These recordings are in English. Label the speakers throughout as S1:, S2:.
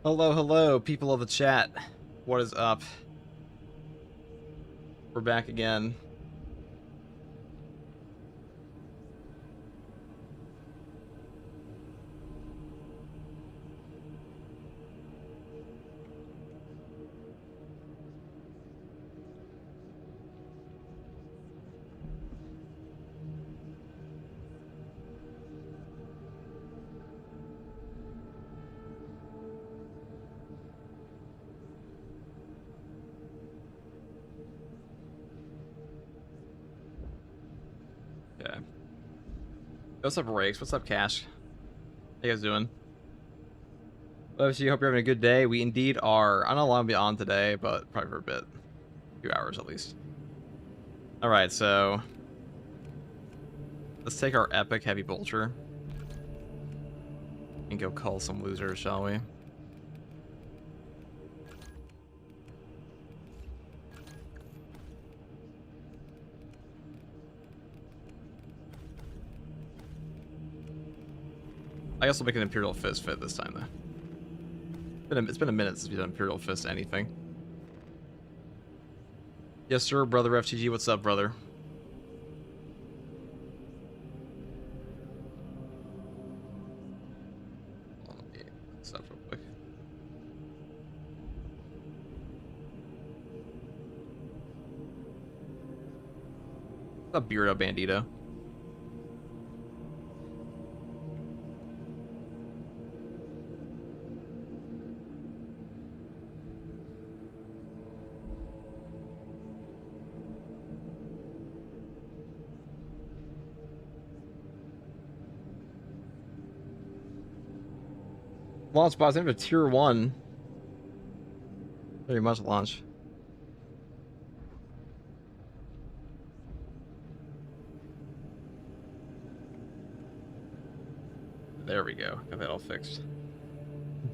S1: Hello, hello, people of the chat. What is up? We're back again. Okay. What's up, Rakes? What's up, Cash? How you guys doing? Obviously, hope you're having a good day. We indeed are. I don't know how long I'll be on today, but probably for a bit. A few hours at least. Alright, so let's take our epic heavy bolter and go cull some losers, shall we? I guess we'll make an Imperial Fist fit this time, though. It's been a minute since we've done Imperial Fist anything. Yes, sir, brother FTG. What's up, brother? Let me stop real quick. What's up, Beardo Bandito? Launch bots into tier 1. Very much launch. There we go. Got that all fixed.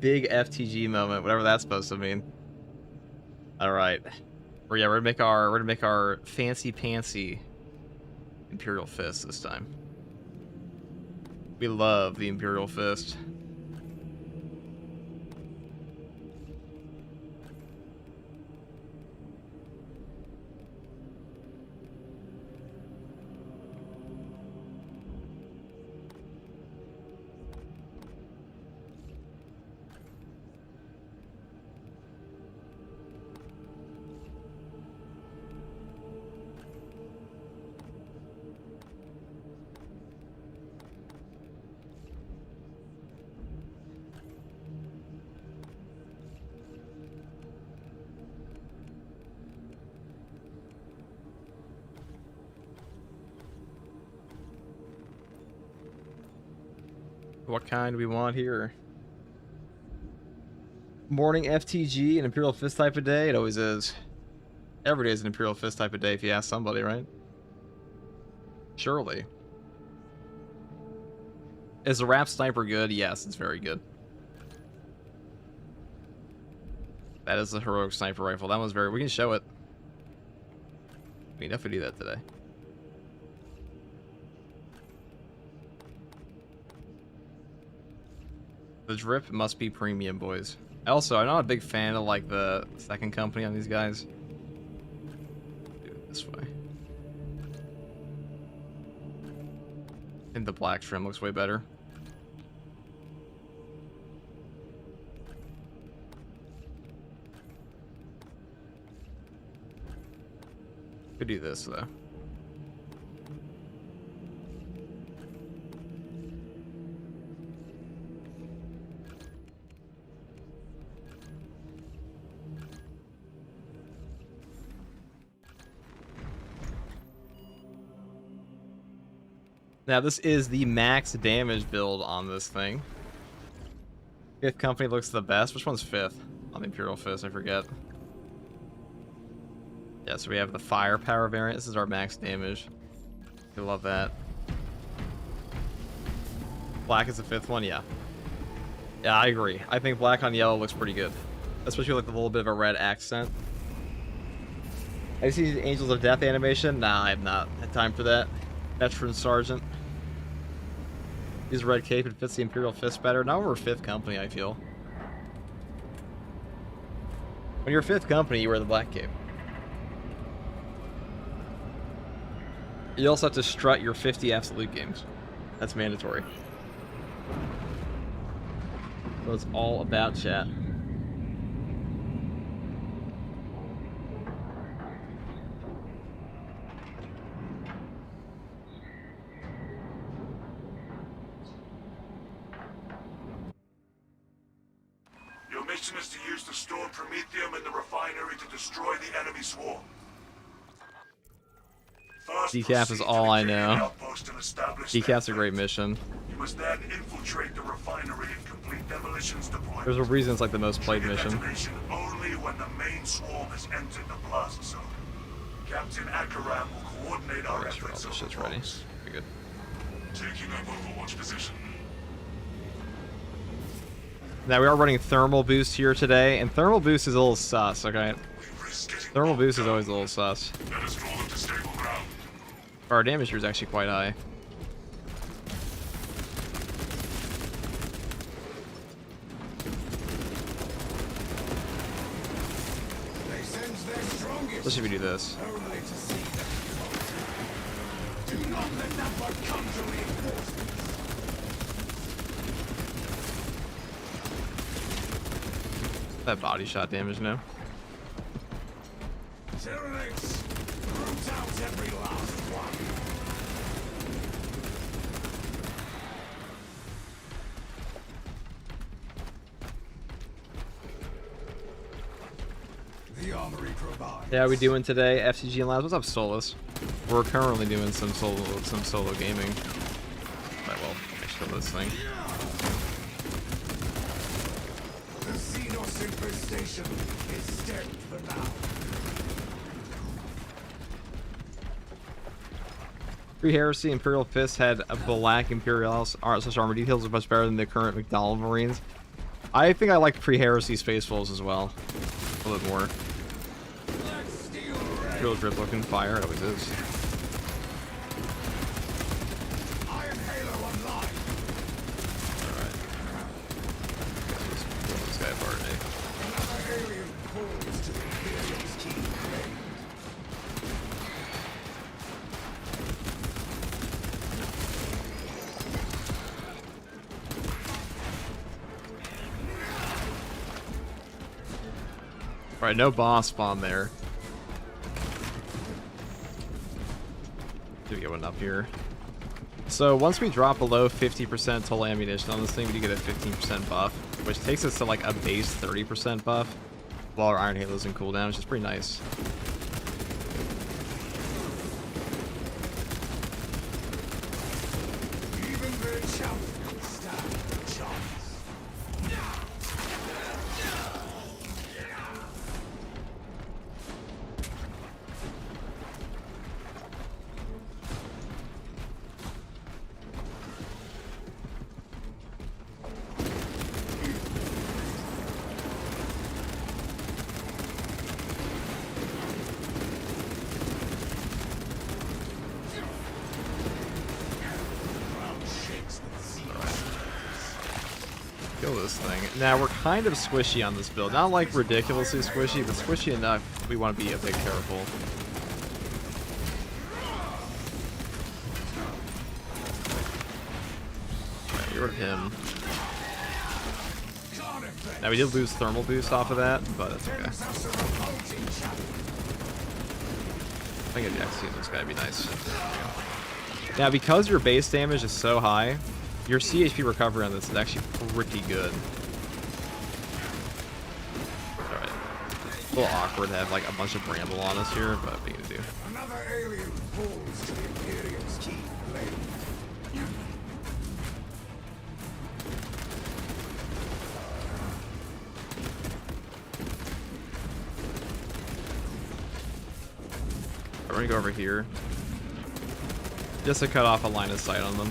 S1: Big FTG moment, whatever that's supposed to mean. All right. We're gonna make our fancy pantsy Imperial Fist this time. We love the Imperial Fist. What kind do we want here? Morning FTG, an Imperial Fist type of day? It always is. Every day is an Imperial Fist type of day if you ask somebody, right? Surely. Is the Rap Sniper good? Yes, it's very good. That is the heroic sniper rifle. That one's very... We can show it. We can definitely do that today. The drip must be premium, boys. Also, I'm not a big fan of like the second company on these guys. Do it this way. I think the black trim looks way better. Could do this though. Now this is the max damage build on this thing. Fifth company looks the best. Which one's fifth on the Imperial Fist? I forget. Yeah, so we have the firepower variant. This is our max damage. I love that. Black is the fifth one, yeah. Yeah, I agree. I think black on yellow looks pretty good. Especially with like a little bit of a red accent. Have you seen the Angels of Death animation? Nah, I have not had time for that. Veteran Sergeant. Use red cape and fits the Imperial Fist better. Now we're fifth company, I feel. When you're fifth company, you wear the black cape. You also have to strut your 50 absolute games. That's mandatory. So it's all about chat.
S2: Your mission is to use the stored promethium in the refinery to destroy the enemy swarm. First,
S1: Decaf is all I know. Decaf's a great mission.
S2: You must then infiltrate the refinery and complete demolitions deployment.
S1: There's a reason it's like the most played
S2: Trigger
S1: mission.
S2: detonation only when the main swarm has entered the blast zone. Captain Akaram will coordinate our
S1: Make sure all
S2: efforts.
S1: this shit's ready. Be good.
S2: Taking up Overwatch position.
S1: Now we are running thermal boost here today, and thermal boost is a little sus, okay? Thermal boost is always a little sus.
S2: Let us draw them to stable ground.
S1: Our damage here is actually quite high.
S2: They sense their strongest.
S1: Let's see if we do this.
S2: Only to see them. Do not let that one come to reinforcements.
S1: That body shot damage now.
S2: Tyranids, root out every last one. The armory provides.
S1: Yeah, we doing today? FCG and Labs. What's up, Solus? We're currently doing some solo gaming. Alright, well, make sure this thing.
S2: The Xenos infestation is stemmed for now.
S1: Pre-Heresy Imperial Fist had a black Imperial armor details are much better than the current McDonald Marines. I think I like Pre-Heresy Space Wolves as well. A little bit more. Real grip looking fire, it always is.
S2: Iron Halo online.
S1: Alright. Pull this guy apart, eh?
S2: Another alien falls to the Imperial's key blade.
S1: Alright, no boss spawn there. Do we get one up here? So once we drop below 50% total ammunition on this thing, we do get a 15% buff, which takes us to like a base 30% buff while our Iron Halo's in cooldown, which is pretty nice.
S2: Even their champions stand a chance.
S1: Kill this thing. Now we're kind of squishy on this build. Not like ridiculously squishy, but squishy enough we want to be a bit careful. Alright, we rid of him. Now we did lose thermal boost off of that, but it's okay. I think I'd actually this guy would be nice. Now because your base damage is so high, your CHP recovery on this is actually pretty good. Alright. A little awkward to have like a bunch of bramble on us here, but what are you gonna do?
S2: Another alien falls to the Imperial's key blade.
S1: We're gonna go over here. Just to cut off a line of sight on them.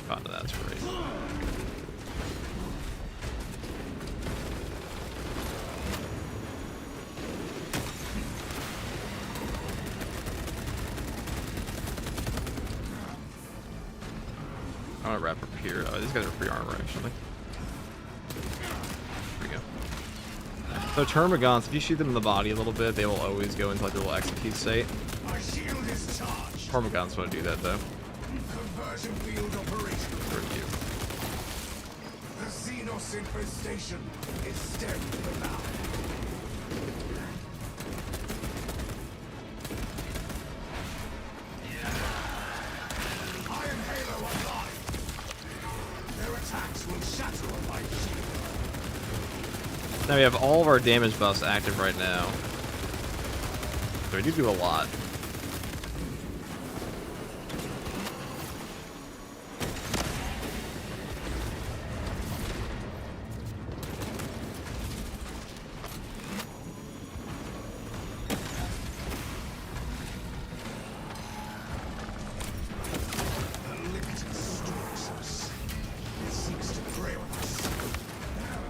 S1: Oh, no, that's great. I'm gonna wrap up here. These guys are free armor, actually. There we go. So termagants, if you shoot them in the body a little bit, they will always go into like a little execute state.
S2: My shield is charged.
S1: Termagants want to do that though.
S2: Conversion field operation.
S1: Very cute.
S2: The Xenos infestation is stemmed for now. Iron Halo online. Their attacks will shatter my shield.
S1: Now we have all of our damage buffs active right now. So we do a lot.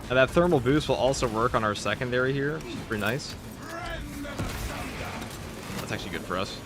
S1: Now that thermal boost will also work on our secondary here, which is pretty nice. That's actually good for us.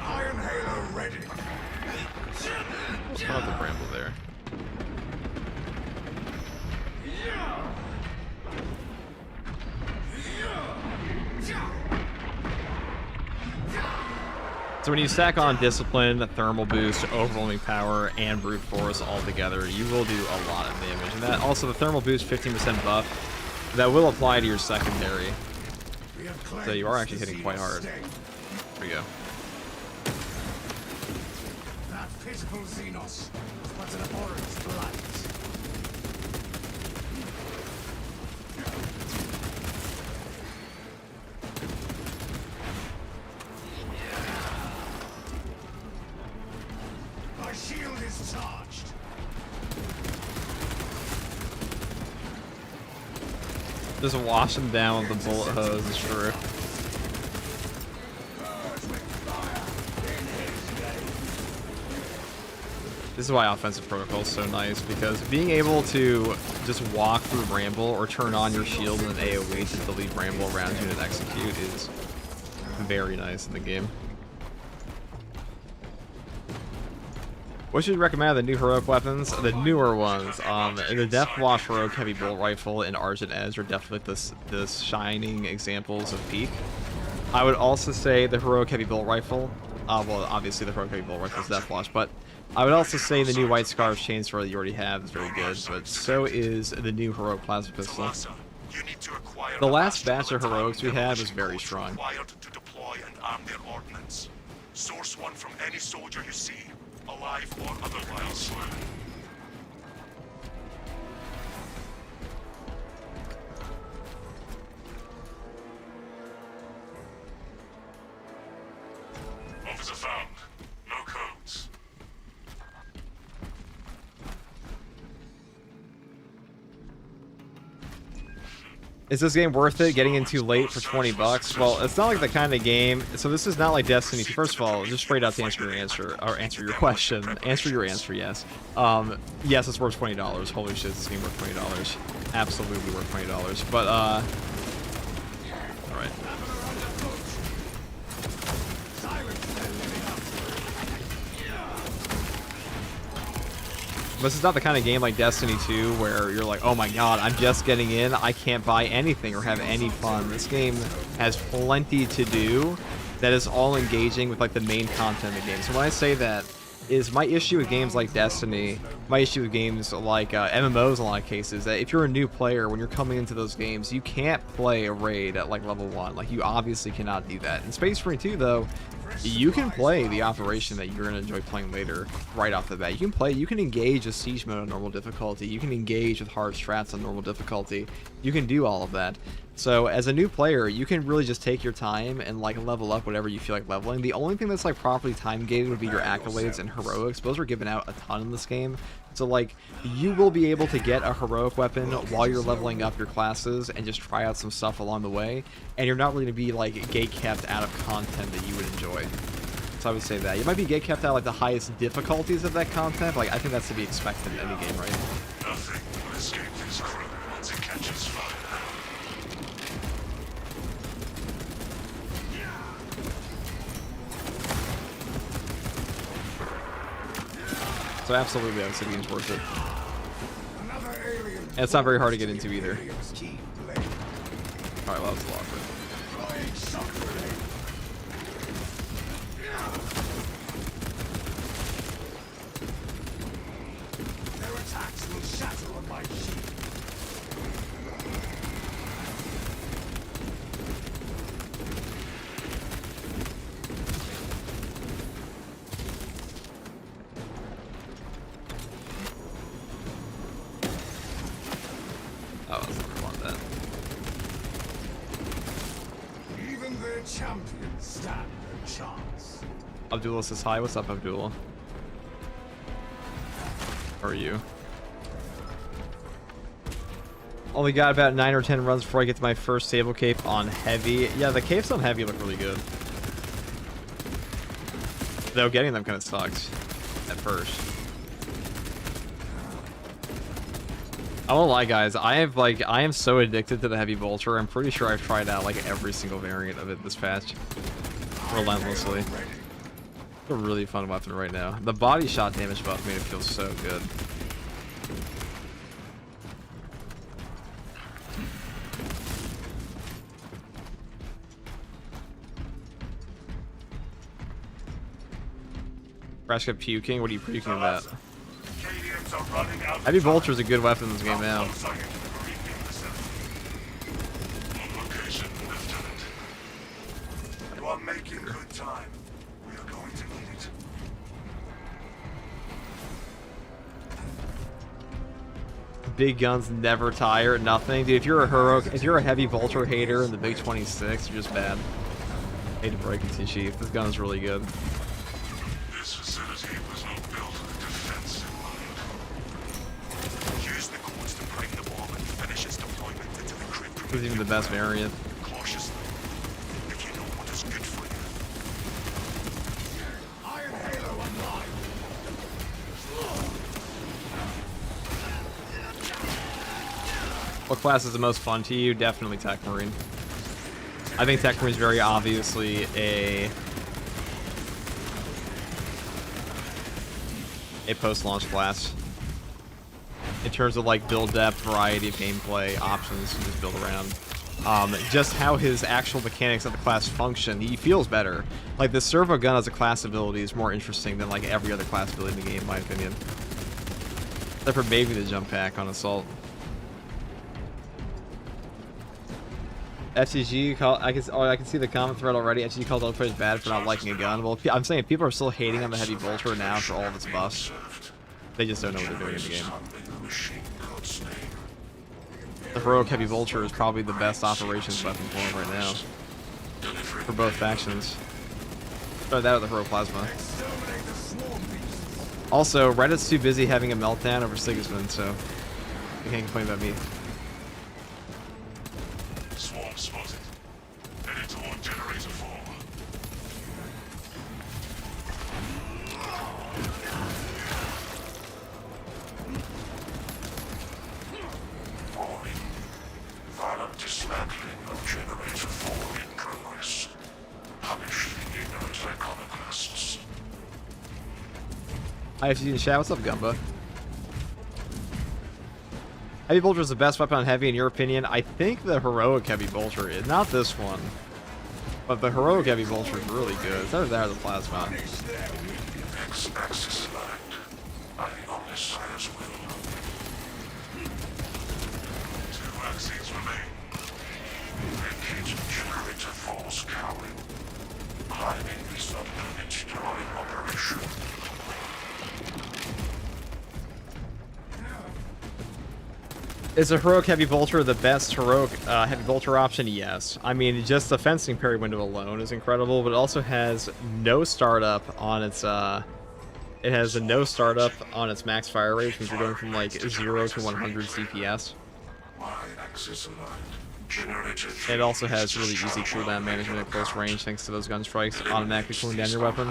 S2: Iron Halo ready.
S1: Let's put out the bramble there. So when you stack on Discipline, Thermal Boost, Overwhelming Power, and Brute Force all together, you will do a lot of damage. And that also, the Thermal Boost 15% buff, that will apply to your secondary. So you are actually hitting quite hard. There we go.
S2: That pitiful Xenos, but an abhorrent blight. My shield is charged.
S1: Just wash them down with the bullet hose is true. This is why offensive protocol is so nice, because being able to just walk through Bramble or turn on your shield in an AoE to delete Bramble around you and execute is very nice in the game. What should you recommend the new heroic weapons? The newer ones. The Deathwatch heroic heavy bolt rifle and Argent Edge are definitely the shining examples of peak. I would also say the heroic heavy bolt rifle. Well, obviously the heroic heavy bolt rifle is Deathwatch, but I would also say the new White Scarf chainsaw that you already have is very good, but so is the new heroic plasma pistol. The last batch of heroics we had was very strong.
S2: To deploy and arm their ordnance. Source one from any soldier you see, alive or otherwise. Officer found. No codes.
S1: Is this game worth it getting in too late for 20 bucks? Well, it's not like the kind of game. So this is not like Destiny 2. First of all, just straight out to answer your question. Answer your answer, yes. Yes, it's worth $20. Holy shit, this game worth $20. Absolutely worth $20. But, all right. But this is not the kind of game like Destiny 2 where you're like, oh my god, I'm just getting in, I can't buy anything or have any fun. This game has plenty to do that is all engaging with like the main content of the game. So when I say that, is my issue with games like Destiny, my issue with games like MMOs in a lot of cases, that if you're a new player, when you're coming into those games, you can't play a raid at like level 1. Like, you obviously cannot do that. In Space Marine 2, though, you can play the operation that you're going to enjoy playing later right off the bat. You can engage a siege mode on normal difficulty. You can engage with hard strats on normal difficulty. You can do all of that. So as a new player, you can really just take your time and like level up whatever you feel like leveling. The only thing that's like properly time gated would be your accolades and heroics. Those are given out a ton in this game. So like you will be able to get a heroic weapon while you're leveling up your classes and just try out some stuff along the way. And you're not really going to be like gate kept out of content that you would enjoy. So I would say that. You might be gate kept out like the highest difficulties of that content. But, like I think that's to be expected in any game, right?
S2: Nothing will escape this crew once it catches fire.
S1: So absolutely, Obsidian's worth it. And it's not very hard to get into either. Alright, well, that's a lot of it.
S2: Their attacks will shatter on my shield.
S1: Oh, that's not want that.
S2: Even their champions stand a chance.
S1: Abdullah says hi. What's up, Abdullah? How are you? Only got about 9 or 10 runs before I get to my first stable cape on heavy. Yeah, the capes on heavy look really good. Though getting them kind of sucks at first. I won't lie, guys. I am so addicted to the heavy bolter. I'm pretty sure I've tried out like every single variant of it this patch, relentlessly. It's a really fun weapon right now. The body shot damage buff made it feel so good. Crash kept puking. What are you puking about? Heavy bolter is a good weapon in this game now.
S2: You are making good time. We are going to need it.
S1: Big guns never tire. Nothing, dude. If you're a heavy bolter hater in the Big 26, you're just bad. Hate to break it to you, Chief. This gun is really good.
S2: This facility was not built with defense in mind. Use the courts to break the bomb and finish its deployment into the crypt.
S1: This is even the best variant.
S2: Cautiously, if you know what is good for you. Iron Halo online.
S1: What class is the most fun to you? Definitely Tech Marine. I think Tech Marine is very obviously a post-launch class. In terms of like build depth, variety of gameplay, options to just build around. Just how his actual mechanics of the class function, he feels better. Like the servo gun as a class ability is more interesting than like every other class ability in the game, in my opinion. Except for maybe the jump pack on Assault. FCG, I can see the comment thread already. FCG called other players bad for not liking a gun. Well, I'm saying people are still hating on the heavy bolter now for all of its buffs. They just don't know what they're doing in the game. The heroic heavy bolter is probably the best operations weapon for him right now. For both factions. Or that or the heroic plasma. Also, Reddit's too busy having a meltdown over Sigismund, so you can't complain about me.
S2: Swarm spotted. Headed toward generator 4. Warning. Violent dismantling of generator 4 in progress. Punish the ignorant iconoclasts.
S1: Hi, FCG in the chat. What's up, Gumba? Heavy bolter is the best weapon on heavy in your opinion. I think the heroic heavy bolter is not this one, but the heroic heavy bolter is really good. It's either that or the plasma.
S2: X-axis aligned. I only as will. 2 axes remain. Vacate generator 4's cowering. Climbing is not
S1: Is a heroic heavy bolter the best heroic heavy bolter option? Yes. I mean, just the fencing parry window alone is incredible, but it also has no startup on its it has a no startup on its max fire rate, which means you're going from like 0 to 100 CPS. And it also has really easy cooldown management at close range thanks to those gun strikes automatically cooling down your weapon.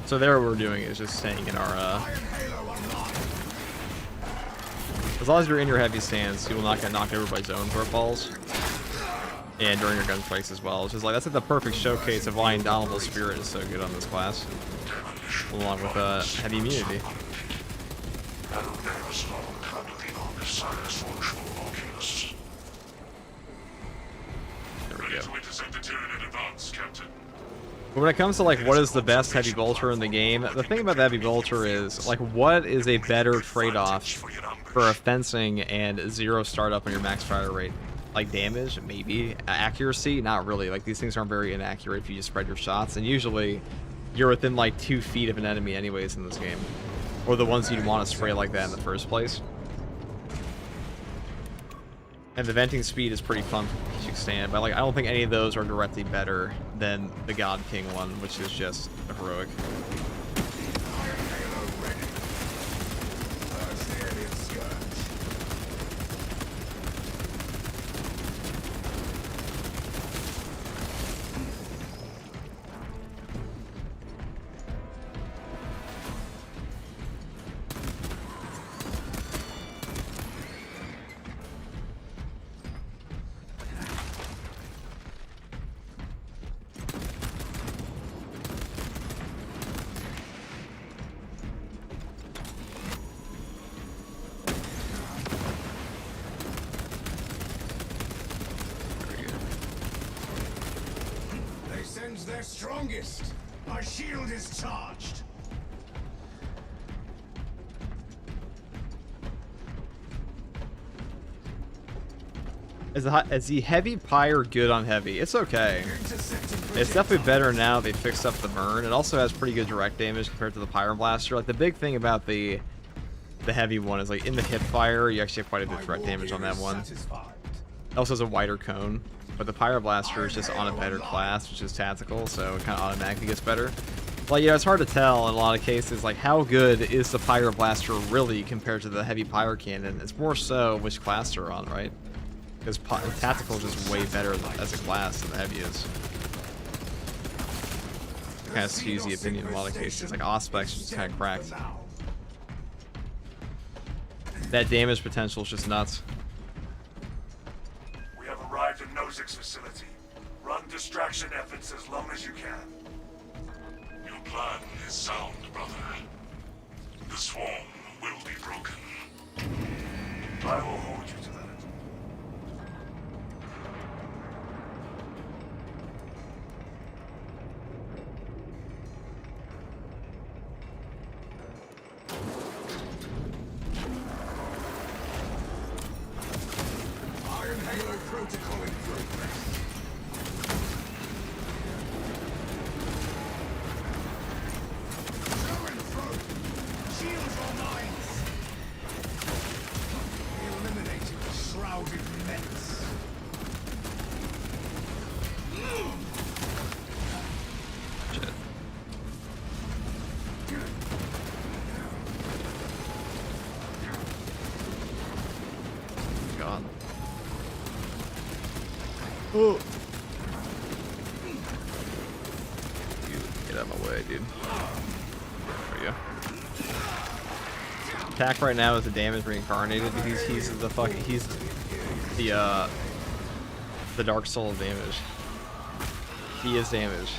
S1: So there, what we're doing is just staying in our, as long as you're in your heavy stance, you will not get knocked over by zone throw balls. And during your gun strikes as well. It's just like, that's like the perfect showcase of why Indomitable Spirit is so good on this class. Along with, heavy immunity. There we go. But when it comes to like what is the best heavy bolter in the game, the thing about the heavy bolter is like what is a better trade-off for a fencing and 0 startup on your max fire rate? Like damage, maybe. Accuracy, not really. Like these things aren't very inaccurate if you just spread your shots, and usually you're within like 2 feet of an enemy anyways in this game. Or the ones you'd want to spray like that in the first place. And the venting speed is pretty fun from strategic stand, but like I don't think any of those are directly better than the God King one, which is just a heroic.
S3: Their strongest. My shield is charged.
S1: Is the heavy pyre good on heavy? It's okay. It's definitely better now they fixed up the burn. It also has pretty good direct damage compared to the pyre blaster. Like the big thing about the heavy one is like in the hip fire, you actually have quite a bit of direct damage on that one. It also has a wider cone. But the Pyro Blaster is just on a better class, which is tactical, so it kind of automatically gets better. Like, you know, it's hard to tell in a lot of cases, like, how good is the Pyro Blaster really compared to the Heavy Pyro Cannon? It's more so which class they're on, right? Because tactical is just way better as a class than the Heavy is. It kind of skews the opinion in a lot of cases. Like, Auspex is just kind of cracked. That damage potential is just nuts.
S2: Arrived at Nozik's facility. Run distraction efforts as long as you can. Your plan is sound, brother. The swarm will be broken. I will hold you to that.
S3: Protocol in progress. Shields or mines. Eliminating the shrouded menace.
S1: Shit. God. Oh. Dude, get out of my way, dude. There we go. Attack right now is the damage reincarnated. He's the fucking the Dark Soul of damage. He is damaged.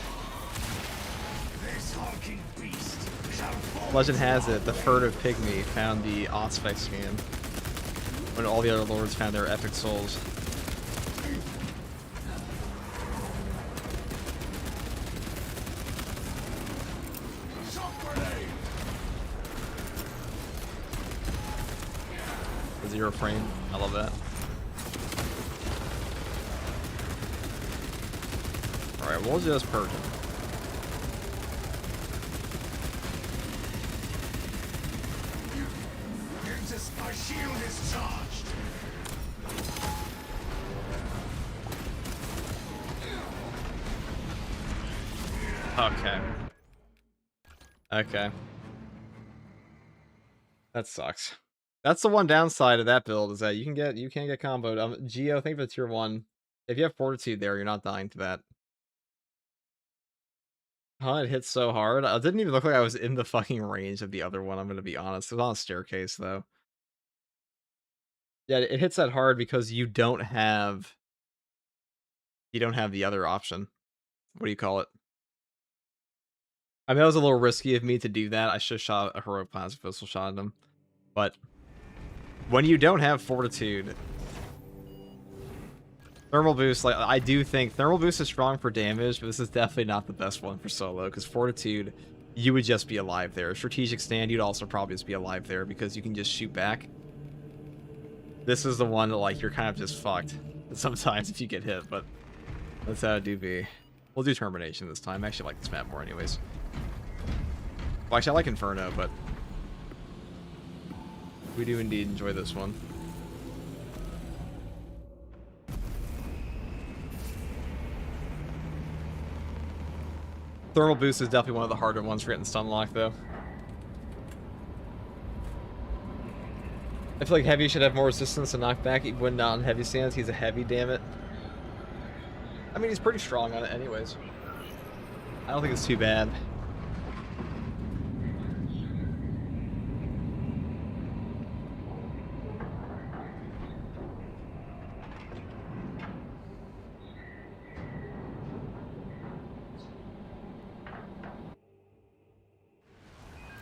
S3: This hulking beast shall fall.
S1: Legend has it, the furtive pygmy found the Auspex scan when all the other lords found their epic souls.
S3: Shock grenade.
S1: Zero frame. I love that. Alright, we'll just purge him.
S3: My shield is charged.
S1: Okay. Okay. That sucks. That's the one downside of that build, is that you can't get comboed. Geo, thank you for the tier 1. If you have fortitude there, you're not dying to that. Huh, it hits so hard. It didn't even look like I was in the fucking range of the other one, I'm gonna be honest. It was on a staircase though. Yeah, it hits that hard because you don't have the other option. What do you call it? I mean, that was a little risky of me to do that. I should have shot a heroic plasma pistol shot at him. But when you don't have fortitude, thermal boost, like, I do think thermal boost is strong for damage, but this is definitely not the best one for solo, because fortitude, you would just be alive there. Strategic stand, you'd also probably just be alive there because you can just shoot back. This is the one that, like, you're kind of just fucked sometimes if you get hit, but that's how it do be. We'll do Termination this time. I actually like this map more anyways. Well, actually, I like Inferno, but we do indeed enjoy this one. Thermal boost is definitely one of the harder ones for getting stun lock, though. I feel like heavy should have more resistance to knockback even when not on heavy stance. He's a heavy, damn it. I mean, he's pretty strong on it anyways. I don't think it's too bad.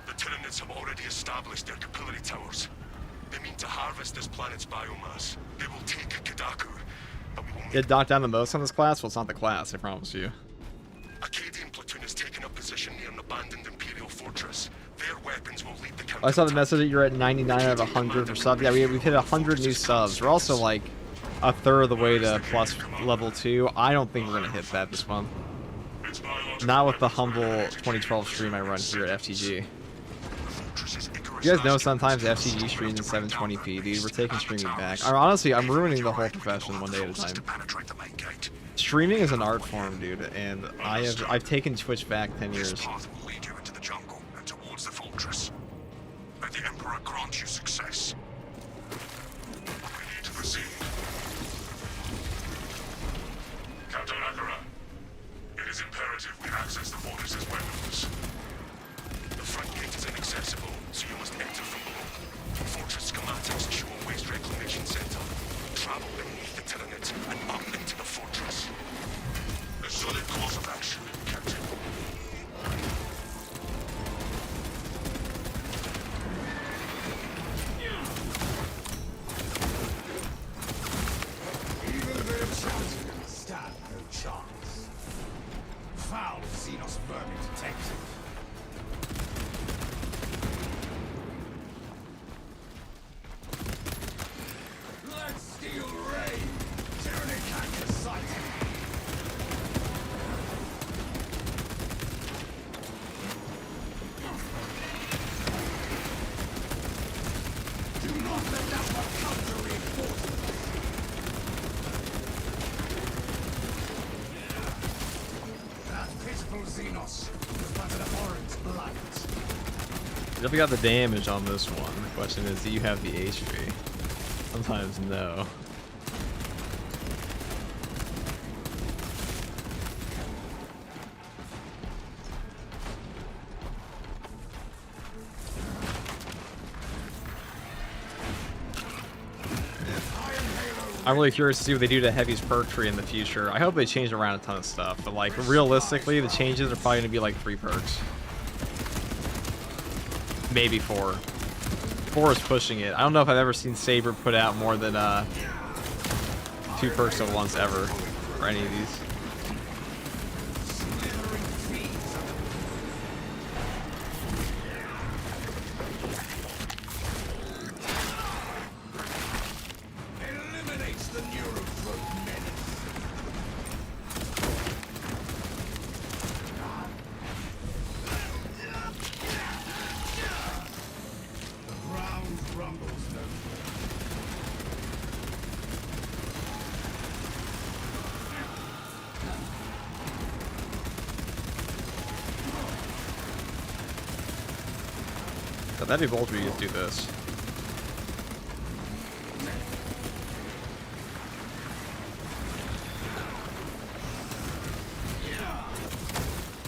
S2: The Tyranids have already established their capillary towers. They mean to harvest this planet's biomass. They will take Kadaku, but we will make...
S1: It knocked down the most on this class? Well, it's not the class, I promise you.
S2: Acadian platoon has taken up position near an abandoned Imperial fortress. Their weapons will lead the counter.
S1: I saw the message that you're at 99 out of 100 for subs. Yeah, we've hit 100 new subs. We're also like a third of the way to plus level 2. I don't think we're going to hit that this month. Not with the humble 2012 stream I run here at FTG. You guys know sometimes FTG streams in 720p, dude. We're taking streaming back. Honestly, I'm ruining the whole profession one day at a time. Streaming is an art form, dude, and I've taken Twitch back 10 years.
S2: This path will lead you into the jungle and towards the fortress. May the Emperor grant you success. We need to proceed. Captain Akira, it is imperative we access the fortress's weapons. The front gate is inaccessible, so you must enter from below. Fortress schematics show a waste reclamation center. Travel beneath the Tyranids and up into the fortress. A solid course of action, Captain.
S3: Even their champions stand no chance. Foul Xenos vermin detected. Let's steal Ray! Tyranny can't sight! Do not let that one counter reinforcements! That pitiful Xenos was but an abhorrent blight.
S1: You definitely got the damage on this one. The question is, do you have the HP? Sometimes no. I'm really curious to see what they do to Heavy's perk tree in the future. I hope they change around a ton of stuff, but like realistically, the changes are probably gonna be like 3 perks, maybe 4. 4 is pushing it. I don't know if I've ever seen Saber put out more than 2 perks at once ever for any of these. So that'd be bold for you to do this.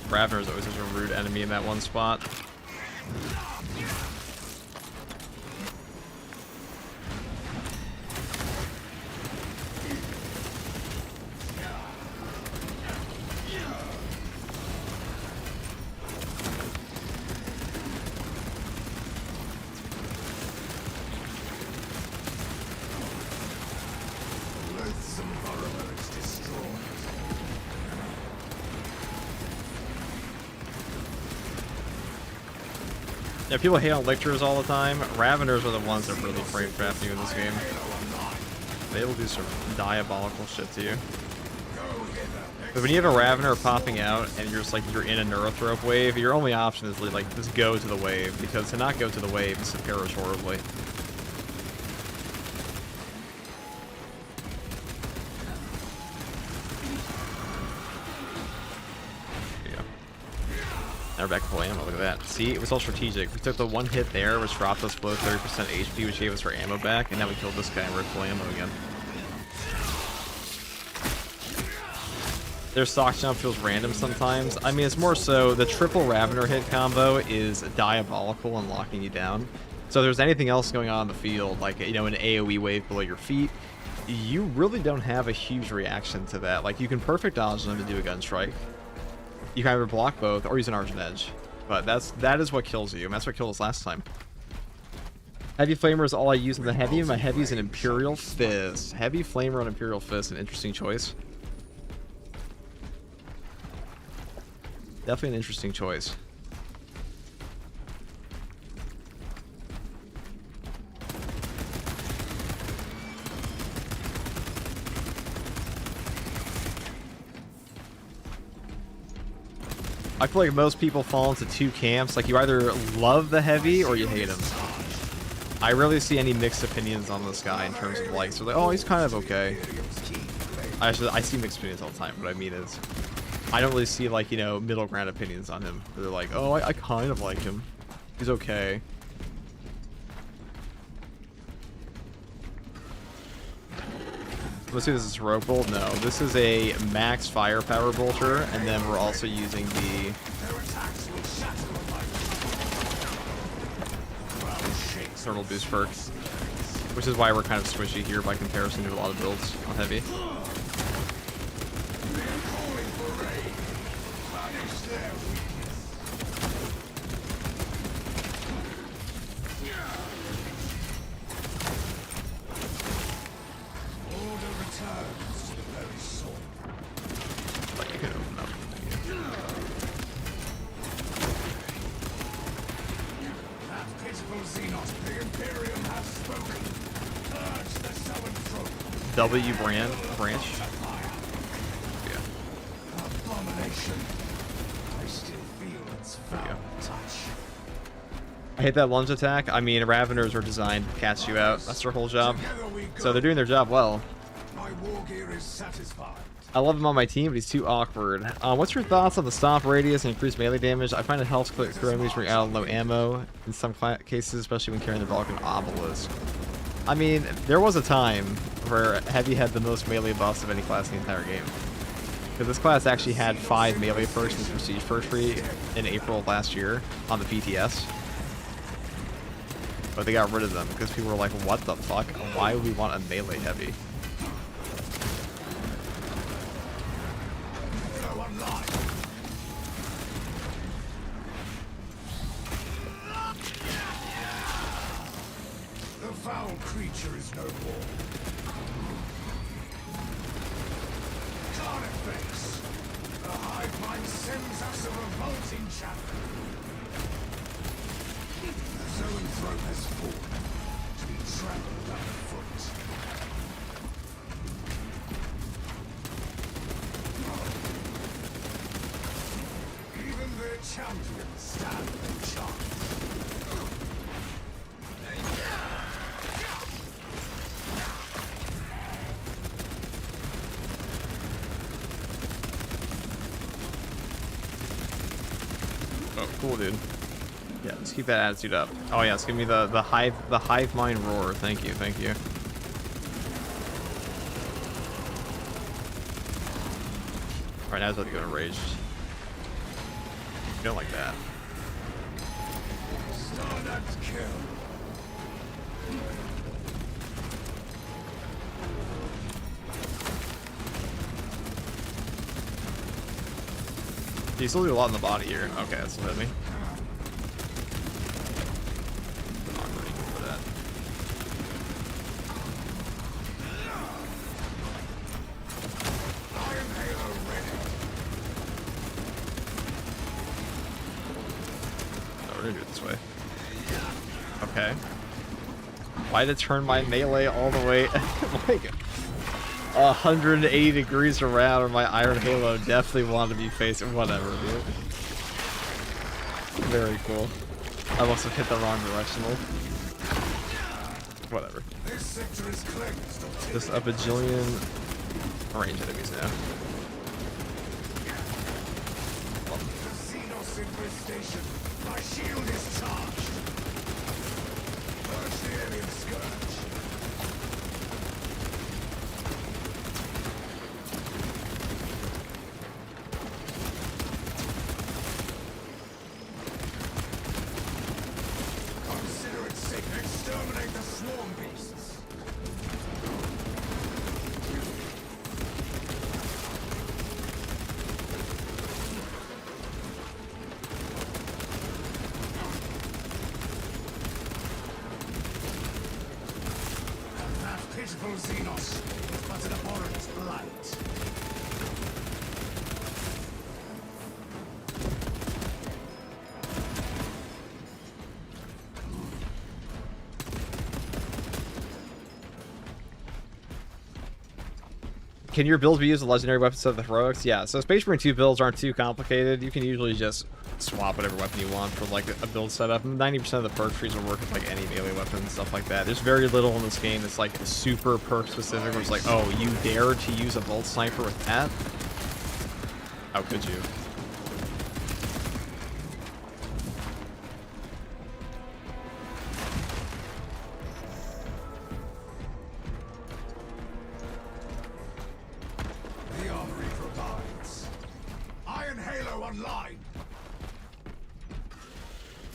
S1: Ravener is always such a rude enemy in that one spot. Yeah, people hate on lictors all the time. Raveners are the ones that really frame trap you in this game. They will do some diabolical shit to you. But when you have a Ravener popping out and you're just like you're in a Neurothrope wave, your only option is like just go to the wave, because to not go to the wave is to perish horribly. Now we're back to full ammo, look at that. See, it was all strategic. We took the one hit there, which dropped us below 30% HP, which gave us our ammo back, and now we killed this guy and we're at full ammo again. Their stock jump feels random sometimes. I mean, it's more so the triple Ravener hit combo is diabolical in locking you down. So if there's anything else going on in the field, like, you know, an AoE wave below your feet, you really don't have a huge reaction to that. Like, you can perfect dodge them to do a gun strike. You can either block both or use an Argent Edge. But that is what kills you, and that's what killed us last time. Heavy Flamer is all I use in the Heavy, and my Heavy is an Imperial Fist. Heavy Flamer on Imperial Fist, an interesting choice. Definitely an interesting choice. I feel like most people fall into 2 camps. Like, you either love the Heavy or you hate him. I rarely see any mixed opinions on this guy in terms of like, so like, oh, he's kind of okay. I see mixed opinions all the time. What I mean is, I don't really see like, you know, middle ground opinions on him. They're like, oh, I kind of like him. He's okay. Let's see, this is Heroic Bolt? No, this is a max firepower bolter, and then we're also using the thermal boost perk, which is why we're kind of squishy here by comparison to a lot of builds on Heavy. W branch. Yeah. There you go. I hate that lunge attack. I mean, Raveners are designed to catch you out. That's their whole job. So they're doing their job well. I love him on my team, but he's too awkward. What's your thoughts on the stop radius and increased melee damage? I find it helps clear enemies bring out low ammo in some cases, especially when carrying the Vulcan Obelisk. I mean, there was a time where Heavy had the most melee buffs of any class in the entire game. Because this class actually had 5 melee perks in Prestige Perk Tree in April of last year on the PTS. But they got rid of them because people were like, what the fuck? Why would we want a melee Heavy?
S3: Master is no more. Carnifex! The hive mind sends us a revolting chapter. The zoanthrope has fallen, to be trampled underfoot. Even their champions stand no chance.
S1: Oh, cool, dude. Yeah, let's keep that attitude up. Oh yeah, it's giving me the hive mind roar. Thank you, thank you. All right, now it's about to go enraged. You don't like that.
S3: Stardust kill.
S1: You still do a lot in the body here. Okay, that's what I mean. I'm ready for that.
S3: Iron Halo ready.
S1: Oh, we're gonna do it this way. Okay. Why did it turn my melee all the way like 180 degrees around, or my Iron Halo definitely wanted to be facing whatever, dude. Very cool. I must have hit the wrong directional. Whatever.
S3: This sector is cleansed of
S1: Just a bajillion range enemies now.
S3: the Xenos infestation. My shield is charged. Purge the alien scourge. Consider it safe. Exterminate the swarm beasts. That pitiful Xenos is but an abhorrent blight.
S1: Can your builds be used as legendary weapons of the heroics? Yeah, so Space Marine 2 builds aren't too complicated. You can usually just swap whatever weapon you want for like a build setup. 90% of the perk trees will work with like any melee weapon and stuff like that. There's very little in this game that's like super perk specific where it's like, oh, you dare to use a bolt sniper with that? How could you?
S3: The armory provides. Iron Halo online.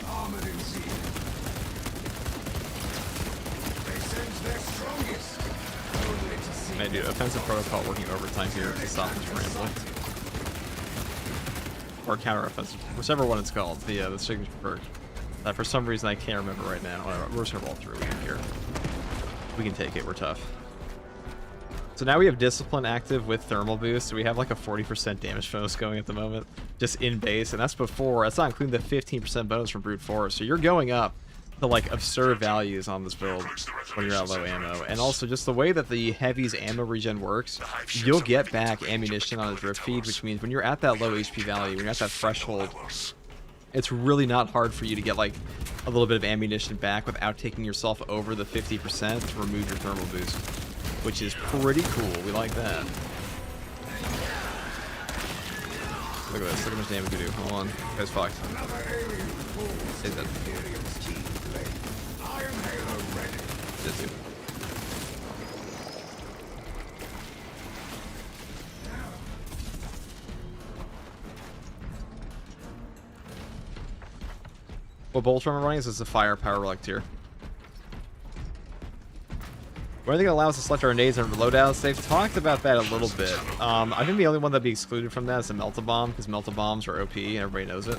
S3: Armored in zeal. They sense their strongest. Only to see
S1: Man, dude, offensive protocol working overtime here to stop this ramble. Or counter-offensive, whichever one it's called, the signature perk. For some reason I can't remember right now. We're just gonna roll through it here. We can take it, we're tough. So now we have Discipline active with Thermal Boost, so we have like a 40% damage bonus going at the moment, just in base, and that's not including the 15% bonus from Brute Force, so you're going up to like absurd values on this build when you're at low ammo. And also just the way that the Heavy's ammo regen works, you'll get back ammunition on a drip feed, which means when you're at that low HP value, when you're at that threshold, it's really not hard for you to get like a little bit of ammunition back without taking yourself over the 50% to remove your thermal boost, which is pretty cool. We like that. Look at this. Look how much damage we do. Hold on. Guys, fucked.
S3: another alien falls.
S1: Is it?
S3: Imperium's key blade. Iron Halo ready.
S1: This dude. What bolt am I running? Is this a firepower relic tier? When are they going to allow us to select our nades and loadouts? They've talked about that a little bit. I think the only one that'd be excluded from that is the Melt-A-Bomb, because Melt-A-Bombs are OP and everybody knows it.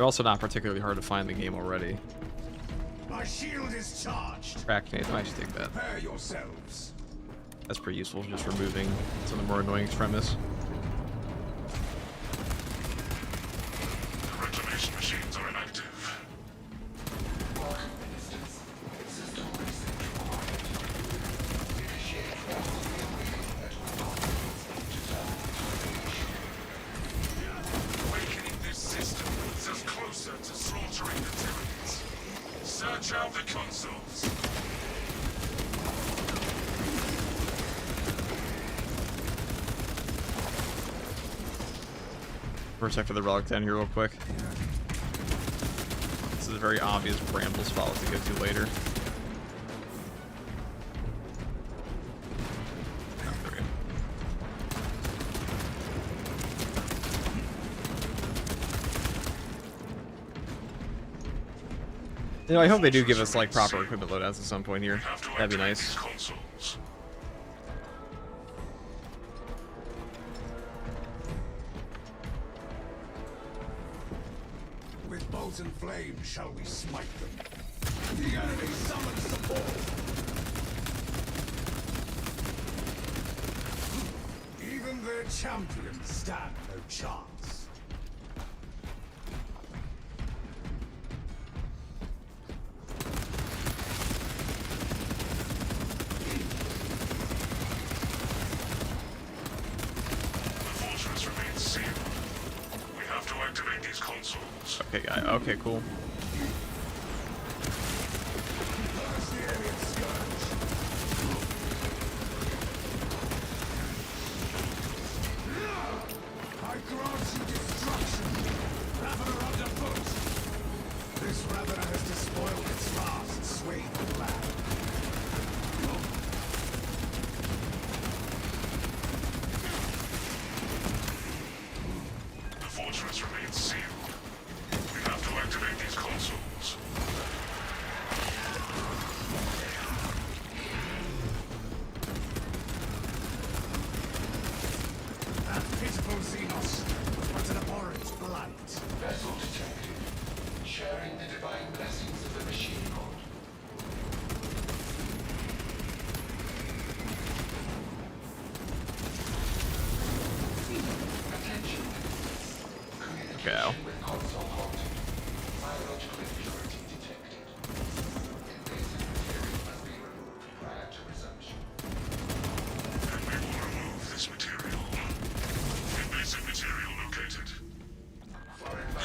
S1: They're also not particularly hard to find in the game already.
S3: My shield is charged.
S1: Crack nades, I might actually take that.
S3: Prepare yourselves.
S1: That's pretty useful, just removing some of the more annoying extremists.
S2: The reclamation machines are inactive. Awakening this system moves us closer to slaughtering the Tyranids. Search out the consoles.
S1: Protect for the relic down here real quick. This is a very obvious bramble spot to go to later. There we go. You know, I hope they do give us like proper equipment loadouts at some point here. That'd be nice.
S2: Consoles.
S3: With bolt and flame shall we smite them. The enemy summons support. Even their champions stand no chance.
S2: The fortress remains sealed. We have to activate these consoles.
S1: Okay, guy. Okay, cool.
S3: Curse the alien scourge. I grant you destruction. Ravener underfoot. This Ravener has despoiled its last swathe of land.
S2: The fortress remains sealed. We have to activate these consoles.
S3: That pitiful Xenos was but an abhorrent blight.
S4: Vessel detected. Sharing the divine blessings of the machine god. Attention.
S1: Okay. Ow.
S4: With console halted. Biological impurity detected. Invasive material must be removed prior to resumption.
S2: And we will remove this material. Invasive material located.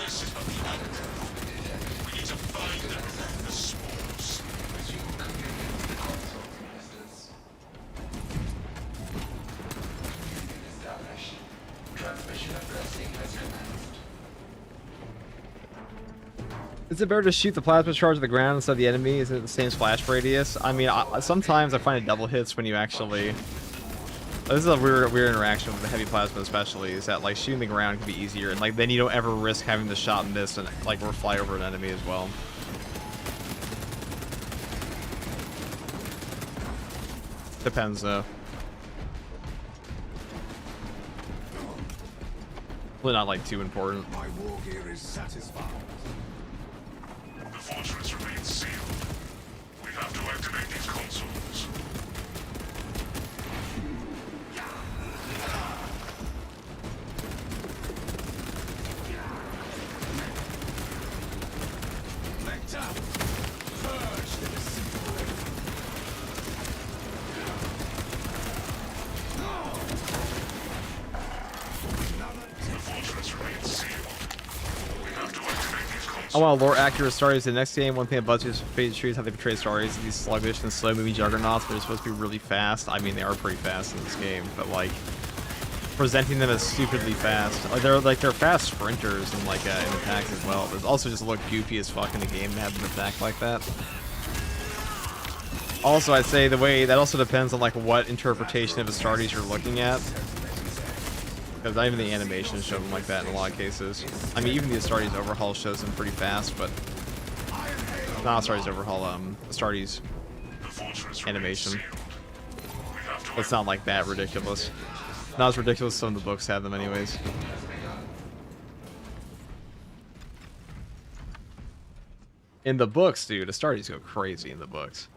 S2: This is not the antidote. We need to find and remove the spores.
S4: Resume communion with the console, ministers. Communion established. Transmission of blessing has commenced.
S1: Is it better to shoot the plasma charge at the ground instead of the enemy? Isn't it the same splash radius? I mean, sometimes I find it double hits when you actually... This is a weird interaction with the heavy plasma especially, is that like shooting the ground can be easier, and like then you don't ever risk having the shot miss and like or fly over an enemy as well. Depends though. Really not like too important.
S3: My war gear is satisfied.
S2: The fortress remains sealed. We have to activate these consoles.
S3: Lecter! Purge the deceitful.
S2: The fortress remains sealed. We have to activate these consoles.
S1: I want a lore accurate stories in the next game. One thing about Phase 3 is how they portray stories. These sluggish and slow moving juggernauts, but are supposed to be really fast. I mean, they are pretty fast in this game, but like presenting them as stupidly fast. Like they're fast sprinters and like in attacks as well. But also just look goofy as fuck in the game to have them attack like that. Also, I'd say the way that also depends on like what interpretation of Astartes you're looking at. Because not even the animation show them like that in a lot of cases. I mean, even the Astartes overhaul shows them pretty fast, but not Astartes overhaul, Astartes
S2: The fortress remains
S1: animation.
S2: sealed. We have to
S1: It's not like that ridiculous. Not as ridiculous as some of the books have them anyways. In the books, dude, Astartes go crazy in the books.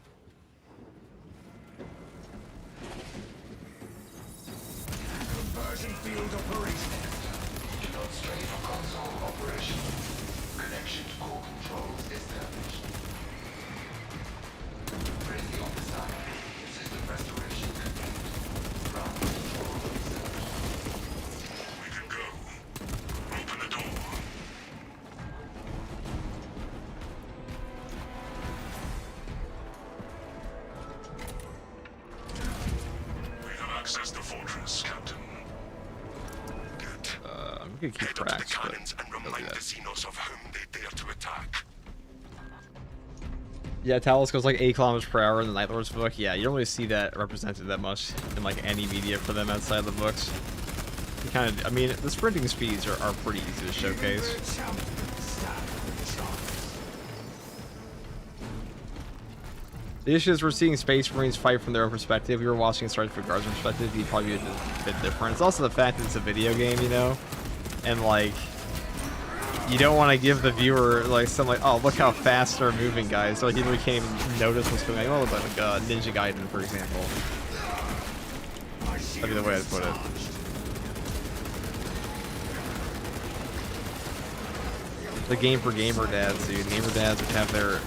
S3: Conversion field operation.
S4: Do not stray from console operation. Connection to core controls established. Friendly on the side. System restoration complete. Ground control established.
S2: We can go. Open the door. We have access to Fortress, Captain. Good.
S1: I'm gonna keep
S2: Head up to the
S1: tracks, but
S2: cannons and
S1: don't do
S2: remind
S1: that.
S2: the Xenos of whom they dare to attack.
S1: Yeah, Talos goes like 8 kilometers per hour in the Night Lord's book. Yeah, you don't really see that represented that much in like any media for them outside the books. You kind of, I mean, the sprinting speeds are pretty easy to showcase. The issue is we're seeing Space Marines fight from their own perspective. We were watching Star Trek Guards' perspective. You'd probably be a bit different. It's also the fact that it's a video game, you know, and like you don't want to give the viewer like some like, oh, look how fast they're moving, guys. So like you really can't even notice what's going on. Well, like Ninja Gaiden, for example. That'd be the way I'd put it. The game for gamer dads, dude. Gamer dads would have their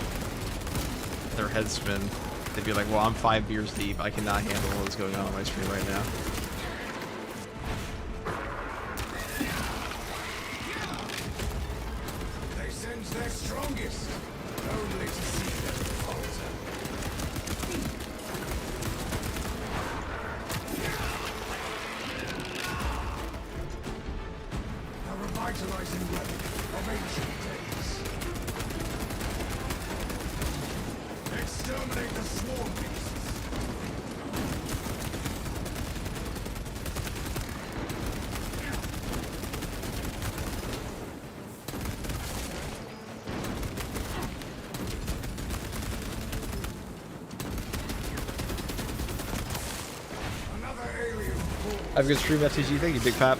S1: heads spin. They'd be like, well, I'm 5 beers deep. I cannot handle what's going on my screen right now.
S3: They send their strongest, only to see them falter. A revitalizing weapon of ancient days. Exterminate the swarm beasts. Another alien form.
S1: Have a good stream, FTG. Thank you, Big Pap.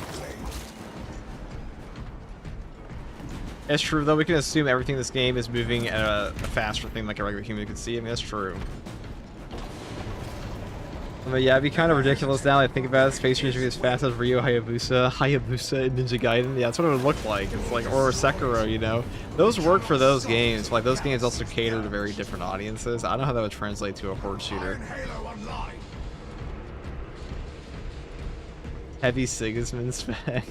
S1: It's true, though. We can assume everything in this game is moving at a faster thing like a regular human can see. I mean, that's true. But yeah, it'd be kind of ridiculous now. I think about it. Space Marines would be as fast as Ryo Hayabusa, and Ninja Gaiden. Yeah, that's what it would look like. It's like, or Sekiro, you know. Those work for those games. Like, those games also cater to very different audiences. I don't know how that would translate to a horde shooter.
S3: Iron Halo online.
S1: Heavy Sigismund spec.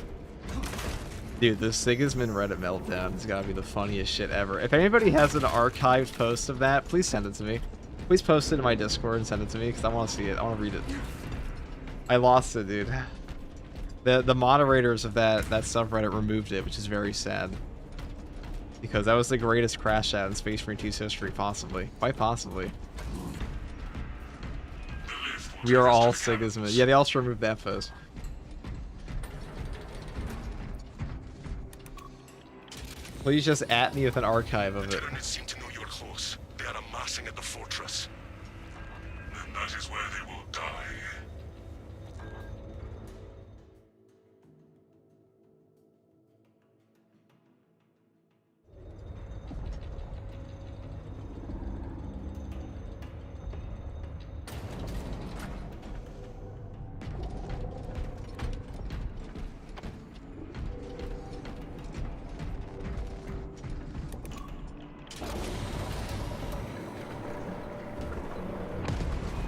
S1: Dude, the Sigismund Reddit meltdown has got to be the funniest shit ever. If anybody has an archived post of that, please send it to me. Please post it in my Discord and send it to me, because I want to see it. I want to read it. I lost it, dude. The moderators of that subreddit removed it, which is very sad. Because that was the greatest crash out in Space Marine 2's history, possibly. Quite possibly. We are all Sigismund. Yeah, they also removed that post. Please just at me with an archive of it.
S2: Tyranids seem to know you're close. They are amassing at the fortress. Then that is where they will die.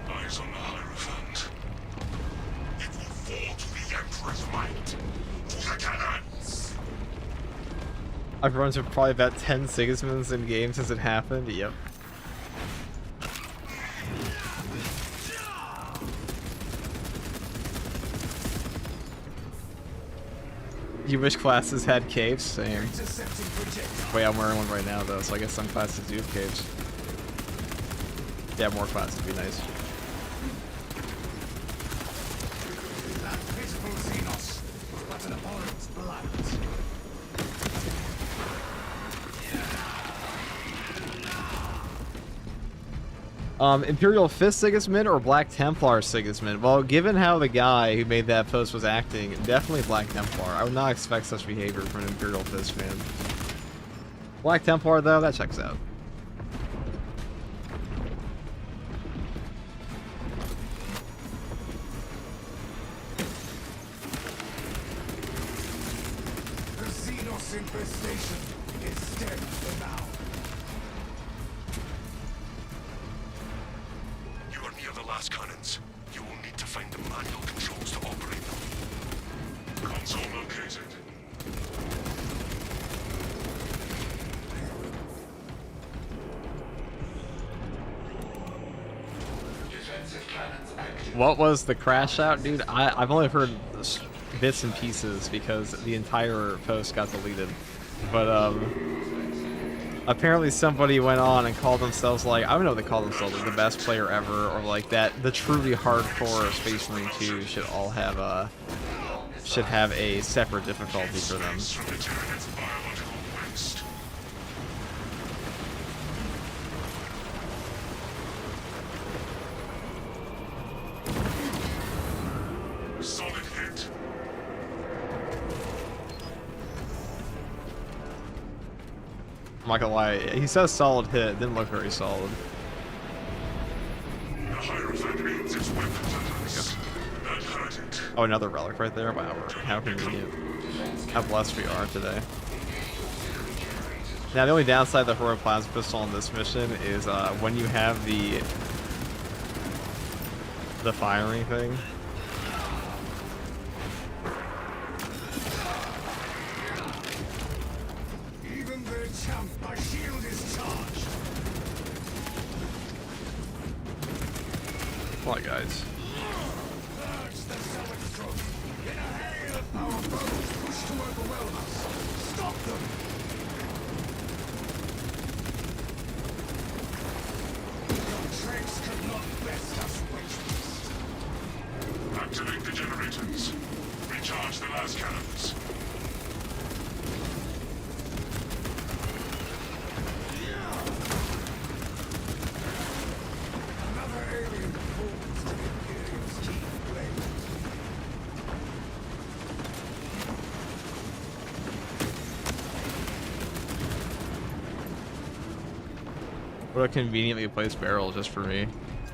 S2: Eyes on the Hierophant. It will fall to the Emperor's might. To the cannons!
S1: I've run to probably about 10 Sigismunds in game since it happened. Yep. You wish classes had capes? Same.
S3: Intercepting projectile.
S1: Wait, I'm wearing one right now though, so I guess some classes do have capes. Yeah, more classes would be nice.
S3: That pitiful Xenos was but an abhorrent blight.
S1: Imperial Fist Sigismund or Black Templar Sigismund? Well, given how the guy who made that post was acting, definitely Black Templar. I would not expect such behavior from an Imperial Fist fan. Black Templar, though, that checks out.
S3: infestation is dead for now.
S2: You are near the last cannons. You will need to find the manual controls to operate them. Console located.
S4: Defensive cannons active.
S1: What was the crash out, dude? I've only heard bits and pieces because the entire post got deleted. But apparently somebody went on and called themselves, like, I don't know what they call themselves, like the best player ever, or like that the truly hardcore Space Marine 2 should all have a separate difficulty for them.
S2: From the Tyranid's biological waste. Solid hit.
S1: I'm not gonna lie, he says solid hit, it didn't look very solid.
S2: The Hierophant means its weapons attacks. That hurt it.
S1: Oh, another relic right there? Wow, how convenient. How blessed we are today. Now, the only downside of the Horde Plasma Pistol on this mission is when you have the firing thing.
S3: Even their champ, my shield is charged.
S1: Come on, guys.
S3: Urge the zealot troops. In a hail, our foes push to overwhelm us. Stop them. Your tricks could not best us, witch.
S2: Activate the generators. Recharge the last cannons.
S3: Another alien falls to the Imperium's teeth blade.
S1: What a conveniently placed barrel just for me.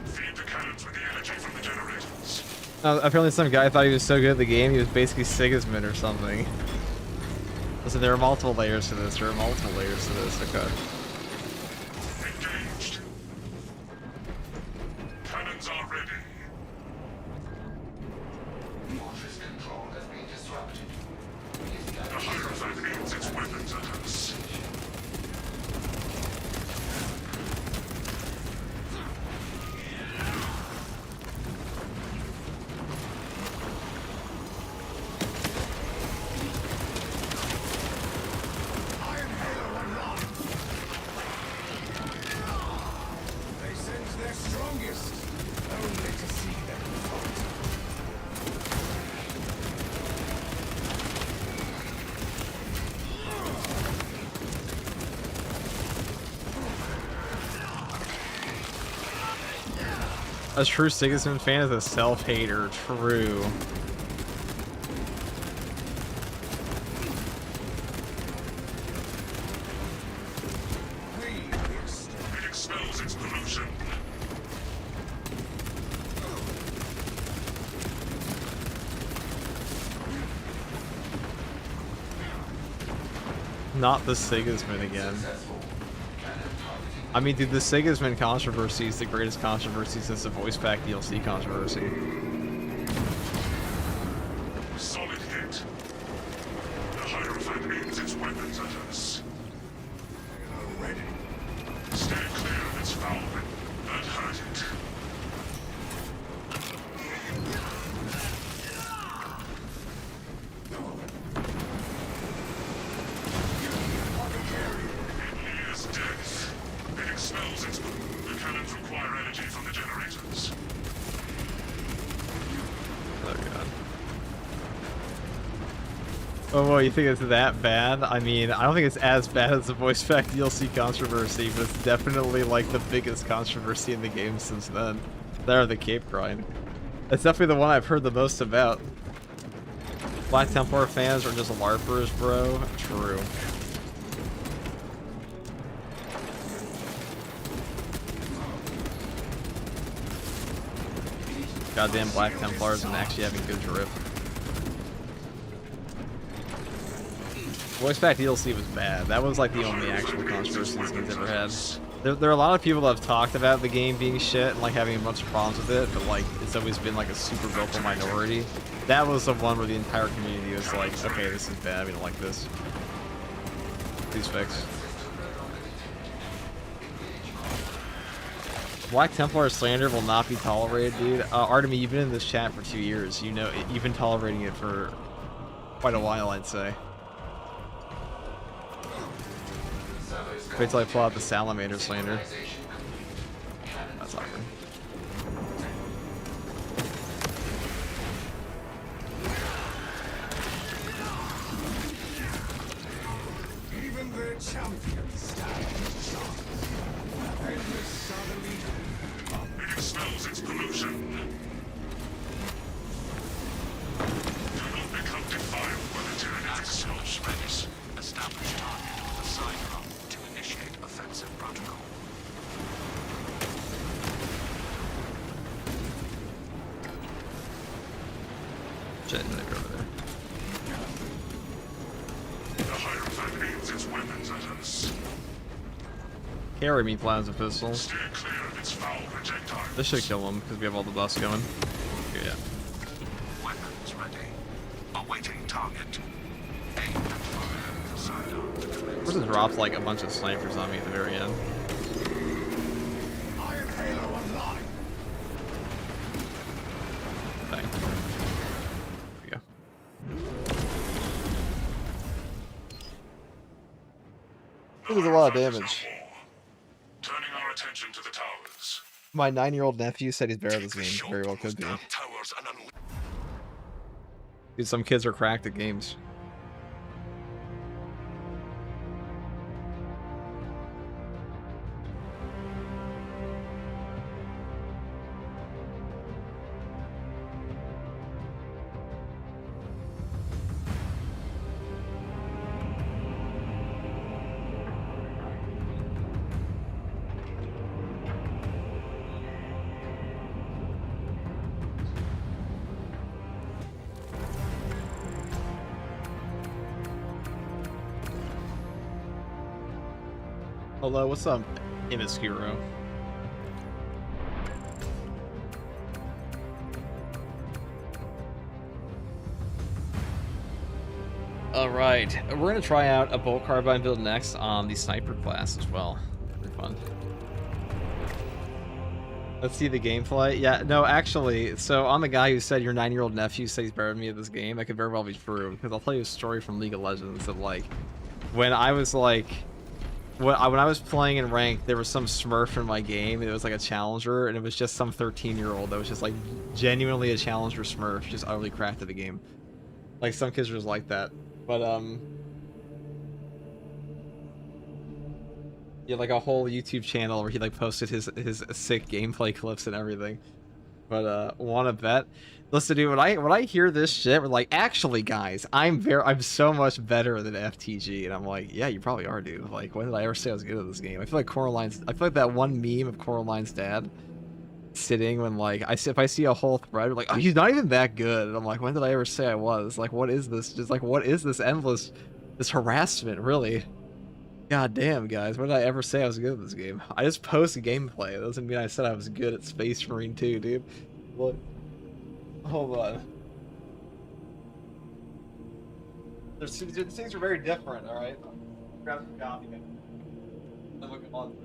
S2: Feed the cannons with the energy from the generators.
S1: Apparently some guy thought he was so good at the game, he was basically Sigismund or something. Listen, there are multiple layers to this, okay.
S2: Engaged. Cannons are ready.
S4: Fortress control has been disrupted.
S2: The Hierophant aims its weapons at us.
S3: Iron Halo online. They sense their strongest, only to see them fight.
S1: A true Sigismund fan is a self-hater, true.
S3: We extend.
S2: It expels its pollution.
S1: Not the Sigismund again. I mean, dude, the Sigismund controversy is the greatest controversy since the voice pack DLC controversy.
S2: Solid hit. The Hierophant aims its weapons at us.
S3: Ready.
S2: Stay clear of its foul weapon. That hurt it. It is death. It expels its... The cannons require energy from the generators.
S1: Oh god. Oh, well, you think it's that bad? I mean, I don't think it's as bad as the voice pack DLC controversy, but it's definitely like the biggest controversy in the game since then. There, the Cape grind. It's definitely the one I've heard the most about. Black Templar fans are just LARPers, bro. True. Goddamn Black Templars and actually having good drift. Voice Pack DLC was bad. That was like the only actual controversy this game's ever had. There are a lot of people that have talked about the game being shit and like having a bunch of problems with it, but like it's always been like a super vocal minority. That was the one where the entire community was like, okay, this is bad, we don't like this. Please fix. Black Templar slander will not be tolerated, dude. Artemy, you've been in this chat for 2 years. You know, you've been tolerating it for quite a while, I'd say. Wait till I pull out the Salamander slander. That's awkward.
S3: Even their champions stand shocked. Endless suddenly.
S2: It expels its pollution. Do not become defiled by the tyrannic smells. Readiness. Establish target on the side road to initiate offensive protocol.
S1: Shit, no, they're over there.
S2: The Hierophant aims its weapons at us.
S1: Carry me, plasma pistol.
S2: Steer clear of its foul projectiles.
S1: This should kill him because we have all the buffs going. Yeah.
S2: Weapons ready. Awaiting target. Aim and fire. Side on to commence.
S1: We're just dropped like a bunch of snipers on me at the very end.
S3: Iron Halo online.
S1: Bang. There we go. That was a lot of damage.
S2: Turning our attention to the towers.
S1: My 9-year-old nephew said he's better at this game. Very well could be.
S2: Towers and
S1: Dude, some kids are cracked at games. Hello, what's up, Imiscuro? Alright, we're gonna try out a bolt carbine build next on the sniper class as well. Pretty fun. Let's see the gameplay. Yeah, no, actually, so I'm the guy who said your 9-year-old nephew said he's better than me at this game. That could very well be true, because I'll tell you a story from League of Legends that, like, when I was, like, when I was playing in ranked, there was some smurf in my game. It was like a challenger, and it was just some 13-year-old that was just, like, genuinely a challenger smurf, just utterly cracked at the game. Like, some kids are just like that. But, yeah, like a whole YouTube channel where he like posted his sick gameplay clips and everything. But wanna bet? Listen, dude, when I hear this shit, we're like, actually, guys, I'm so much better than FTG, and I'm like, yeah, you probably are, dude. Like, when did I ever say I was good at this game? I feel like that one meme of Coraline's dad sitting when like if I see a whole thread, like, oh, he's not even that good, and I'm like, when did I ever say I was? Like, what is this? Just like, what is this endless, this harassment, really? God damn, guys, when did I ever say I was good at this game? I just post gameplay. It doesn't mean I said I was good at Space Marine 2, dude. Look. Hold on. These things are very different, alright? Grab some coffee. Then look on.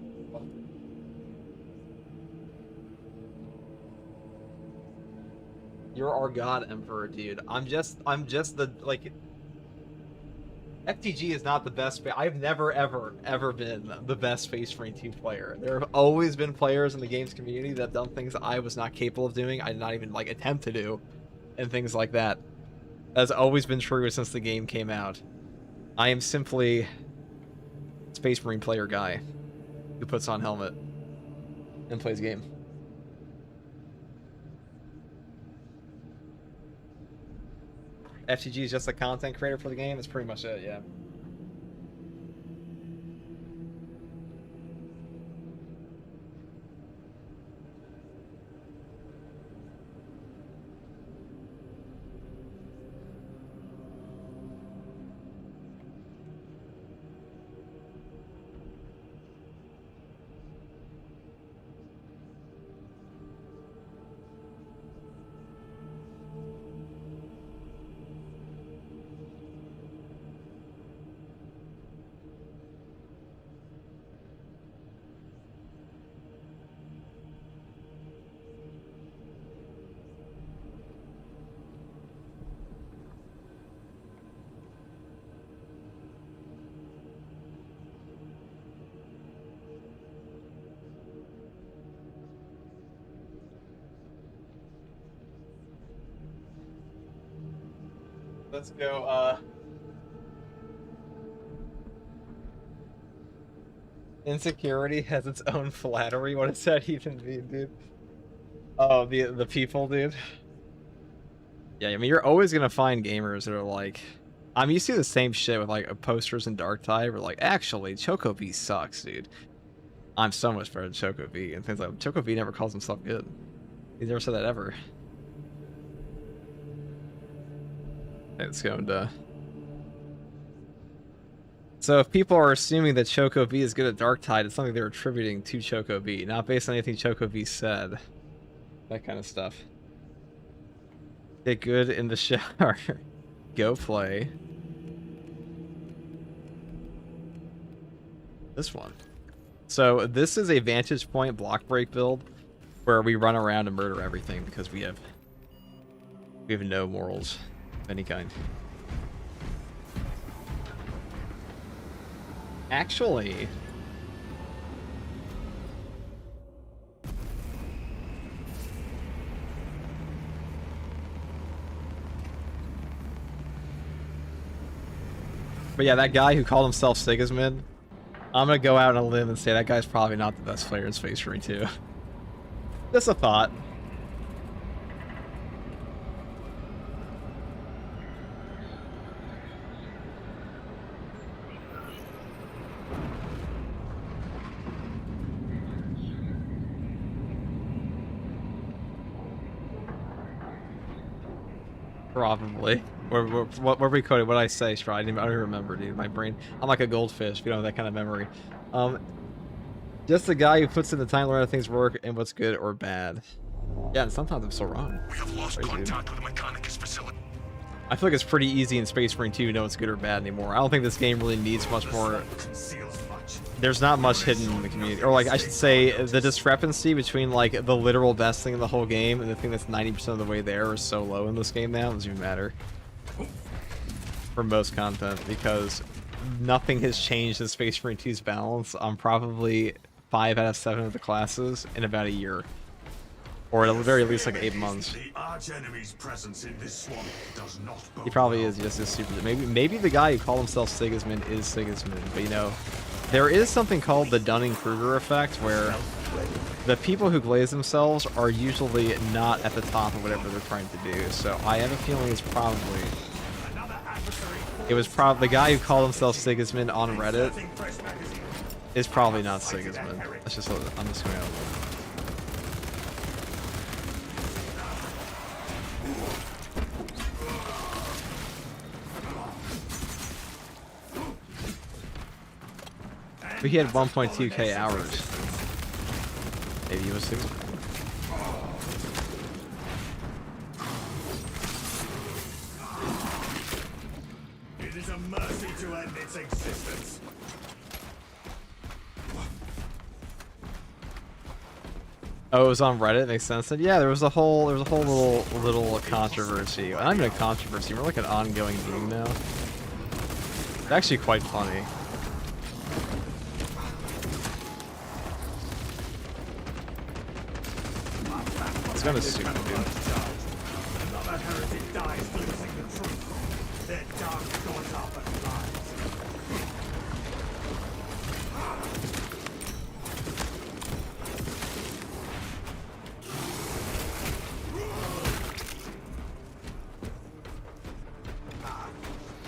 S1: You're our god, Emperor, dude. I'm just the, like... FTG is not the best. I've never, ever been the best Space Marine 2 player. There have always been players in the games community that have done things I was not capable of doing. I did not even like attempt to do, and things like that. That's always been true since the game came out. I am simply Space Marine player guy who puts on helmet and plays game. FTG is just a content creator for the game. That's pretty much it, yeah. Let's go, insecurity has its own flattery. What does that even mean, dude? Oh, the people, dude. Yeah, I mean, you're always gonna find gamers that are like, I mean, you see the same shit with like posters in Dark Tide, where like, actually, Choco V sucks, dude. I'm so much better than Choco V, and things like Choco V never calls himself good. He's never said that ever. It's going to. So if people are assuming that Choco V is good at Dark Tide, it's something they're attributing to Choco V, not based on anything Choco V said. That kind of stuff. Get good in the shower. Go play. This one. So this is a vantage point block break build where we run around and murder everything because we have no morals of any kind. Actually, but yeah, that guy who called himself Sigismund, I'm gonna go out on a limb and say that guy's probably not the best player in Space Marine 2. Just a thought. Probably. What were we coded? What did I say, Stride? I don't even remember, dude. My brain. I'm like a goldfish. We don't have that kind of memory. Just a guy who puts in the time to learn how things work and what's good or bad. Yeah, and sometimes I'm so wrong.
S2: We have lost contact with the Mechanicus facility.
S1: I feel like it's pretty easy in Space Marine 2 to know what's good or bad anymore. I don't think this game really needs much more. There's not much hidden in the community. Or, like, I should say, the discrepancy between, like, the literal best thing in the whole game and the thing that's 90% of the way there is so low in this game now. It doesn't even matter. For most content, because nothing has changed in Space Marine 2's balance on probably 5 out of 7 of the classes in about a year. Or at the very least, like 8 months. He probably is just a super... Maybe the guy who called himself Sigismund is Sigismund, but you know... There is something called the Dunning-Kruger effect, where the people who glaze themselves are usually not at the top of whatever they're trying to do. So I have a feeling it's probably... It was probably... The guy who called himself Sigismund on Reddit is probably not Sigismund. That's just... I'm just going to... But he had 1.2k hours. Maybe he was 6.
S3: It is a mercy to end its existence.
S1: Oh, it was on Reddit. Makes sense. And yeah, there was a whole little controversy. I'm in a controversy. We're like an ongoing meme now. It's actually quite funny. It's kind of stupid, dude.
S3: Another heretic dies losing the truth. Their dark goes up and lies.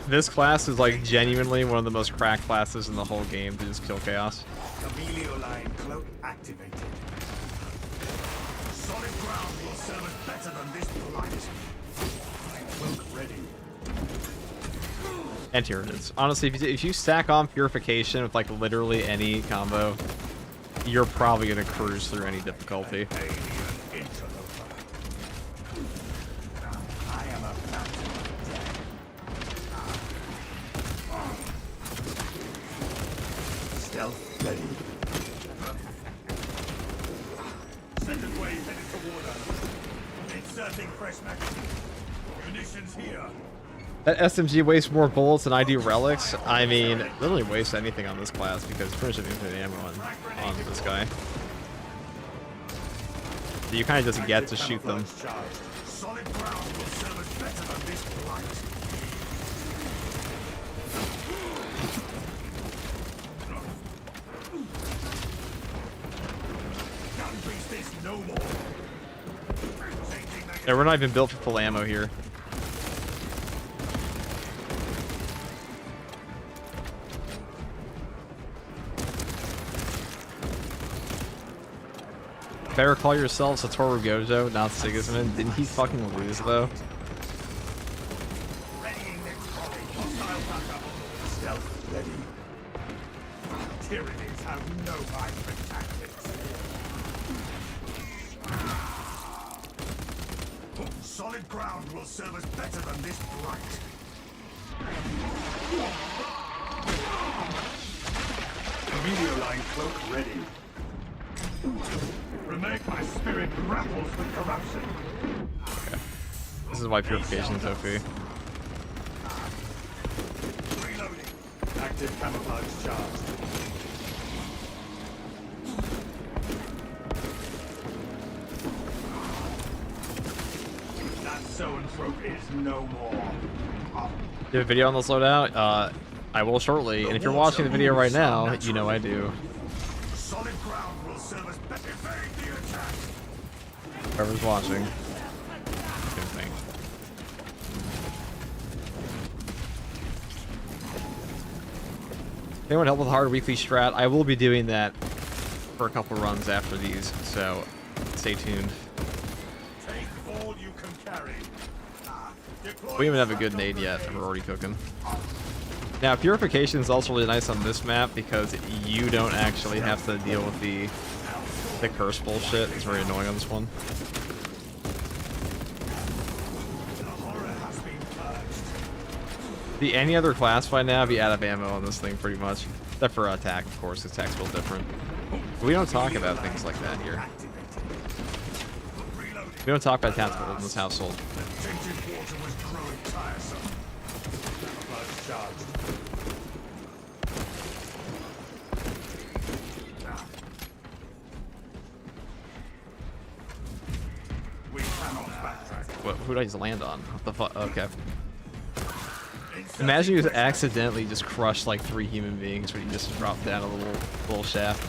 S1: This class is like genuinely one of the most cracked classes in the whole game to just kill chaos.
S3: Camelio line cloak activated. Solid ground will serve us better than this blight. Cloak ready.
S1: And here it is. Honestly, if you stack on Purification with like literally any combo, you're probably gonna cruise through any difficulty.
S3: Alien interloper. I am a fountain of death. Stealth ready. Second wave headed toward us. Inserting fresh magazine. Munitions here.
S1: That SMG wastes more bullets than I do relics. I mean, it doesn't really waste anything on this class because it's pretty much infinite ammo on this guy. So you kind of just get to shoot them.
S3: Solid ground will serve us better than this blight. Gun beast is no more.
S1: Yeah, we're not even built for full ammo here. Better call yourself Satoru Gojo, not Sigismund. Didn't he fucking lose though?
S3: Readying next volley. Hostile backup. Stealth ready. Tyrannies have no hybrid tactics. Solid ground will serve us better than this blight. Meteor line cloak ready. Remake my spirit grapples with corruption.
S1: Okay. This is why purification is OP.
S3: Reloading. Active camouflage charge. That zoanthrope is no more.
S1: Do a video on this loadout? I will shortly. And if you're watching the video right now, you know I do.
S3: Solid ground will serve us better. Evade the attack.
S1: Whoever's watching. Same thing. Anyone help with hard weekly strat? I will be doing that for a couple runs after these, so stay tuned.
S3: Take all you can carry.
S1: We don't even have a good nade yet, and we're already cooking. Now, purification is also really nice on this map because you don't actually have to deal with the curse bullshit. It's very annoying on this one. The any other class by now be out of ammo on this thing pretty much, except for attack, of course. Attack's a little different. But we don't talk about things like that here. We don't talk about tactical in this household.
S3: Tainted water was growing tiresome. Camouflage charged. We cannot backtrack.
S1: What, who did I just land on? What the fuck? Okay. Imagine you just accidentally just crushed like 3 human beings when you just dropped down a little shaft.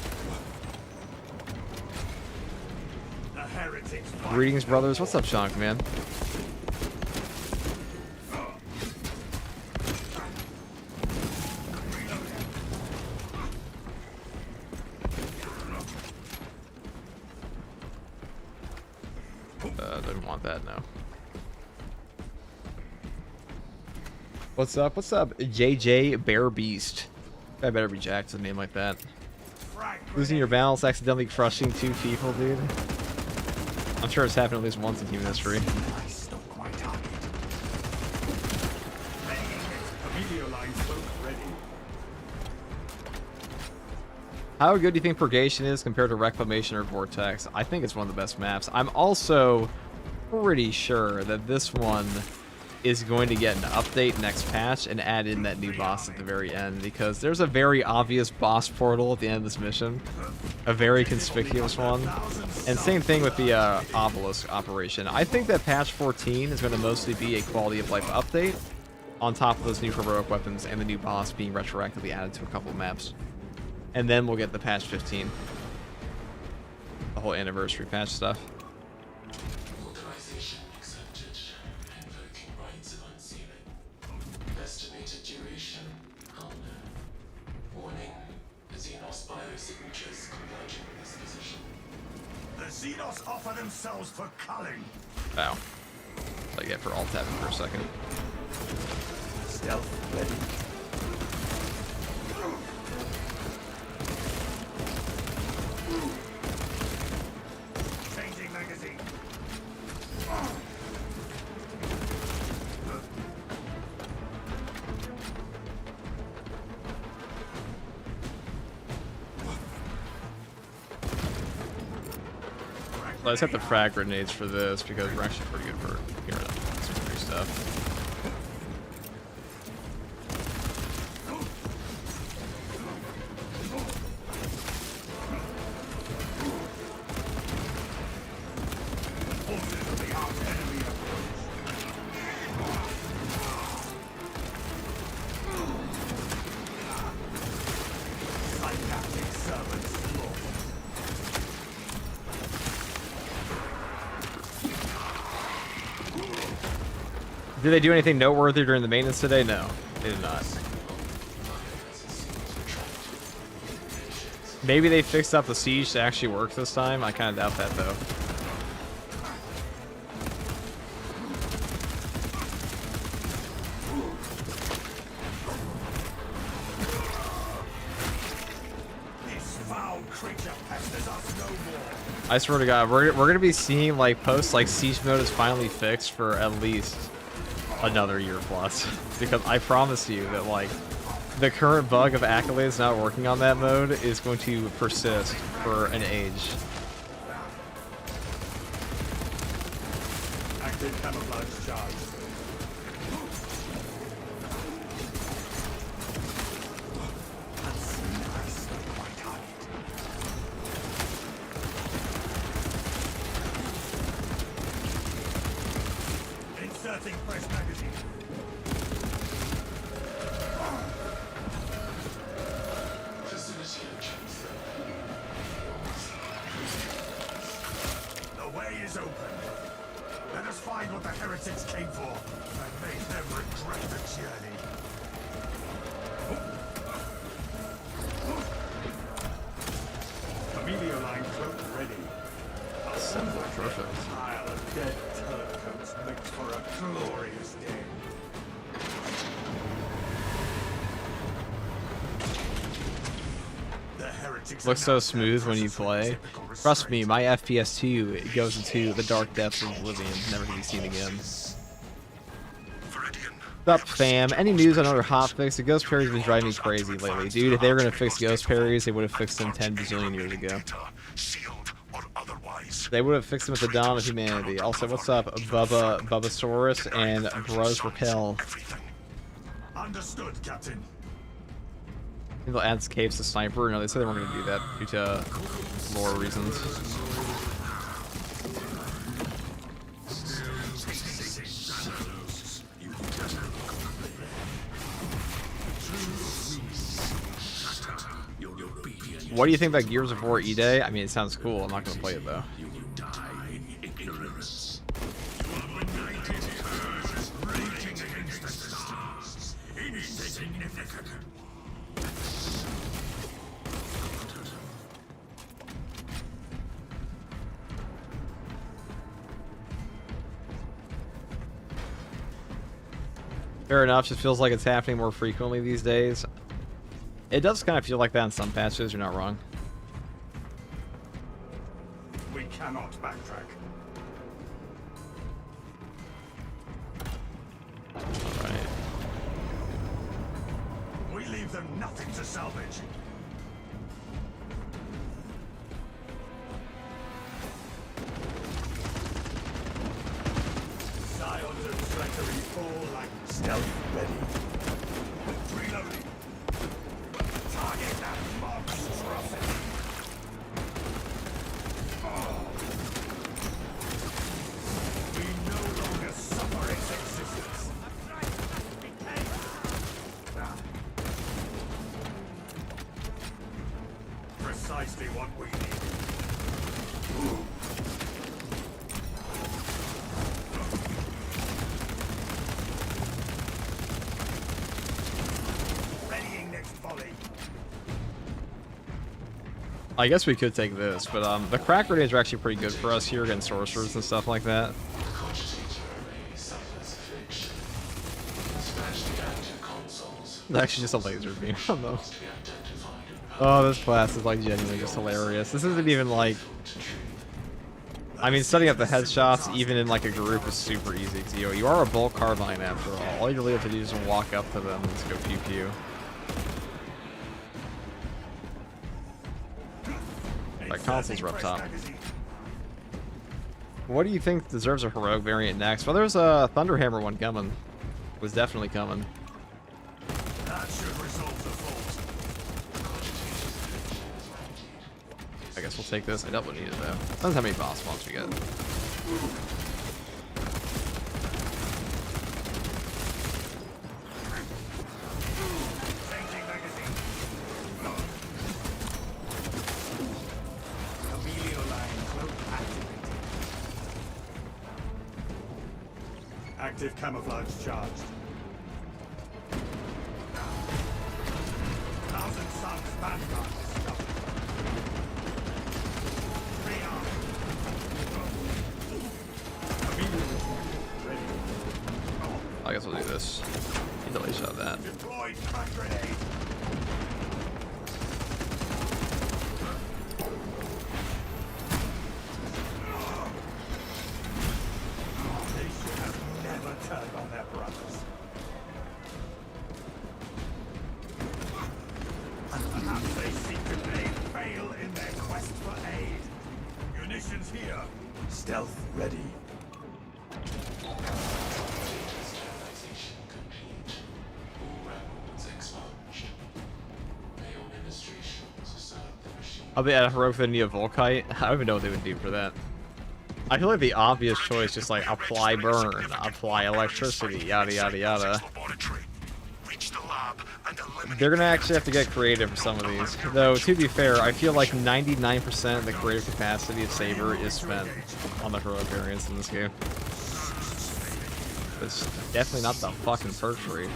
S3: The heretics.
S1: Greetings, brothers. What's up, Shonk, man? Didn't want that, no. What's up? What's up, JJ Bear Beast? I better be jacked to a name like that. Losing your balance, accidentally crushing 2 people, dude. I'm sure it's happened at least once in human history. How good do you think Purgation is compared to Reclamation or Vortex? I think it's one of the best maps. I'm also pretty sure that this one is going to get an update next patch and add in that new boss at the very end, because there's a very obvious boss portal at the end of this mission, a very conspicuous one. And same thing with the obelisk operation. I think that patch 14 is going to mostly be a quality of life update on top of those new heroic weapons and the new boss being retroactively added to a couple of maps. And then we'll get the patch 15, the whole anniversary patch stuff.
S4: Authorization accepted. Invoking rights of unsealing. Estimated duration, unknown. Warning, the Xenos biosignatures converging in this position.
S3: The Xenos offer themselves for culling.
S1: Wow. I get for alt tapping for a second.
S3: Stealth ready. Changing magazine.
S1: So I set the frag grenades for this because we're actually pretty good for hearing some free stuff. Did they do anything noteworthy during the maintenance today? No, they did not. Maybe they fixed up the siege to actually work this time. I kind of doubt that though. I swear to God, we're gonna be seeing like posts like siege mode is finally fixed for at least another year plus, because I promise you that like the current bug of accolades not working on that mode is going to persist for an age.
S3: Active camouflage charge. Inserting fresh magazine.
S4: Facility entrance.
S3: The way is open. Let us find what the heretics came for and make them regret the journey. Amelia line cloak ready.
S1: Simple, perfect.
S3: Pile of dead turncoats makes for a glorious day. The heretics
S1: Looks so smooth when you play. Trust me, my FPS 2 goes into the dark depths of oblivion, never to be seen again. What's up, fam? Any news on another hotfix? The ghost parry's been driving me crazy lately. Dude, if they were gonna fix ghost parries, they would have fixed them 10 bazillion years ago. They would have fixed them at the dawn of humanity. Also, what's up, Bubbasaurus and Bros Repel?
S3: Understood, Captain.
S1: They'll add capes to sniper. No, they said they weren't going to do that due to lore reasons. What do you think about Gears of War E-Day? I mean, it sounds cool. I'm not going to play it though. Fair enough, just feels like it's happening more frequently these days. It does kind of feel like that in some patches, you're not wrong.
S3: We cannot backtrack.
S1: Alright.
S3: We leave them nothing to salvage. Scions of treachery fall like stealth ready. Reloading. Target that monstrosity. We no longer suffer its existence. Precisely what we need. Readying next volley.
S1: I guess we could take this, but the crack grenades are actually pretty good for us here against sorcerers and stuff like that. It's actually just a laser beam on them. Oh, this class is like genuinely just hilarious. This isn't even like... I mean, setting up the headshots even in like a group is super easy. Cause you are a bolt carbine after all. All you really have to do is just walk up to them and just go pew pew. Like consoles are up top. What do you think deserves a heroic variant next? Well, there's a Thunderhammer one coming. It was definitely coming.
S3: That should resolve the fault.
S1: I guess we'll take this. I double need it though. Depends how many boss spawns we get.
S3: Changing magazine. Amelia line cloak activated. Active camouflage charged. Thousand Suns Vanguard discovered. Rearm.
S1: I guess we'll do this. You delay shot that.
S3: Deployed crack grenade. They should have never turned on their brothers. And perhaps they seek to fail in their quest for aid. Munitions here. Stealth ready.
S4: Sterilization complete. All records expunged. Mail administrations assert the machine.
S1: I'll be at heroic with a Volkite. I don't even know what they would do for that. I feel like the obvious choice, just like apply burn, apply electricity, yada yada yada. They're gonna actually have to get creative for some of these. Though, to be fair, I feel like 99% of the creative capacity of Saber is spent on the heroic variants in this game. It's definitely not the fucking perk tree.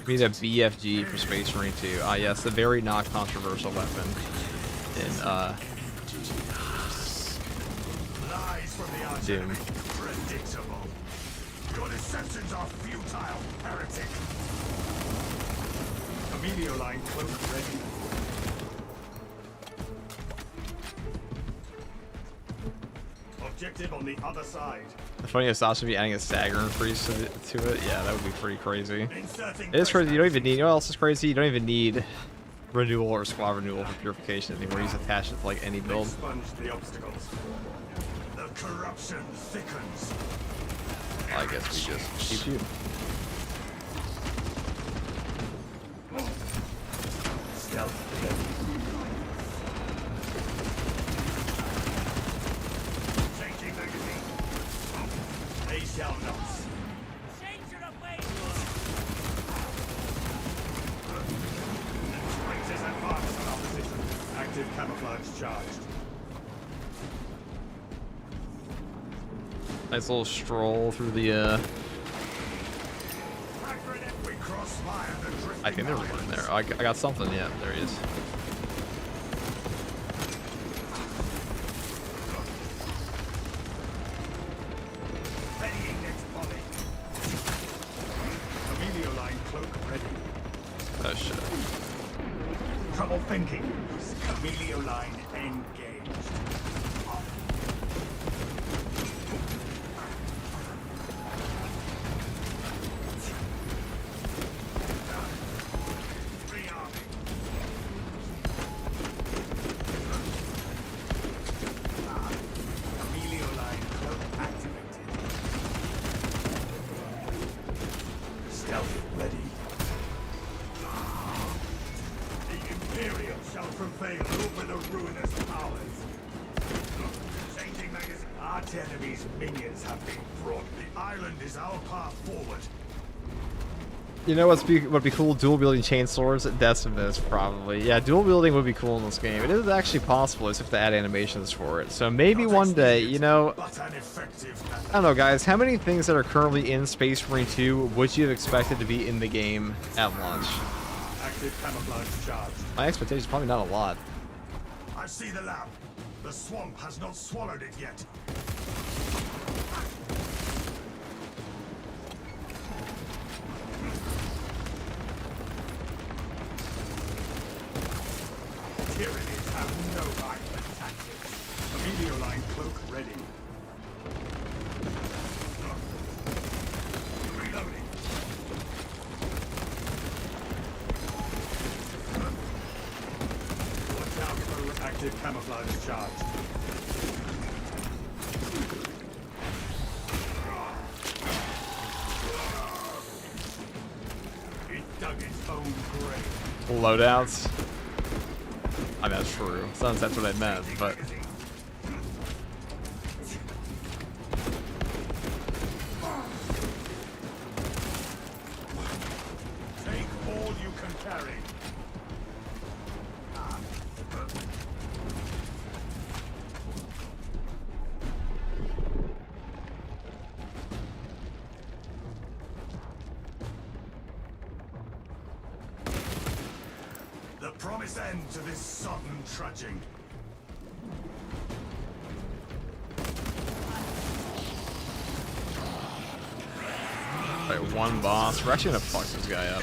S1: We need a BFG for Space Marine 2. Ah, yes, the very not controversial weapon in
S3: Lies from the arch
S1: Doom.
S3: enemy. Predictable. Your deceptions are futile, heretic. Emilio line close ready. Objective on the other side.
S1: The funniest option would be adding a stagger increase to it. Yeah, that would be pretty crazy.
S3: Inserting
S1: It is crazy. You don't even need. You know what else is crazy? You don't even need renewal or squad renewal for purification anymore. You just attach it to like any build.
S3: Expunge the obstacles. The corruption thickens.
S1: I guess we just keep you.
S3: Stealth ready. Changing magazine. They shall not. Traitors advance on opposition. Active camouflage charged.
S1: Nice little stroll through the.
S3: We cross fire the drifting
S1: I think there was one in there. I got something. Yeah, there he is.
S3: Readying next volley. Emilio line cloak ready.
S1: Oh shit.
S3: Trouble thinking. Emilio line engaged. Rearming. Emilio line cloak activated. Stealth ready. The Imperial shall prevail over the ruinous powers. Changing magazine. Arch enemy's minions have been brought. The island is our path forward.
S1: You know what'd be cool? Dual wielding chain swords at Decimus, probably. Yeah, dual wielding would be cool in this game. It is actually possible, as if to add animations for it. So maybe one day, you know.
S3: But an effective
S1: I don't know, guys. How many things that are currently in Space Marine 2 would you have expected to be in the game at launch?
S3: active camouflage charged.
S1: My expectation is probably not a lot.
S3: I see the lab. The swamp has not swallowed it yet. Tyrannies have no violent tactics. Emilio line cloak ready. Reloading. Watch out for active camouflage charged. It dug its own grave.
S1: Loadouts. I mean, that's true. Sometimes that's what I meant, but
S3: Take all you can carry. promised end to this sudden trudging.
S1: Alright, one boss. We're actually gonna fuck this guy up.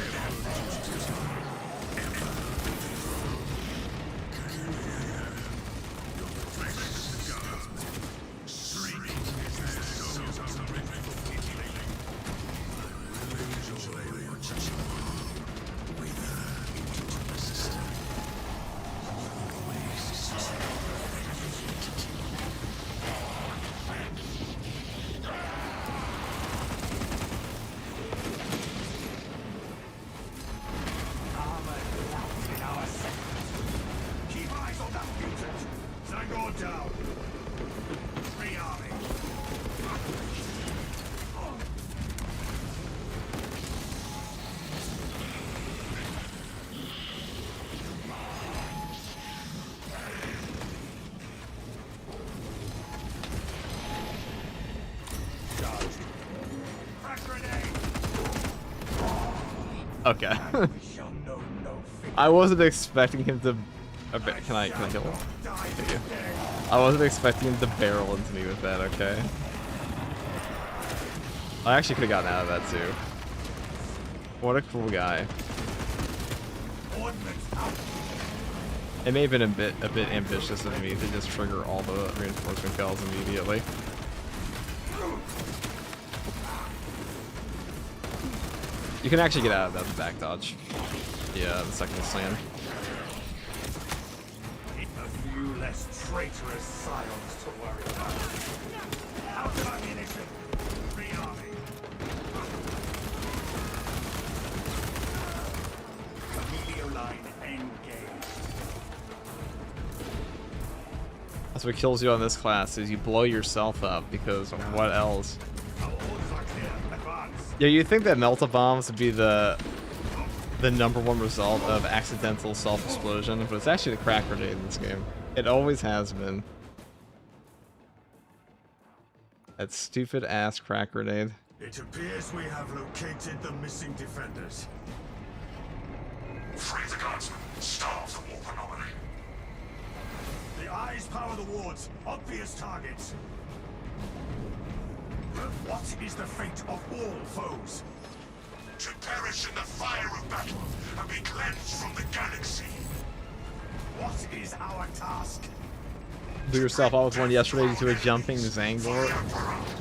S1: Okay. I wasn't expecting him to. Can I kill him? Thank you. I wasn't expecting him to barrel into me with that. Okay. I actually could have gotten out of that too. What a cool guy. It may have been a bit ambitious of me to just trigger all the reinforcement bells immediately. You can actually get out of that back dodge. Yeah, the second slam.
S3: A few less traitorous scions to worry about. Out of ammunition. Rearming. Emilio line engaged.
S1: That's what kills you on this class, is you blow yourself up, because what else?
S3: Our orders are clear. Advance.
S1: Yeah, you'd think that melta-bombs would be the #1 result of accidental self-explosion, but it's actually the crack grenade in this game. It always has been. That stupid ass crack grenade.
S3: It appears we have located the missing defenders.
S2: Free the guardsmen. Starve the warp anomaly.
S3: The eyes power the wards. Obvious targets. What is the fate of all foes?
S2: To perish in the fire of battle and be cleansed from the galaxy.
S3: What is our task?
S1: Blew yourself out with one yesterday to a jumping Zangor.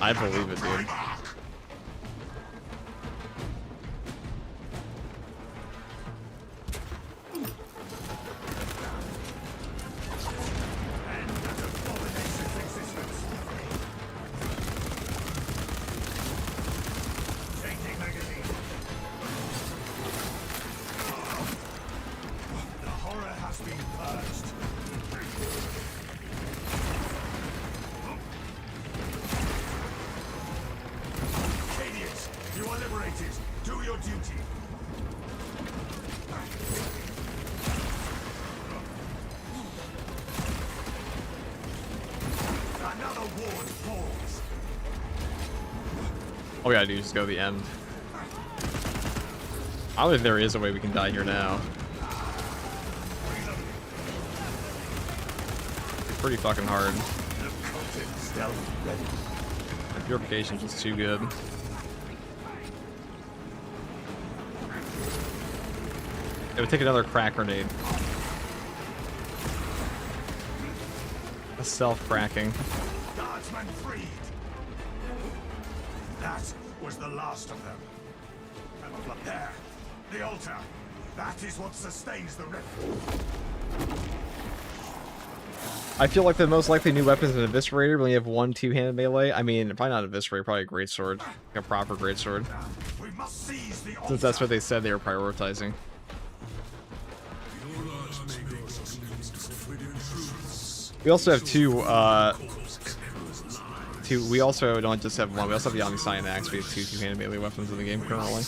S1: I believe it, dude. All we gotta do is just go to the end. I don't know if there is a way we can die here now. It's pretty fucking hard. The purification's just too good. It would take another crack grenade. A self-cracking.
S3: Guardsmen freed. That was the last of them. There, the altar. That is what sustains the rift.
S1: I feel like the most likely new weapon is an Eviscerator, but when you have one two-handed melee. I mean, probably not an Eviscerator, probably a greatsword. Like a proper greatsword.
S3: We must seize the altar.
S1: Since that's what they said they were prioritizing. We also have we also don't just have one, we also have the Omniscient Axe. We have two two-handed melee weapons in the game currently.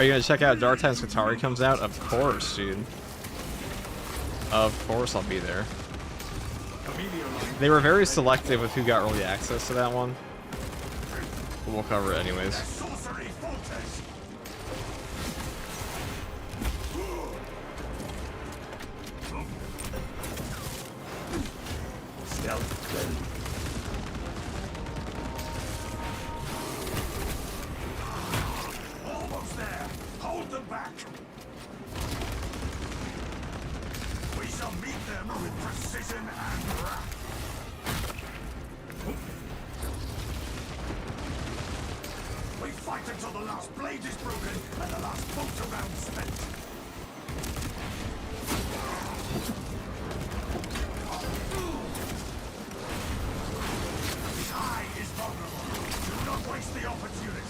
S1: Are you gonna check out Dark Times Qatari comes out? Of course, dude. Of course I'll be there. They were very selective with who got early access to that one. But we'll cover it anyways.
S3: Sorcery fortress. Stealth ready. Almost there. Hold them back. We shall meet them with precision and wrath. We fight until the last blade is broken and the last bolt around spent. The eye is vulnerable. Do not waste the opportunity.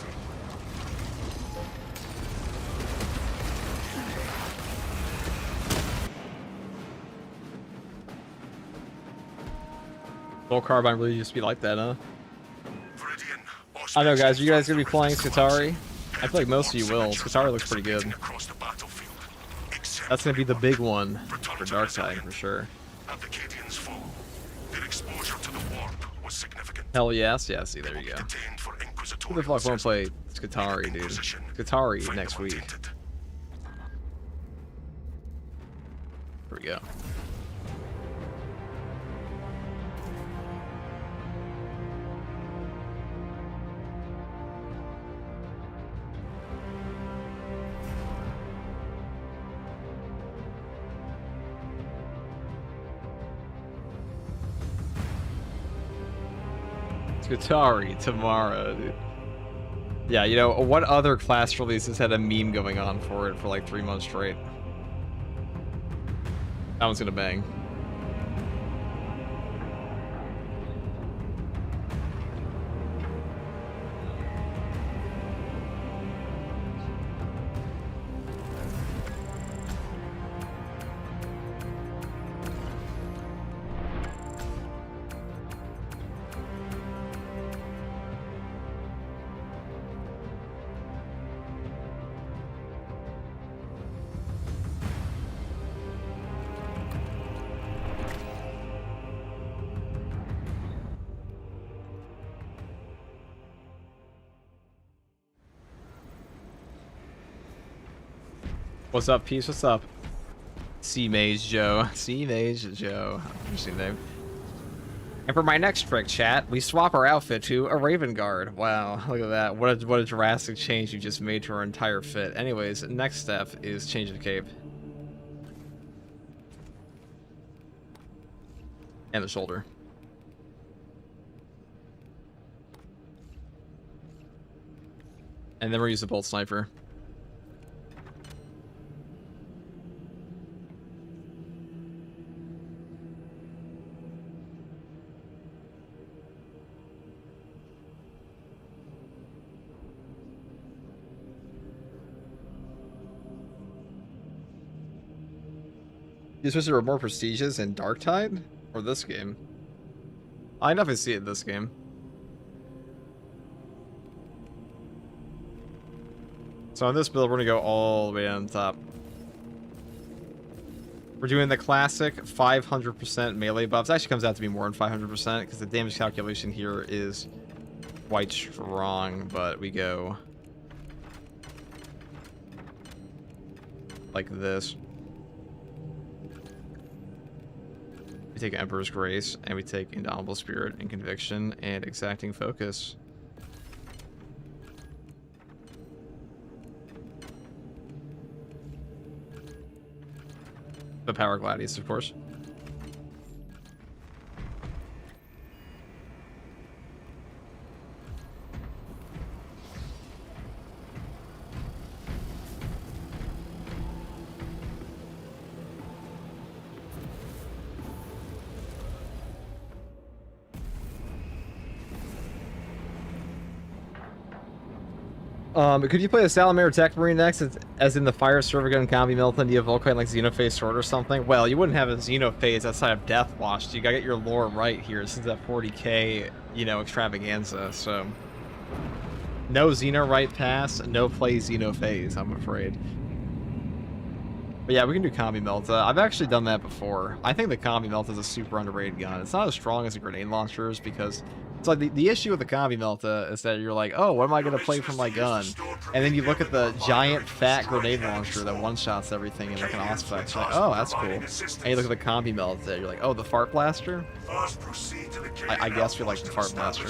S1: Full carbine really used to be like that, huh?
S2: Viridian,
S1: I know, guys. Are you guys gonna be playing Qatari? I feel like most of you will. Qatari looks pretty good.
S2: across the battlefield, except
S1: That's gonna be the big one
S2: Return
S1: for
S2: to
S1: Darktide
S2: reserve.
S1: for sure.
S2: At the Cadian's fall, their exposure to the warp was significant.
S1: Hell yes, yeah. See, there you go.
S2: Detained for
S1: Who the
S2: inquisitorial
S1: fuck won't play
S2: assessment.
S1: Qatari, dude?
S2: Inquisition,
S1: Qatari
S2: find
S1: next
S2: them
S1: week.
S2: untainted.
S1: Here we go. Qatari tomorrow, dude. Yeah, you know, what other class releases had a meme going on for it for like 3 months straight? That one's gonna bang. What's up, Peace? What's up? Sea Mage Joe. Sea Mage Joe. Interesting name. And for my next trick, chat, we swap our outfit to a Raven Guard. Wow, look at that. What a drastic change you just made to our entire fit. Anyways, next step is change of cape. And the shoulder. And then we'll use the bolt sniper. You supposed to be more prestigious in Darktide? Or this game? I definitely see it in this game. So on this build, we're gonna go all the way on top. We're doing the classic 500% melee buffs. Actually comes out to be more than 500% because the damage calculation here is quite strong, but we go like this. We take Emperor's Grace, and we take Indomitable Spirit and Conviction and Exacting Focus. The Power Gladius, of course. Could you play a Salamander Tech Marine next, as in the Fire Server Gun Combi Milton? Do you have Volkite like Xenophase Sword or something? Well, you wouldn't have a Xenophase outside of Deathwatch. You gotta get your lore right here. This is that 40k, you know, extravaganza, so... No Xeno right pass, no play Xeno phase, I'm afraid. But yeah, we can do Combi Melt. I've actually done that before. I think the Combi Melt is a super underrated gun. It's not as strong as the grenade launchers because it's like the issue with the Combi Melt is that you're like, oh, what am I going to play from my gun? And then you look at the giant fat grenade launcher that one-shots everything in like an Auspex. You're like, oh, that's cool. And you look at the Combi Melt, you're like, oh, the Fart Blaster? I guess we like the Fart Blaster.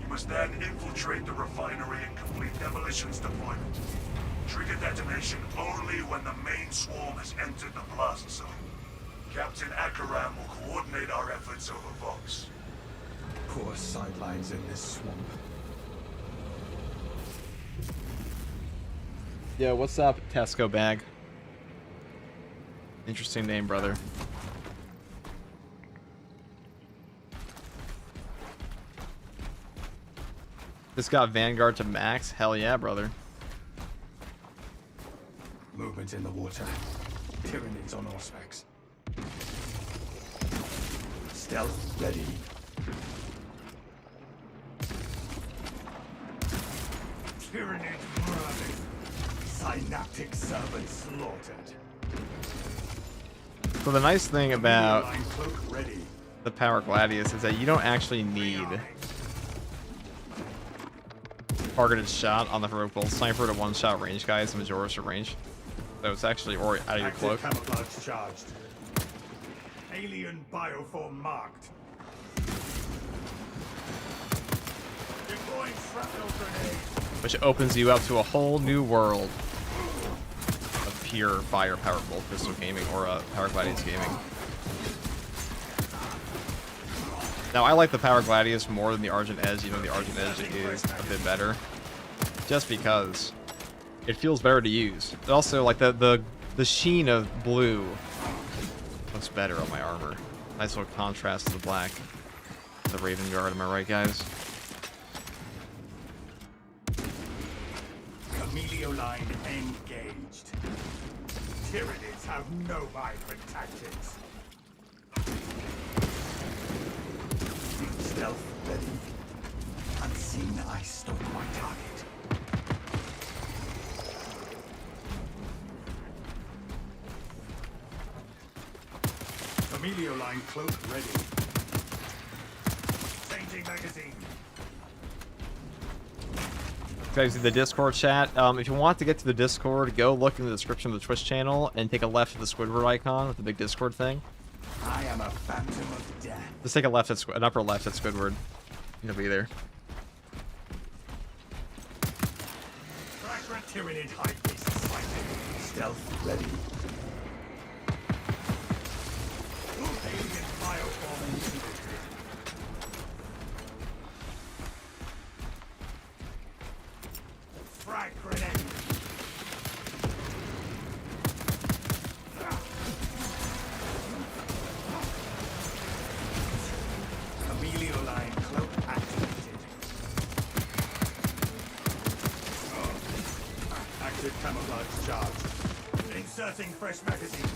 S2: You must then infiltrate the refinery and complete demolitions deployment. Trigger detonation only when the main swarm has entered the plaza zone. Captain Akaram will coordinate our efforts over Vox.
S3: Poor sidelines in this swamp.
S1: Yo, what's up, Tesco Bag? Interesting name, brother. This got Vanguard to max? Hell yeah, brother.
S3: Movement in the water. Tyranids on Auspex. Stealth ready. Tyranids running. Synaptic servants slaughtered.
S1: So the nice thing about
S3: Line cloak ready.
S1: the Power Gladius is that you don't actually need targeted shot on the heroic sniper to one-shot range guys, the Majoris at range. So it's actually out of your cloak.
S3: Camouflage charged. Alien bioform marked. Deploying shrapnel grenade.
S1: Which opens you up to a whole new world of pure firepower bolt pistol gaming or Power Gladius gaming. Now I like the Power Gladius more than the Argent Edge, even though the Argent Edge is a bit better. Just because it feels better to use. It also, like, the sheen of blue looks better on my armor. Nice little contrast to the black. The Raven Guard, am I right, guys?
S3: Camelio line engaged. Tyranids have no mind for tactics. Stealth ready. Unseen, I stalk my target. Camelio line cloak ready. Changing magazine.
S1: Guys, the Discord chat. If you want to get to the Discord, go look in the description of the Twitch channel and take a left at the Squidward icon with the big Discord thing.
S3: I am a phantom of death.
S1: Just take a left at an upper left at Squidward. You'll be there.
S3: Fragrant Tyranid high beast sighted. Stealth ready. Alien bioform initiated. Frag grenade. Camelio line cloak activated. Active camouflage charged. Inserting fresh magazine.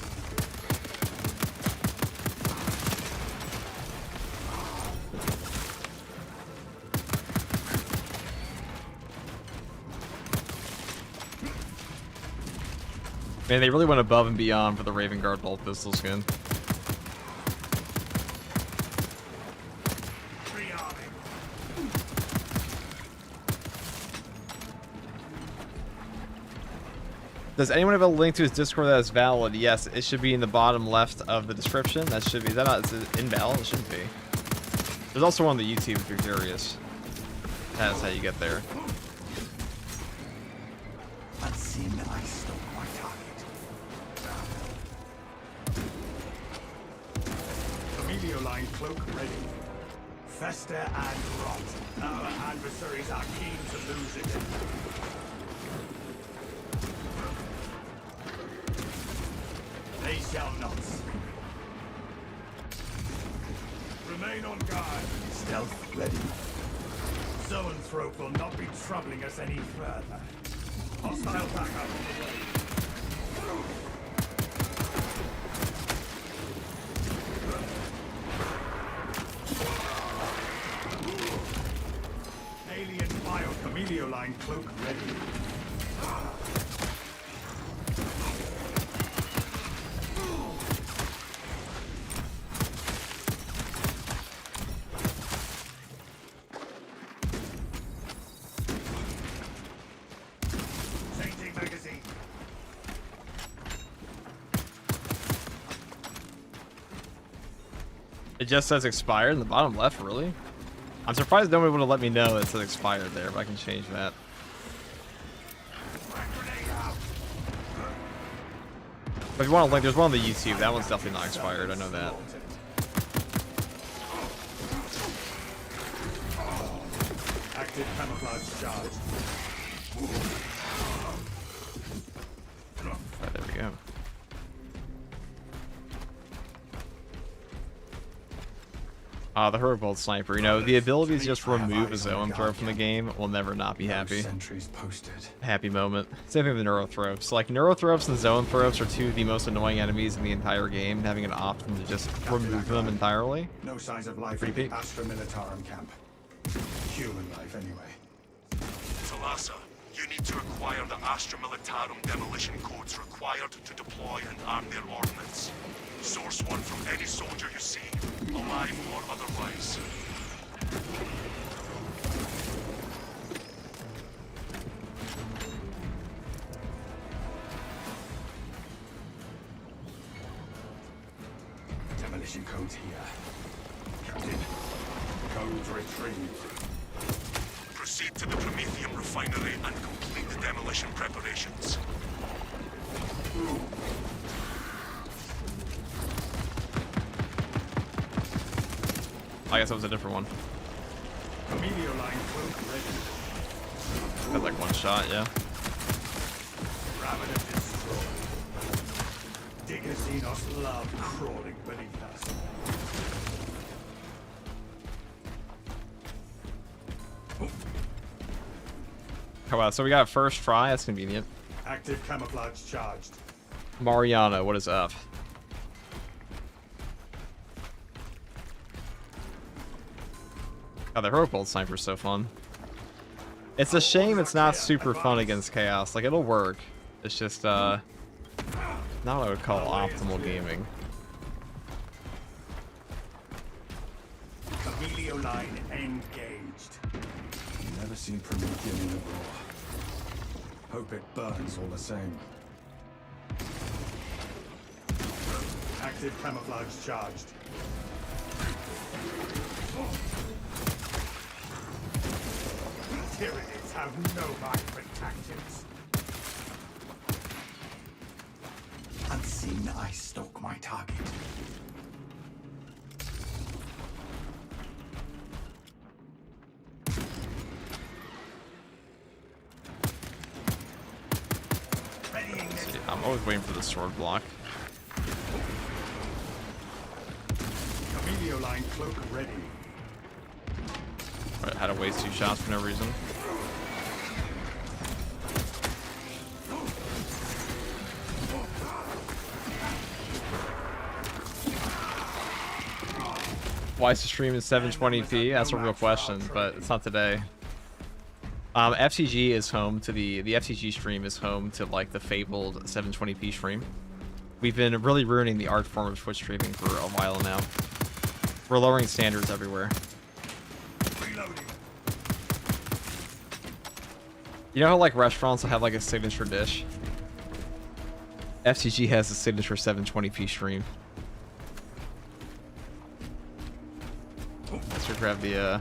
S1: Man, they really went above and beyond for the Raven Guard bolt pistol skin.
S3: Rearming.
S1: Does anyone have a link to his Discord that is valid? Yes, it should be in the bottom left of the description. That should be. Is that not? Is it invalid? It shouldn't be. There's also one on the YouTube if you're curious. That's how you get there.
S3: Unseen, I stalk my target. Camelio line cloak ready. Fester and rot. Our adversaries are keen to lose it. They shall not sleep. Remain on guard. Stealth ready. Zoanthrope will not be troubling us any further. Hostile backup on the way. Alien biocomp Chameleon line cloak ready. Changing magazine.
S1: It just says expired in the bottom left, really? I'm surprised nobody would have let me know it says expired there, but I can change that. But if you want to link, there's one on the YouTube. That one's definitely not expired. I know that.
S3: Active camouflage charged.
S1: Right, there we go. The Heroic Bolt Sniper, you know, the ability to just remove a zone throw from the game will never not be happy.
S3: Sentries posted.
S1: Happy moment. Same thing with Neurothropes. Like, Neurothropes and Zone Thropes are two of the most annoying enemies in the entire game. Having an option to just remove them entirely.
S3: No signs of life
S1: Pretty
S3: in the
S1: peak.
S3: Astra Militarum camp. Human life, anyway.
S2: Talassa, you need to acquire the Astra Militarum demolition codes required to deploy and arm their ordnance. Source one from any soldier you see, alive or otherwise.
S3: Demolition codes here. Captain, codes retrieved.
S2: Proceed to the Promethium refinery and complete the demolition preparations.
S1: I guess that was a different one.
S3: Chameleon line cloak ready.
S1: Had like one shot, yeah.
S3: Ravenous destroyed. Digger love crawling beneath us.
S1: Oh wow, so we got first try. That's convenient.
S3: Active camouflage charged.
S1: Mariano, what is up? Oh, the Heroic Bolt Sniper is so fun. It's a shame it's not super fun against Chaos. Like, it'll work. It's just, not what I would call optimal gaming.
S3: Chameleon line engaged. Never seen Prometheum in a roar. Hope it burns all the same. Active camouflage charged. Tyranids have no mind for tactics. Unseen, I stalk my target.
S1: I'm always waiting for the sword block.
S3: Chameleon line cloak ready.
S1: I had to waste 2 shots for no reason. Why is the stream in 720p? That's a real question, but it's not today. FTG is home to the FTG stream is home to like the fabled 720p stream. We've been really ruining the art form of Twitch streaming for a while now. We're lowering standards everywhere.
S3: Reloading.
S1: You know how like restaurants will have like a signature dish? FTG has a signature 720p stream. Let's grab the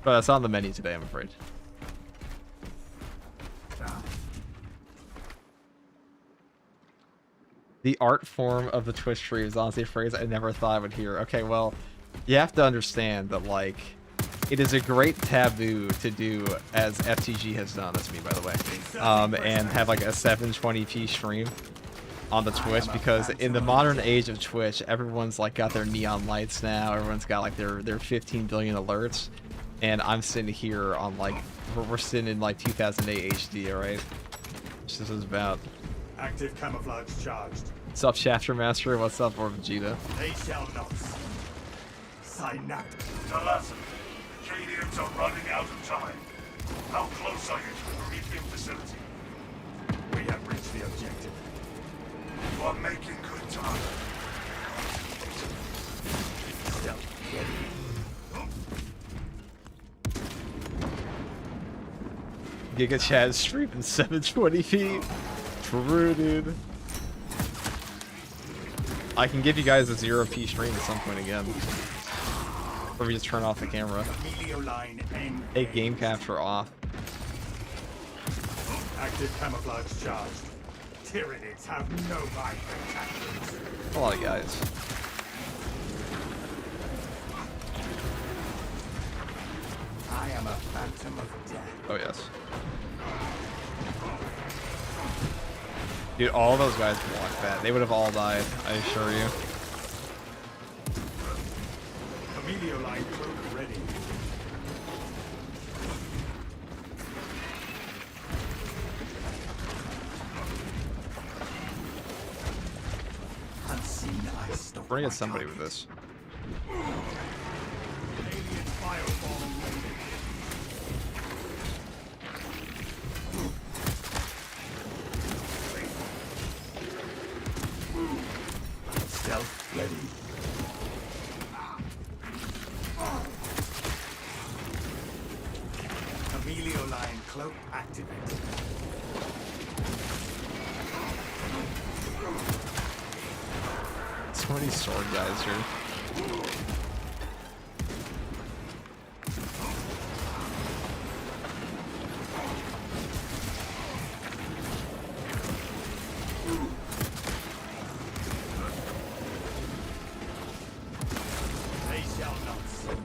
S1: but that's on the menu today, I'm afraid. The art form of the Twitch stream is honestly a phrase I never thought I would hear. Okay, well, you have to understand that, like, it is a great taboo to do, as FTG has done, that's me, by the way, and have, like, a 720p stream on the Twitch, because in the modern age of Twitch, everyone's, like, got their neon lights now, everyone's got, like, their 15 billion alerts, and I'm sitting here on, like, we're sitting in, like, 2008 HD, alright? Which this is about.
S3: Active camouflage charged.
S1: What's up, Chapter Master? What's up, Lord Vegeta?
S3: They shall not. Synaptic.
S2: Talassa, the Cadians are running out of time.
S1: Giga Chad streaming 720p. True, dude. I can give you guys a 0p stream at some point again. Or we just turn off the camera. Take game capture off.
S3: Active camouflage charged. Tyranids have no mind for tactics.
S1: A lot of guys.
S3: I am a phantom of death.
S1: Oh yes. Dude, all those guys blocked that. They would have all died, I assure you.
S3: Emilio line cloak ready. Unseen ice stop.
S1: We're gonna get somebody with this.
S3: Alien fireball landed. Stealth ready. Emilio line cloak activated.
S1: So many sword guys here.
S3: They shall not see me.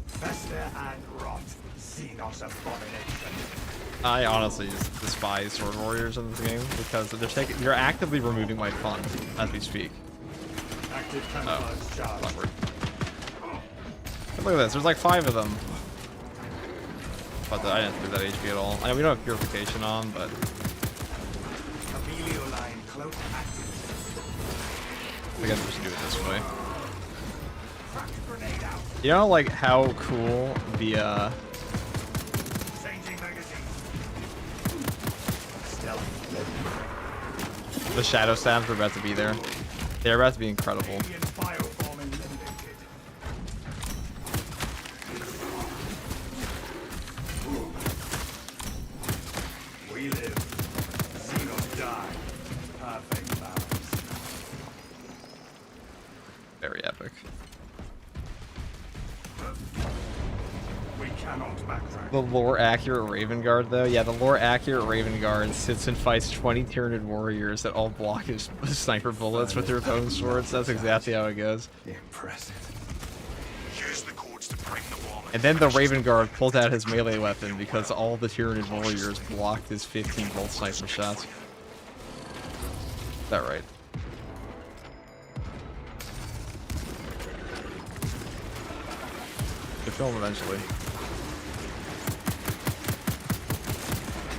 S3: Fester and rot. Xenos abomination.
S1: I honestly just despise sword warriors in this game because you're actively removing my fun as we speak.
S3: Active camouflage charge.
S1: Awkward. But look at this, there's like 5 of them. But I didn't do that HP at all. I know we don't have purification on, but
S3: Emilio line cloak activated.
S1: I guess we should do it this way.
S3: Crack grenade out.
S1: You know, like how cool the
S3: Changing magazine. Stealth ready.
S1: the shadow stabs are about to be there. They're about to be incredible.
S3: Alien bioform eliminated. We live. Xenos die. Perfect balance.
S1: Very epic.
S3: We cannot backtrack.
S1: The lore accurate Raven Guard though, yeah, the lore accurate Raven Guard sits and fights 20 Tyranid warriors that all block his sniper bullets with their opponent's swords. That's exactly how it goes.
S3: Impressive.
S2: Use the cords to bring the bomb.
S1: And then the Raven Guard pulled out his melee weapon because all the Tyranid warriors blocked his 15-volt sniper shots. Is that right? Good film eventually.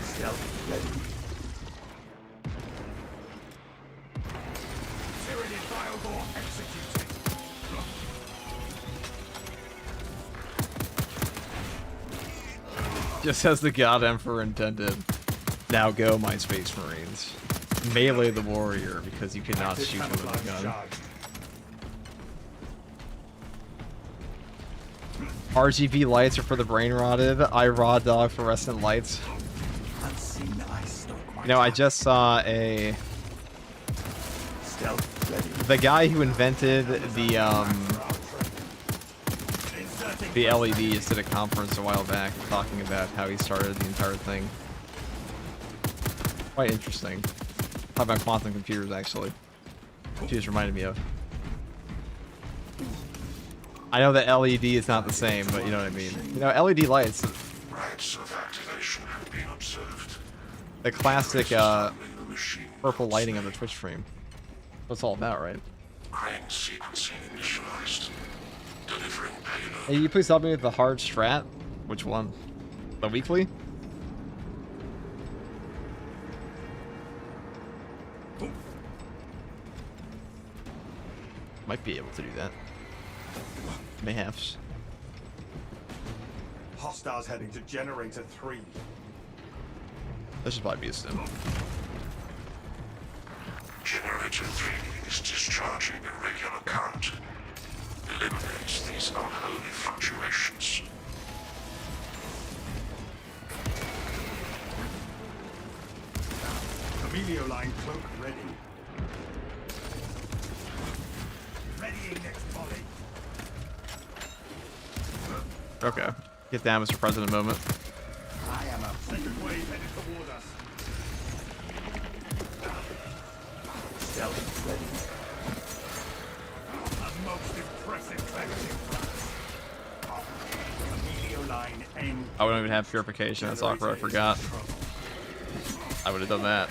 S3: Stealth ready. Tyranid Biobore executed.
S1: Just as the God Emperor intended. Now go, my Space Marines. Melee the warrior because you cannot
S3: Active
S1: shoot him with a
S3: camouflage
S1: gun.
S3: charged.
S1: RGB lights are for the brain rotted. I raw dog fluorescent lights.
S3: Unseen ice stalk my
S1: You know, I
S3: target.
S1: just saw a
S3: Stealth ready.
S1: the guy who invented the LED just did a conference a while back talking about how he started the entire thing. Quite interesting. Talk about quantum computers actually. She just reminded me of. I know that LED is not the same, but you know what I mean. You know, LED lights,
S2: Rates of activation have been observed.
S1: the classic
S2: The machine
S1: purple lighting of the Twitch stream. That's what it's all about, right?
S2: crane sequencing initialized. Delivering payload.
S1: Hey, you please help me with the hard strat? Which one? The weekly? Might be able to do that. Mayhaps.
S3: Hostiles heading to generator 3.
S1: That should probably be a sim.
S2: Generator 3 is discharging irregular current. Eliminates these unholy fluctuations.
S3: Emilio line cloak ready. Readying next volley.
S1: Okay. Get down, Mr. President, a moment.
S3: I am a second wave headed toward us. Stealth ready. A most impressive tactic. Emilio line aim.
S1: I don't even have purification. That's awkward. I forgot. I would have done that.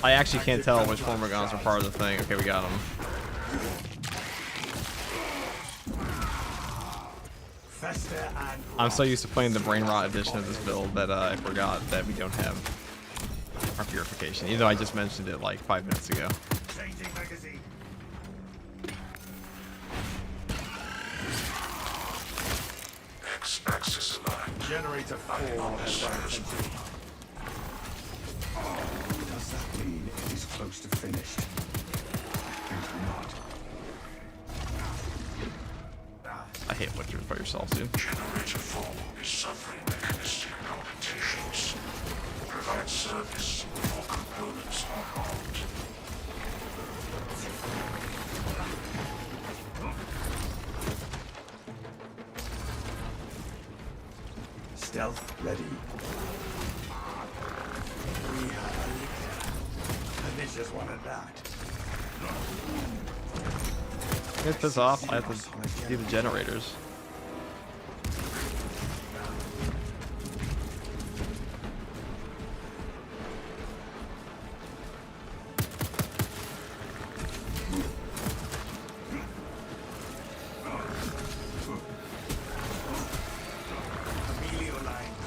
S1: I actually can't tell which Formagons are part of the thing. Okay, we got them. I'm so used to playing the Brain Rot edition of this build that I forgot that we don't have our purification, even though I just mentioned it like 5 minutes ago.
S3: Changing magazine.
S2: X-axis aligned.
S3: Generator 4 has our attention. Does that mean it is close to finished? I think not.
S1: I hate what you put yourself to.
S2: Generator 4 is suffering mechanistic complications. Provide service before components are harmed.
S3: Stealth ready. We have a leader. And this is one of that.
S1: Get this off. I have to do the generators.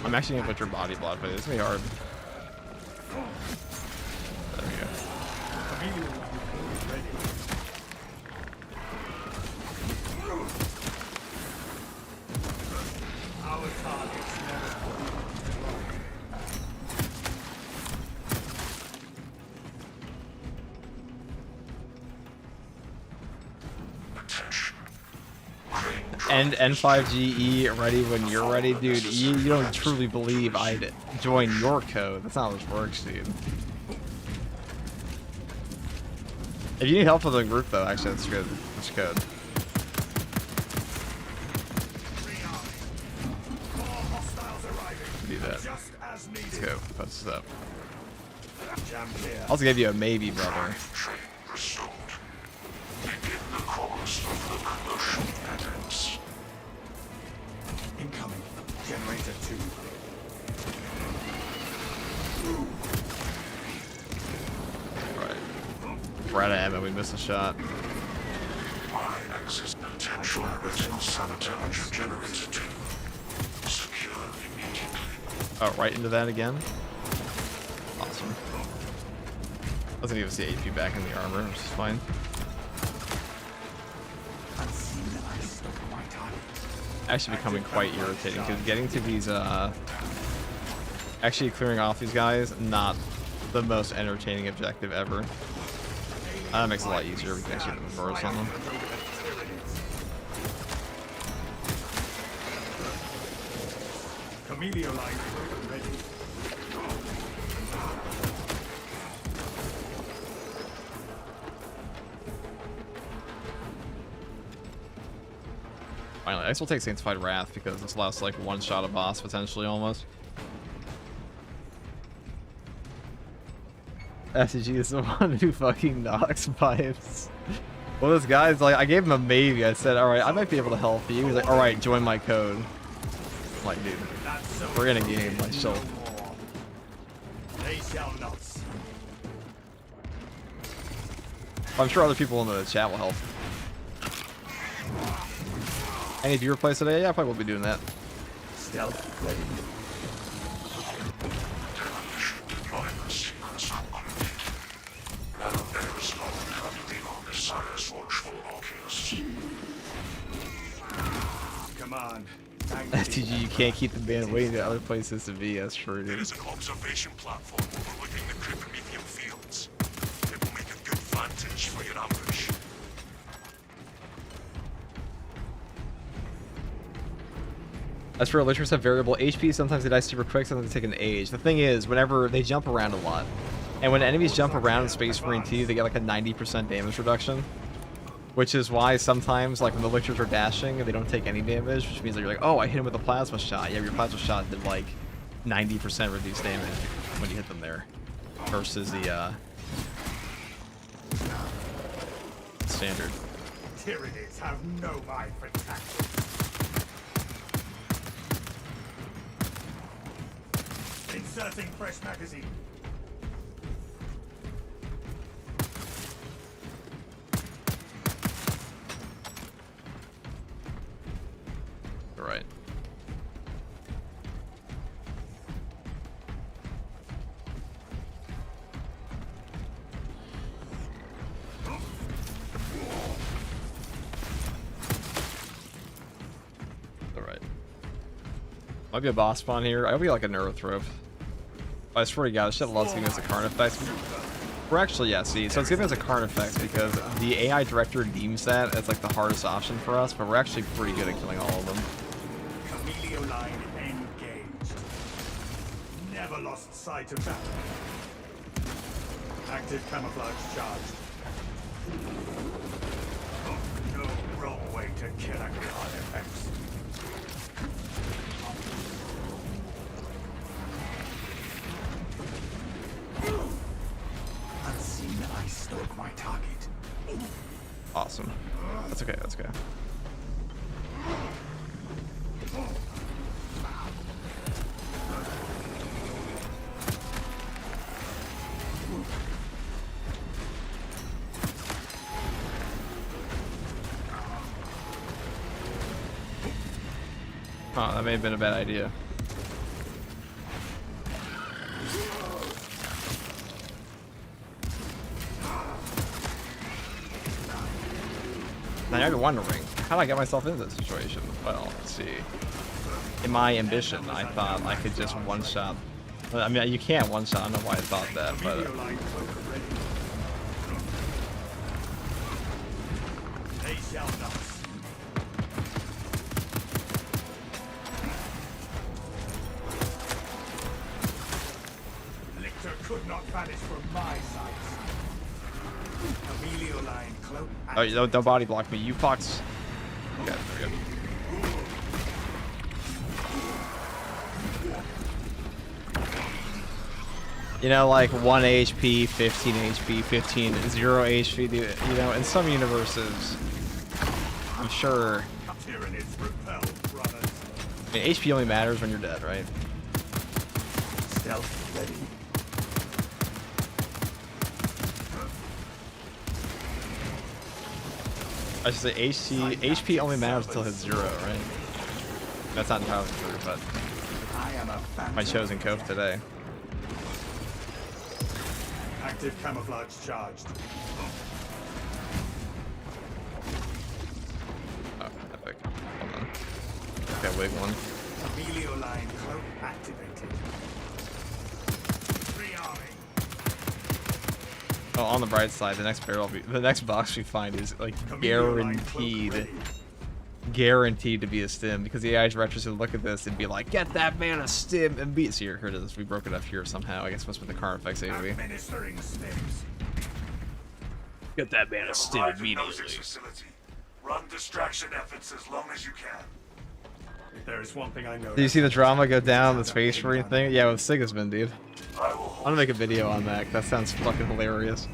S1: I'm actually gonna put your body block, but it's gonna be hard. There we go. And N5GE ready when you're ready, dude. You don't truly believe I'd join your code. That's not how this works, dude. If you need help with the group, though, actually, that's good. That's good. Do that. Let's go. Post this up. I'll also give you a maybe, brother.
S3: Incoming. Generator 2.
S1: Right. We're out of ammo. We missed a shot.
S2: Potential original sabotage generator 2. Secure immediately.
S1: Oh, right into that again? Awesome. Doesn't give us the AP back in the armor, which is fine. Actually becoming quite irritating because getting to these actually clearing off these guys, not the most entertaining objective ever. That makes it a lot easier. We can actually get the reverse on them.
S3: Emilio line ready.
S1: Finally, I guess we'll take Sanctified Wrath because this lasts like one shot a boss potentially almost. SCG is the one who fucking knocks pipes. Well, this guy's like, I gave him a maybe. I said, all right, I might be able to help you. He's like, all right, join my code. I'm like, dude, we're in a game, like, chill.
S3: They shall not.
S1: I'm sure other people in the chat will help. Any viewer plays today? Yeah, I probably will be doing that.
S3: Stealth ready. Come on.
S1: STG, you can't keep the band waiting to other places to be. That's true, dude.
S2: There is an observation platform overlooking the Cryptomedium fields. advantage for your ambush.
S1: As for elytras have variable HP, sometimes they die super quick, sometimes they take an age. The thing is, whenever they jump around a lot, and when enemies jump around in Space Marine 2, they get like a 90% damage reduction. Which is why sometimes, like when the elytras are dashing, they don't take any damage, which means that you're like, oh, I hit him with a plasma shot. Yeah, your plasma shot did like 90% reduced damage when you hit them there. Versus the standard.
S3: Tyranids have no mind for tactics. Inserting fresh magazine.
S1: All right. All right. Might be a boss spawn here. I'll be like a neurothrope. I swear to God, this shit loves giving us a Karn effect. We're actually, yeah, see, so it's giving us a Karn effect because the AI director deems that as like the hardest option for us, but we're actually pretty good at killing all of them.
S3: Chameleon line engaged. Never lost sight of that. Active camouflage charged. Oh, no wrong way to kill a Karn effects. Unseen, I stalk my target.
S1: Awesome. That's okay, that's okay. Oh, that may have been a bad idea. Now you're wondering, how did I get myself into this situation? Well, let's see. In my ambition, I thought I could just one-shot. I mean, you can't one-shot. I don't know why I thought that, but...
S3: They shall not. Lictor could not vanish from my sight. Amelio line cloak.
S1: Oh, don't body block me, you fucks. Okay, there we go. You know, like 1 HP, 15 HP, 15, 0 HP, you know, in some universes, I'm sure.
S3: Tyranids repel, brothers.
S1: I mean, HP only matters when you're dead, right?
S3: Stealth ready.
S1: I should say HP only matters until it hits 0, right? That's not entirely true, but
S3: I am a
S1: my chosen cope today.
S3: active camouflage charged.
S1: Oh, epic. Hold on. Okay, wig one.
S3: Amelio line cloak activated. Rearming.
S1: Oh, on the bright side, the next box we find is like guaranteed to be a stim, because the AI directors would look at this and be like, get that man a stim and beat. So here it is. We broke it up here somehow. I guess it must be the Karn effects AoE.
S3: Administering stims.
S1: Get that man a stim
S2: Arrive at
S1: immediately.
S2: Nozick's facility. Run distraction efforts as long as you can.
S3: There is one thing I know.
S1: Do you see the drama go down, the Space Marine thing? Yeah, with Sigismund, dude.
S2: I will
S1: I'm
S2: hold
S1: gonna make a video on that. That sounds fucking hilarious.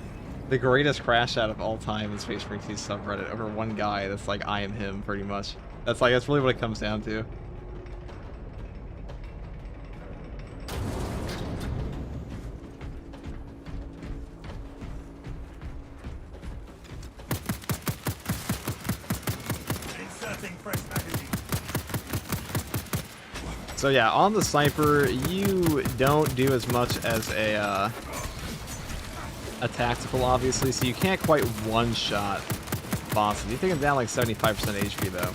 S1: The greatest crash out of all time in Space Marine 2 subreddit over one guy that's like, I am him, pretty much. That's really what it comes down to.
S3: Inserting fresh magazine.
S1: So yeah, on the sniper, you don't do as much as a tactical, obviously, so you can't quite one-shot bosses. You take them down like 75% HP though.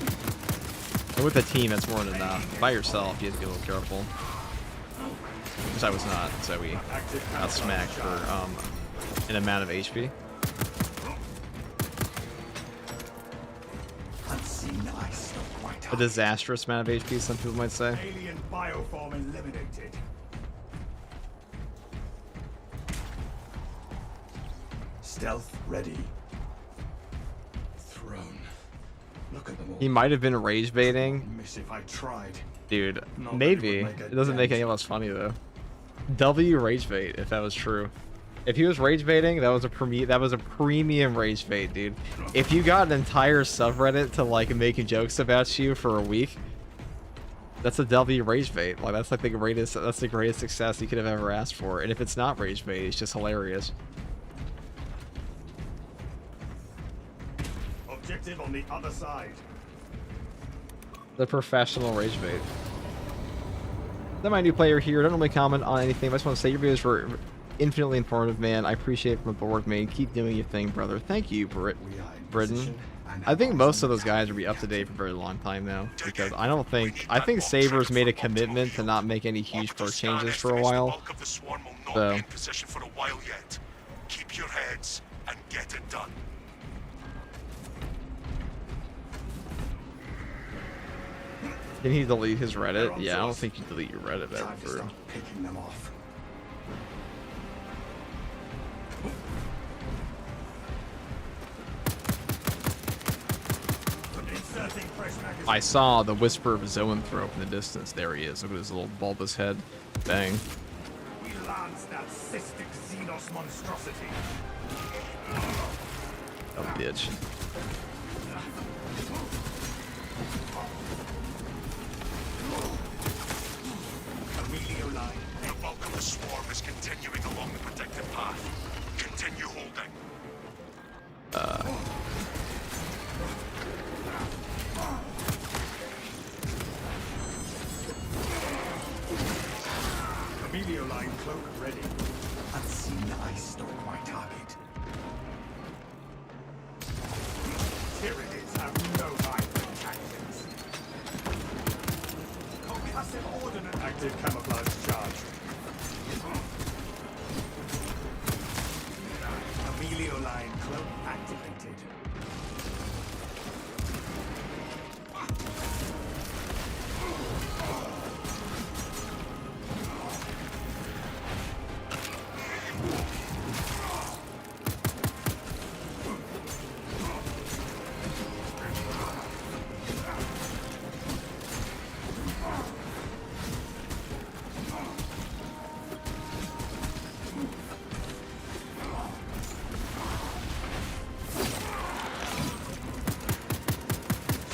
S1: And with a team, that's more than enough. By yourself, you have to be a little careful. Which I was not, so we got smacked for an amount of HP. A disastrous amount of HP, some people might say.
S3: Alien bioform eliminated. Stealth ready. Throne. Look at them all.
S1: He might have been rage baiting.
S3: Miss if I tried.
S1: Dude,
S3: Not that
S1: maybe.
S3: it would make a
S1: It doesn't make
S3: dent.
S1: any less funny though. W rage bait, if that was true. If he was rage baiting, that was a premium rage bait, dude. If you got an entire subreddit to like making jokes about you for a week, that's a W rage bait. Like that's the greatest success you could have ever asked for. And if it's not rage bait, it's just hilarious.
S3: Objective on the other side.
S1: The professional rage bait. Then my new player here. Don't normally comment on anything. I just want to say your videos were infinitely informative, man. I appreciate it from the board, man. Keep doing your thing, brother. Thank you, Britain. I think most of those guys will be up to date for a very long time now, because I think Saber's made a commitment to not make any huge perk changes for a while. So
S2: Keep your heads and get it done.
S1: can he delete his Reddit? Yeah, I don't think you delete your Reddit ever.
S3: Time to start picking them off. Inserting fresh magazine.
S1: I saw the whisper of Zoanthrope in the distance. There he is. Look at his little bulbous head. Bang.
S3: We lanced that cystic Xenos monstrosity.
S1: Oh, bitch.
S3: Emilio line.
S2: The bulk of the swarm is continuing along the protected path. Continue holding.
S3: Emilio line cloak ready. Unseen ice stalk my target. Tyranids have no mind for tactics. Concussive ordnance. Active camouflage charge. Emilio line cloak activated.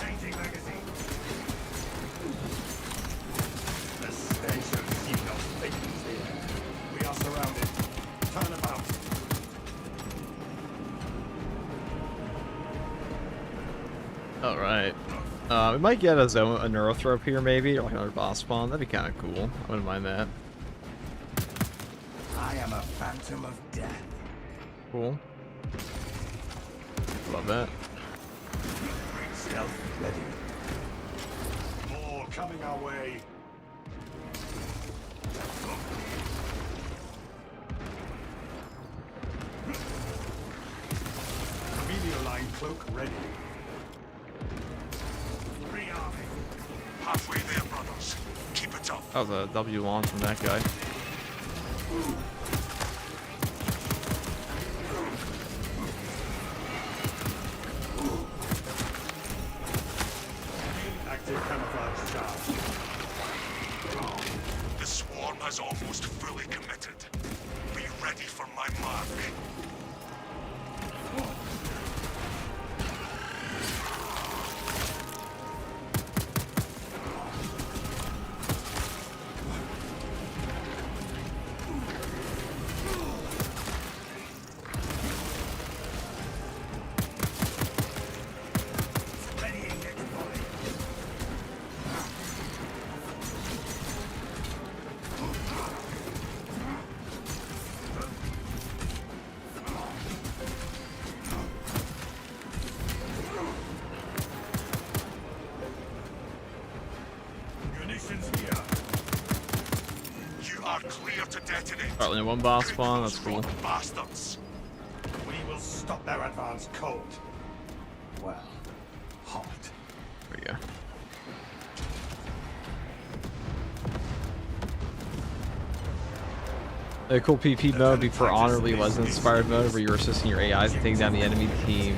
S3: Changing magazine. The stench of Xenos things here. We are surrounded. Turn about.
S1: All right. We might get a Neurothrope here, maybe, or like another boss spawn. That'd be kind of cool. I wouldn't mind that.
S3: I am a phantom of death.
S1: Cool. Love that.
S3: Stealth ready. More coming our way. Emilio line cloak ready. Rearming.
S2: Halfway there, brothers. Keep it up.
S1: That was a W launch from that guy.
S3: Active camouflage charge.
S2: The swarm has almost fully committed. Be ready for my mark.
S3: Readying next volley. Munitions here.
S2: You are clear to detonate.
S1: Alright, only one boss spawn. That's cool.
S2: Bastards.
S3: We will stop their advance cold. Well, hot.
S1: There we go. A cool PvP mode before Honorably Legends inspired mode where you're assisting your AIs and taking down the enemy team.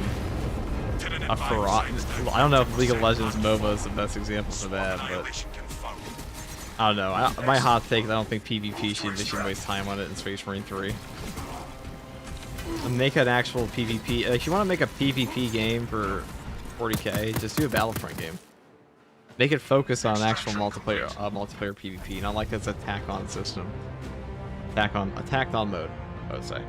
S1: I don't know if League of Legends MOBA is the best example for that, but I don't know. My hot take is I don't think PvP should waste time on it in Space Marine 3. Make an actual PvP. If you want to make a PvP game for 40k, just do a Battlefront game. Make it focus on actual multiplayer PvP, not like it's attack on system. Attack on mode, I would say.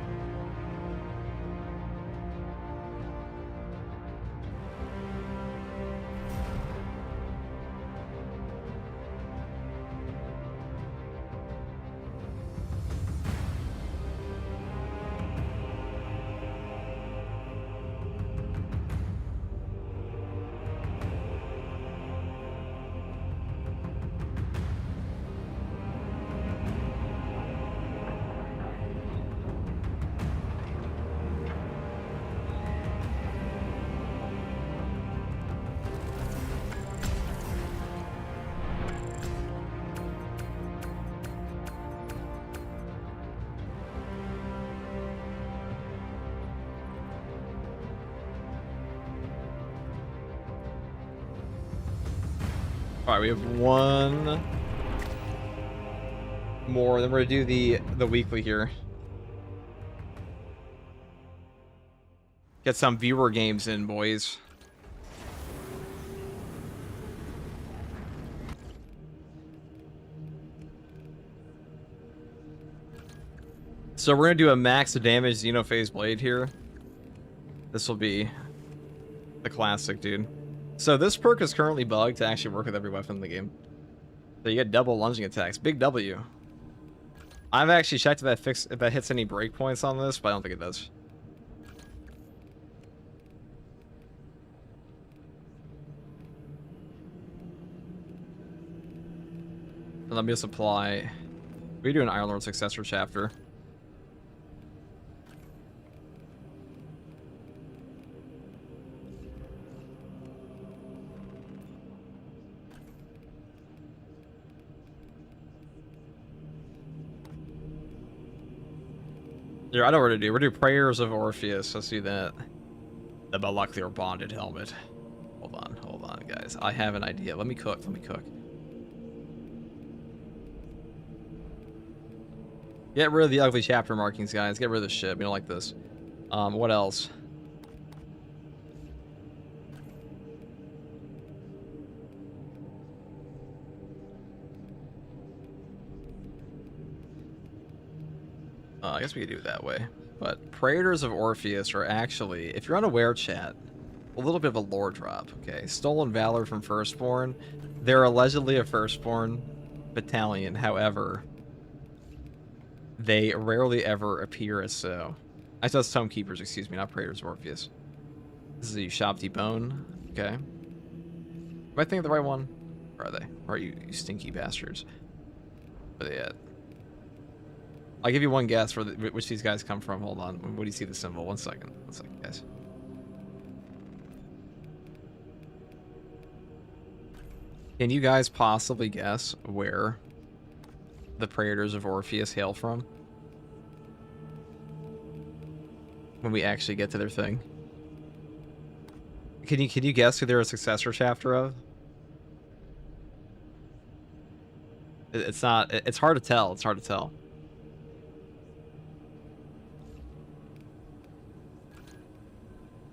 S1: Alright, we have one more, then we're gonna do the weekly here. Get some viewer games in, boys. So we're gonna do a max damage Xenophase Blade here. This will be the classic, dude. So this perk is currently bugged to actually work with every weapon in the game. So you get double lunging attacks. Big W. I've actually checked if that hits any breakpoints on this, but I don't think it does. And let me just apply. We do an Iron Lord Successor chapter. Yeah, I know what to do. We're gonna do Prayers of Orpheus. Let's do that. The Molecular Bonded Helmet. Hold on, guys. I have an idea. Let me cook. Get rid of the ugly chapter markings, guys. Get rid of this shit. We don't like this. What else? I guess we could do it that way. But Praetors of Orpheus are actually, if you're unaware, chat, a little bit of a lore drop, okay? Stolen Valor from Firstborn. They're allegedly a Firstborn battalion. However, they rarely ever appear as so. I said Tome Keepers, excuse me, not Praetors of Orpheus. This is a Shabti Bone. Okay. Am I thinking of the right one? Where are they? Where are you stinky bastards? Where are they at? I'll give you one guess for which these guys come from. Hold on. What do you see the symbol? One second, guys. Can you guys possibly guess where the Praetors of Orpheus hail from? When we actually get to their thing. Can you guess who they're a successor chapter of? It's not. It's hard to tell. It's hard to tell.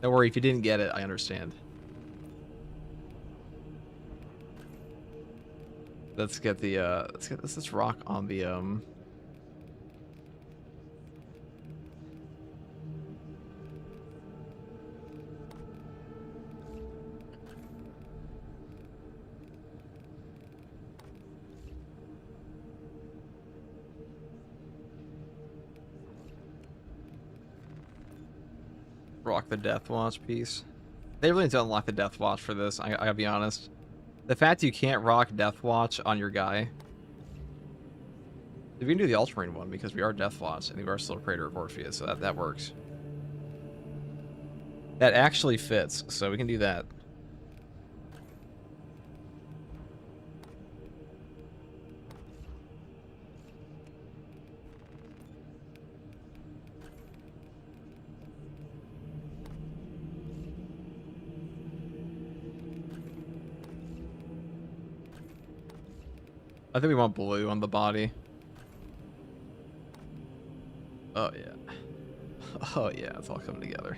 S1: Don't worry, if you didn't get it, I understand. Let's get the let's rock on the rock the Death Watch piece. They really need to unlock the Death Watch for this. I gotta be honest. The fact you can't rock Death Watch on your guy. We can do the Ultramarine one because we are Death Watch and we are still a Praetor of Orpheus, so that works. That actually fits, so we can do that. I think we want blue on the body. Oh yeah. Oh yeah, it's all coming together.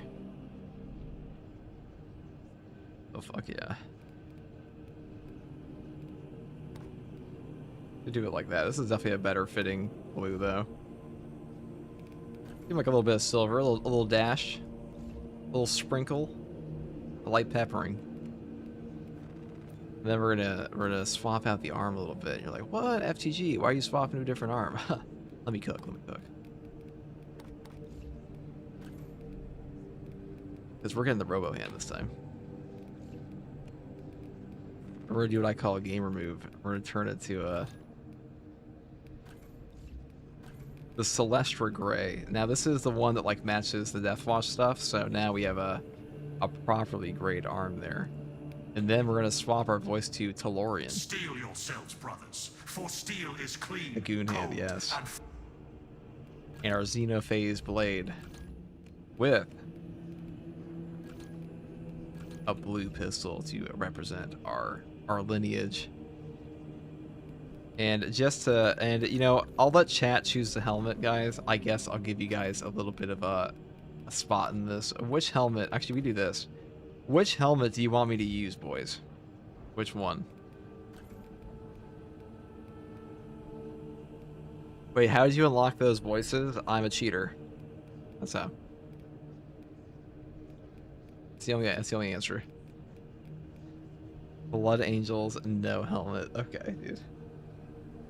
S1: Oh fuck yeah. To do it like that. This is definitely a better fitting blue though. Give like a little bit of silver, a little dash, a little sprinkle, a light peppering. And then we're gonna swap out the arm a little bit. And you're like, what? FTG? Why are you swapping to a different arm? Let me cook. Because we're getting the robo hand this time. We're gonna do what I call a gamer move. We're gonna turn it to the Celestra Gray. Now this is the one that like matches the Deathwatch stuff. So now we have a properly grayed arm there. And then we're gonna swap our voice to Tellurian.
S3: Steel yourselves, brothers, for steel is clean.
S1: A goon hand,
S3: cold,
S1: yes. And our Xenophase blade with a blue pistol to represent our lineage. And you know, I'll let chat choose the helmet, guys. I guess I'll give you guys a little bit of a spot in this. Which helmet? Actually, we do this. Which helmet do you want me to use, boys? Which one? Wait, how did you unlock those voices? I'm a cheater. That's how. That's the only answer. Blood Angels, no helmet. Okay, dude.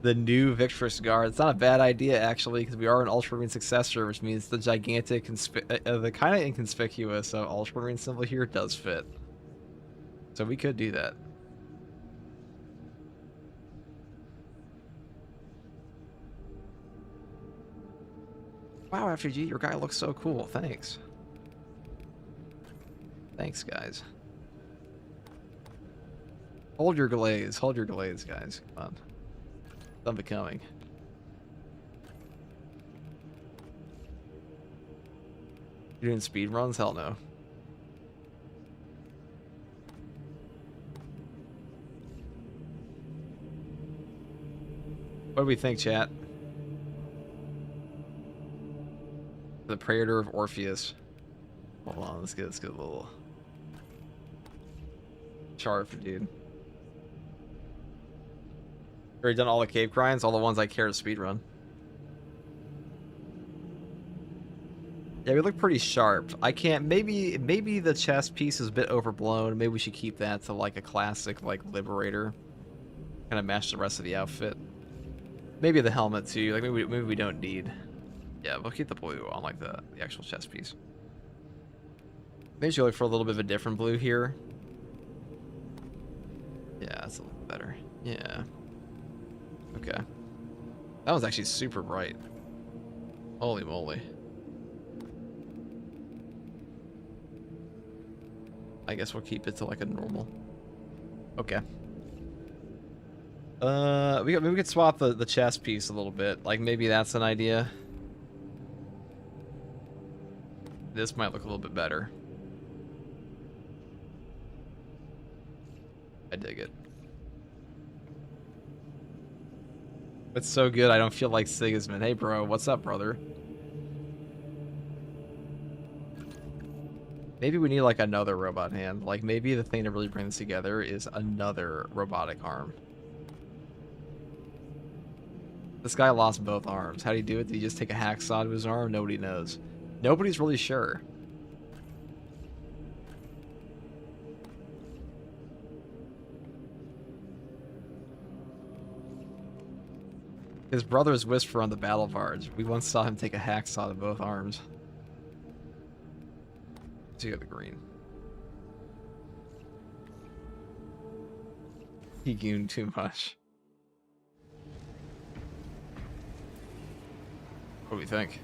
S1: The new Victress Guard. It's not a bad idea, actually, because we are an Ultramarine successor, which means the gigantic, the kind of inconspicuous Ultramarine symbol here does fit. So we could do that. Wow, FG, your guy looks so cool. Thanks. Thanks, guys. Hold your glaze, guys. Come on. Unbecoming. You're doing speed runs? Hell no. What do we think, chat? The Praetor of Orpheus. Hold on, let's get a little chart for dude. Already done all the cave grinds, all the ones I care to speedrun. Yeah, we look pretty sharp. I can't, maybe the chest piece is a bit overblown. Maybe we should keep that to like a classic like Liberator. Kind of match the rest of the outfit. Maybe the helmet too. Like maybe we don't need. Yeah, we'll keep the blue on like the actual chest piece. Maybe you look for a little bit of a different blue here. Yeah, that's a little better. Yeah. Okay. That was actually super bright. Holy moly. I guess we'll keep it to like a normal. Okay. Maybe we could swap the chest piece a little bit. Like maybe that's an idea. This might look a little bit better. I dig it. It's so good I don't feel like Sigismund. Hey bro, what's up, brother? Maybe we need like another robot hand. Like maybe the thing to really bring this together is another robotic arm. This guy lost both arms. How did he do it? Did he just take a hacksaw to his arm? Nobody knows. Nobody's really sure. His brothers whisper on the battle barge. We once saw him take a hacksaw to both arms. So you got the green. He gooned too much. What do we think?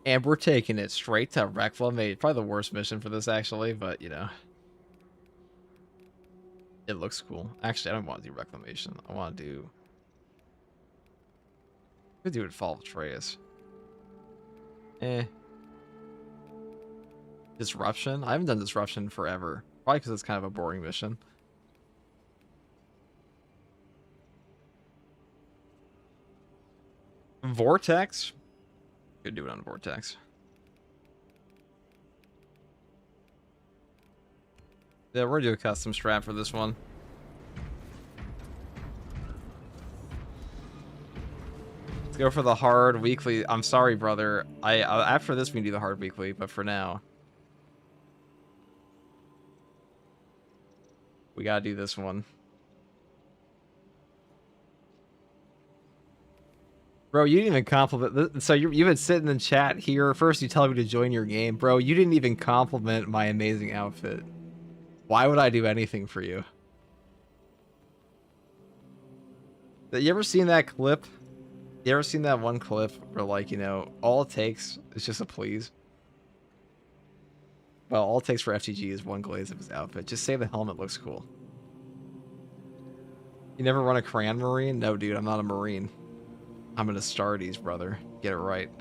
S1: And we're taking it straight to Reclamation. Probably the worst mission for this, actually, but, you know. It looks cool. Actually, I don't want to do Reclamation. I want to do... I could do it Fall of Atreus. Eh. Disruption? I haven't done Disruption forever. Probably because it's kind of a boring mission. Vortex? Could do it on Vortex. Yeah, we're gonna do a custom strat for this one. Let's go for the hard weekly. I'm sorry, brother. After this we can do the hard weekly, but for now we gotta do this one. Bro, you didn't even compliment. So you've been sitting in chat here. First, you tell me to join your game. Bro, you didn't even compliment my amazing outfit. Why would I do anything for you? You ever seen that clip? You ever seen that one clip where, like, you know, all it takes is just a please? Well, all it takes for FTG is one glaze of his outfit. Just say the helmet looks cool. You never run a Crayon Marine? No, dude, I'm not a Marine. I'm an Astartes, brother. Get it right.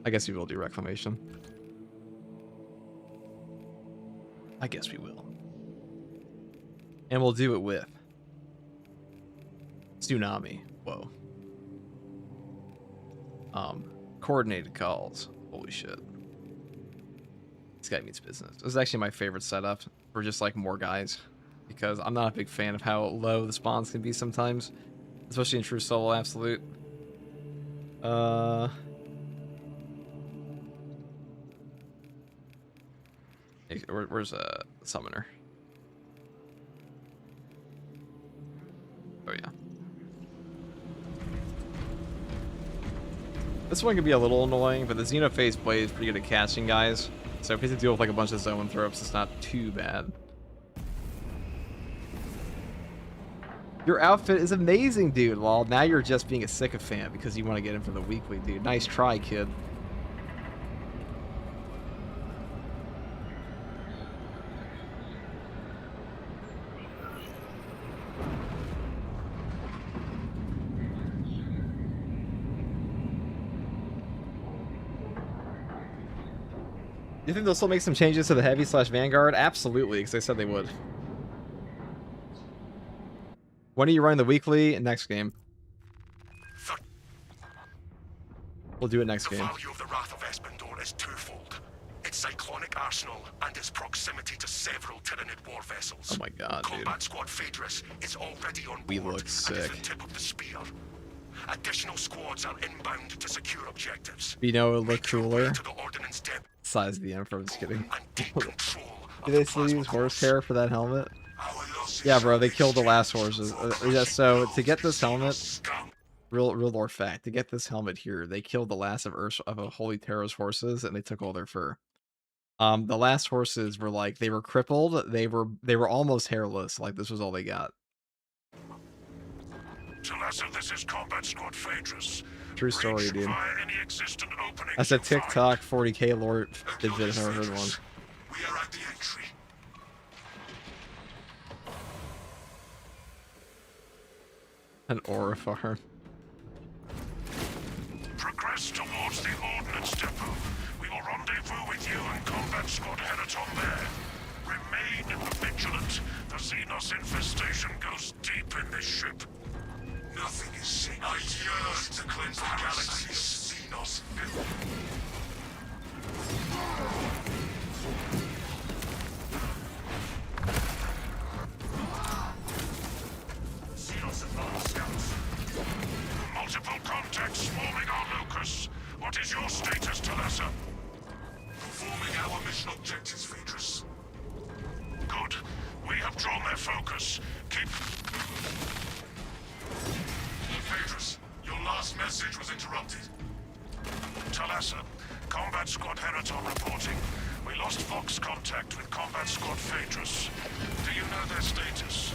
S1: I guess we will do Reclamation. I guess we will. And we'll do it with Tsunami. Whoa. Coordinated calls. Holy shit. This guy means business. This is actually my favorite setup for just like more guys. Because I'm not a big fan of how low the spawns can be sometimes. Especially in True Solo Absolute. Where's a summoner? Oh yeah. This one can be a little annoying, but the Xenophase blade is pretty good at catching guys. So if you have to deal with like a bunch of zone throw-ups, it's not too bad. Your outfit is amazing, dude. Well, now you're just being a sycophant because you want to get in for the weekly, dude. Nice try, kid. You think they'll still make some changes to the Heavy / Vanguard? Absolutely, because they said they would. When are you running the weekly? Next game. We'll do it next game.
S2: The value of the Wrath of Espandor is twofold. Its cyclonic arsenal and its proximity to several Tyranid war vessels.
S1: Oh my god, dude.
S2: Combat Squad Phaedrus is already on board.
S1: We look sick.
S2: And is the tip of the spear. Additional squads are inbound to secure objectives.
S1: You know, it would look cooler.
S2: To the ordnance depot.
S1: Size of the Emperor, I'm just kidding.
S2: And deep control
S1: Do they still use horsehair for that helmet? Yeah, bro, they killed the last horses. Yeah, so to get this helmet, real lore fact, to get this helmet here, they killed the last of a Holy Terror's horses, and they took all their fur. The last horses were like, they were crippled, they were almost hairless, like this was all they got.
S2: This is Combat Squad Phaedrus.
S1: True story, dude.
S2: Any existent
S1: That's a TikTok 40k lore digit, I've never heard one.
S2: We are at the entry.
S1: An aura farm.
S2: Progress towards the ordnance depot. We will rendezvous with you and Combat Squad Heraton there. Remain vigilant. The Xenos infestation goes deep in this ship. Nothing is safe. I yearn to cleanse the galaxy of Xenos. Multiple contacts swarming our locus. What is your status, Talassa? Performing our mission objectives, Phaedrus. Good. We have drawn their focus. Keep... Phaedrus, your last message was interrupted. Talassa, Combat Squad Heraton reporting. We lost Fox contact with Combat Squad Phaedrus. Do you know their status?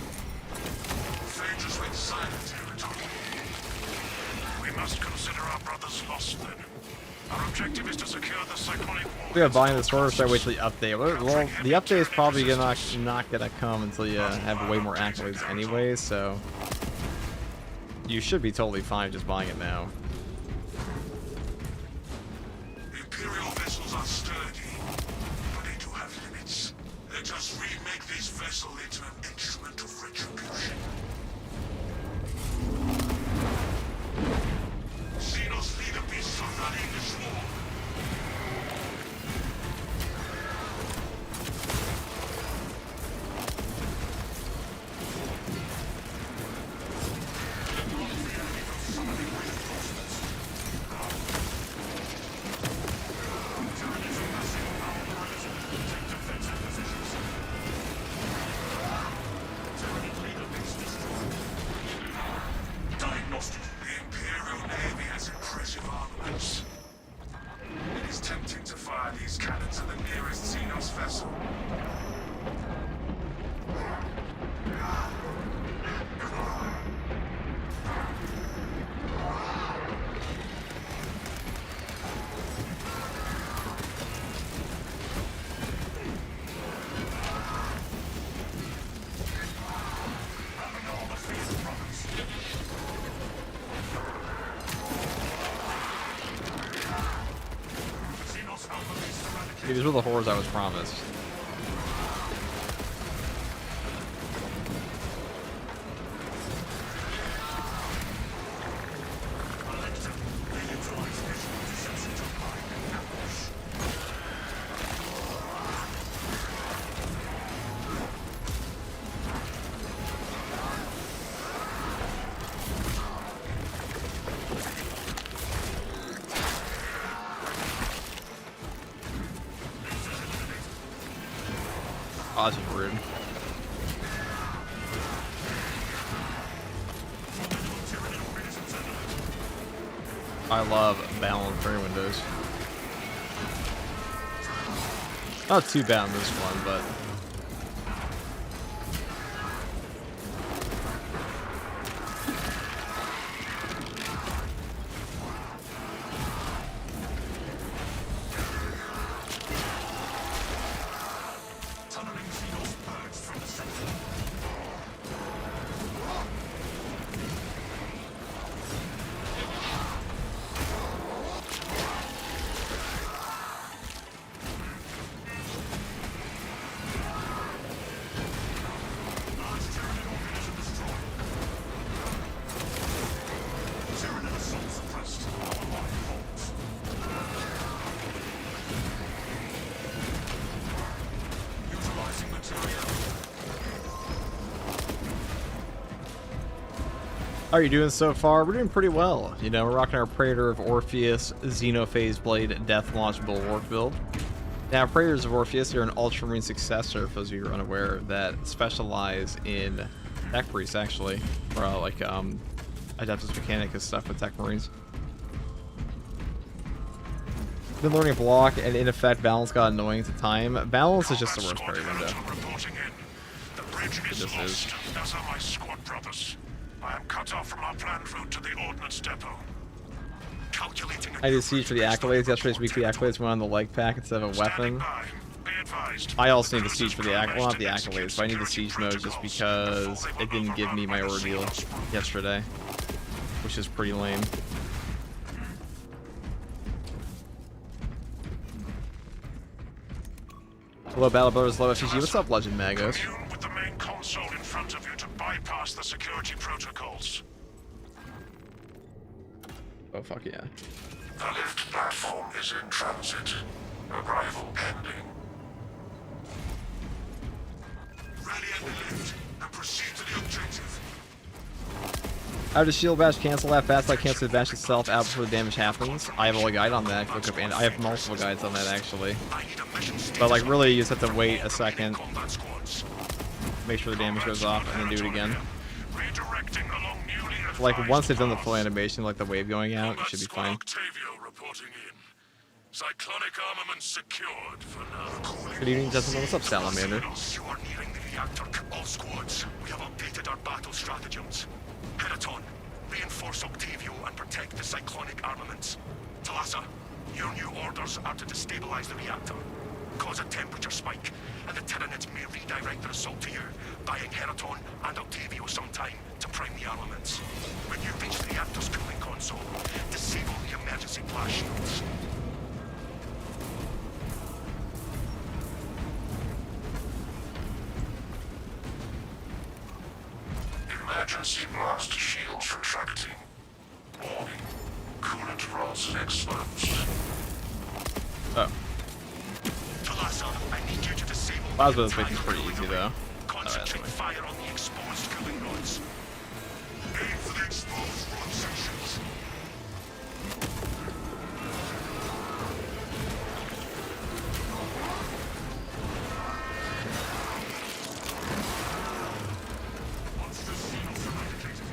S2: Phaedrus went silent, Heraton. We must consider our brothers lost then. Our objective is to secure the cyclonic wall.
S1: We are buying this order, so I wait till the update. Well, the update is probably not gonna come until you have way more accolades anyway, so you should be totally fine just buying it now.
S2: Let us remake this vessel into an instrument of retribution. Xenos leader beasts are running the swarm.
S1: These were the horrors I was promised. Oh, that's just rude. I love balanced turn windows. Not too bad on this one, but how are you doing so far? We're doing pretty well. You know, we're rocking our Praetor of Orpheus Xenophase Blade Death Launch Bulwark build. Now, Praetors of Orpheus are an Ultramarine successor, for those of you who are unaware, that specialize in Tech Priests, actually. Or, like, Adeptus Mechanicus stuff with Tech Marines. Been learning block, and in effect, balance got annoying at the time. Balance is just the worst parry window.
S2: The bridge is lost, as are my squad brothers. I am cut off from our planned route to the Ordnance Depot. Calculating
S1: I did siege for the accolades. Yesterday's weekly accolades went on the leg pack instead of a weapon. I also need the siege for the accolades. Well, not the accolades, but I need the siege mode just because it didn't give me my ordeal yesterday, which is pretty lame. Hello, Battle Brothers, low FTG. What's up, Legend Magos?
S2: With the main console in front of you to bypass the security protocols.
S1: Oh, fuck yeah.
S2: The lift platform is in transit. Arrival pending. Rally at the lift and proceed to the objective.
S1: I have the shield bash cancel that fast. I cancel the bash itself out before the damage happens. I have a guide on that. Look up, and I have multiple guides on that actually. But like really, you just have to wait a second, make sure the damage goes off, and then do it again. Like once they've done the full animation, like the wave going out, it should be fine.
S2: Cyclonic armament secured for now.
S1: Good evening, gentlemen. What's up, Salamander?
S2: You are nearing the reactor. All squads, we have updated our battle stratagems. Heraton, reinforce Octavio and protect the cyclonic armaments. Talassa, your new orders are to destabilize the reactor, cause a temperature spike, and the Tyranids may redirect their assault to you, buying Heraton and Octavio some time to prime the armaments. When you reach the reactor's cooling console, disable the emergency blast shields. Emergency blast shields retracting. Warning. Coolant rods exposed.
S1: Oh.
S5: Talasa, I need you to disable
S1: Plasma
S5: the
S1: making pretty
S5: entire
S1: easy
S5: relay.
S1: though.
S5: Concentrate fire on the exposed cooling rods.
S2: Aim for the exposed rod sections.
S3: Monster Xenos eradicated.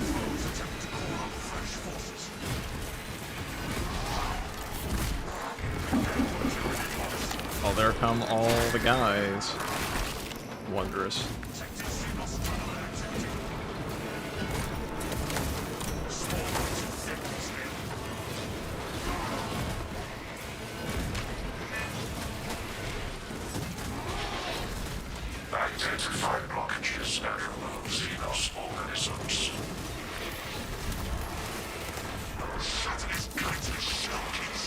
S3: Foes attempt to call up fresh forces.
S1: Oh, there come all the guys. Wondrous.
S3: Detected Xenos tunnel activity. Small amounts of thickness here.
S2: Identify blockages and remove Xenos organisms. Shatter his guts with shellcase.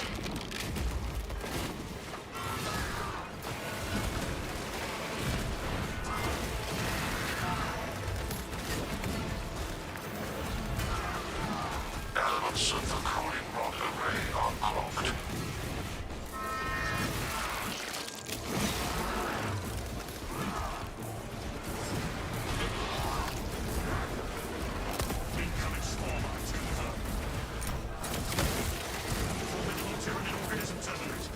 S2: Elements of the cooling rod array are clogged.
S3: Incoming swarm mines confirmed. Orbital tyranid organism terminated.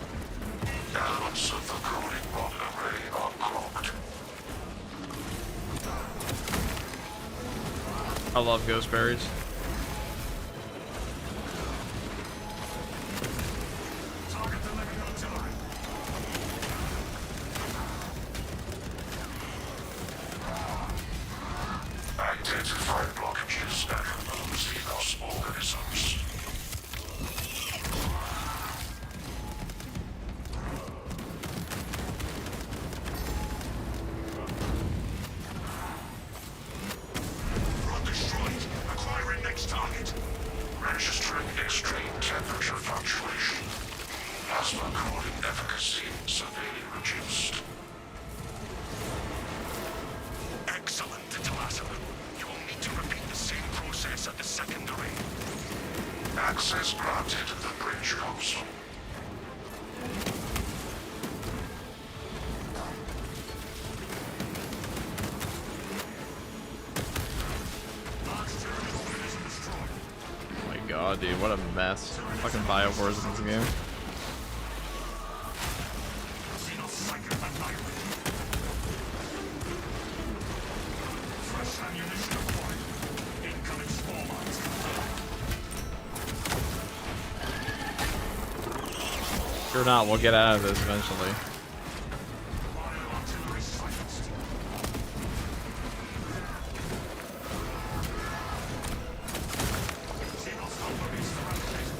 S2: Elements of the cooling rod array are clogged.
S1: I love ghost berries.
S3: Target the living artillery.
S2: Identify blockages and remove Xenos organisms.
S3: Rod destroyed. Acquiring next target.
S2: Registering extreme temperature fluctuation. Plasma cooling efficacy severely reduced.
S5: Excellent, Talasa. You will need to repeat the same process at the second array.
S2: Access granted the bridge console.
S3: Large tyranid organism destroyed.
S1: Oh my god, dude, what a mess. Fucking biowars in this game.
S3: Xenos psychic annihilated. Fresh ammunition acquired. Incoming swarm mines confirmed.
S1: Sure not, we'll get out of this eventually.
S3: Line of artillery silenced. Xenos armories eradicated.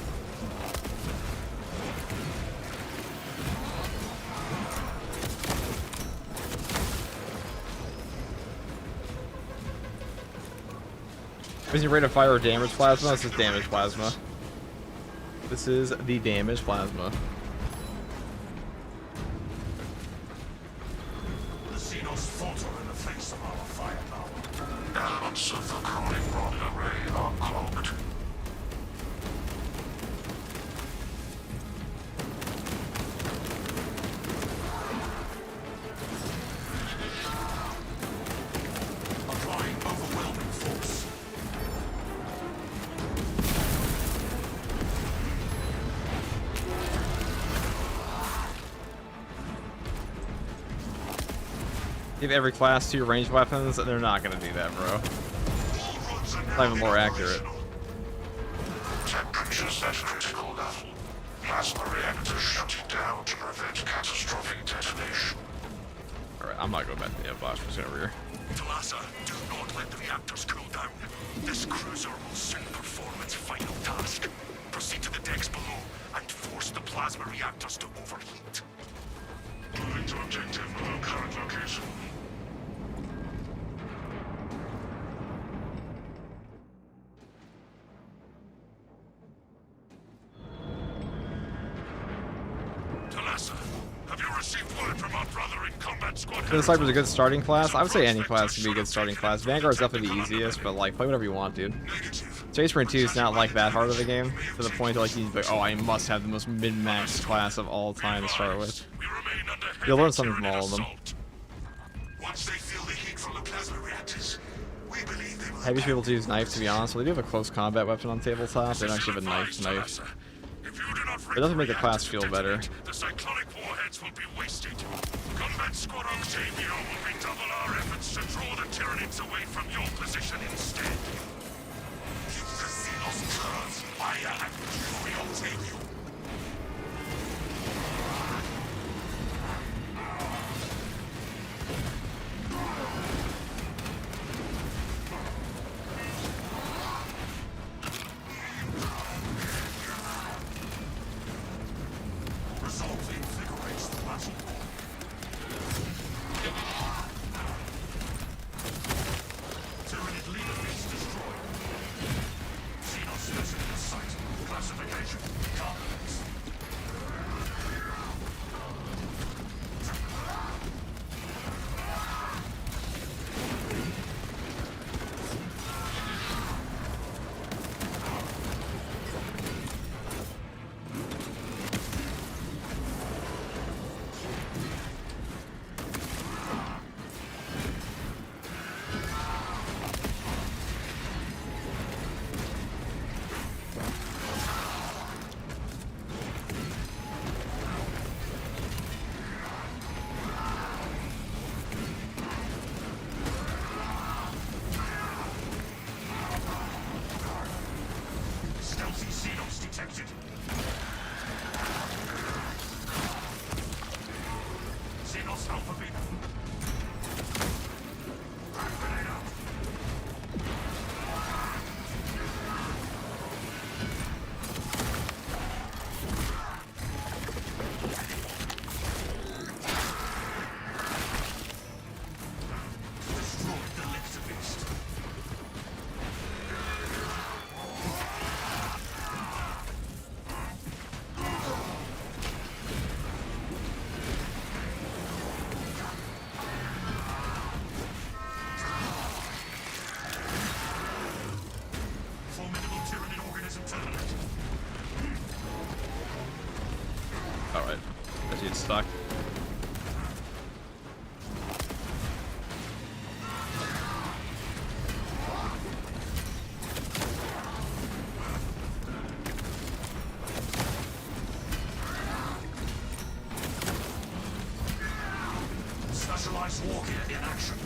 S1: Is your rate of fire or damage plasma? This is damage plasma. This is the damage plasma.
S3: The Xenos falter in the face of our firepower.
S2: Elements of the cooling rod array are clogged.
S3: Applying overwhelming force.
S1: Give every class 2 ranged weapons, they're not gonna do that, bro.
S2: All rods are
S1: Not
S2: now
S1: even more accurate.
S2: operational. Temperatures at critical level. Plasma reactor shutting down to prevent catastrophic detonation.
S1: Alright, I'm not going back to the box over here.
S5: Talasa, do not let the reactors cool down. This cruiser will soon perform its final task. Proceed to the decks below and force the plasma reactors to overheat.
S2: Moving to objective below current location.
S5: Massa, have you received word from our brother in combat squad?
S1: The Sniper's a good starting class. I would say any class can be a good starting class. Vanguard's definitely the easiest, but like play whatever you want, dude. Space Marine 2 is not like that hard of a game to the point that like you need to be like, oh, I must have the most min-max class of all time to start with. You'll learn something from all of them.
S2: Once they feel the heat from the plasma reactors, we believe they will.
S1: Heavy should be able to use knife, to be honest. Well, they do have a close combat weapon on tabletop. They don't actually have a knife. It doesn't make the class feel better.
S5: The cyclonic warheads will be wasted. Combat Squad Octavia will redouble our efforts to draw the Tyranids away from your position instead.
S2: Keep casinos curves, fire and fury Octavia.
S5: Resolve invigorates the battle. Tyranid leader base destroyed. Xenos specimen in sight. Classification: Carbons. Stealthy Xenos detected. Xenos Alpha Beta. Grenade out. Destroyed the Lictor Beast. Formidable Tyranid organism terminated.
S1: Alright. As you'd stuck.
S5: Specialized wargear in action.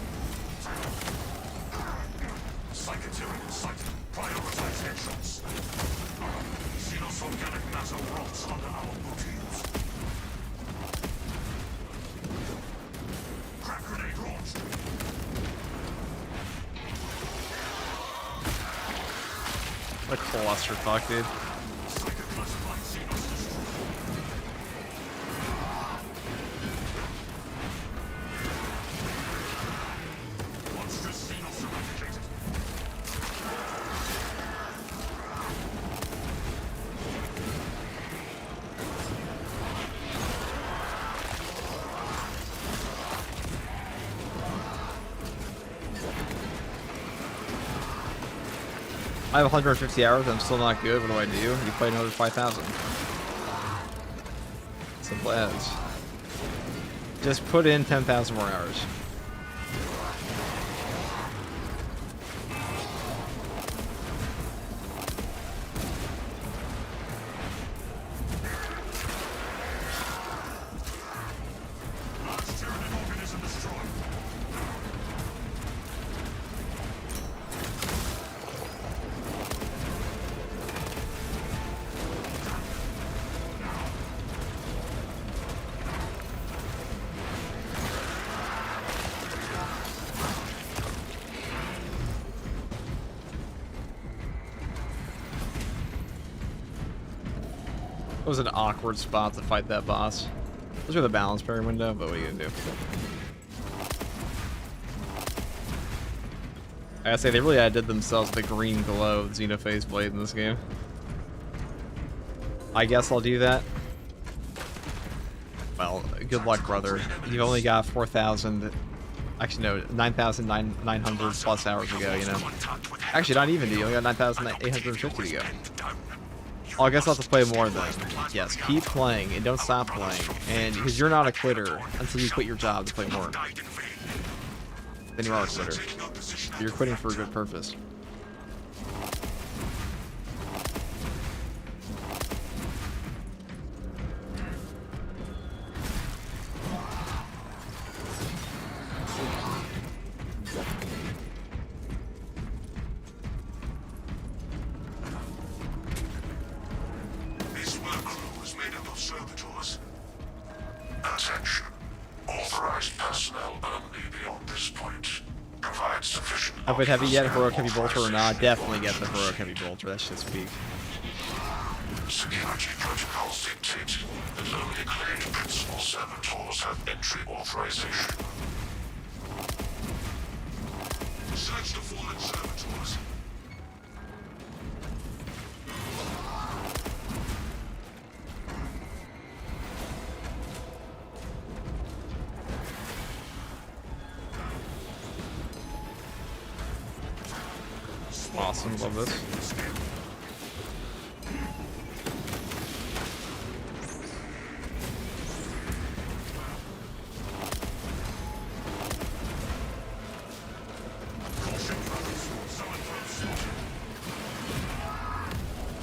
S5: Psychotyranid sighted. Prioritize headshots. Xenos organic matter rots under our boot heels. Crack grenade launched.
S1: What a clusterfuck, dude.
S5: Psychoclassified Xenos destroyed. Monstrous Xenos eradicated.
S1: I have 150 hours, I'm still not good. What do? You play another 5,000. Simple as. Just put in 10,000 more hours.
S5: Large Tyranid organism destroyed.
S1: It was an awkward spot to fight that boss. Those are the balance parry window, but what are you gonna do? I gotta say, they really outdid themselves with the green glow of the Xenophase blade in this game. I guess I'll do that. Well, good luck, brother. You've only got 4,000. Actually, no, 9,900 plus hours to go, you know? Actually, not even, dude. You only got 9,850 to go. Oh, I guess I'll have to play more then. Yes, keep playing and don't stop playing. And because you're not a quitter until you quit your job to play more. Then you are a quitter. You're quitting for a good purpose.
S2: This work crew is made up of servitors. Attention. Authorized personnel only beyond this point. Provide sufficient.
S1: Have you yet heroic heavy bolter or not? Definitely get the heroic heavy bolter. That shit's weak.
S2: Security protocols dictate that only acclaimed principal servitors have entry authorization. Search the fallen servitors.
S1: Awesome, love this.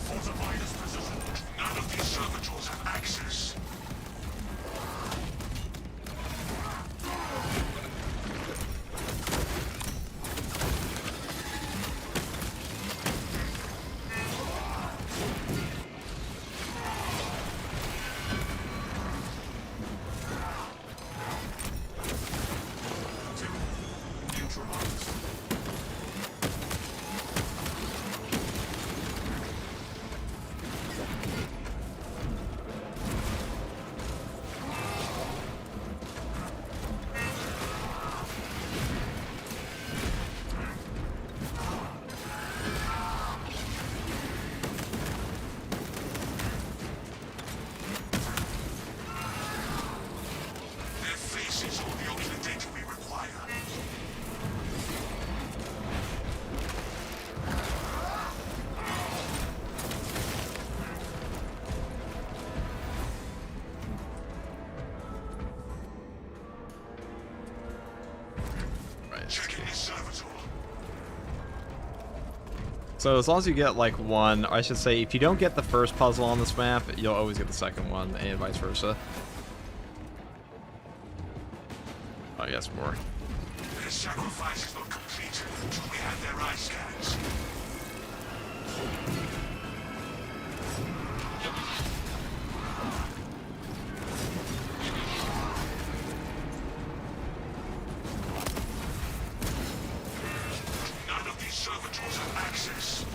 S2: Fortify this position. None of these servitors have access. Their faces hold the ultimate data we require.
S1: Right.
S2: Checking this servitor.
S1: So as long as you get like one, or I should say, if you don't get the first puzzle on this map, you'll always get the second one, and vice versa. Oh, yes, more.
S2: Their sacrifice is not complete until we have their eye scans. None of these servitors have access.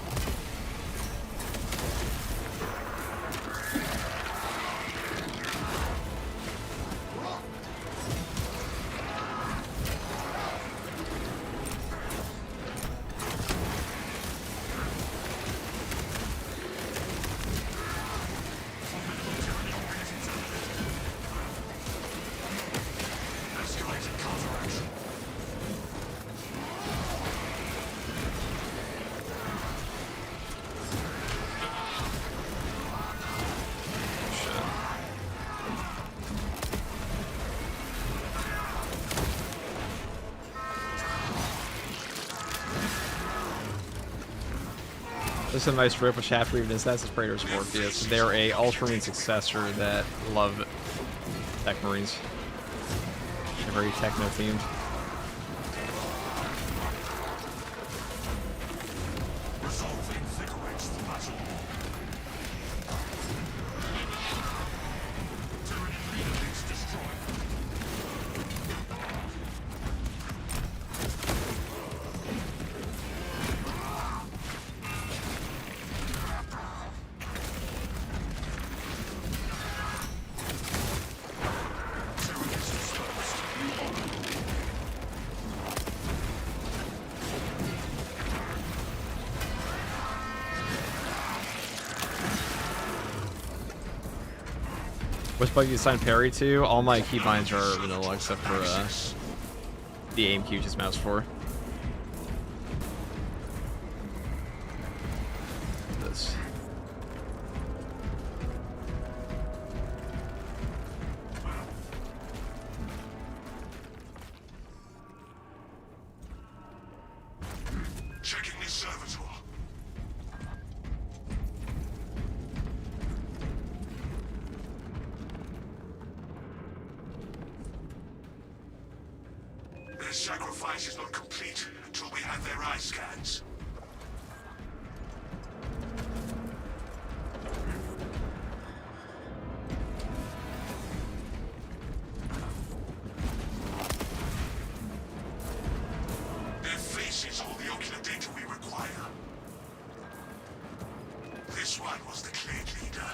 S2: Escalated counteraction.
S1: This is a nice rip with Shaft Weaver and Assassin's Praetors Morpheus. They're a Ultramarine successor that love Tech Marines. They're very techno themed.
S2: Resolve invigorates the battle. Tyranny leader links destroyed. Tyranny is dispersed.
S1: Which bug you assign parry to? All my keybinds are vanilla except for the aim cue just mouse for. This.
S2: Checking this servitor. Their sacrifice is not complete until we have their eye scans. Their faces hold the ocular data we require. This one was the cleared leader.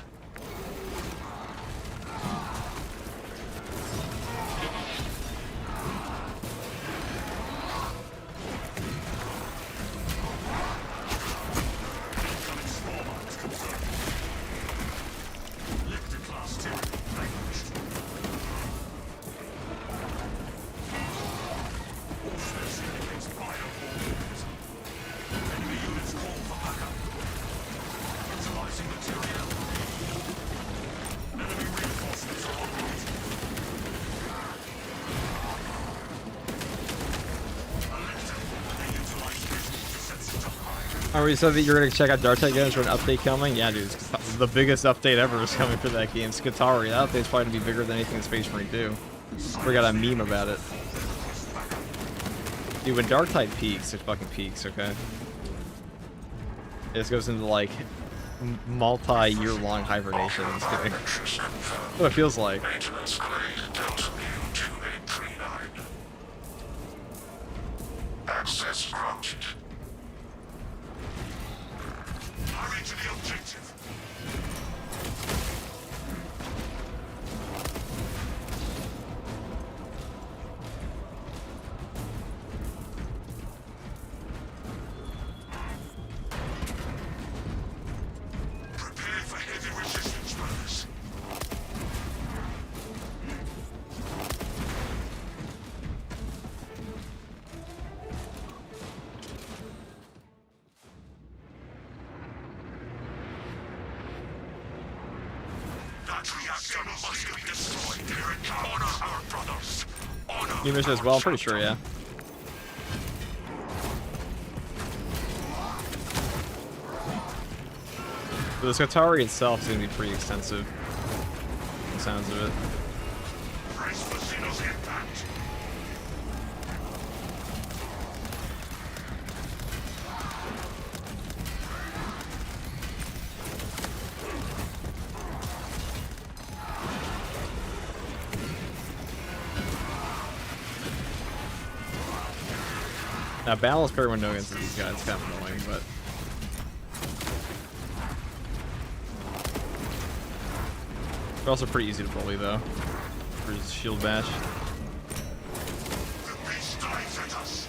S1: Oh, you said that you're gonna check out Dark-type games for an update coming? Yeah, dude, the biggest update ever is coming for that game. Skatari, that update's probably gonna be bigger than anything in Space Marine 2. We got a meme about it. Dude, when Dark-type peaks, it fucking peaks, okay? It just goes into, like, multi-year-long hibernation. I'm just kidding. That's what it feels like.
S2: Maintenance grade Delta Mu 2839. Access granted. Hurry to the objective. Prepare for heavy resistance, brothers. That reactor must be destroyed. Honor our brothers. Honor
S1: New mission as well, I'm pretty sure, yeah. But the Skatari itself is gonna be pretty extensive. The sounds of it.
S2: Brace for Xeno's impact.
S1: Now, balance parry window against these guys is kind of annoying, but. They're also pretty easy to bully, though. For his shield bash.
S2: The beast dives at us.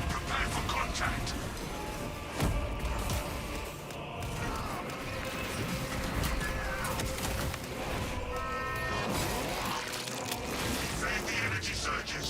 S2: Prepare for contact. Evade the energy surges.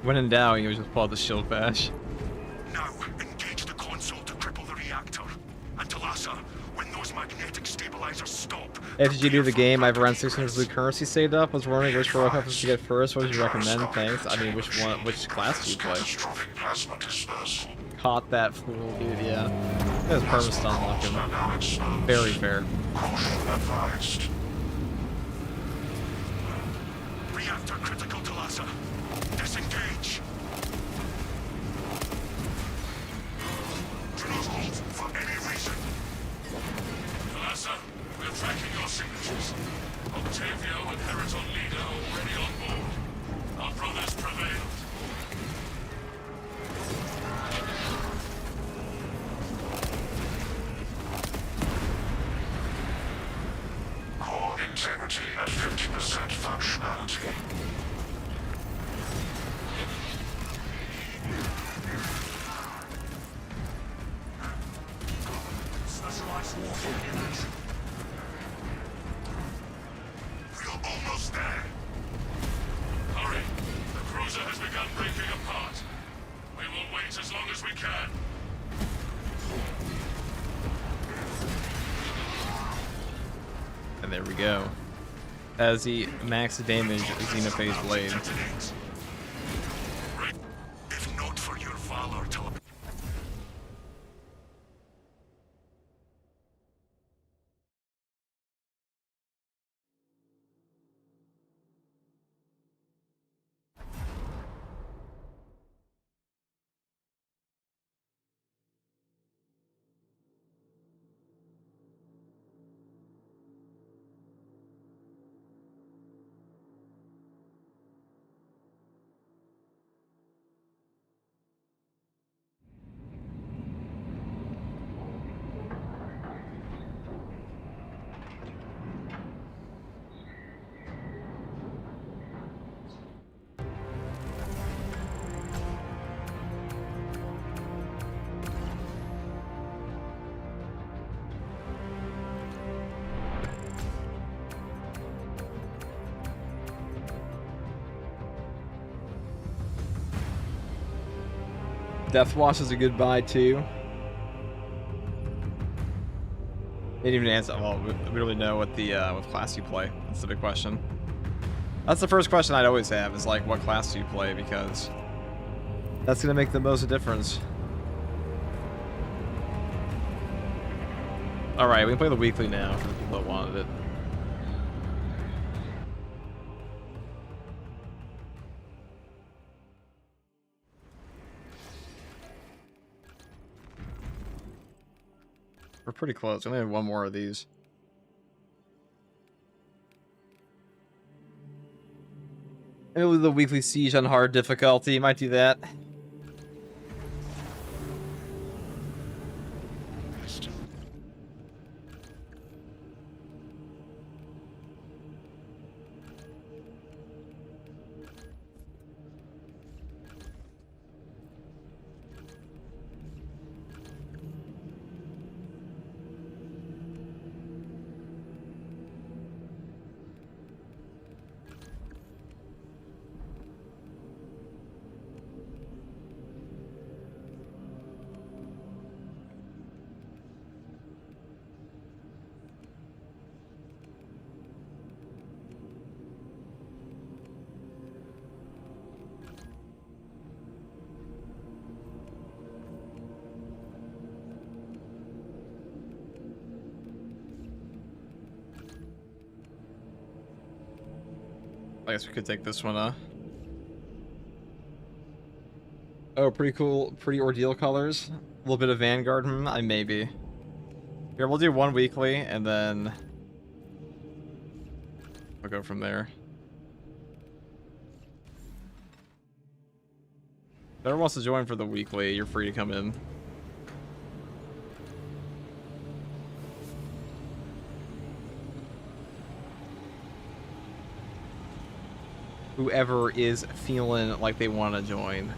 S1: When in doubt, you just pull out the shield bash.
S5: Now, engage the console to cripple the reactor. And Talassa, when those magnetic stabilizers stop...
S1: After you do the game, I have around 600 blue currency saved up. Was wondering which rogue weapons to get first. What would you recommend? Thanks. I mean, which class do you play?
S2: Catastrophic plasma dispersal.
S1: Caught that fool, dude, yeah. That was perma-stun locking.
S2: Dynamics modes.
S1: Very fair.
S2: Caution advised.
S5: Reactor critical, Talassa. Disengage.
S2: Do not halt for any reason.
S4: Talassa, we're tracking your signatures. Octavio and Heriton Leader already on board. Our brothers prevailed.
S2: Core integrity at 50% functionality.
S5: Specialized warfare in action.
S2: We're almost there.
S4: Hurry! The cruiser has begun breaking apart. We will wait as long as we can.
S1: And there we go. As the max damage Xenophase Blade.
S5: Detonate. If not for your valor,
S1: Deathwatch is a good buy too. Didn't even answer. Well, we don't really know what class you play. That's the big question. That's the first question I'd always have is like, what class do you play? Because that's gonna make the most difference. All right, we can play the weekly now for the people that wanted it. We're pretty close. We only have one more of these. Maybe we'll do the weekly siege on hard difficulty. Might do that. I guess we could take this one, Oh, pretty cool. Pretty Ordeal colors. A little bit of Vanguard. Maybe. Here, we'll do one weekly, and then we'll go from there. If anyone wants to join for the weekly, you're free to come in. Whoever is feeling like they want to join.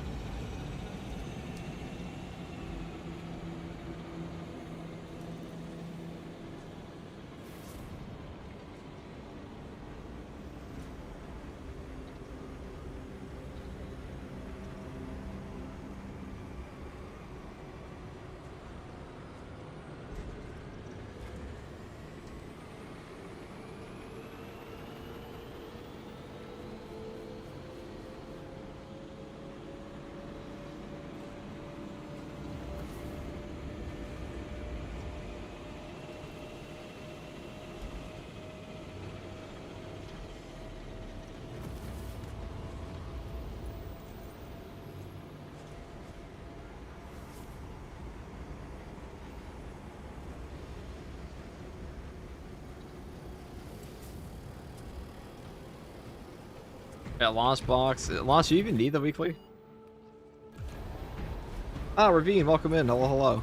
S1: Yeah, launch box. Launch, do you even need the weekly? Ah, Ravine, welcome in. Hello, hello.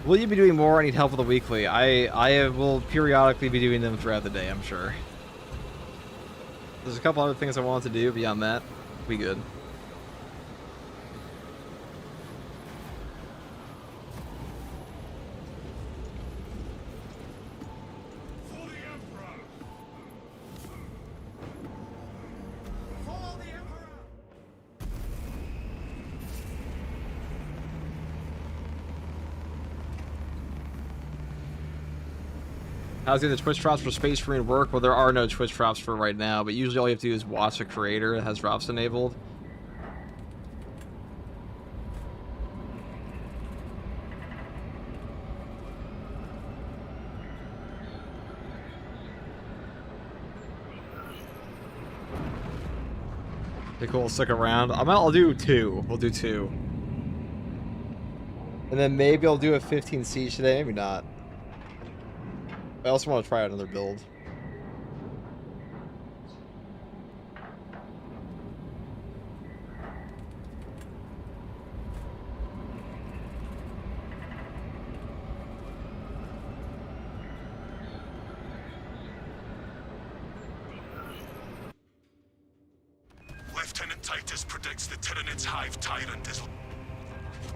S1: Will you be doing more? I need help with the weekly. I will periodically be doing them throughout the day, I'm sure. There's a couple other things I want to do. Beyond that, we good.
S3: For the Emperor! For the Emperor!
S1: How's the Twitch drops for Space Marine work? Well, there are no Twitch drops for right now, but usually all you have to do is watch a creator that has drops enabled. Okay, cool. Stick around. I'll do 2. We'll do 2. And then maybe I'll do a 15 siege today. Maybe not. I also want to try out another build.
S5: Lieutenant Titus predicts the Tyranids Hive Tyrant is...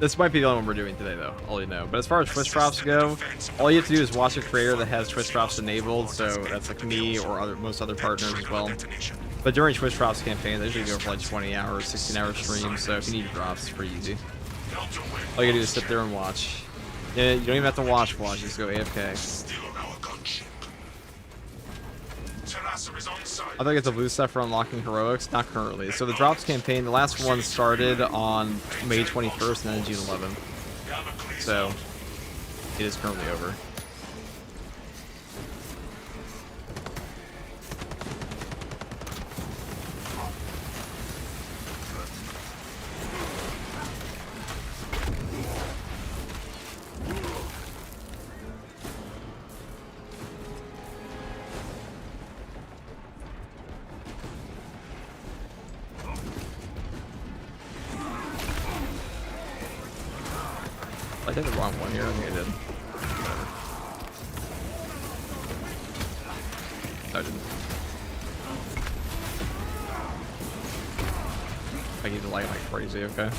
S1: This might be the only one we're doing today, though. I'll let you know. But as far as Twitch drops go, all you have to do is watch a creator that has Twitch drops enabled. So that's like me or most other partners as well. But during Twitch drops campaigns, I usually go for like 20 hours, 16-hour streams. So if you need drops, it's pretty easy. All you gotta do is sit there and watch. Yeah, you don't even have to watch. Just go AFK.
S5: Still our gunship. Terrasser is on site.
S1: I think I get the blue stuff for unlocking heroics. Not currently. So the drops campaign, the last one started on May 21st and then June 11th. So it is currently over. I did the wrong one here. I think I did. No, I didn't. I need to light like crazy, okay?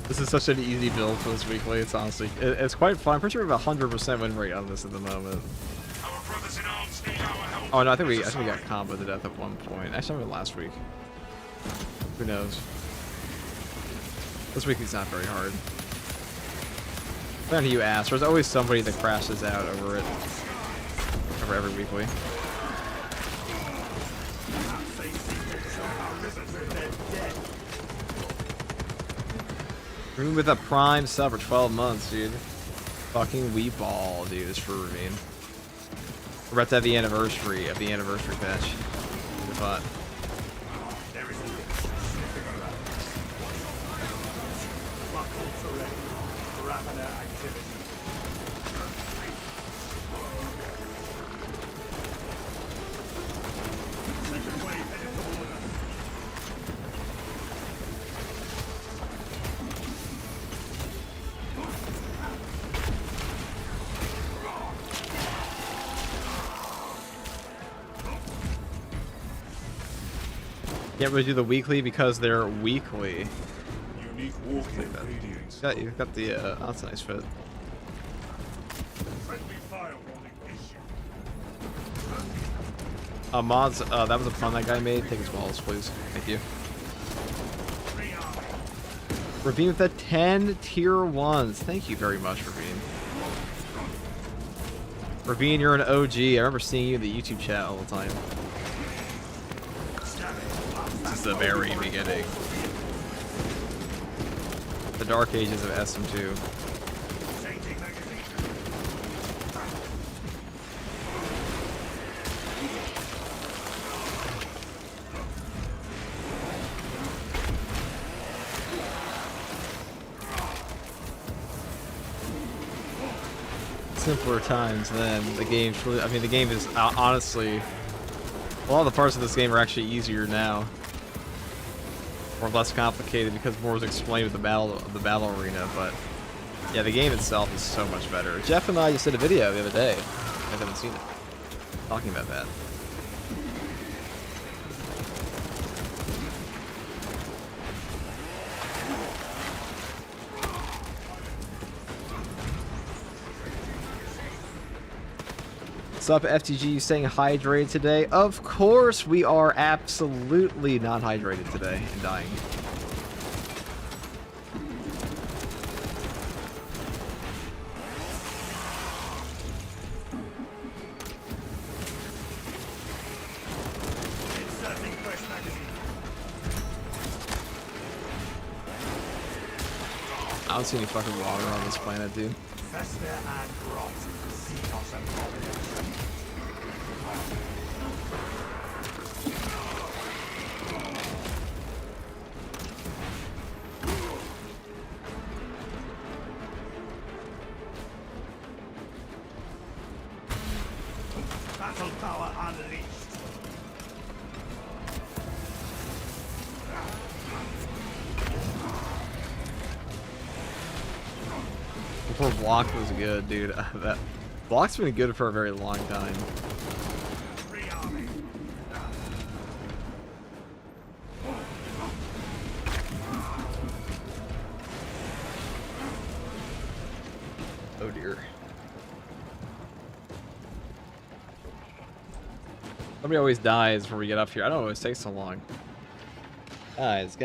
S1: This is such an easy build for this weekly. It's honestly, it's quite fun. I'm pretty sure we have a 100% win rate on this at the moment. Oh no, I think we got comboed to death at one point. Actually, I remember last week. Who knows? This weekly's not very hard. Depending on who you ask, there's always somebody that crashes out over it. Over every weekly. Ravine with a prime sub for 12 months, dude. Fucking wheat ball, dude, is for Ravine. We're about to have the anniversary of the anniversary patch. But can't really do the weekly because they're weekly.
S3: Unique walking ingredients.
S1: You've got the oh, that's a nice fit.
S3: Friendly firewalling issue.
S1: Mods, that was a pun that guy made. Take his balls, please. Thank you. Ravine with the 10 tier 1s. Thank you very much, Ravine. Ravine, you're an OG. I remember seeing you in the YouTube chat all the time.
S3: Stab it.
S1: the very beginning. The dark ages of SM2.
S3: Changing magazine.
S1: Simpler times then. The game's really, I mean, the game is honestly, a lot of the parts of this game are actually easier now, or less complicated because more is explained with the battle arena. But yeah, the game itself is so much better. Jeff and I just did a video the other day. You guys haven't seen it, talking about that. What's up, FTG? Staying hydrated today? Of course, we are absolutely not hydrated today and dying.
S3: Inserting fresh magazine.
S1: I don't see any fucking water on this planet, dude.
S3: Fester and rot. Xenos abomination. Battle power unleashed.
S1: Before Block was good, dude. That Block's been good for a very long time.
S3: Rearming.
S1: Oh dear. Somebody always dies before we get up here. I don't know why it takes so long. Guys.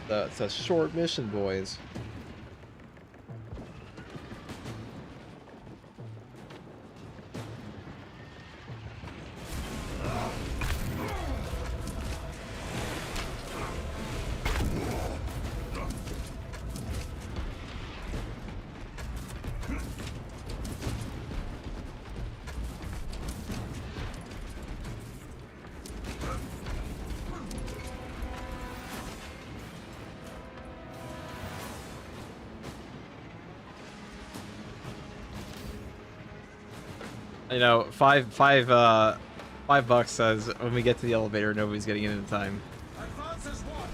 S1: It's a short mission, boys. You know, $5 says when we get to the elevator, nobody's getting in time.
S3: Advance as one.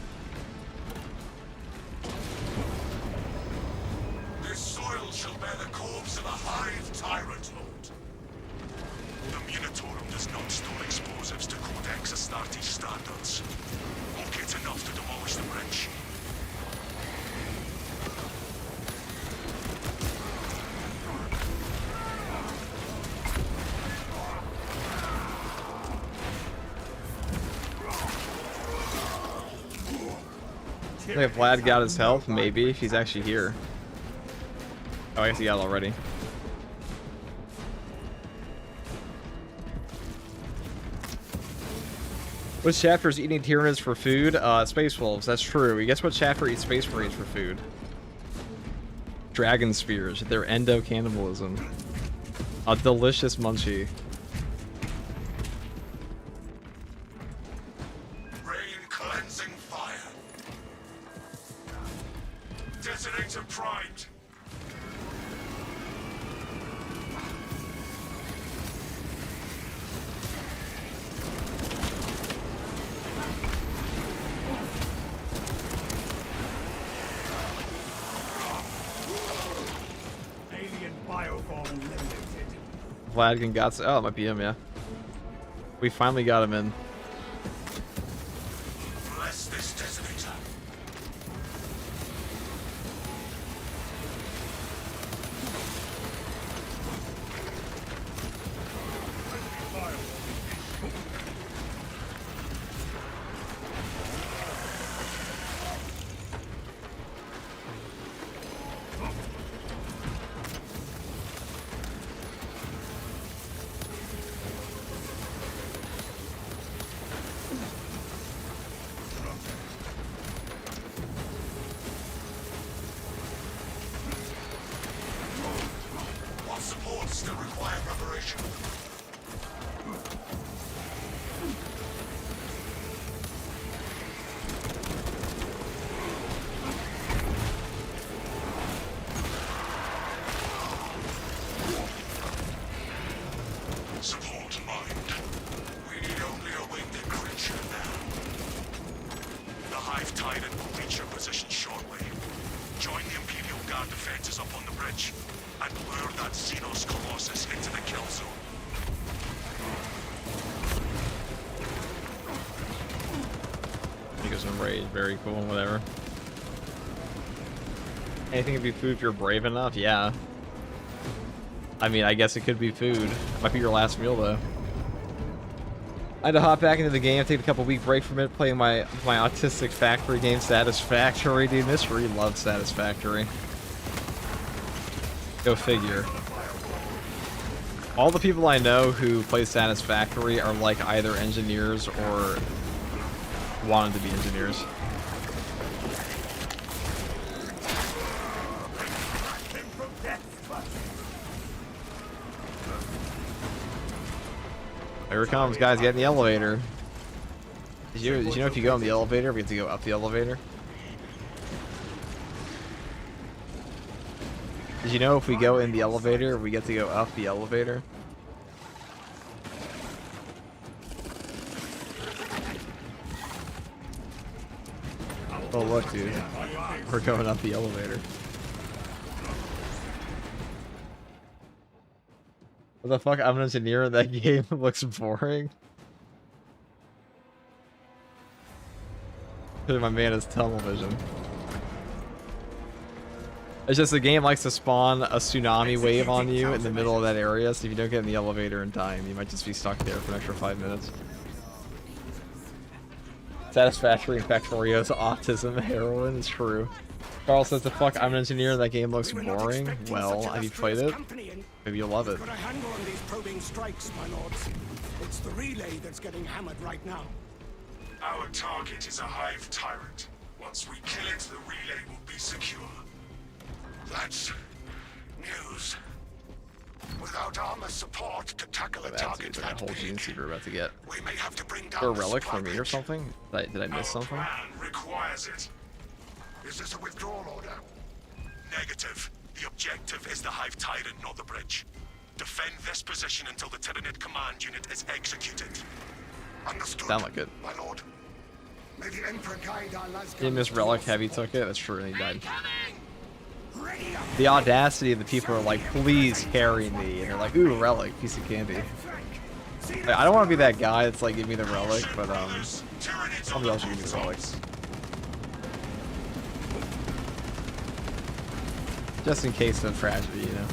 S2: This soil shall bear the corpse of a hive tyrant lord. The Munitorum does not store explosives to Codex Astartes standards. We'll get enough to demolish the bridge.
S1: I think if Vlad got his health, maybe, if he's actually here. Oh, I guess he got it already. Which chapter is eating Tyranids for food? Space Wolves, that's true. Guess what chapter eats Space Marines for food? Dragon Spears, they're endo-cannibalism. A delicious munchie.
S2: Rain cleansing fire. Detonator primed.
S3: Alien bioform eliminated.
S1: Vladkin got, oh, it might be him, yeah. We finally got him in.
S2: Bless this detonator.
S5: still require preparation. Support mind. We need only await the creature now. The Hive Tyrant will reach your position shortly. Join the Imperial Guard defenses up on the bridge, and lure that Xenos Colossus into the kill zone.
S1: He goes in rage, very cool, whatever. Anything could be food if you're brave enough, yeah. I mean, I guess it could be food. Might be your last meal, though. I had to hop back into the game, take a couple week break from it, playing my autistic factory game, Satisfactory. Dude, Mystery loves Satisfactory. Go figure. All the people I know who play Satisfactory are like either engineers or wanted to be engineers. Here it comes, guys. Get in the elevator. Did you know if you go in the elevator, we get to go up the elevator? Did you know if we go in the elevator, we get to go up the elevator? Oh look, dude. We're going up the elevator. What the fuck? I'm an engineer in that game. It looks boring. My man is tunnel vision. It's just the game likes to spawn a tsunami wave on you in the middle of that area, so if you don't get in the elevator in time, you might just be stuck there for an extra 5 minutes. Satisfactory and Factorio's autism heroin is true. Carl says the fuck, I'm an engineer and that game looks boring. Well, have you played it? Maybe you'll love it.
S6: Got a handle on these probing strikes, my lords. It's the relay that's getting hammered right now.
S2: Our target is a Hive Tyrant. Once we kill it, the relay will be secure.
S5: That's news. Without armor support to tackle a
S1: That's
S5: target
S1: that
S5: that
S1: whole gene
S5: big,
S1: seed we're about to get.
S5: we may have to bring down
S1: Or a
S5: the
S1: relic
S5: supply
S1: for me or
S5: bridge.
S1: something? Did I miss something?
S2: Our plan requires it.
S5: Is this a withdrawal order?
S2: Negative. The objective is the Hive Tyrant, not the bridge. Defend this position until the Tyranid command unit is executed.
S5: Understood.
S1: Sound like it.
S5: My lord. May the Emperor guide our lads.
S1: Didn't miss relic, heavy took it. That's true, and he died. The audacity of the people who are like, please carry me, and they're like, ooh, relic, piece of candy. Like, I don't want to be that guy that's like, give me the relic, but somebody else should give me the relic. Just in case of tragedy, you know.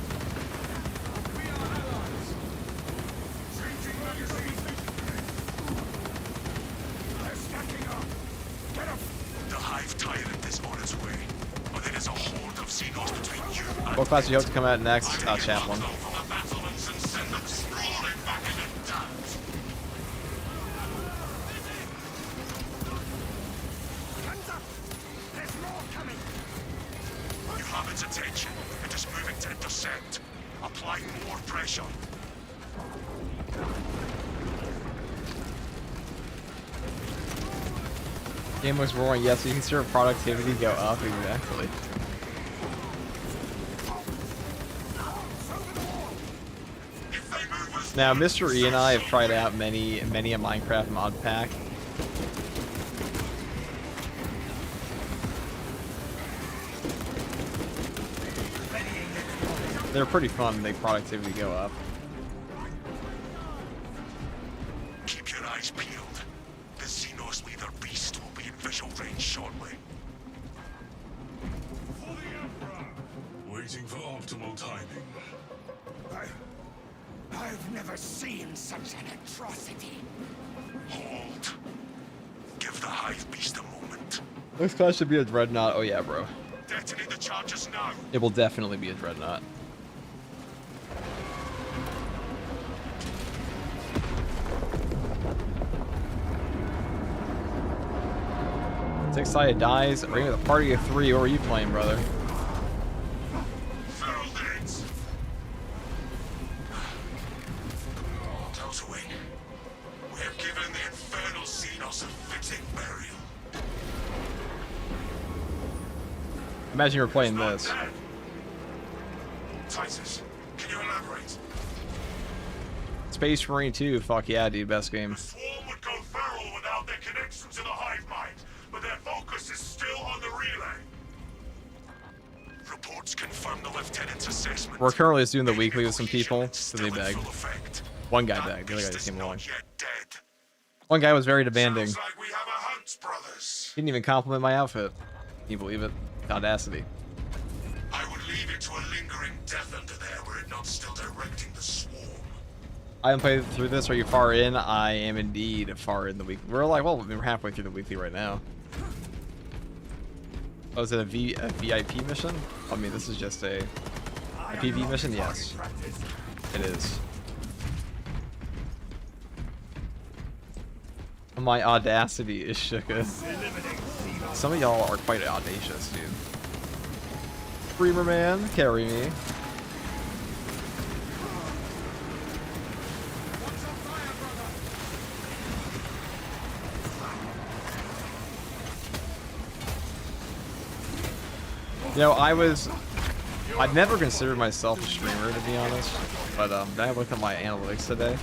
S2: The Hive Tyrant is on its way, but there is a horde of Xenos between you and
S1: What class do you hope to come out next? Chaplain.
S2: from the battlements and send them sprawling back into dust.
S6: Hands up! There's more coming!
S2: You have its attention. It is moving to intercept. Apply more pressure.
S1: Game looks boring. Yes, so you can see your productivity go up exactly. Now, Mr. E and I have tried out many a Minecraft mod pack. They're pretty fun. Make productivity go up.
S2: Keep your eyes peeled. The Xenos leader beast will be in visual range shortly.
S5: Waiting for optimal timing.
S6: I've never seen such an atrocity.
S2: Hold. Give the Hive beast a moment.
S1: This class should be a dreadnought. Oh yeah, bro.
S2: Detonate the charges now.
S1: It will definitely be a dreadnought. Six sided dies. Bring with a party of 3. What are you playing, brother?
S2: Feral heads.
S1: Imagine you're playing this.
S2: Titus, can you elaborate?
S1: Space Marine 2, fuck yeah, dude, best game.
S2: The swarm would go feral without their connection to the hive mind, but their focus is still on the relay. Reports confirm the lieutenant's assessment.
S1: We're currently just doing the weekly with some people, because
S2: Still
S1: they
S2: in
S1: begged.
S2: full effect.
S1: One guy begged, the other
S2: Beast
S1: guy just
S2: is
S1: came
S2: not
S1: along.
S2: yet dead.
S1: One guy was very demanding.
S2: Sounds like we have a hunt, brothers.
S1: Didn't even compliment my outfit. Can you believe it? Audacity.
S2: I would leave it to a lingering death under there were it not still directing the swarm.
S1: I haven't played through this. Are you far in? I am indeed far in the week. We're like, well, we're halfway through the weekly right now. Oh, is it a VIP mission? I mean, this is just a PV mission? Yes. It is. My audacity is shooketh. Some of y'all are quite audacious, dude. Screamer man, carry me. You know, I've never considered myself a streamer, to be honest, but then I looked at my analytics today,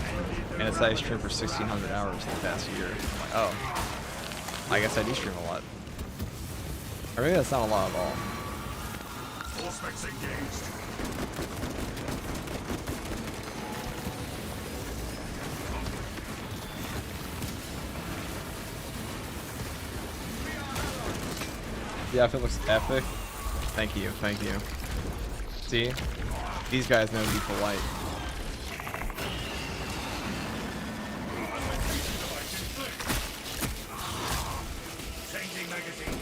S1: and it said I streamed for 1,600 hours in the past year. I'm like, oh, I guess I do stream a lot. Or maybe that's not a lot at all.
S3: Force engaged.
S1: Yeah, if it looks epic. Thank you, thank you. See? These guys know to be polite.
S3: Changing magazine.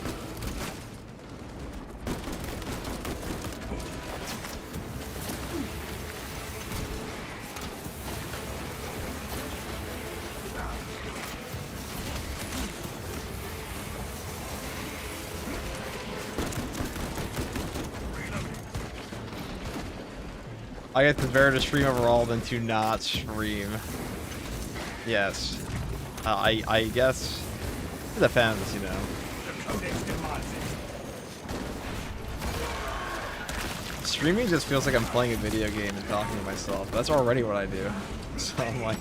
S1: I get prefer to stream overall than to not stream. Yes. I guess it depends, you know. Streaming just feels like I'm playing a video game and talking to myself. That's already what I do. So I'm like,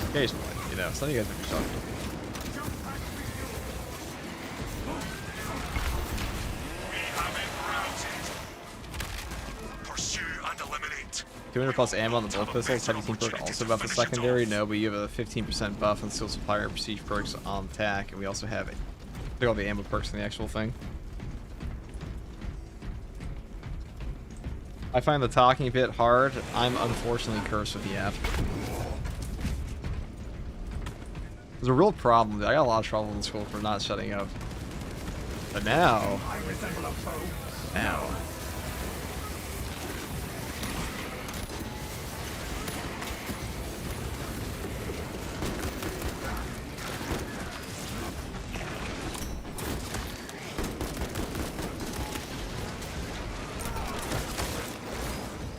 S1: occasionally, you know, some of you guys are talking.
S2: Pursue and eliminate.
S1: 200 plus ammo on the bullet pistol, 17 perk also buff the secondary. No, but you have a 15% buff on skill supplier and prestige perks on attack, and we also have look at all the ammo perks in the actual thing. I find the talking a bit hard. I'm unfortunately cursed with the app. There's a real problem. I got a lot of trouble in school for not shutting up. But now,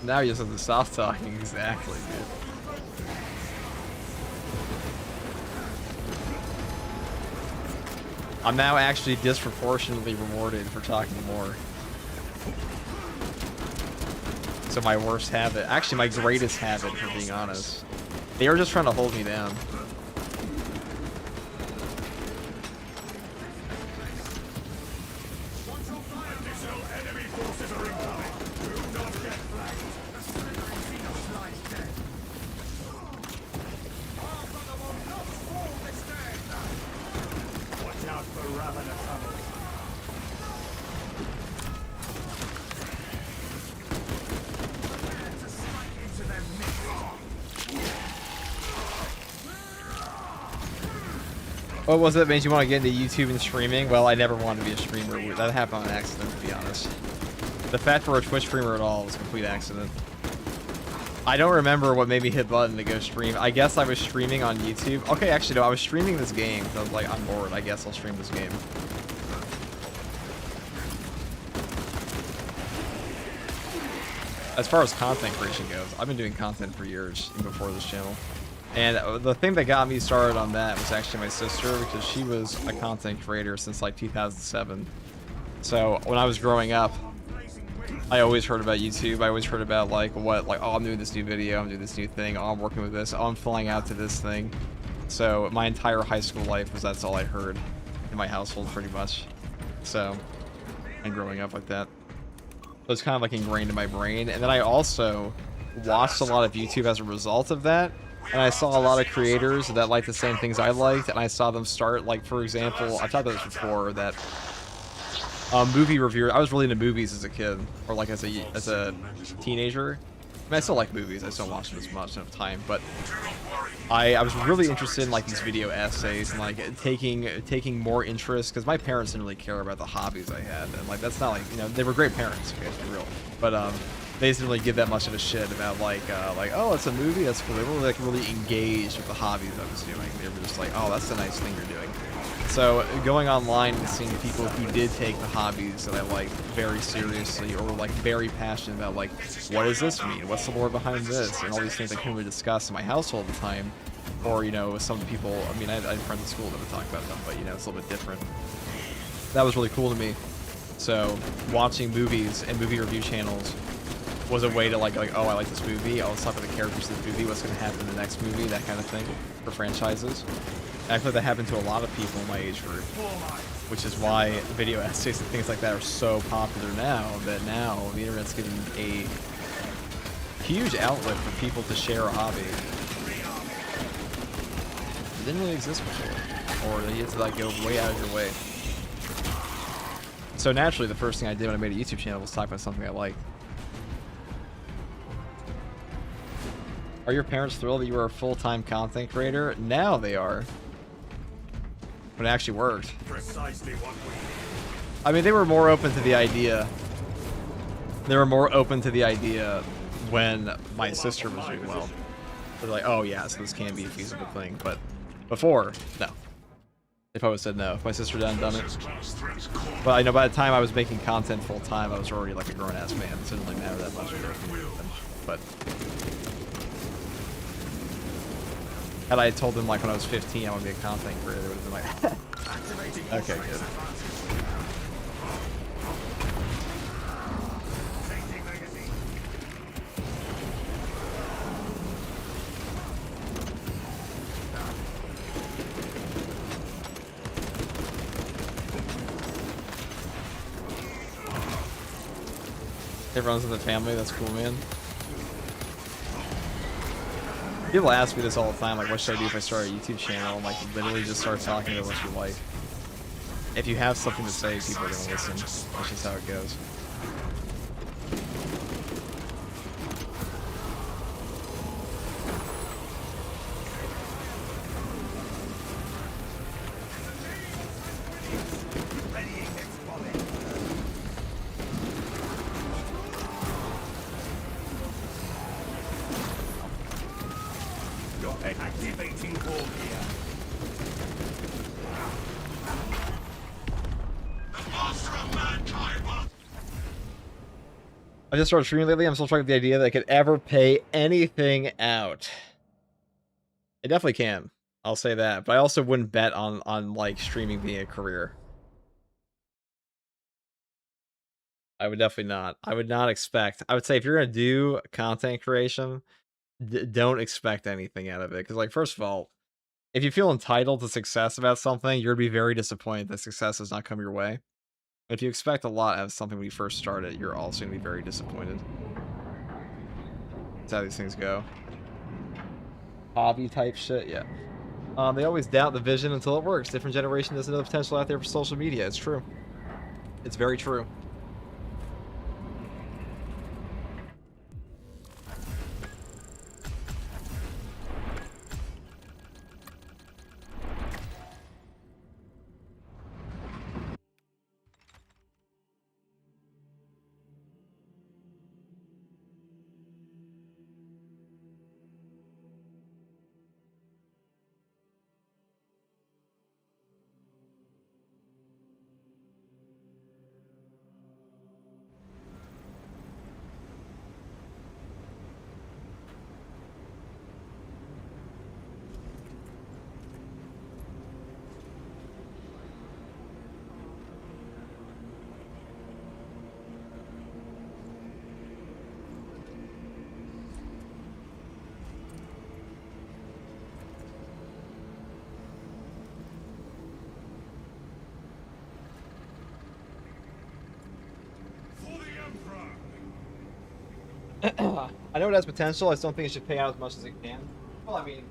S1: now you just have to stop talking. Exactly, dude. I'm now actually disproportionately rewarded for talking more. So my worst habit, actually my greatest habit, for being honest. They were just trying to hold me down. What was it that made you want to get into YouTube and streaming? Well, I never wanted to be a streamer. That happened on accident, to be honest. The fact we're a Twitch streamer at all was a complete accident. I don't remember what made me hit button to go stream. I guess I was streaming on YouTube. Okay, actually, no, I was streaming this game. So I was like, I'm bored. I guess I'll stream this game. As far as content creation goes, I've been doing content for years, even before this channel. And the thing that got me started on that was actually my sister, because she was a content creator since like 2007. So when I was growing up, I always heard about YouTube. I always heard about like oh, I'm doing this new video, I'm doing this new thing, oh, I'm working with this, oh, I'm flying out to this thing. So my entire high school life was that's all I heard in my household pretty much. So, and growing up like that. So it's kind of like ingrained in my brain. And then I also watched a lot of YouTube as a result of that. And I saw a lot of creators that liked the same things I liked, and I saw them start, like, for example, I've talked about this before, that movie reviewer. I was really into movies as a kid, or like as a teenager. I mean, I still like movies. I still don't watch them as much enough time, but I was really interested in like these video essays and like taking more interest, because my parents didn't really care about the hobbies I had, and like that's not like, you know, they were great parents, okay, for real, but they didn't really give that much of a shit about like oh, it's a movie, that's cool. They were like really engaged with the hobbies I was doing. They were just like, oh, that's a nice thing you're doing. So going online and seeing people who did take the hobbies that I liked very seriously, or were like very passionate about, like, what does this mean? What's the lore behind this? And all these things I couldn't really discuss in my household at the time. Or, you know, with some people, I mean, I had friends at school that would talk about them, but, you know, it's a little bit different. That was really cool to me. So watching movies and movie review channels was a way to like, oh, I like this movie, oh, let's talk about the characters of the movie, what's going to happen in the next movie, that kind of thing, for franchises. And I feel like that happened to a lot of people in my age group, which is why video essays and things like that are so popular now, that now the internet's giving a huge outlet for people to share a hobby. It didn't really exist before, or you had to like go way out of your way. So naturally, the first thing I did when I made a YouTube channel was talk about something I liked. Are your parents thrilled that you were a full-time content creator? Now they are. But it actually worked.
S3: Precisely what we need.
S1: I mean, they were more open to the idea. They were more open to the idea when my sister was doing well. They're like, oh yeah, so this can be a feasible thing. But before, no. They probably said no if my sister hadn't done it. But I know by the time I was making content full-time, I was already like a grown-ass man. It didn't really matter that much. But had I told them like when I was 15 I want to be a content creator, they would have been like, okay, good. Everyone's in the family, that's cool, man. People ask me this all the time, like, what should I do if I start a YouTube channel? I'm like, literally just start talking about what you like. If you have something to say, people are gonna listen. That's just how it goes.
S3: Activating core gear.
S1: I just started streaming lately. I'm still trying with the idea that I could ever pay anything out. It definitely can. I'll say that. But I also wouldn't bet on like streaming being a career. I would definitely not. I would not expect. I would say if you're gonna do content creation, don't expect anything out of it. Because, like, first of all, if you feel entitled to success about something, you're gonna be very disappointed that success has not come your way. If you expect a lot out of something when you first start it, you're also gonna be very disappointed. That's how these things go. Hobby type shit, yeah. They always doubt the vision until it works. Different generation doesn't know the potential out there for social media. It's true. It's very true. I know it has potential. I just don't think it should pay out as much as it can. Well, I mean,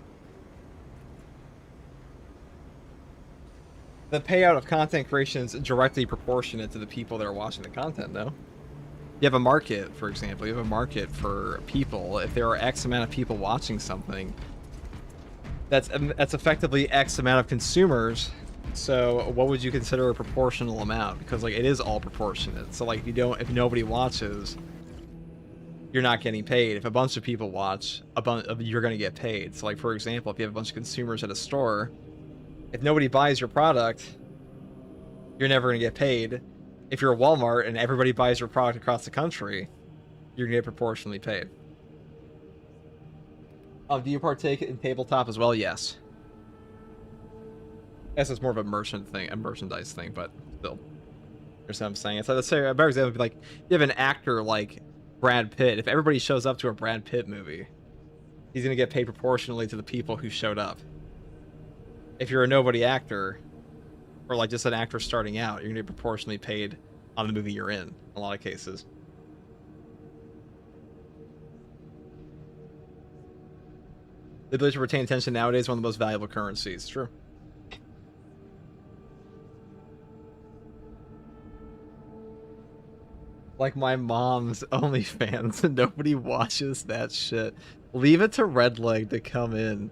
S1: the payout of content creation is directly proportionate to the people that are watching the content, though. You have a market, for example. You have a market for people. If there are X amount of people watching something, that's effectively X amount of consumers. So what would you consider a proportional amount? Because like it is all proportionate. So like if nobody watches, you're not getting paid. If a bunch of people watch, you're going to get paid. So like for example, if you have a bunch of consumers at a store, if nobody buys your product, you're never going to get paid. If you're a Walmart and everybody buys your product across the country, you're going to get proportionally paid. Do you partake in tabletop as well? Yes. I guess it's more of a merchandise thing, but still. Here's what I'm saying. So let's say a better example would be like, you have an actor like Brad Pitt. If everybody shows up to a Brad Pitt movie, he's going to get paid proportionally to the people who showed up. If you're a nobody actor, or like just an actor starting out, you're going to be proportionally paid on the movie you're in a lot of cases. The ability to retain attention nowadays is one of the most valuable currencies. True. Like my mom's OnlyFans, and nobody watches that shit. Leave it to Redleg to come in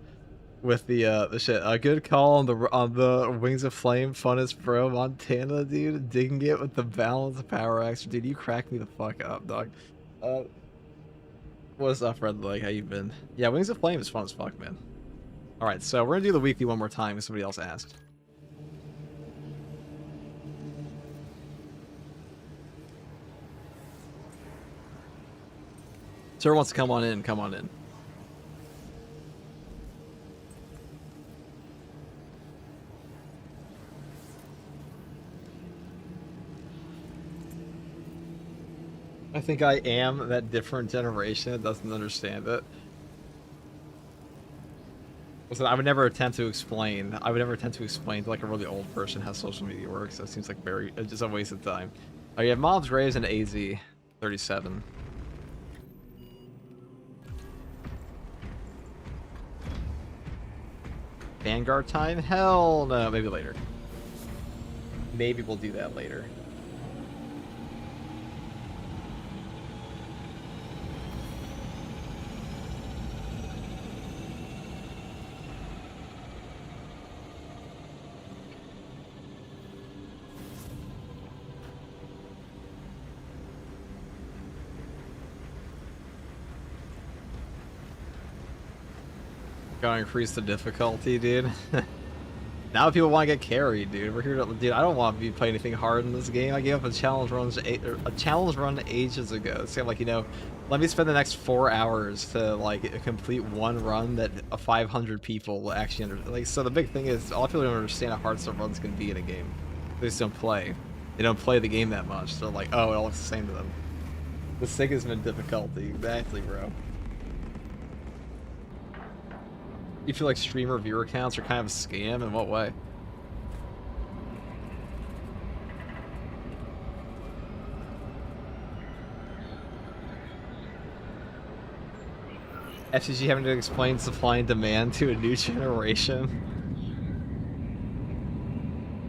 S1: with the shit. A good call on the Wings of Flame, funnest bro, Montana, dude. Digging it with the balance of power extra, dude. You crack me the fuck up, dog. What's up, Redleg? How you been? Yeah, Wings of Flame is fun as fuck, man. All right, so we're gonna do the weekly one more time, if somebody else asked. Sir wants to come on in. Come on in. I think I am that different generation that doesn't understand it. Listen, I would never attempt to explain. To like a really old person how social media works. That seems like just a waste of time. Oh, you have Mobs Graves and AZ 37. Vanguard time? Hell no. Maybe later. Maybe we'll do that later. Gotta increase the difficulty, dude. Now people want to get carried, dude. We're here to, dude. I don't want to be playing anything hard in this game. I gave up a challenge run ages ago. So I'm like, you know, let me spend the next 4 hours to like complete one run that 500 people will actually like. So the big thing is, all people don't understand how hard some runs can be in a game. They just don't play. They don't play the game that much. They're like, oh, it all looks the same to them. The sick has been difficulty, exactly, bro. You feel like streamer viewer counts are kind of a scam? In what way? FCG having to explain supply and demand to a new generation.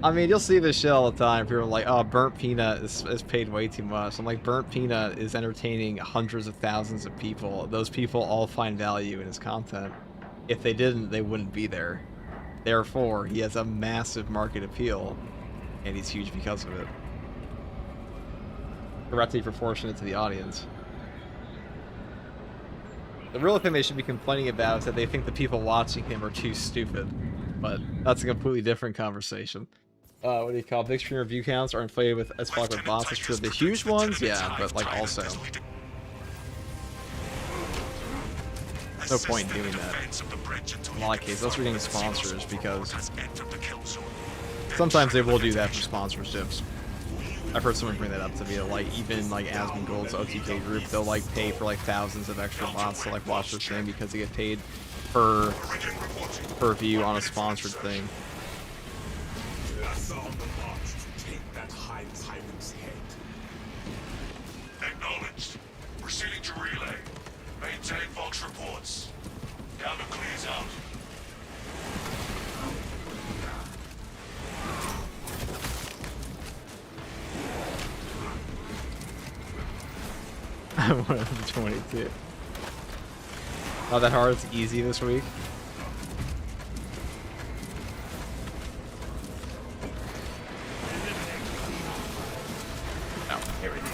S1: I mean, you'll see this shit all the time. People are like, oh, Burnt Peanut is paid way too much. I'm like, Burnt Peanut is entertaining hundreds of thousands of people. Those people all find value in his content. If they didn't, they wouldn't be there. Therefore, he has a massive market appeal, and he's huge because of it. Directly proportionate to the audience. The real thing they should be complaining about is that they think the people watching him are too stupid. But that's a completely different conversation. What do you call it? Big screen review counts are inflated with as far as bots. It's true. The huge ones, yeah, but like also. No point in doing that. In a lot of cases, that's getting sponsors because sometimes they will do that for sponsorships. I've heard someone bring that up to me. Like even like Asmongold's OTK group, they'll like pay for like thousands of extra bots to like watch their stream because they get paid per view on a sponsored thing.
S2: Acknowledged. Proceeding to relay.
S1: I'm one of the 22. Not that hard. It's easy this week. Oh, here we go.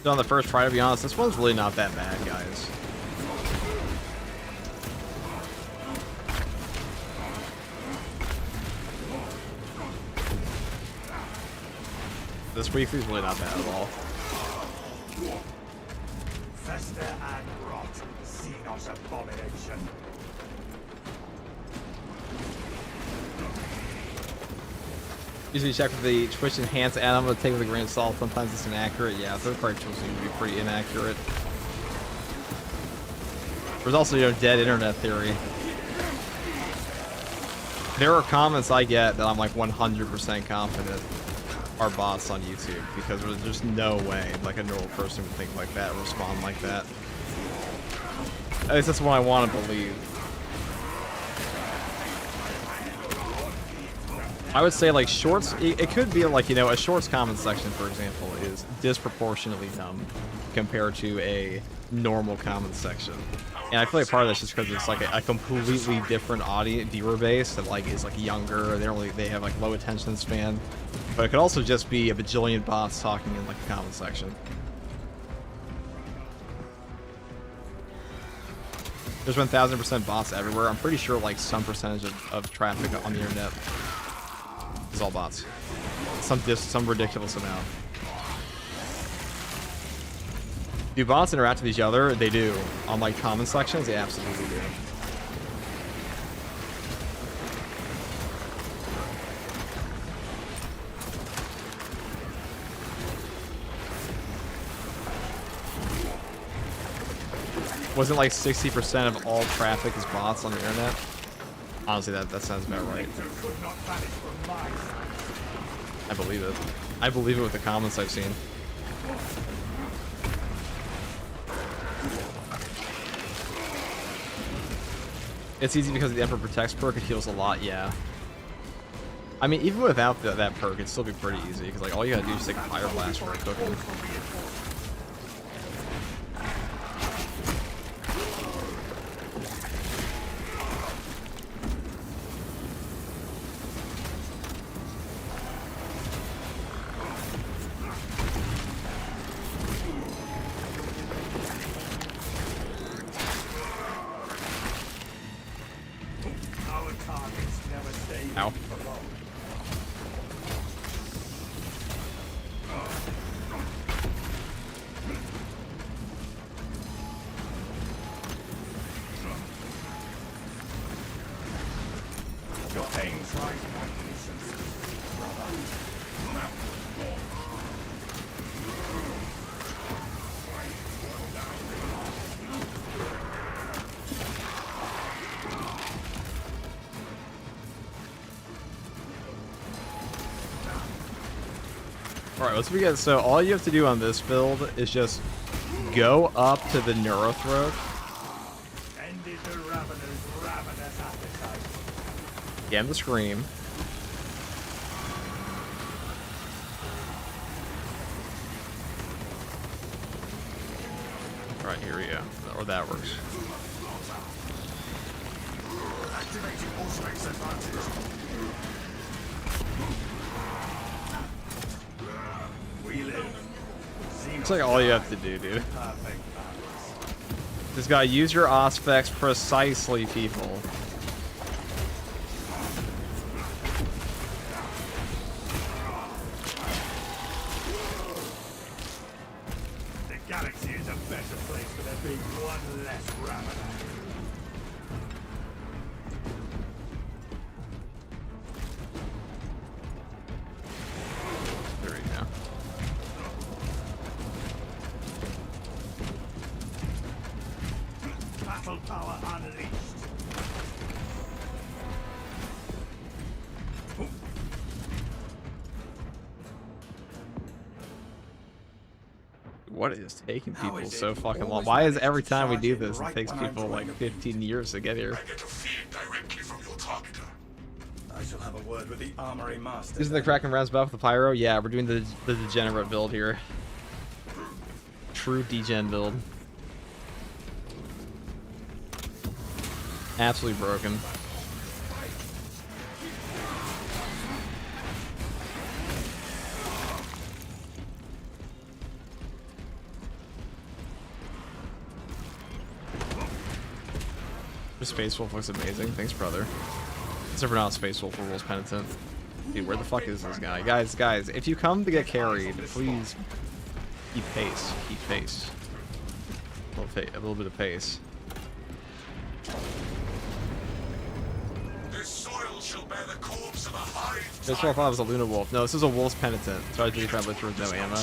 S1: On the first try, to be honest, this one's really not that bad, guys. This weekly's really not bad at all.
S3: Fester and rot, Xenos abomination.
S1: Usually check with the Twitch enhanced add I'm gonna take with a grain of salt. Sometimes it's inaccurate. Yeah, third-party tools seem to be pretty inaccurate. There's also your dead internet theory. There are comments I get that I'm like 100% confident are bots on YouTube because there's just no way like a normal person would think like that or respond like that. At least that's what I want to believe. I would say like shorts, it could be like, you know, a shorts comment section, for example, is disproportionately dumb compared to a normal comment section. And I feel like part of that's just because it's like a completely different audience, viewer base that like is like younger, they have like low attention span. But it could also just be a bajillion bots talking in like a comment section. There's 1000% bots everywhere. I'm pretty sure like some percentage of traffic on the internet is all bots. Some ridiculous amount. Do bots interact with each other? They do. On like comment sections, they absolutely do. Wasn't like 60% of all traffic is bots on the internet? Honestly, that sounds about right. I believe it. I believe it with the comments I've seen. It's easy because of the Emperor Protects perk. It heals a lot, yeah. I mean, even without that perk, it'd still be pretty easy because like all you gotta do is take a Fire Blast for a token. Ow.
S3: Your pain tries my patience, brother.
S1: Alright, let's begin. So all you have to do on this build is just go up to the Neurothroat.
S3: Ended the Ravener's ravenous appetite.
S1: Get him to scream. Alright, here we go. Or that works.
S3: Activating all strengths advantage. We live.
S1: It's like all you have to do, dude.
S3: Perfect balance.
S1: Just gotta use your aspects precisely, people.
S3: The galaxy is a better place for there being one less Ramadan.
S1: There we go.
S3: Battle power unleashed.
S1: What is taking
S3: How
S1: people
S3: is it
S1: so
S3: you
S1: fucking long?
S3: always
S1: Why is
S3: manage
S1: every
S3: to
S1: time we
S3: charge
S1: do
S3: in
S1: this, it
S3: right
S1: takes
S3: when I'm
S1: people like
S3: drawing?
S1: 15 years to get here?
S5: I get a feed directly from your targeter.
S3: I shall have a word with the armory master.
S1: Using the Kraken rounds buff with the Pyro? Yeah, we're doing the degenerate build here. True degen build. Absolutely broken. Space Wolf looks amazing. Thanks, brother. Except for not Space Wolf or Wolf's Penitent. Dude, where the fuck is this guy? Guys, if you come to get carried, please keep pace. Keep pace. A little bit of pace.
S5: This soil shall bear the corpse of a hive.
S1: This Wolf was a Luna Wolf. No, this is a Wolf's Penitent. Sorry to be probably with no ammo.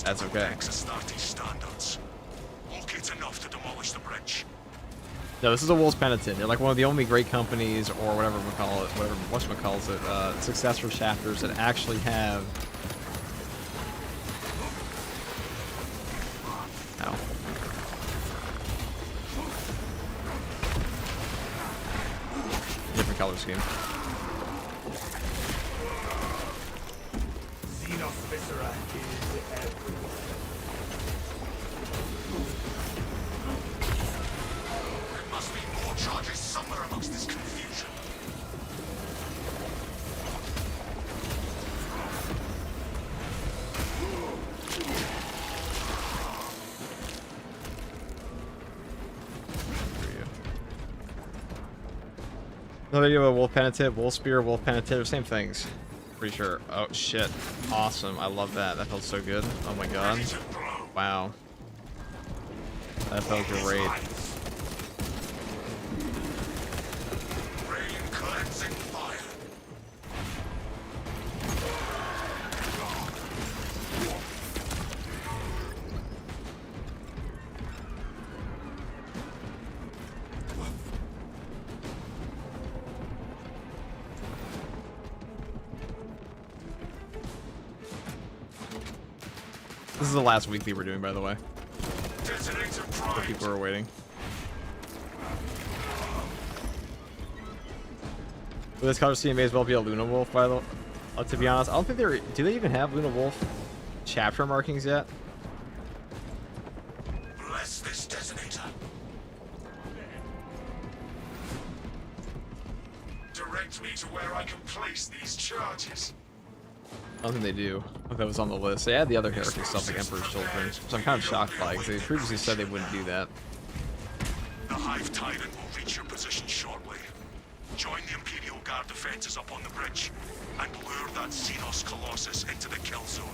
S1: That's okay.
S5: Standards. Locate enough to demolish the bridge.
S1: No, this is a Wolf's Penitent. They're like one of the only great companies, or whatever we call it, whatever whatchamacalls it, successor chapters that actually have. Ow. Different color scheme.
S3: Xenos Viscera is everywhere.
S5: There must be more charges somewhere amongst this confusion.
S1: Another video of Wolf Penitent, Wolf Spear, Wolf Penitent, are same things. Pretty sure. Oh shit. Awesome. I love that. That felt so good. Oh my god. Wow. That felt great.
S5: Rain cleansing fire.
S1: This is the last weekly we're doing, by the way.
S5: Detonator
S1: For
S5: prime.
S1: people who are waiting. Will this color scheme may as well be a Luna Wolf, by the way? To be honest, I don't think they're. Do they even have Luna Wolf chapter markings yet?
S5: Bless this detonator. Direct me to where I can place these charges.
S1: I don't think they do. I think that was on the list. They had the other heretic stuff like Emperor's Children, so I'm kind of shocked by it, because they previously said they wouldn't do that.
S5: The Hive Tyrant will reach your position shortly. Join the Imperial Guard defenses up on the bridge, and lure that Xenos Colossus into the kill zone.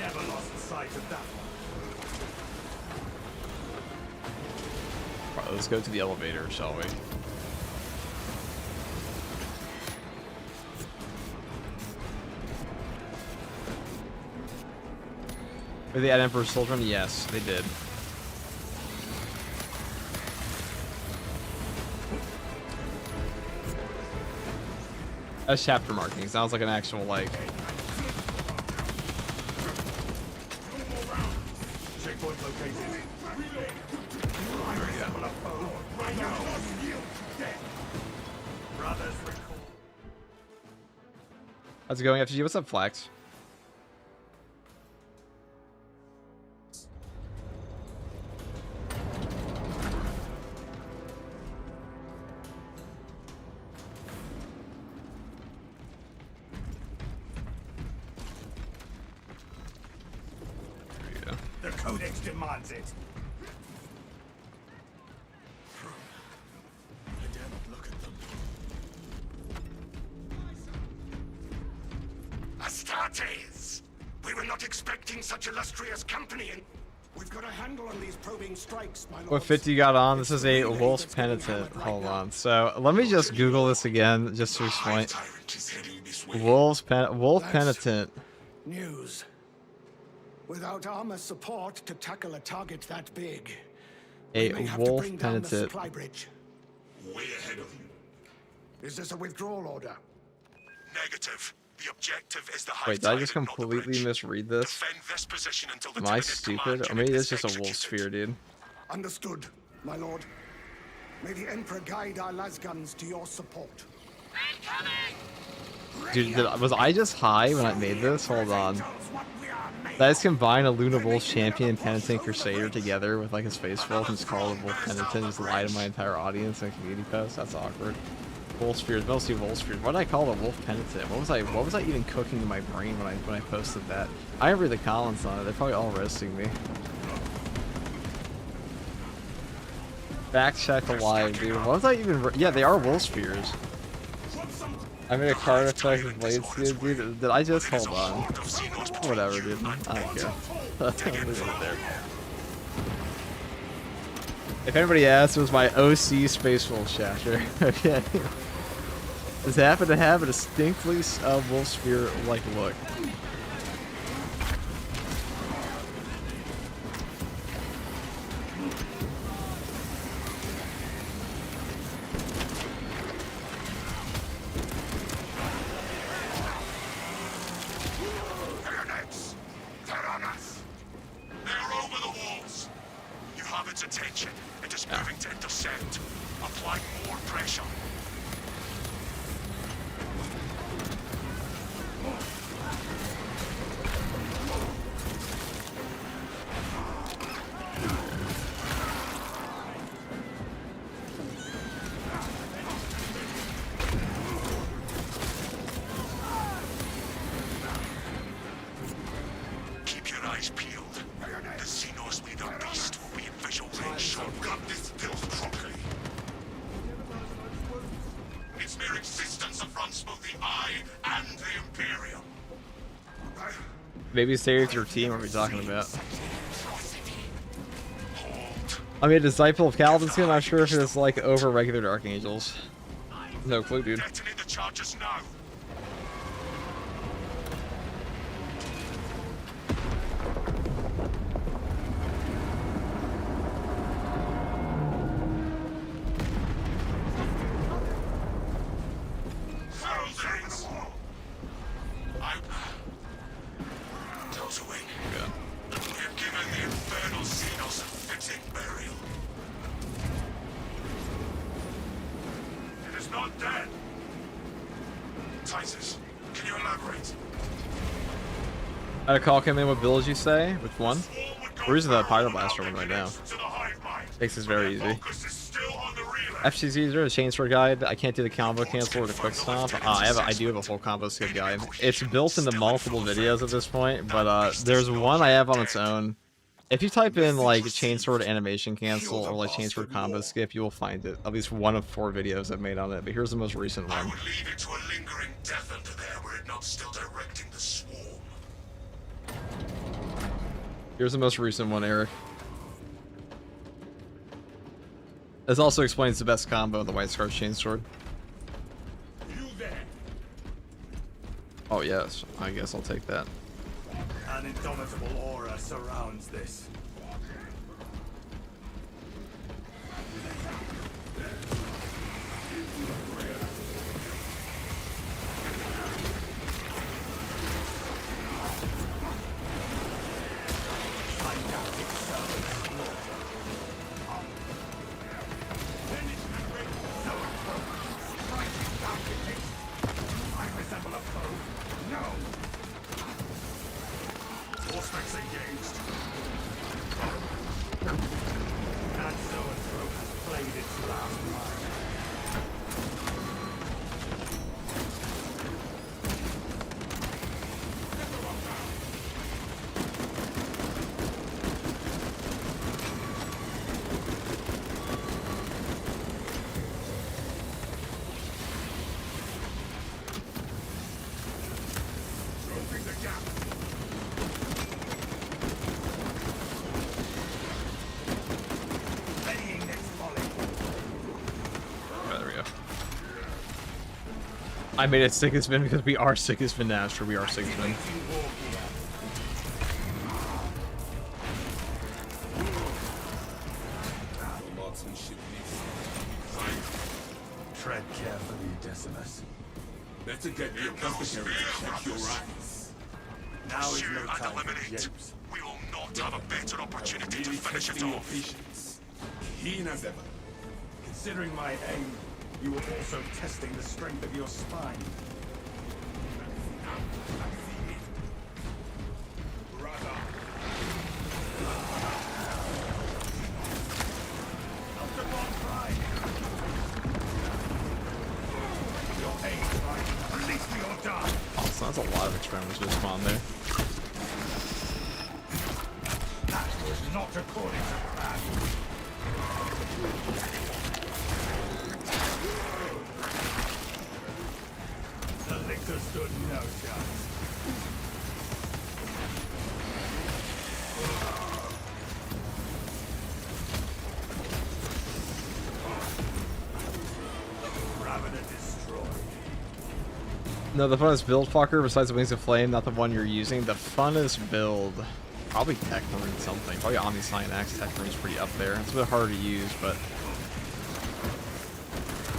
S3: Never lost sight of that one.
S1: Right, let's go to the elevator, shall we? Did they add Emperor's Children? Yes, they did. That's chapter markings. Sounds like an actual, like...
S3: Checkpoint located. Brothers recall.
S1: How's it going, FG? What's up, Flax?
S3: The Codex demands it.
S6: I dare not look at them.
S5: Astartes! We were not expecting such illustrious company and...
S6: We've got a handle on these probing strikes, my lord.
S1: What 50 got on? This
S6: It's
S1: is
S6: the
S1: a
S6: relay
S1: wolf's
S6: that's getting
S1: penitent.
S6: hammered right
S1: Hold
S6: now.
S1: on. So let me just Google this again, just to explain.
S5: Tyrant is heading this way.
S1: Wolf
S6: That's-
S1: penitent.
S6: News. Without armor support to tackle a target that big,
S1: A
S6: we may have to
S1: wolf
S6: bring down the
S1: penitent.
S6: supply bridge.
S5: Way ahead of you.
S6: Is this a withdrawal order?
S5: Negative. The objective is the
S1: Wait, did I
S5: Hive
S1: just
S5: Tyrant, not the
S1: completely
S5: bridge.
S1: misread this?
S5: Defend this position until the
S1: Am I
S5: Tyrant
S1: stupid?
S5: command
S1: Or
S5: unit
S1: maybe it's
S5: is
S1: just a wolf
S5: executed.
S1: sphere, dude.
S6: Understood, my lord. May the Emperor guide our lasguns to your support.
S1: Dude, was I just high when I made this? Hold on. Did I just combine a Luna Wolf Champion Penitent Crusader together with like his face wolf and just call it a Wolf Penitent, just lie to my entire audience and community post? That's awkward. Wolf Spheres, mostly Wolf Spheres. What did I call it a Wolf Penitent? What was I even cooking in my brain when I posted that? I didn't read the comments on it. They're probably all roasting me. Fact check alive, dude. What was I even? Yeah, they are Wolf Spheres. I made a card effect with blade skin, dude. Did I just hold on? Whatever, dude. I don't care. I'm leaving it there. If anybody asks, it was my OC Space Wolf chapter. Okay. This happened to have a distinctly Wolf Sphere-like look.
S5: Bayonets! They're on us! They're over the walls! You have its attention. It is moving to intercept. Apply more pressure. Keep your eyes peeled. The Xenos leader beast will be in visual range shortly. Got this built properly. Its mere existence affronts both the Eye and the Imperium.
S1: Maybe stay with your team. What are we talking about?
S5: Hold.
S1: I mean, a disciple of Kaladin's I'm not sure if it's like over regular Dark Angels. No clue, dude.
S5: Detonate the charges now. Thousands. Those away. We have given the infernal Xenos a fitting burial. It is not dead. Titus, can you elaborate?
S1: I had a call come in. What build you say? Which one? We're using the Pyroblaster one right now. Makes this very easy. FCZ, is there a chainsword guide? I can't do the combo cancel or the quick stomp. I do have a full combo skip guide. It's built into multiple videos at this point, but there's one I have on its own. If you type in like chainsword animation cancel or like chainsword combo skip, you will find it. At least one of 4 videos I've made on it. But here's the most recent
S5: I
S1: one.
S5: would leave it to a lingering death under there were it not still directing the swarm.
S1: Here's the most recent one, Eric. This also explains the best combo of the White Scar chainsword.
S5: You there?
S1: Oh yes, I guess I'll take that.
S3: An indomitable aura surrounds this. I resemble a foe. No. Force engaged. And so-and-so has played its last ride.
S1: I made it sickest bin because we are sickest bin now. Sure, we are sickest bin.
S3: Tread carefully, Decimus.
S5: Better get the apothecary to check your eyes.
S3: Now is
S2: Pursue
S3: no
S2: and
S3: time for
S2: eliminate.
S3: japes.
S2: We will not have a better opportunity to
S5: Really
S2: finish it
S5: testing your
S2: off.
S5: patience. Keen as ever.
S3: Considering my aim, you were also testing the strength of your spine.
S5: Brother.
S3: Not a long ride. Your aim is right. Release me or die.
S1: Also, that's a lot of experiments to spawn there.
S3: That was not according to plan. The lictor stood no chance. Ravener destroyed.
S1: No, the funnest build, fucker, besides the Wings of Flame, not the one you're using. The funnest build, probably Tech Marine something. Probably Omniscient Axe Tech Marine's pretty up there. It's a bit harder to use, but...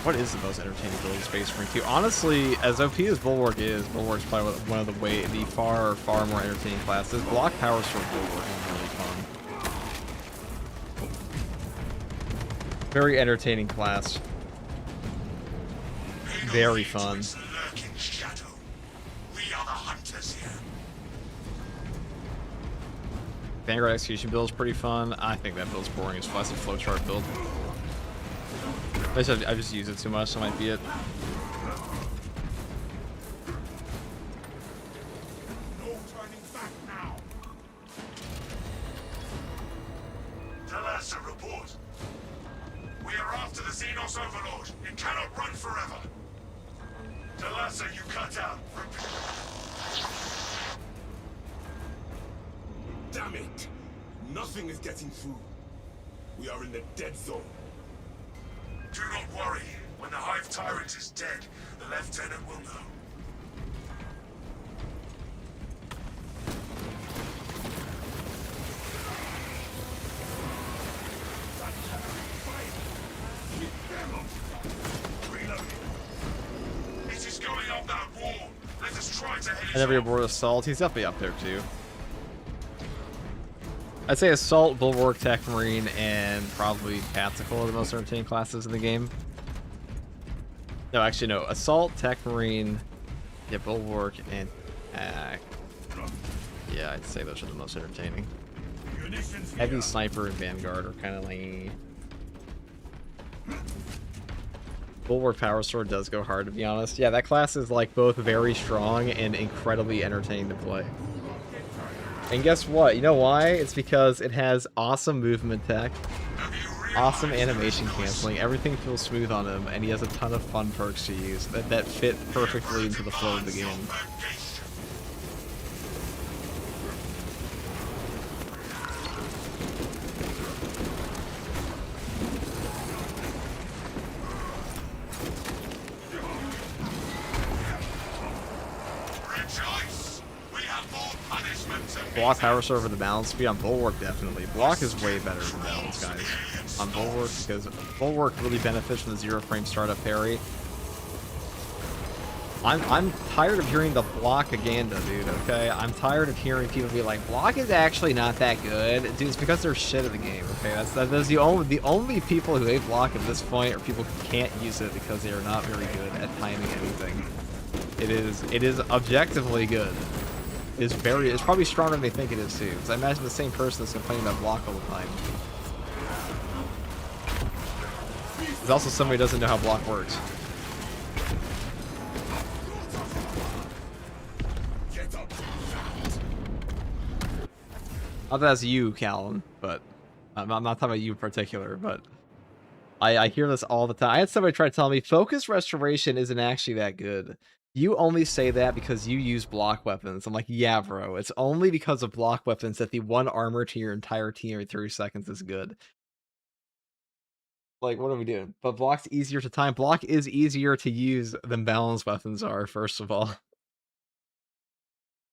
S1: What is the most entertaining build in Space Marine 2? Honestly, as OP as Bulwark is, Bulwark's probably one of the far more entertaining classes. Block Power Sword Bulwark is really fun. Very entertaining class. Very fun.
S2: Lurking shadow. We are the hunters here.
S1: Vanguard Execution build is pretty fun. I think that build's boring as fuck. It's a flowchart build. I just use it too much, so that might be it.
S5: No turning back now.
S2: Talassa, report. We are after the Xenos Overlord. It cannot run forever. Talassa, you cut out.
S5: Damn it! Nothing is getting through. We are in the dead zone.
S2: Do not worry. When the Hive Tyrant is dead, the Lieutenant will know. It is going up that wall. Let us try to head
S1: I never
S2: it
S1: aboard Assault. He's definitely up there too. I'd say Assault, Bulwark, Tech Marine, and probably Tactical are the most entertaining classes in the game. No, actually no. Assault, Tech Marine, yeah, Bulwark, and yeah, I'd say those are the most entertaining. Heavy Sniper and Vanguard are kind of like... Bulwark Power Sword does go hard, to be honest. Yeah, that class is like both very strong and incredibly entertaining to play. And guess what? You know why? It's because it has awesome movement tech, awesome animation canceling, everything feels smooth on him, and he has a ton of fun perks to use that fit perfectly into the flow of the game.
S2: Rejoice! We have more punishment to
S1: Block Power Sword over the balance speed on Bulwark, definitely. Block is way better than balance, guys. On Bulwark, because Bulwark really benefits from the 0-frame startup parry. I'm tired of hearing the blockaganda, dude, okay? I'm tired of hearing people be like, block is actually not that good. Dude, it's because they're shit at the game, okay? That's the only people who hate block at this point are people who can't use it because they are not very good at timing anything. It is objectively good. It's probably stronger than they think it is too. Because I imagine the same person that's complaining about block all the time. There's also somebody who doesn't know how block works. Not that that's you, Callum, but I'm not talking about you in particular, but I hear this all the time. I had somebody try to tell me focus restoration isn't actually that good. You only say that because you use block weapons. I'm like, yeah, bro. It's only because of block weapons that the one armor to your entire team every 30 seconds is good. Like, what are we doing? But block's easier to time. Block is easier to use than balanced weapons are, first of all.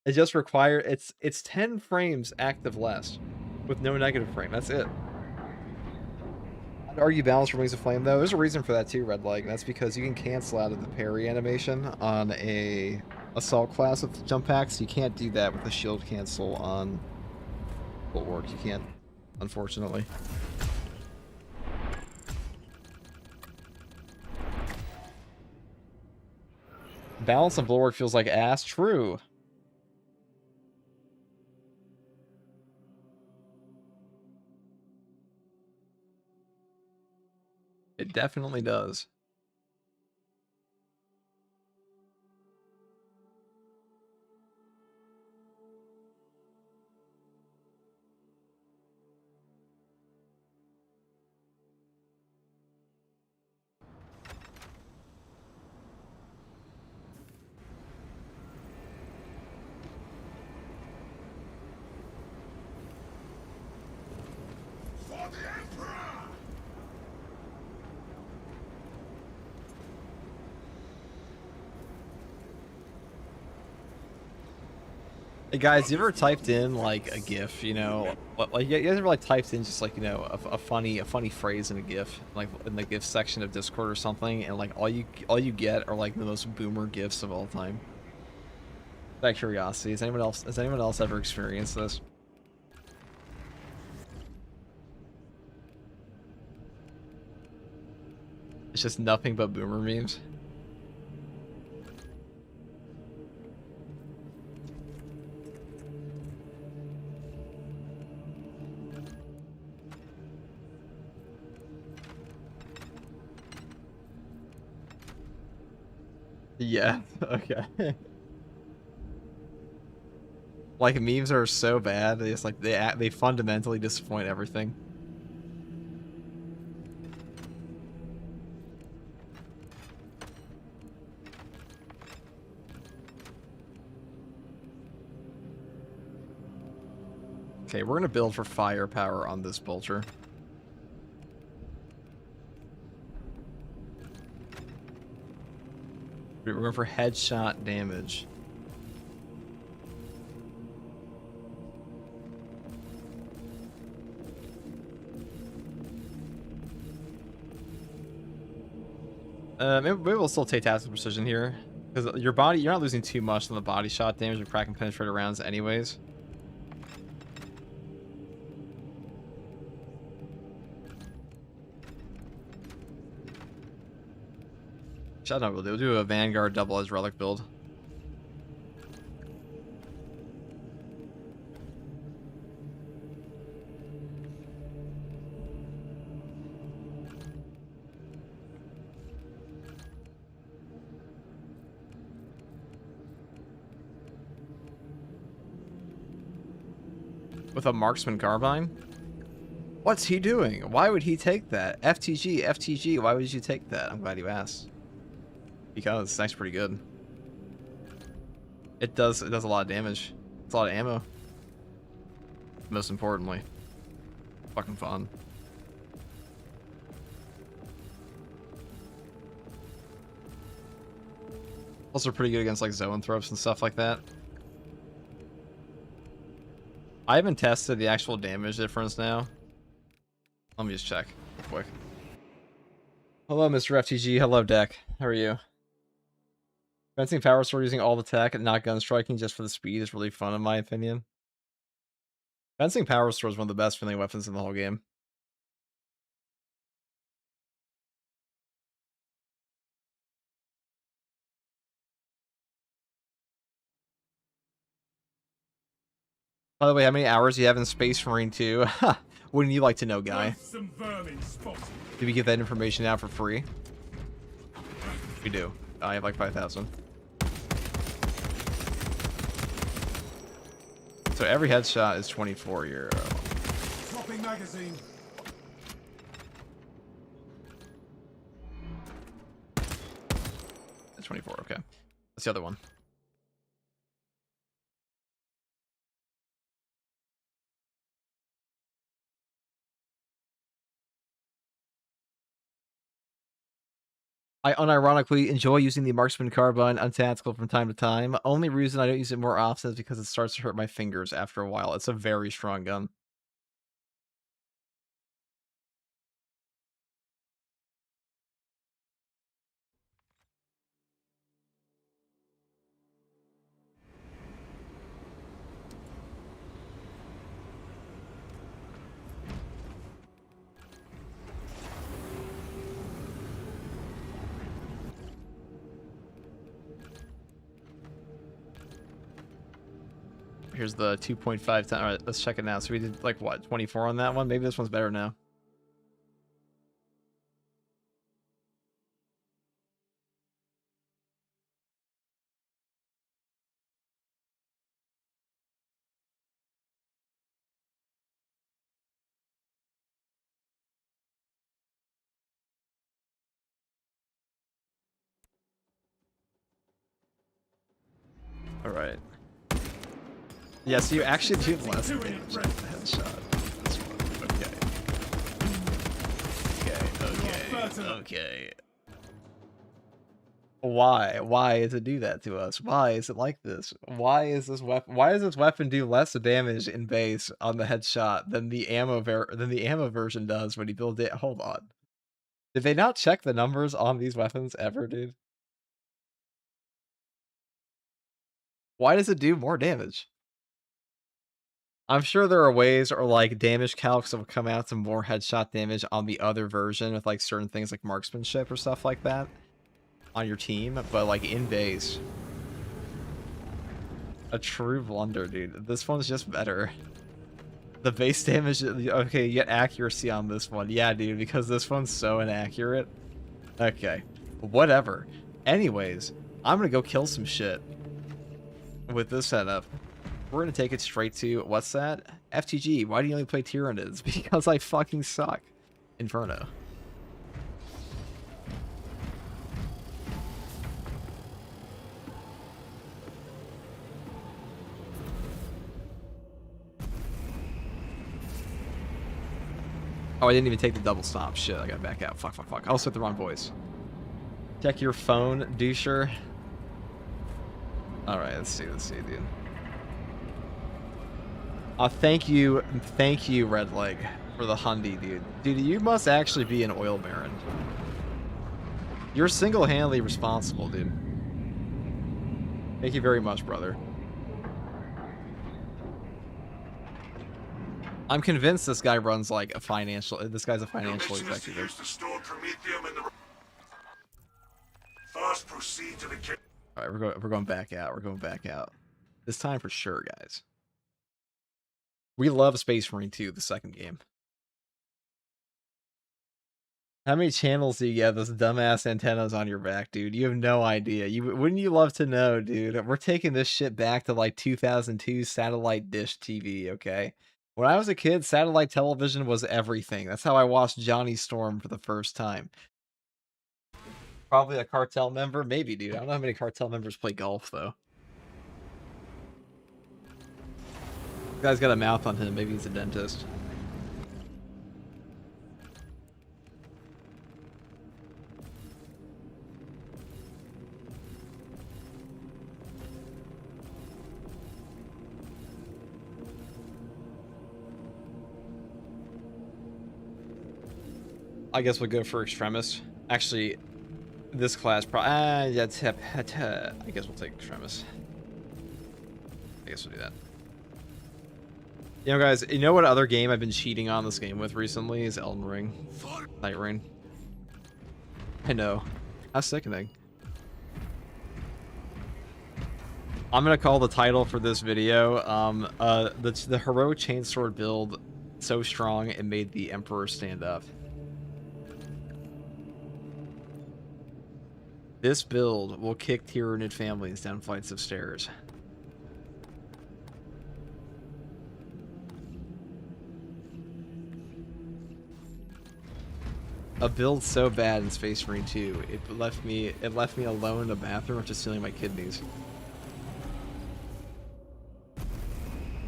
S1: It just it's 10 frames active less with no negative frame. That's it. I'd argue balance remains a flame though. There's a reason for that too, Red Light, and that's because you can cancel out of the parry animation on a assault class with jump packs. You can't do that with the shield cancel on Bulwark. You can't, unfortunately. Balance on Bulwark feels like ass. True. It definitely does.
S3: For the Emperor!
S1: Hey guys, you ever typed in like a GIF? You know, like you guys ever like typed in just like, you know, a funny phrase in a GIF, like in the GIF section of Discord or something, and like all you get are like the most boomer GIFs of all time. Out of curiosity, has anyone else ever experienced this? It's just nothing but boomer memes. Yeah, okay. Like memes are so bad, they just like they fundamentally disappoint everything. Okay, we're gonna build for firepower on this bolter. We're going for headshot damage. Maybe we'll still take tactical precision here, because you're not losing too much on the body shot damage with crack and penetrator rounds anyways. Shut up, we'll do a Vanguard double edge relic build. With a marksman carbine? What's he doing? Why would he take that? FTG, FTG, why would you take that? I'm glad you asked. Because it's actually pretty good. It does a lot of damage. It's a lot of ammo. Most importantly. Fucking fun. Also pretty good against like zoanthropes and stuff like that. I haven't tested the actual damage difference now. Let me just check real quick. Hello, Mr. FTG. Hello, Deck. How are you? Fencing power sword using all the tech and not gun striking just for the speed is really fun in my opinion. Fencing power sword is one of the best feeling weapons in the whole game. By the way, how many hours do you have in Space Marine 2? Wouldn't you like to know, guy?
S3: Some vermin spotted.
S1: Did we give that information out for free? We do. I have like 5,000. So every headshot is 24 euro.
S3: Dropping magazine.
S1: That's 24, okay. That's the other one. I unironically enjoy using the marksman carbine untactical from time to time. Only reason I don't use it more often is because it starts to hurt my fingers after a while. It's a very strong gun. Here's the 2.5 time. All right, let's check it now. So we did like what, 24 on that one? Maybe this one's better now. All right. Yeah, so you actually do less damage on the headshot. This one. Okay. Why? Why does it do that to us? Why is it like this? Why is this weapon? Why does this weapon do less damage in base on the headshot than the ammo version does when you build it? Hold on. Did they not check the numbers on these weapons ever, dude? Why does it do more damage? I'm sure there are ways, or like damage calcs that will come out to more headshot damage on the other version with like certain things like marksmanship or stuff like that on your team, but like in base, a true blunder, dude. This one's just better. The base damage, okay, you get accuracy on this one. Yeah, dude, because this one's so inaccurate. Okay, whatever. Anyways, I'm gonna go kill some shit with this setup. We're gonna take it straight to, what's that? FTG, why do you only play Tyranids? Because I fucking suck. Inferno. Oh, I didn't even take the double stop. Shit, I gotta back out. Fuck. I also hit the wrong voice. Check your phone, doucher. Alright, let's see, dude. Thank you, Red Leg, for the Hyundai, dude. Dude, you must actually be an oil baron. You're single-handedly responsible, dude. Thank you very much, brother. I'm convinced this guy runs like a financial. This guy's a financial executive.
S2: First, proceed to the kitchen.
S1: All right, we're going back out. We're going back out. This time for sure, guys. We love Space Marine 2, the second game. How many channels do you get those dumbass antennas on your back, dude? You have no idea. Wouldn't you love to know, dude? We're taking this shit back to like 2002 satellite dish TV, okay? When I was a kid, satellite television was everything. That's how I watched Johnny Storm for the first time. Probably a cartel member? Maybe, dude. I don't know how many cartel members play golf, though. This guy's got a mouth on him. Maybe he's a dentist. I guess we'll go for Extremis. Actually, this class probably... I guess we'll take Extremis. I guess we'll do that. You know, guys, you know what other game I've been cheating on this game with recently is Elden Ring. Night Rain. I know. How sickening. I'm gonna call the title for this video, the heroic chainsword build so strong it made the Emperor stand up. This build will kick Tyranid families down flights of stairs. A build so bad in Space Marine 2, it left me alone in a bathroom after stealing my kidneys.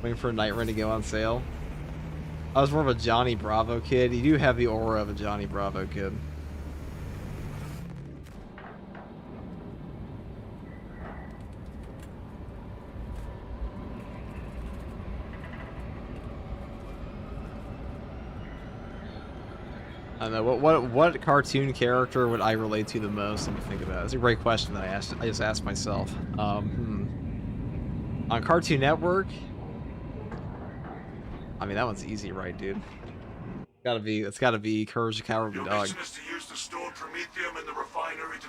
S1: Waiting for a Night Rain to go on sale. I was more of a Johnny Bravo kid. You do have the aura of a Johnny Bravo kid. I don't know what cartoon character would I relate to the most? Let me think about it. It's a great question that I just asked myself. On Cartoon Network, I mean that one's easy, right, dude? It's gotta be Courage the Cowardly
S2: Your
S1: Dog.
S2: mission is to use the stored promethium in the refinery to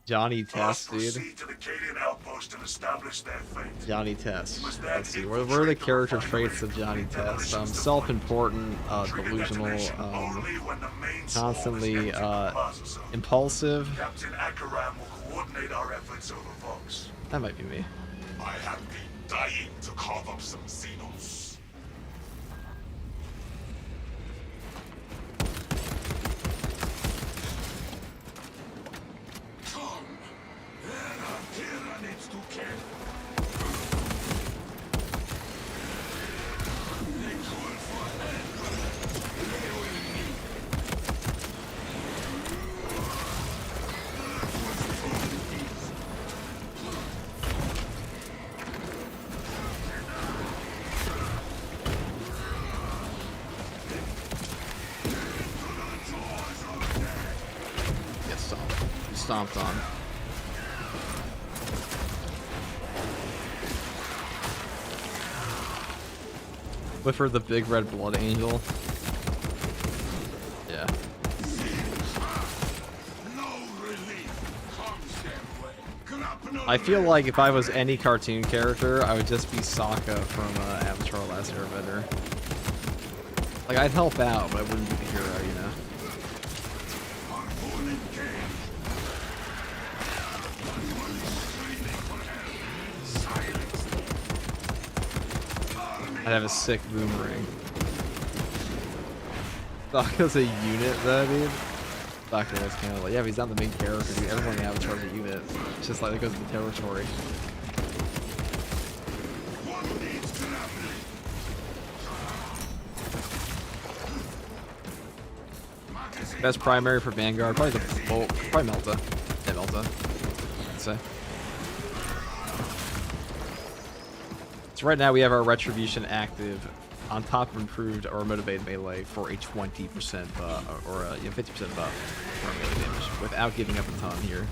S1: Johnny Test, dude.
S2: proceed to the Cadian outpost and establish their fate.
S1: Johnny Test.
S2: Must then
S1: Let's see. What are the
S2: infiltrate
S1: character
S2: refinery
S1: traits of Johnny
S2: with
S1: Test?
S2: demolitions to
S1: Self-important,
S2: Trigger
S1: delusional,
S2: detonation only when the main swarm is
S1: constantly
S2: entering the plaza zone.
S1: impulsive.
S2: Captain Akaram will coordinate our efforts over Vox.
S1: That might be me.
S5: I have been dying to carve up some Xenos. Come!
S3: Tyranids to kill. They call for help. They will meet. That was too easy.
S1: Get stomped. Stomped on. Whiffer the big red blood angel. Yeah.
S3: No relief comes their way. Grab another
S1: I feel like if I was any cartoon character, I would just be Sokka from Avatar: The Last Airbender. Like, I'd help out, but I wouldn't be the hero, you know? I'd have a sick boomerang. Sokka's a unit, though, dude. Sokka was kind of like, yeah, but he's not the main character, dude. Everyone in Avatar's a unit. It's just like, it goes with the territory. Best primary for Vanguard, probably the Bolt, probably Melta. Yeah, Melta, I'd say. So right now we have our Retribution active on top of improved or motivated melee for a 20% buff, or a 50% buff for our melee damage, without giving up a ton here.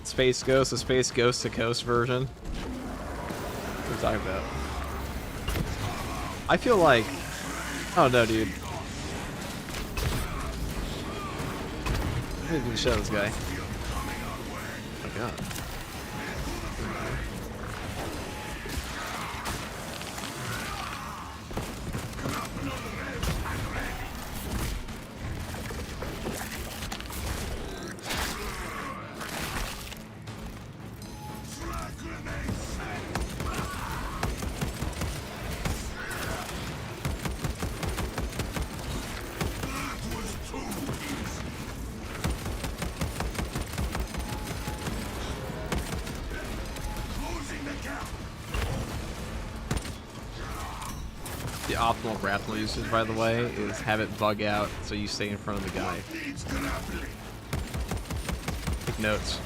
S1: Space Ghost, the Space Ghost to Coast version. What are you talking about? I feel like... Oh no, dude. I didn't show this guy. Oh my god. The optimal grapple usage, by the way, is have it bug out so you stay in front of the guy. Take notes.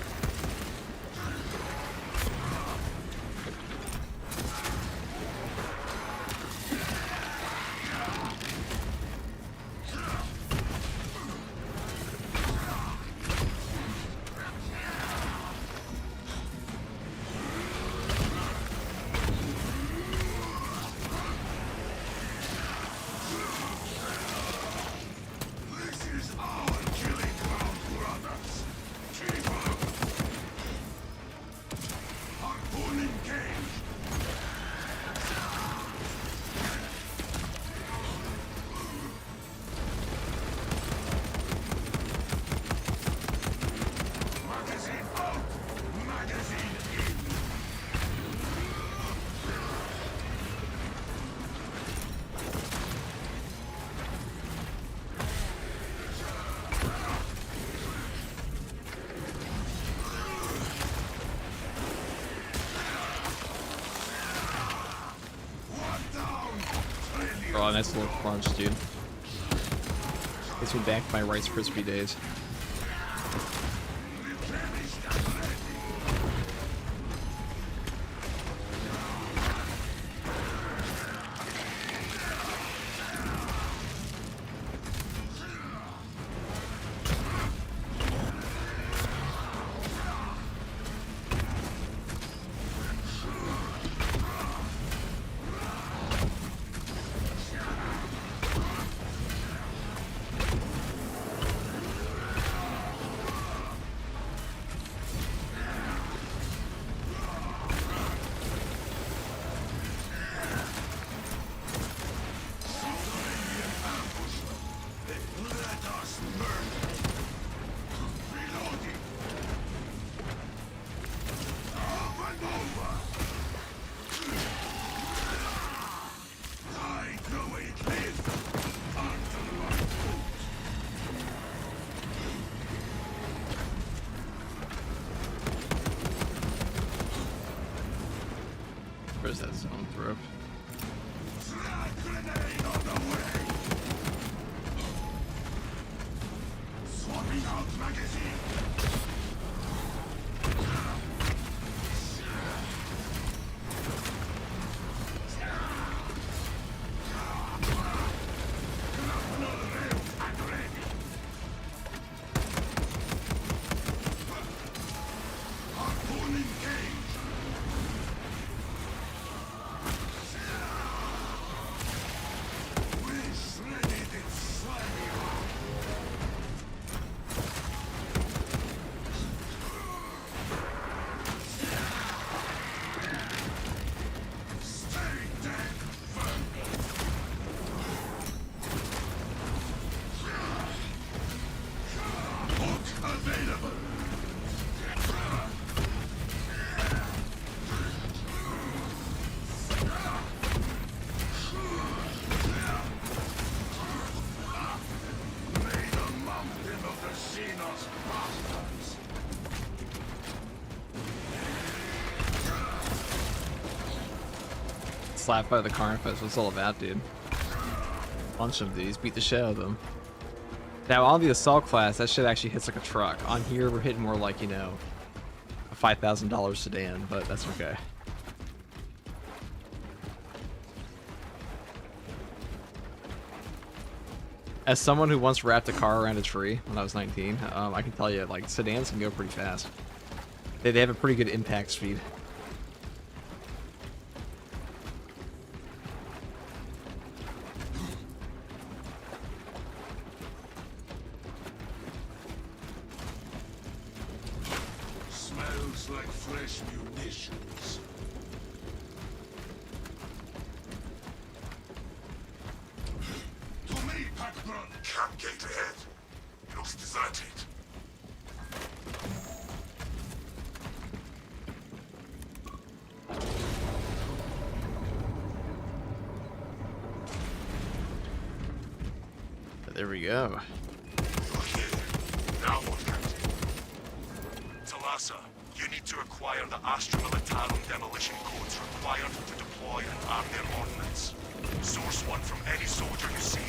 S1: Oh, nice little crunch, dude. Gets me back to my Rice Krispie days. Where's that zone throw?
S3: Swapping out magazine.
S1: Slapped by the Carnifex. What's all about, dude? Bunch of these. Beat the shit out of them. Now, on the Assault class, that shit actually hits like a truck. On here, we're hitting more like, you know, a $5,000 sedan, but that's okay. As someone who once wrapped a car around a tree when I was 19, I can tell you, like, sedans can go pretty fast. They have a pretty good impact speed.
S3: Smells like fresh munitions. To me, Packbrother.
S2: Camp gate ahead. Looks deserted.
S1: There we go.
S2: Okay. Now what, Captain? Talassa, you need to acquire the Astra Militarum demolition codes required to deploy and arm their ordnance. Source one from any soldier you see,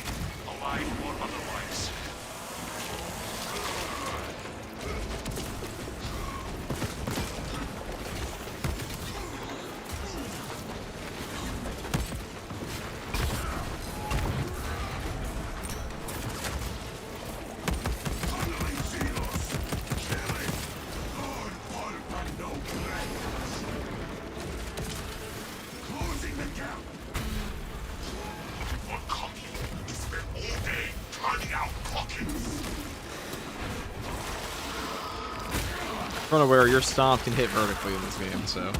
S2: alive or otherwise.
S1: I'm unaware your stomp can hit vertically in this game, so.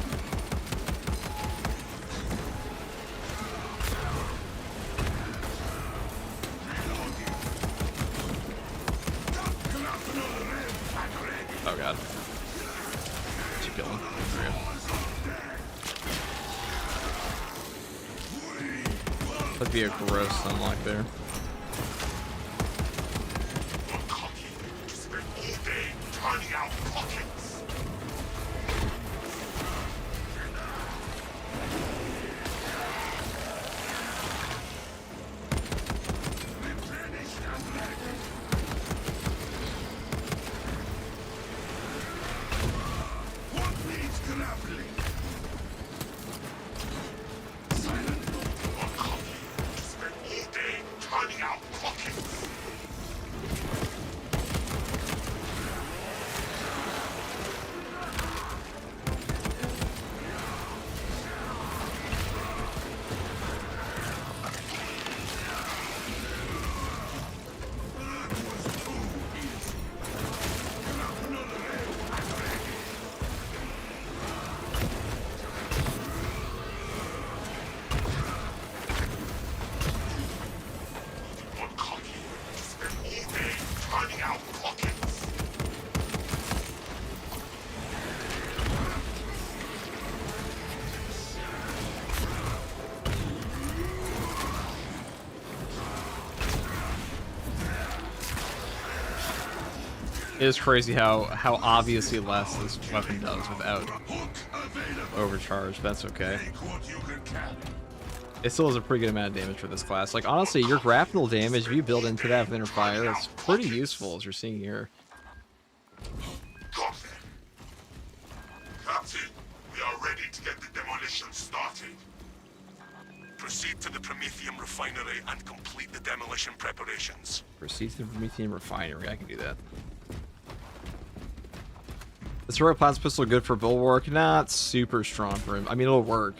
S1: Oh god. Keep killing. That'd be a gross unlock there. It is crazy how obviously less this weapon does without overcharge. That's okay. It still has a pretty good amount of damage for this class. Like, honestly, your graphical damage, if you build into that with inner fire, it's pretty useful, as you're seeing here.
S2: Got them. Captain, we are ready to get the demolition started. Proceed to the Prometheum refinery and complete the demolition preparations.
S1: Proceed to the Prometheum refinery. I can do that. The Sorrow Plasma Pistol good for bulwark? Not super strong for him. I mean, it'll work.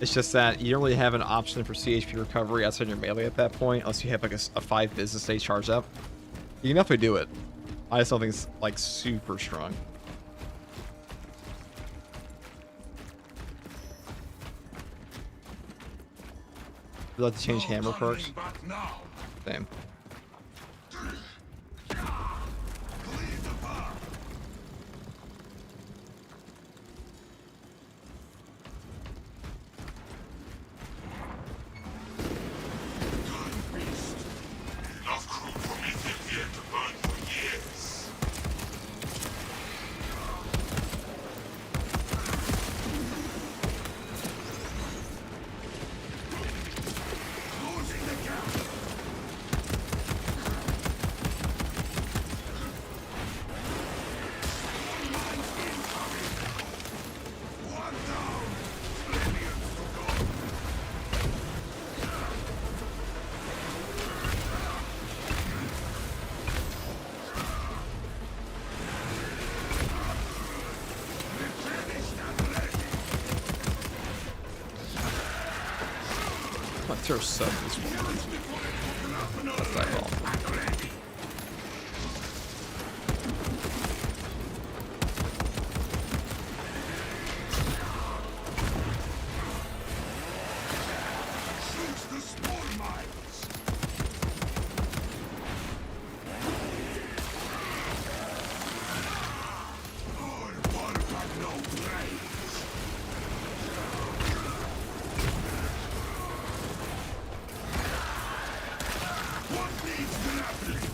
S1: It's just that you don't really have an option for CHP recovery outside your melee at that point, unless you have like a 5 business day charge up. You can definitely do it. I just don't think it's like super strong. Would you like to change hammer perks? Same.
S2: Enough crew Prometheum here to burn for years. Closing the gap. One down. Millions to go.
S1: Let's throw sub this one. That's that ball.
S2: Shoots the spawn mines. All one have no brains. What needs grappling?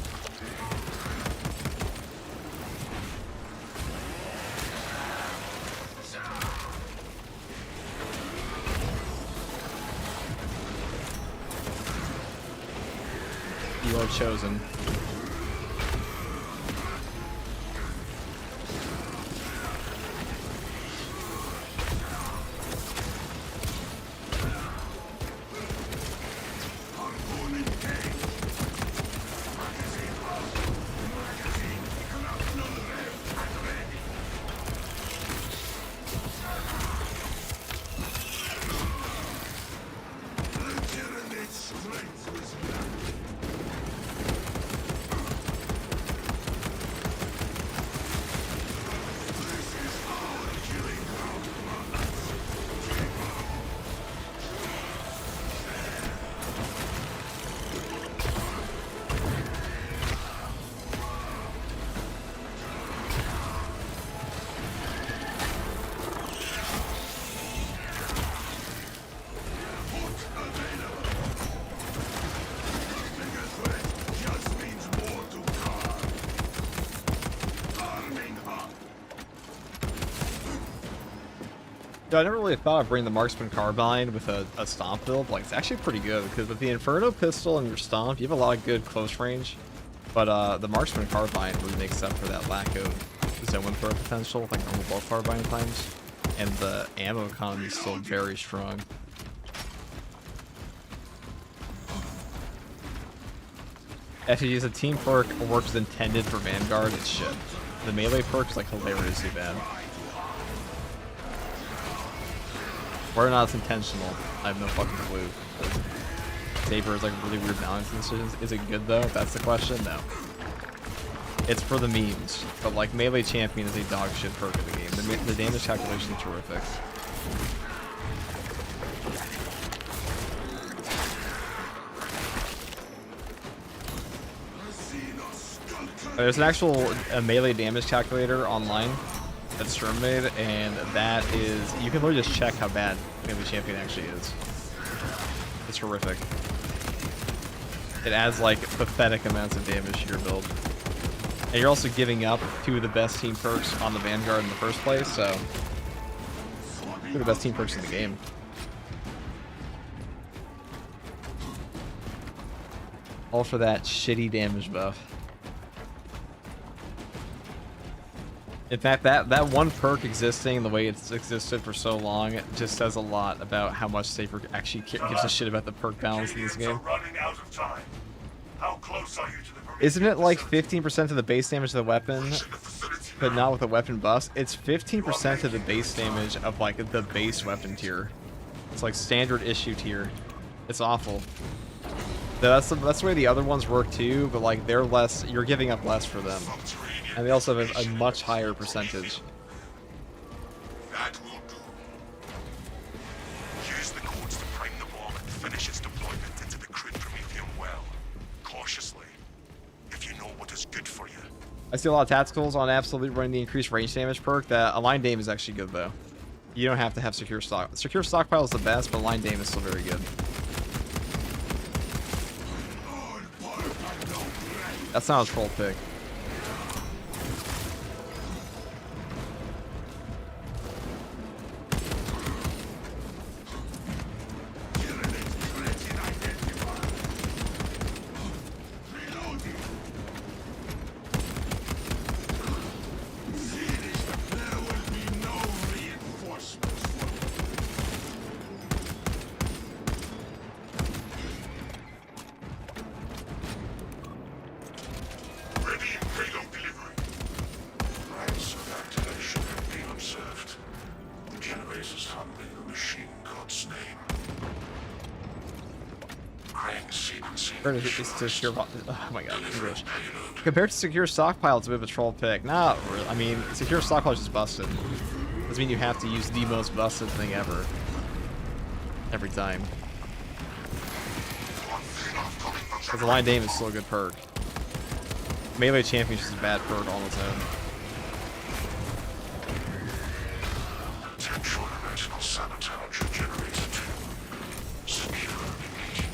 S1: You are chosen.
S2: Harpoon engaged. Magazine out. Magazine grapnel rev and ready. Legitimate strength was lacking. This is our killing ground, brothers. Hook available. Bigger threat just means more to guard. Arming up.
S1: Yeah, I never really thought of bringing the Marksman Carbine with a Stomp build. Like, it's actually pretty good, because with the Inferno Pistol and your Stomp, you have a lot of good close range. But the Marksman Carbine really makes up for that lack of zone throw potential, like normal bolt carbine times. And the ammo economy is still very strong. FTG is a team perk works as intended for Vanguard, it's shit. The melee perk is like hilariously bad. Whether or not it's intentional, I have no fucking clue. Saber is like really weird balancing decisions. Is it good though? That's the question? No. It's for the memes, but like melee champion is a dog shit perk of the game. The damage calculation is terrific. There's an actual melee damage calculator online that's Sturm made, and that is, you can literally just check how bad melee champion actually is. It's horrific. It adds like pathetic amounts of damage to your build. And you're also giving up two of the best team perks on the Vanguard in the first place, so two of the best team perks in the game. All for that shitty damage buff. In fact, that one perk existing the way it's existed for so long, it just says a lot about how much Saber actually gives a shit about the perk balance in this game.
S2: Running out of time. How close are you to the
S1: Isn't it like 15% of the base damage of the weapon, but not with the weapon buffs? It's 15% of the base damage of like the base weapon tier. It's like standard issue tier. It's awful. That's the way the other ones work too, but like they're less. You're giving up less for them, and they also have a much higher percentage.
S2: That will do. Use the codes to prime the bomb and finish its deployment into the crude Prometheum well. Cautiously, if you know what is good for you.
S1: I see a lot of tacticals on Absolute running the increased range damage perk. That aligned aim is actually good though. You don't have to have secure stock. Secure stockpile is the best, but aligned aim is still very good. That's not a troll pick. Oh my god, English. Compared to secure stockpile, it's a bit of a troll pick. Not really. I mean, secure stockpile is just busted. Doesn't mean you have to use the most busted thing ever. Every time. Because the line aim is still a good perk. Melee champion is just a bad perk on its own.
S2: Potential heretical sabotage generated. Secure immediately.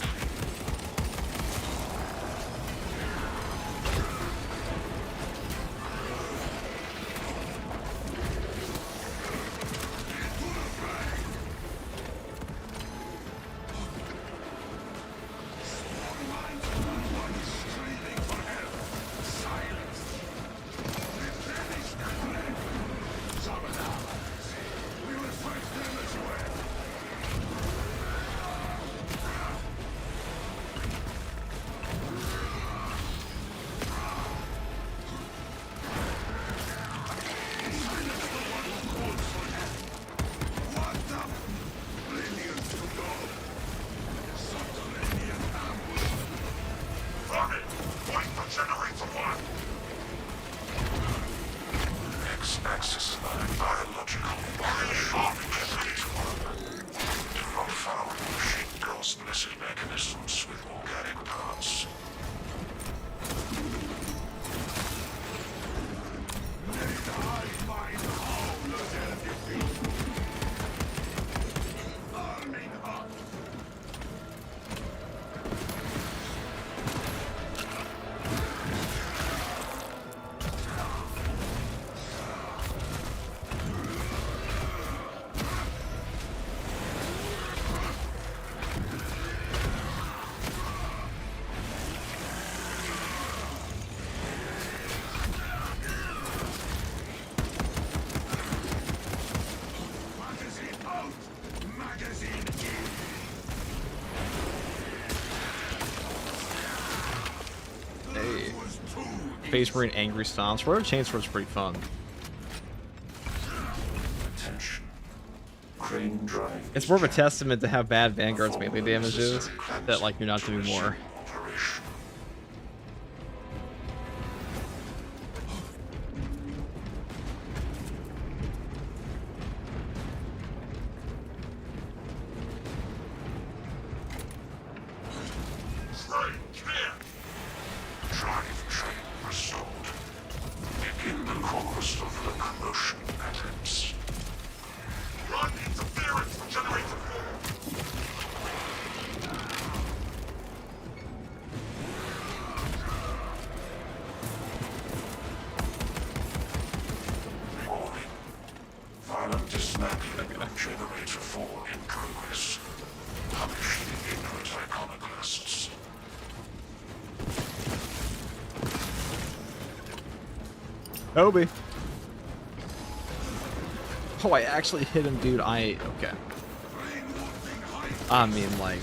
S1: Space Marine Angry Stomps. Royal Chainsword's pretty fun.
S2: Attention. Crane drive.
S1: It's more of a testament to how bad Vanguard's melee damage is that like you're not doing more.
S2: Operation. I'm dismantling Generator 4 in progress. Punishing ignorant iconoclasts.
S1: Obi. Oh, I actually hit him, dude. Okay. I mean, like...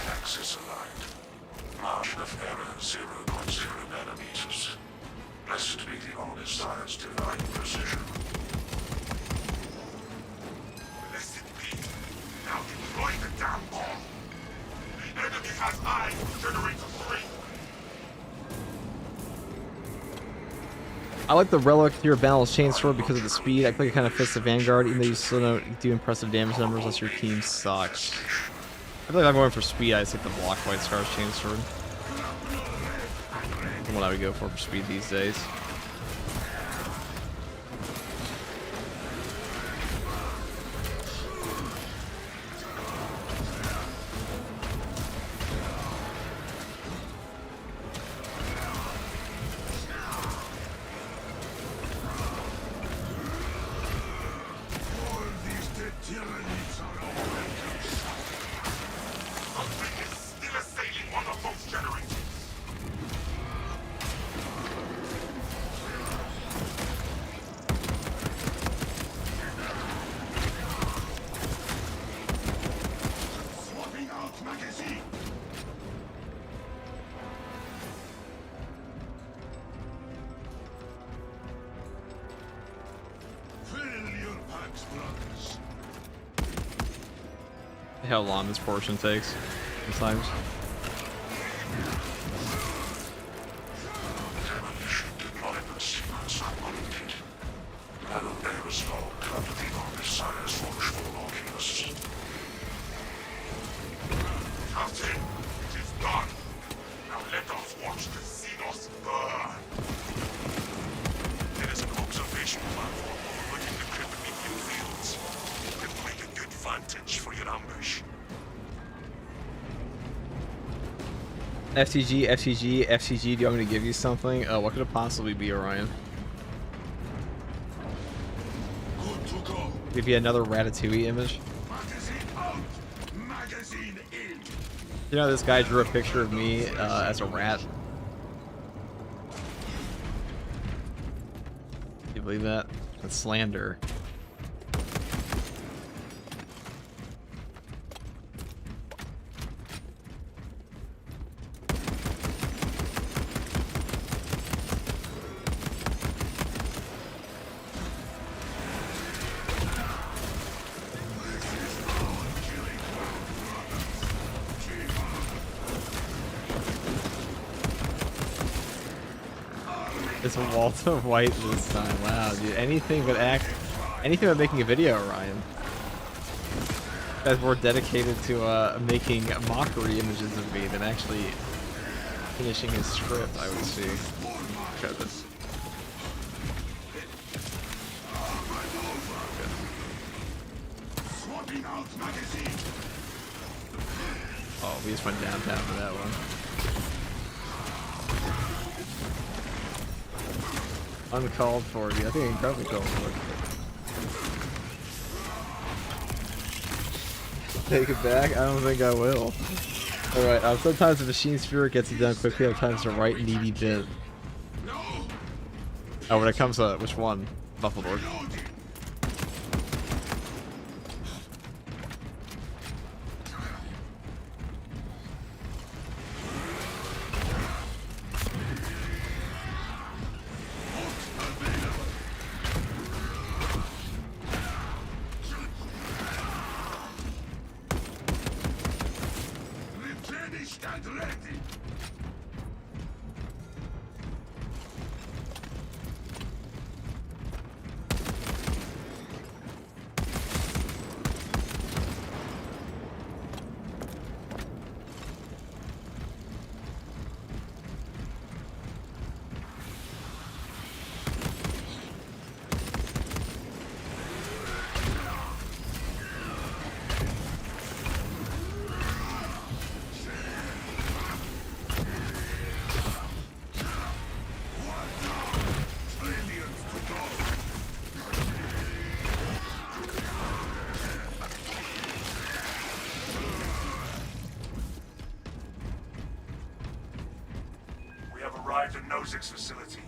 S2: Axis aligned. Margin of error 0.0 nanometers. Blessed be the only science divine precision. Blessed be. Now deploy the damn bomb. Enemy has eyes. Generator 3.
S1: I like the Relic Hero Balance Chain Sword because of the speed. I think it kind of fits the Vanguard, even though you still don't do impressive damage numbers unless your team sucks. I feel like if I'm going for speed, I just take the Block White Scars Chain Sword. That's what I would go for speed these days. How long this portion takes sometimes. FTG, FTG, FTG, do you want me to give you something? What could it possibly be, Orion?
S3: Good to go.
S1: Give you another Ratatouille image?
S3: Magazine out. Magazine in.
S1: You know, this guy drew a picture of me as a rat. Do you believe that? That's slander. It's Walter White this time. Wow, dude. Anything but making a video, Ryan. This guy's more dedicated to making mockery images of me than actually finishing his script, I would see. Try this. Oh, we just went downtown for that one. Uncalled for, dude. I think incredibly called for. Take it back? I don't think I will. Alright, sometimes the machine spirit gets it done quickly, other times the right needy bit. Oh, when it comes to which one? Motherboard.
S2: Rosix facility.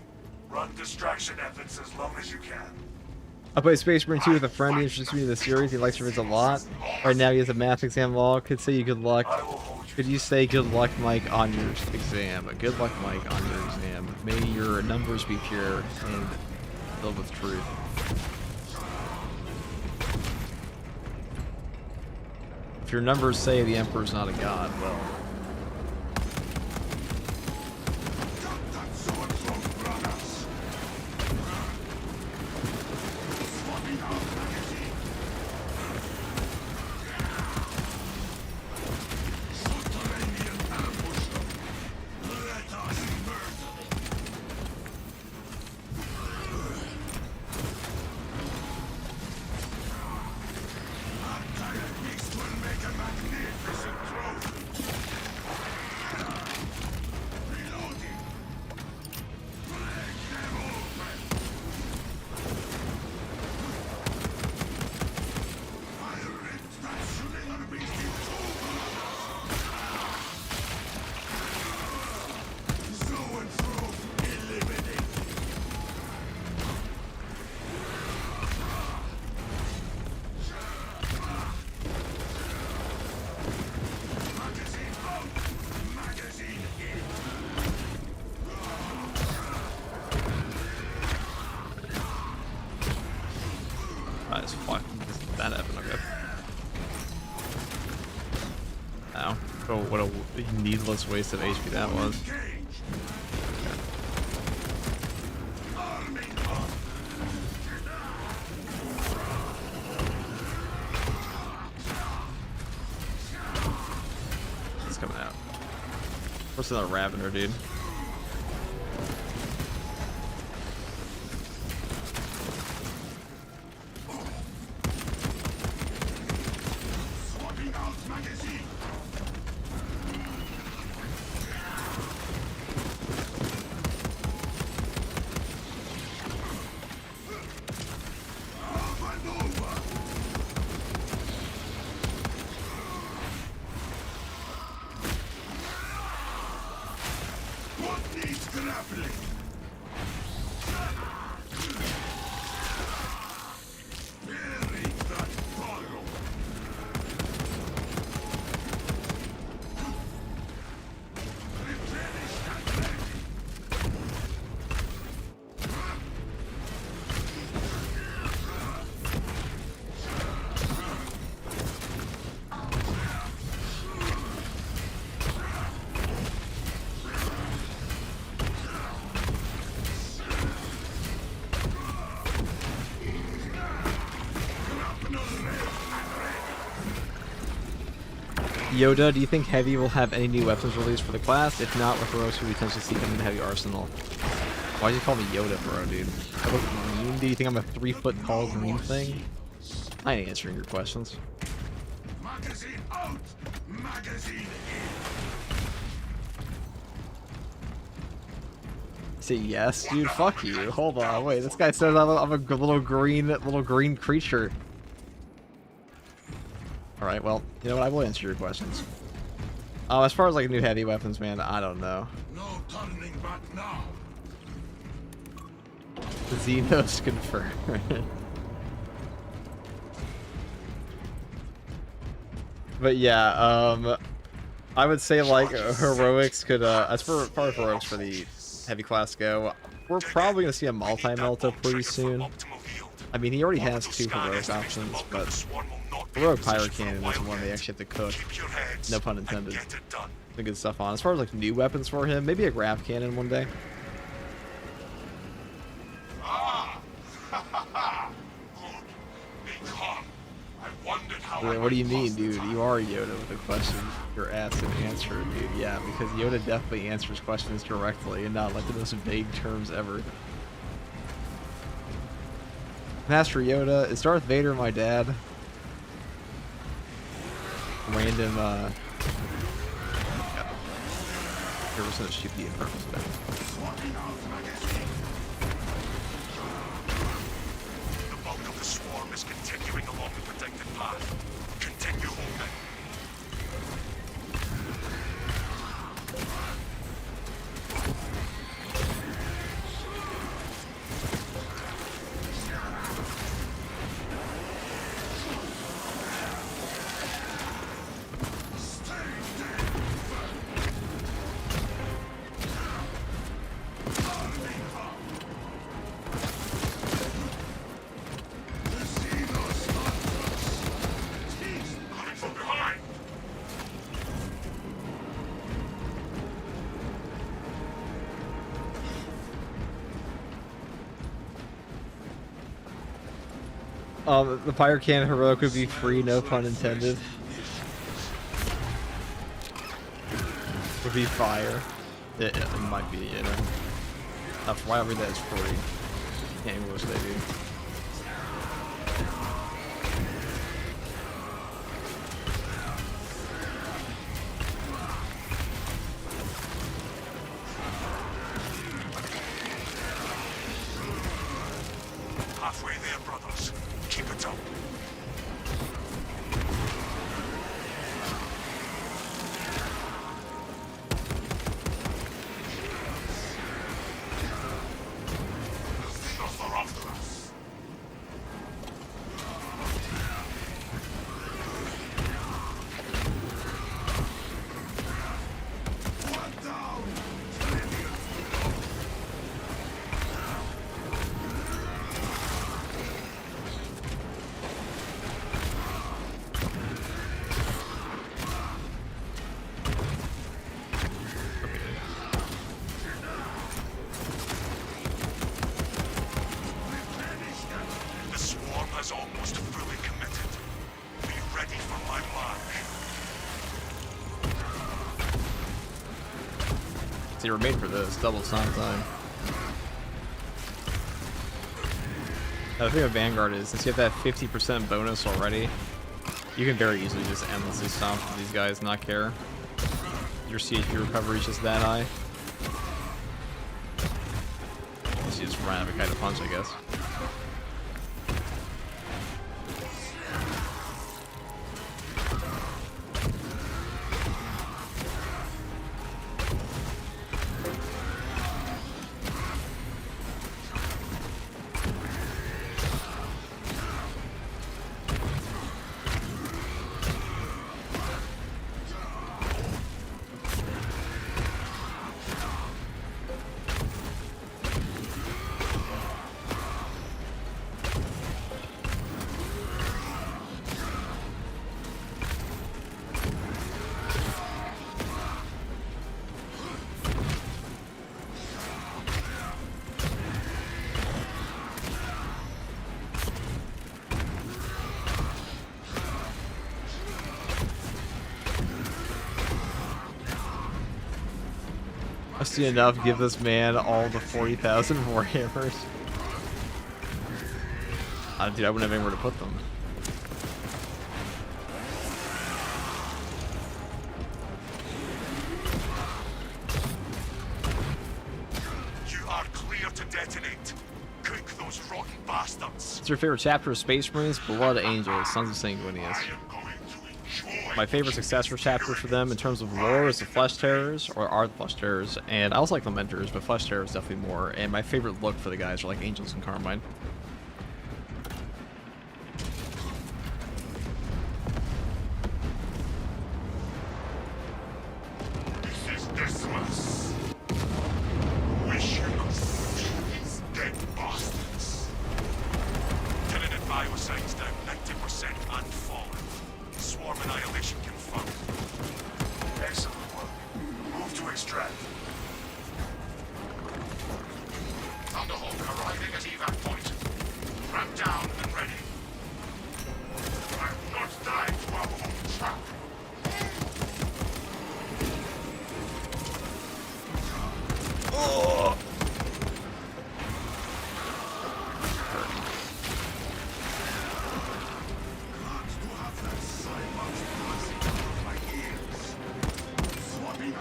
S2: Run distraction efforts as long as you can.
S1: I played Space Marine 2 with a friend. He introduced me to the series. He likes it a lot. Right now he has a math exam log. Could say you good luck.
S2: I will hold you.
S1: Could you say good luck, Mike, on your exam? Good luck, Mike, on your exam. May your numbers be pure and filled with truth. If your numbers say the Emperor's not a god, well... Nice, fuck. That happened, okay. Ow. Oh, what a needless waste of HP that was. It's coming out. What's another Ravener, dude? Yoda, do you think Heavy will have any new weapons released for the class? If not, with Heroics, we potentially see them in the Heavy Arsenal. Why'd you call me Yoda, bro, dude? I look green. Do you think I'm a 3-foot tall green thing? I ain't answering your questions.
S3: Magazine out! Magazine
S1: Say yes, dude. Fuck you. Hold on, wait. This guy says I'm a little green creature. All right, well, you know what? I will answer your questions. As far as like new heavy weapons, man, I don't know.
S3: No turning back now.
S1: Xenos confirmed. But yeah, I would say like heroics could as far as heroics for the heavy class go, we're probably gonna see a multi-melta pretty soon. I mean, he already has 2 heroic options, but heroic pirate cannon is one they actually have to cook. No pun intended. Some good stuff on. As far as like new weapons for him, maybe a grav cannon one day. What do you mean, dude? You are Yoda with a question you're asked and answered, dude. Yeah, because Yoda definitely answers questions directly and not like the most vague terms ever. Master Yoda, is Darth Vader my dad? Random, Here, we're just gonna shoot the Infernal Spec.
S2: The bulk of the swarm is continuing along the protected path. Continue holding.
S1: The fire can heroic would be free, no pun intended. Would be fire. It might be, you know. Why don't I read that as free? Can't English, baby.
S2: Halfway there, brothers. Keep it up. They're after us. One down. The swarm has almost fully committed. Be ready for my mark.
S1: See, we're made for this. Double time. Now, the thing with Vanguard is, since you have that 50% bonus already, you can very easily just endlessly stomp these guys and not care. Your CHP recovery is just that high. Unless you just run out of a kind of punch, I guess. I see enough. Give this man all the 40,000 warhammers. Dude, I wouldn't have anywhere to put them.
S2: You are clear to detonate. Cook those rotten bastards.
S1: What's your favorite chapter of Space Marines? Blood Angels, Sons of Sanguinius.
S2: I am going to enjoy.
S1: My favorite successor chapter for them in terms of lore is the Flesh Terrors, or are the Flesh Terrors, and I also like Lamenters, but Flesh Terrors definitely more, and my favorite look for the guys are like Angels and Carmine.
S2: This is Dismas. Wish you could see these dead bastards. Tenant biocides down 90% and fallen. Swarm annihilation confirmed. Excellent work. Move to extract. Thunderhawk arriving at evac point. Ramp down and ready. I'm not dying to our own trap.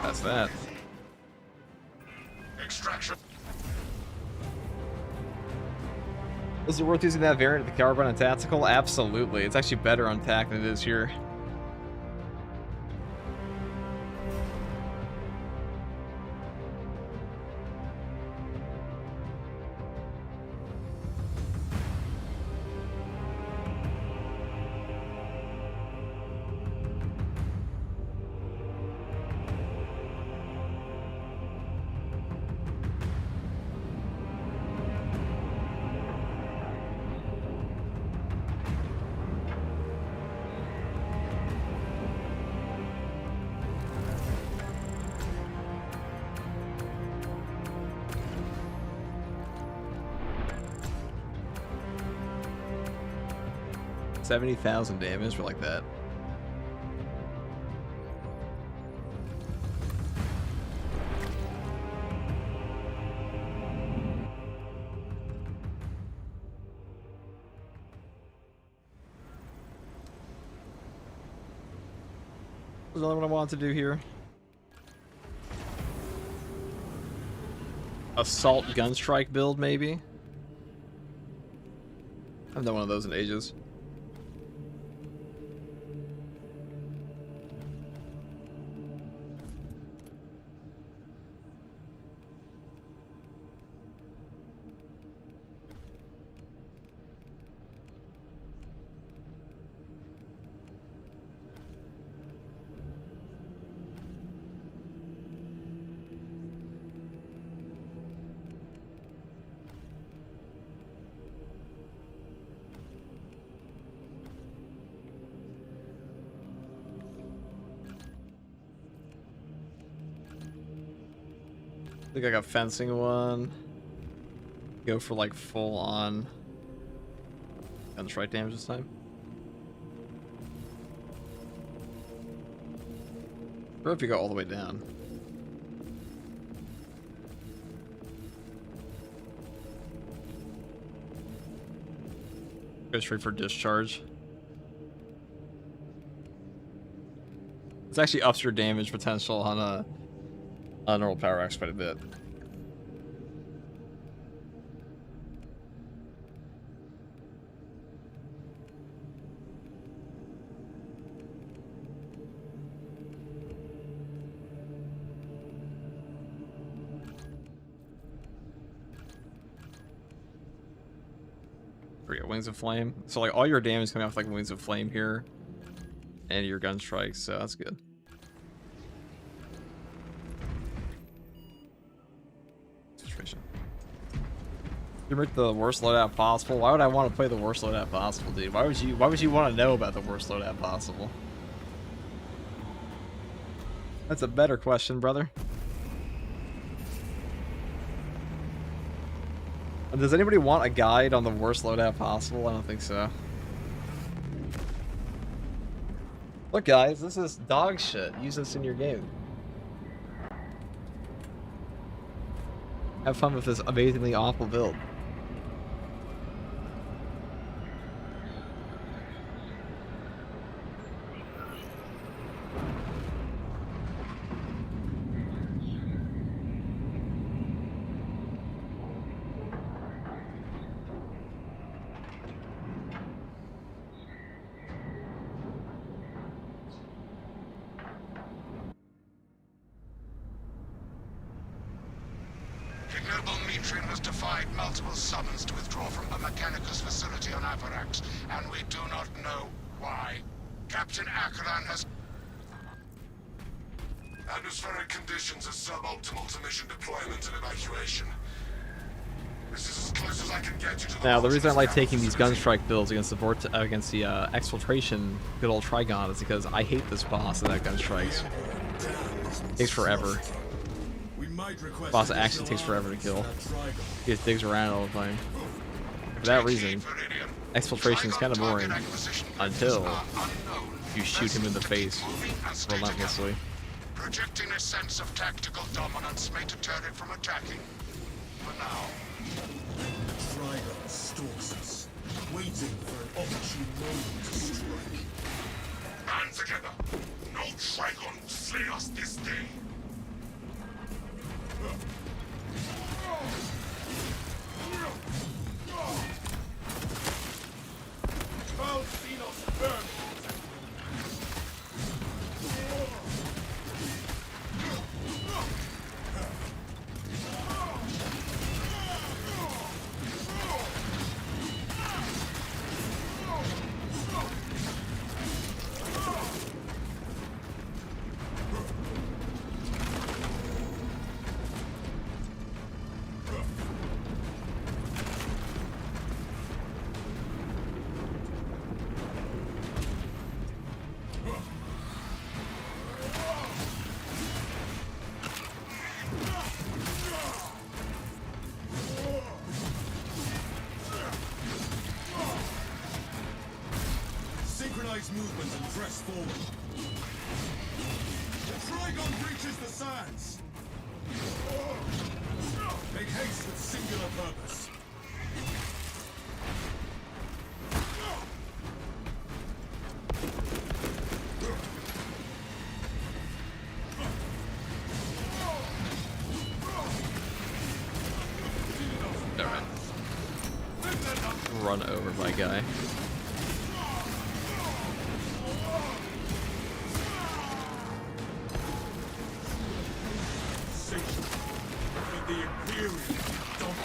S1: That's that.
S2: Extraction.
S1: Is it worth using that variant of the Carbine on Tactical? Absolutely. It's actually better on TAC than it is here. 70,000 damage for like that. There's another one I wanted to do here. Assault gunstrike build, maybe? I haven't done one of those in ages. I think I got fencing one. Go for like full on gunstrike damage this time. Or if you go all the way down. Go straight for discharge. It's actually ups your damage potential on a normal power axe quite a bit. There we go, Wings of Flame. So like all your damage coming off like Wings of Flame here, and your gun strikes, so that's good. You make the worst loadout possible. Why would I want to play the worst loadout possible, dude? Why would you want to know about the worst loadout possible? That's a better question, brother. Does anybody want a guide on the worst loadout possible? I don't think so. Look, guys, this is dog shit. Use this in your game. Have fun with this amazingly awful build.
S5: Multiple summons to withdraw from the Mechanicus facility on Avarax, and we do not know why. Captain Akaran has... Atmospheric conditions are suboptimal to mission deployment and evacuation. This is as close as I can get you to the...
S1: Now, the reason I like taking these gunstrike builds against the exfiltration good old Trigon is because I hate this boss of that gunstrikes. It takes forever. Boss actually takes forever to kill. He just digs around all the time. For that reason, exfiltration is kind of boring until you shoot him in the face relentlessly.
S5: Projecting a sense of tactical dominance may deter it from attacking. For now.
S3: Trigon stalks us, waiting for an opportune moment to strike.
S5: Hands together! No Trigon will slay us this day!
S3: movement and press forward. The Trigon breaches the sands. Make haste with singular purpose.
S1: Alright. Run over my guy.
S3: The Imperium dominate.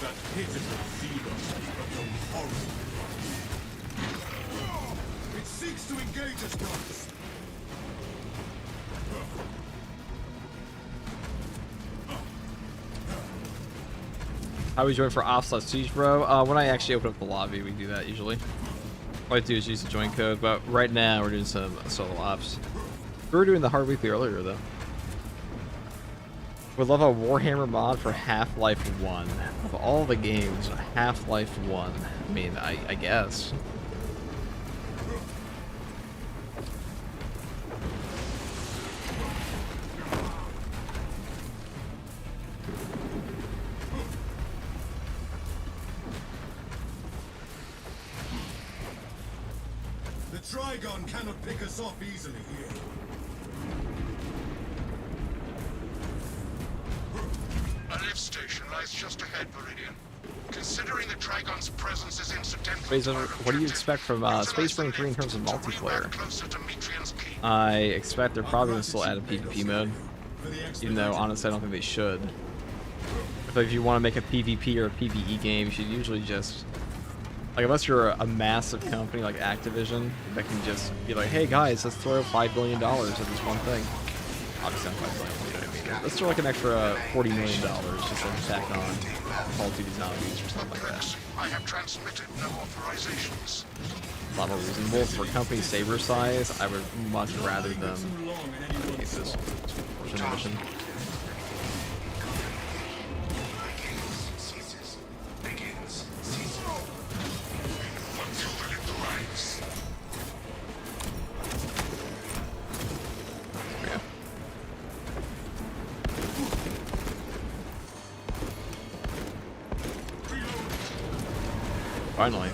S3: That pitiful fever has become horrible. It seeks to engage us, brothers.
S1: How we join for ops/siege, bro? When I actually open up the lobby, we do that usually. All I do is use the join code, but right now we're doing some solo ops. We were doing the hard weekly earlier though. Would love a Warhammer mod for Half-Life 1. Of all the games, Half-Life 1. I mean, I guess.
S3: The Trigon cannot pick us off easily here.
S5: A lift station lies just ahead, Viridian. Considering the Trigon's presence is incidental.
S1: Razor, what do you expect from Space Marine 3 in terms of multiplayer? I expect they're probably going to still add a PvP mode. Even though, honestly, I don't think they should. If you want to make a PvP or a PvE game, you should usually just... Like, unless you're a massive company like Activision, that can just be like, hey guys, let's throw $5 billion at this one thing. Obviously, not $5 billion, you know what I mean? Let's throw like an extra $40 million just like tack on Call of Duty Zombies or something like that.
S5: I have transmitted no authorizations.
S1: A lot more reasonable. For company Saber size, I would much rather them take this portion of the mission.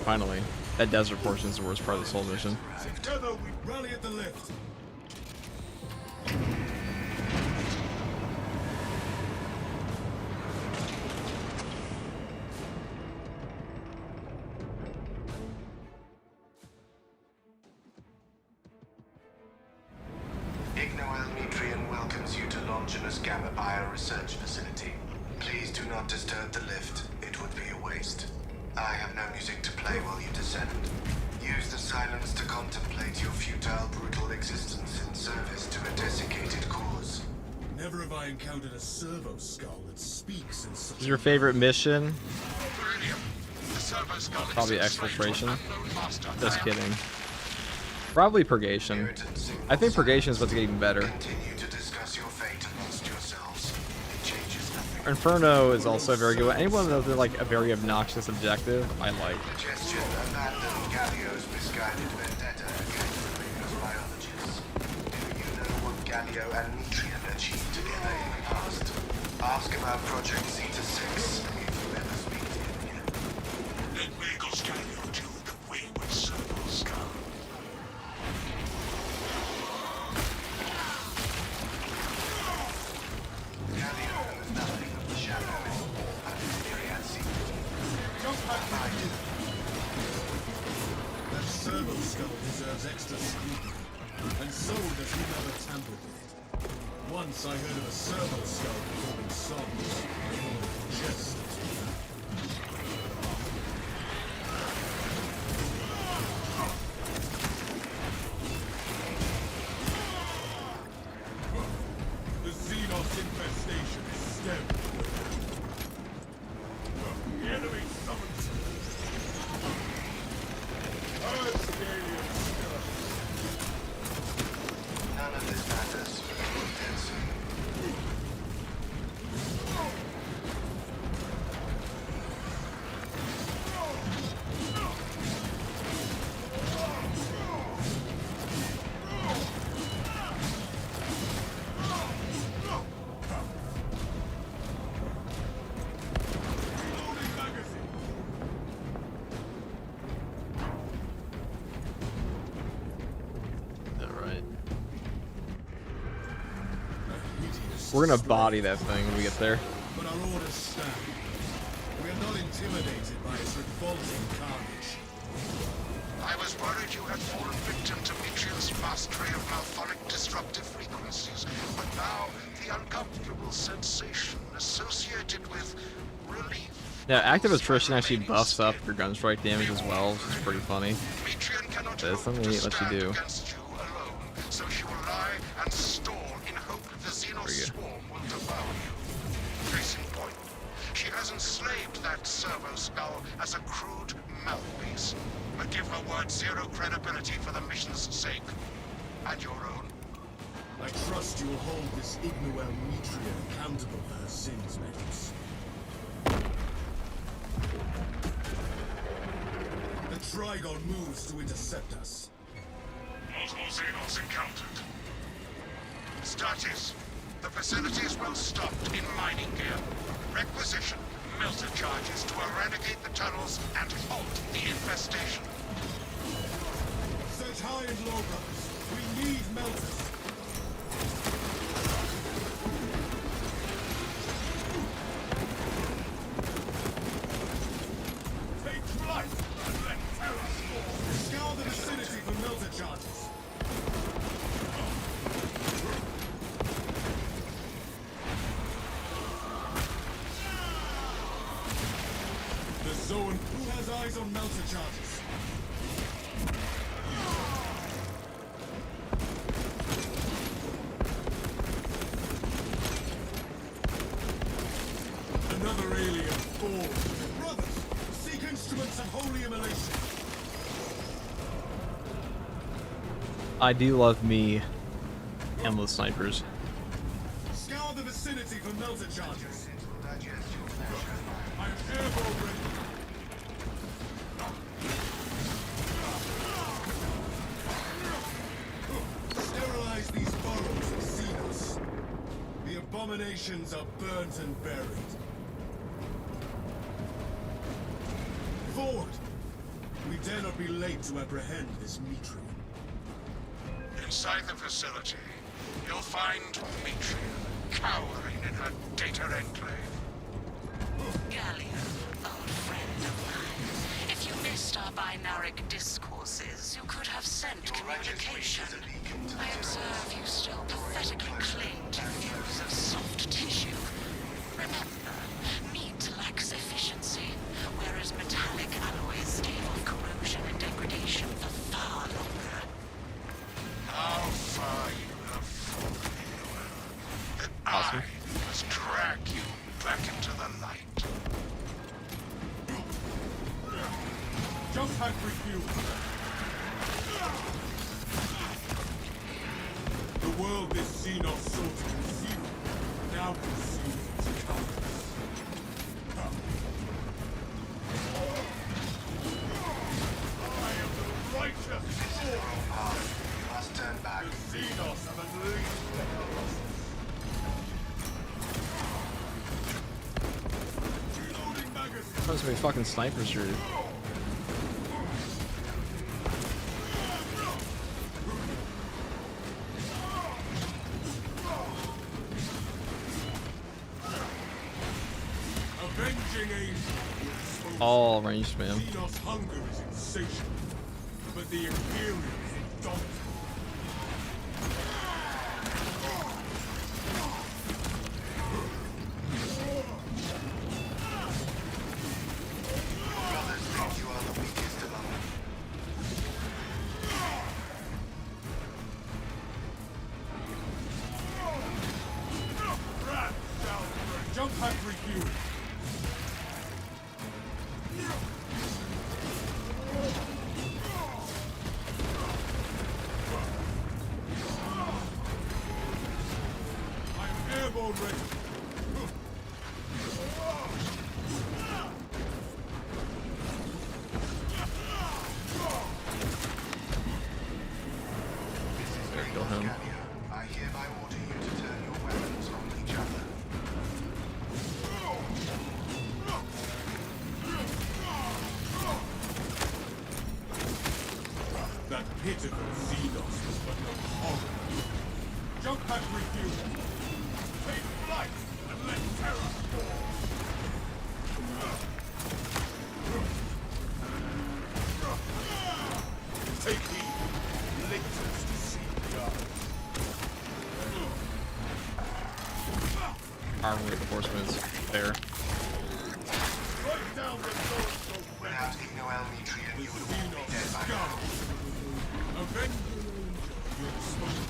S1: Finally. That desert portion is the worst part of this whole mission.
S3: Together we rally at the lift.
S7: Ignoel welcomes you to Longinus Gamma Bio Research Facility. Please do not disturb the lift. It would be a waste. I have no music to play while you descend. Use the silence to contemplate your futile, brutal existence in service to a desiccated cause.
S3: Never have I encountered a servo skull that speaks in such...
S1: Is your favorite mission?
S5: Viridian, the servo skull
S1: Probably
S5: is
S1: Exfiltration.
S5: unknown master.
S1: Just kidding. Probably Purgation. I think Purgation is about to get even better.
S7: Continue to discuss your fate amongst yourselves. It changes nothing.
S1: Inferno is also a very good one. Anyone that's like a very obnoxious objective, I like.
S7: Suggestion abandon Gallio's misguided vendetta against the Rangers biologists. Do you know what Gallio and Metrian achieved together in the past? Ask about Project Zeta 6 if you ever speak to him again.
S5: Let Magos Gallio do the wayward servo skull.
S7: Gallio knows nothing of the shadow and his myriad secrets.
S3: Jump back behind you. That servo skull deserves extra scrutiny. And so does whoever tampered with it. Once I heard of a servo skull performing songs. Just
S1: We're gonna body that thing when we get there.
S3: But our orders stand. We are not intimidated by its revolting carnage.
S5: I was worried you had fallen victim to Mitriel's mastery of malphonic disruptive frequencies, but now the uncomfortable sensation associated with relief.
S1: Yeah, active attrition actually buffs up your gun strike damage as well, which is pretty funny.
S5: Mitriel cannot
S1: That's
S5: hope
S1: something
S5: to
S1: it lets you
S5: stand
S1: do.
S5: against you alone, so she will lie and stall in hope the Xenos swarm will devour you. Case in point, she has enslaved that servo skull as a crude mouthpiece, but give her word zero credibility for the mission's sake, and your own.
S3: I trust you'll hold this Ignoel Mitria accountable for her sins, Metis. The Trigon moves to intercept us.
S2: Multiple Xenos encountered.
S5: Status. The facility is well stocked in mining gear. Requisition melter charges to eradicate the tunnels and halt the infestation.
S3: Search high and low, brothers. We need melters. Take flight and let terror fall. Scour the vicinity for melter charges. The zone. Who has eyes on melter charges? Another alien born. Brothers, seek instruments of holy immolation.
S1: I do love me endless snipers.
S3: Scour the vicinity for melter charges. I am airborne ready. Sterilize these burrows of Xenos. The abominations are burnt and buried. Forward! We dare not be late to apprehend this Mitri.
S5: Inside the facility, you'll find Mitriel cowering in her data enclave.
S8: Gallia, old friend of mine. If you missed our binaric discourses, you could have sent communication. I observe you still pathetically cling to views of soft tissue. Remember, meat lacks efficiency, whereas metallic alloys stave off corrosion and degradation for far longer.
S5: How far you have fallen, Noel. That I must drag you back into the light.
S3: Jump pack refuel. The world this Xenos sought to conceal, now conceals its colors. I am the righteous sword.
S7: You must turn back.
S3: The Xenos have unleashed their colossus. Reloading magazine.
S1: Supposed to be fucking snipers here.
S3: Avenging angel.
S1: All ranged, man.
S3: Xenos' hunger is insatiable, but the Imperials indomitable.
S7: Brothers think you are the weakest among them.
S3: Jump pack refuel. I am airborne ready.
S1: Kill him.
S7: I hereby order you to turn your weapons on each other.
S3: That pitiful Xenos was but no horror. Jump pack refuel. Take flight and let terror fall. Take heed. Lictors deceive the eyes.
S1: Armor reinforcements there.
S3: Strike down the so-and-so
S7: Without Ignoel-Metrian, you would all be dead by now.
S3: Avenge your smoke.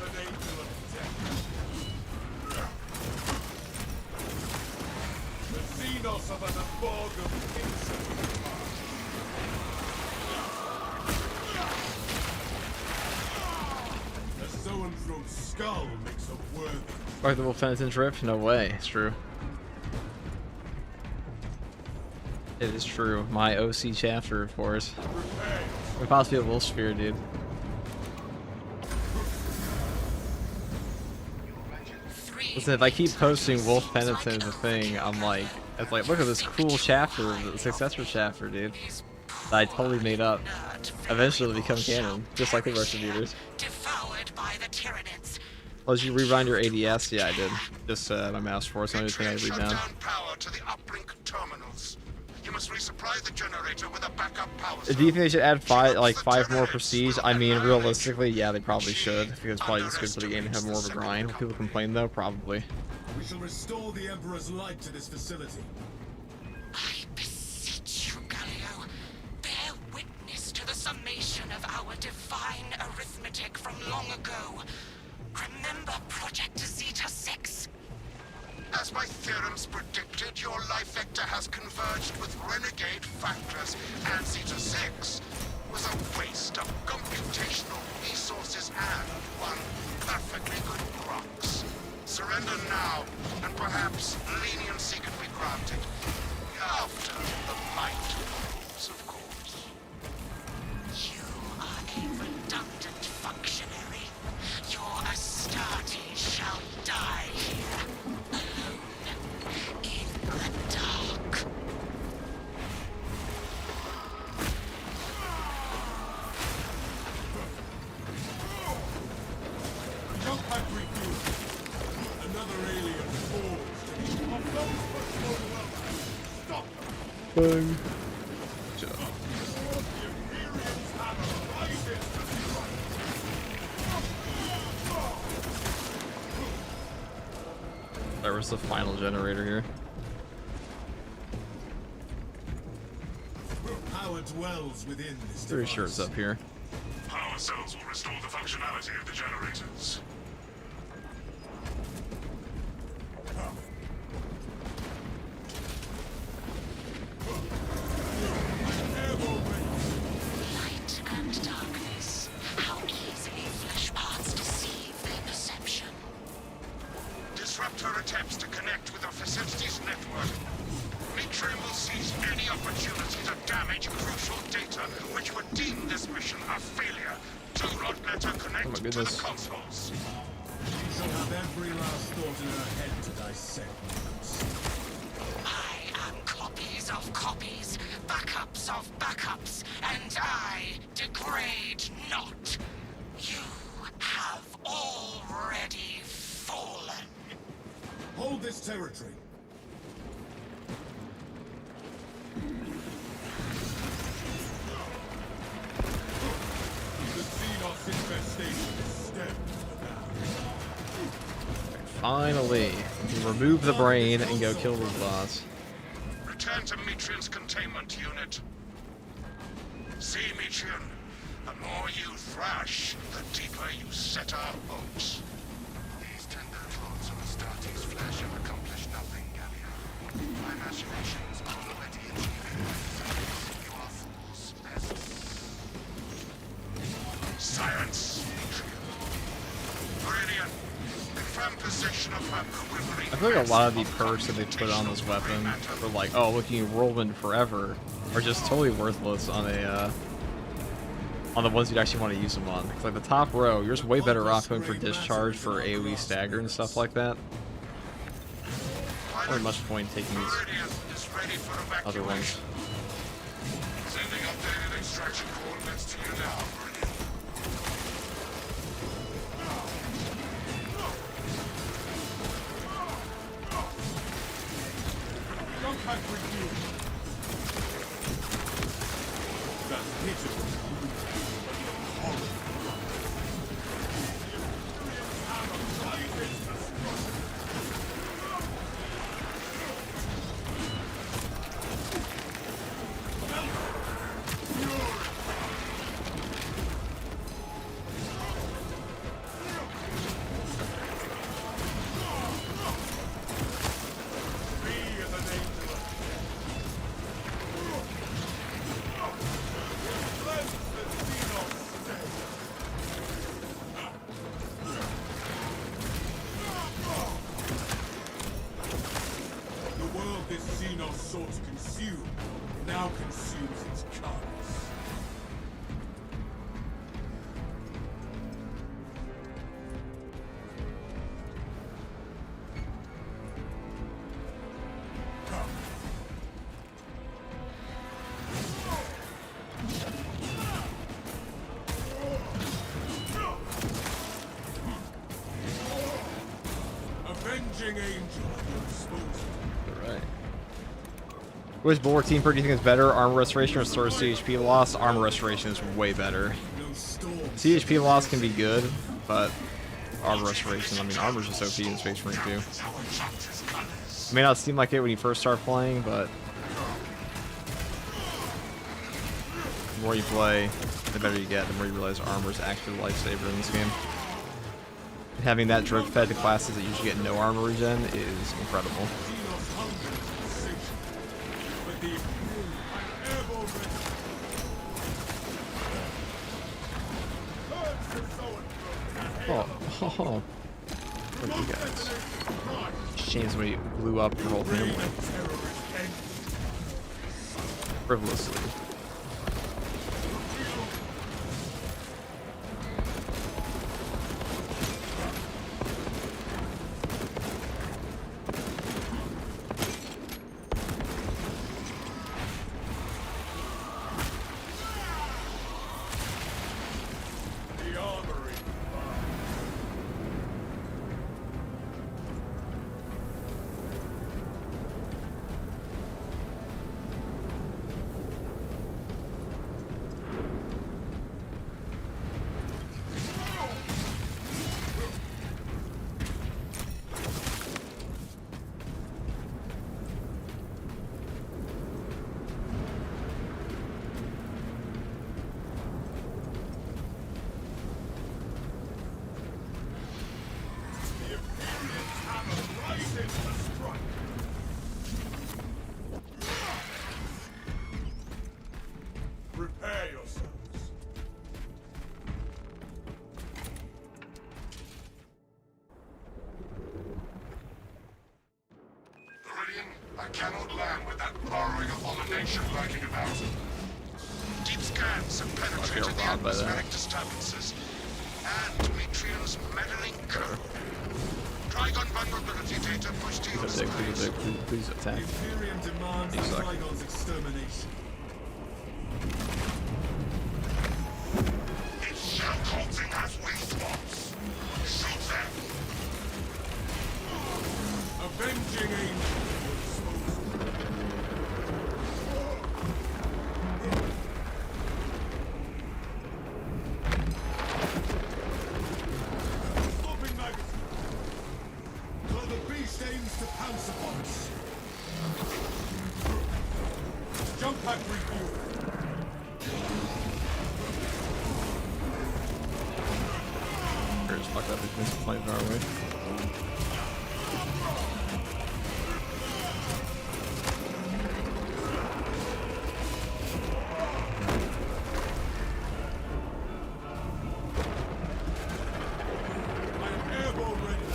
S3: An angel of death. The Xenos of an abog of insect. A so-and-so skull makes a worthy.
S1: Architectural Fenton Drift? No way. It's true. It is true. My OC chapter, of course. We possibly a Wolf Sphere, dude. Listen, if I keep posting Wolf Penitent as a thing, I'm like, it's like, look at this cool chapter, the successor chapter, dude. That I totally made up. Eventually it'll become canon, just like the rest of viewers.
S8: Devoured by the Tyranids.
S1: Oh, did you rerun your ADS? Yeah, I did. Just my mouse force, only thing I read
S5: Shut
S1: down.
S5: down power to the uplink terminals. You must resupply the generator with a backup power
S1: Do you think they should add five more prestige? I mean, realistically, yeah, they probably should. Because it's probably just good for the game to have more of a grind. Will people complain though? Probably.
S3: We shall restore the Emperor's light to this facility.
S8: I beseech you, Galio, bear witness to the summation of our divine arithmetic from long ago. Remember Project Zeta 6?
S5: As my theorems predicted, your life vector has converged with renegade factors, and Zeta 6 was a waste of computational resources and one perfectly good crux. Surrender now, and perhaps leniency can be granted. After the might rules, of course.
S8: You are a redundant functionary. Your Astarte shall die here, alone, in the dark.
S3: Jump back refuel. Another alien forged. Of those but no well. Stop them.
S1: Boom.
S3: The Imperium's hammer rises to strike.
S1: There was the final generator here.
S3: Power dwells within this
S1: Pretty sure
S3: device.
S1: it's up here.
S2: Power cells will restore the functionality of the generators.
S8: Light and darkness. How easily flesh parts deceive their perception.
S5: Disrupt her attempts to connect with our facilities network. Metrium will seize any opportunity to damage crucial data, which would deem this mission a failure. Do not let her connect to the
S1: goodness.
S5: consoles.
S3: She shall have every last thought in her head to dissect.
S8: I am copies of copies, backups of backups, and I degrade not. You have already fallen.
S3: Hold this territory. The Xenos infestation is stemmed now.
S1: Finally, remove the brain and go kill these bots.
S5: Return to Metrian's containment unit. See, Metrian, the more you thrash, the deeper you set our hopes. These tender claws on Astarte's flesh have accomplished nothing, Gallia. My machinations are already achieving my desires. You are fools, pests. Silence, Metrian. Brilliant. Confirm possession of her quivering.
S1: I feel like a lot of the perks that they put on this weapon for like, oh, look, you can whirlwind forever, are just totally worthless on a on the ones you'd actually want to use them on. It's like the top row, you're just way better off going for discharge for AoE stagger and stuff like that. Not really much point in taking these other ones.
S5: Sending updated extraction coordinates to you now, Ordeal.
S3: pack review. That pitiful horror. This Xenos sought to consume, now consumes its carcass. Avenging Angel exposed.
S1: Alright. Which Bulwark team do you think is better? Armor restoration or source CHP loss? Armor restoration is way better. CHP loss can be good, but armor restoration, I mean, armor's just OP in Space Marine 2. It may not seem like it when you first start playing, but the more you play, the better you get, the more you realize armor is actually a lifesaver in this game. And having that drip fed to classes that usually get no armor regen is incredible. Oh. Look at you guys. Shame somebody blew up your whole family. Frivolously.
S3: Prepare yourselves.
S2: Viridian, I cannot land with that burrowing abomination lurking about. Deep scans have penetrated the atmospheric disturbances. And Demetrio's meddling code. Trigon vulnerability data pushed to your screens.
S1: Please attack.
S3: Imperium demands Trigon's extermination.
S2: Its shell coating has waste swamps. Shoot them!
S3: Avenging Angel Stopping magazine. Though the beast aims to pounce upon us. Jump pack review.
S1: Fuck that, we missed the flight far away.
S3: I am airborne ready.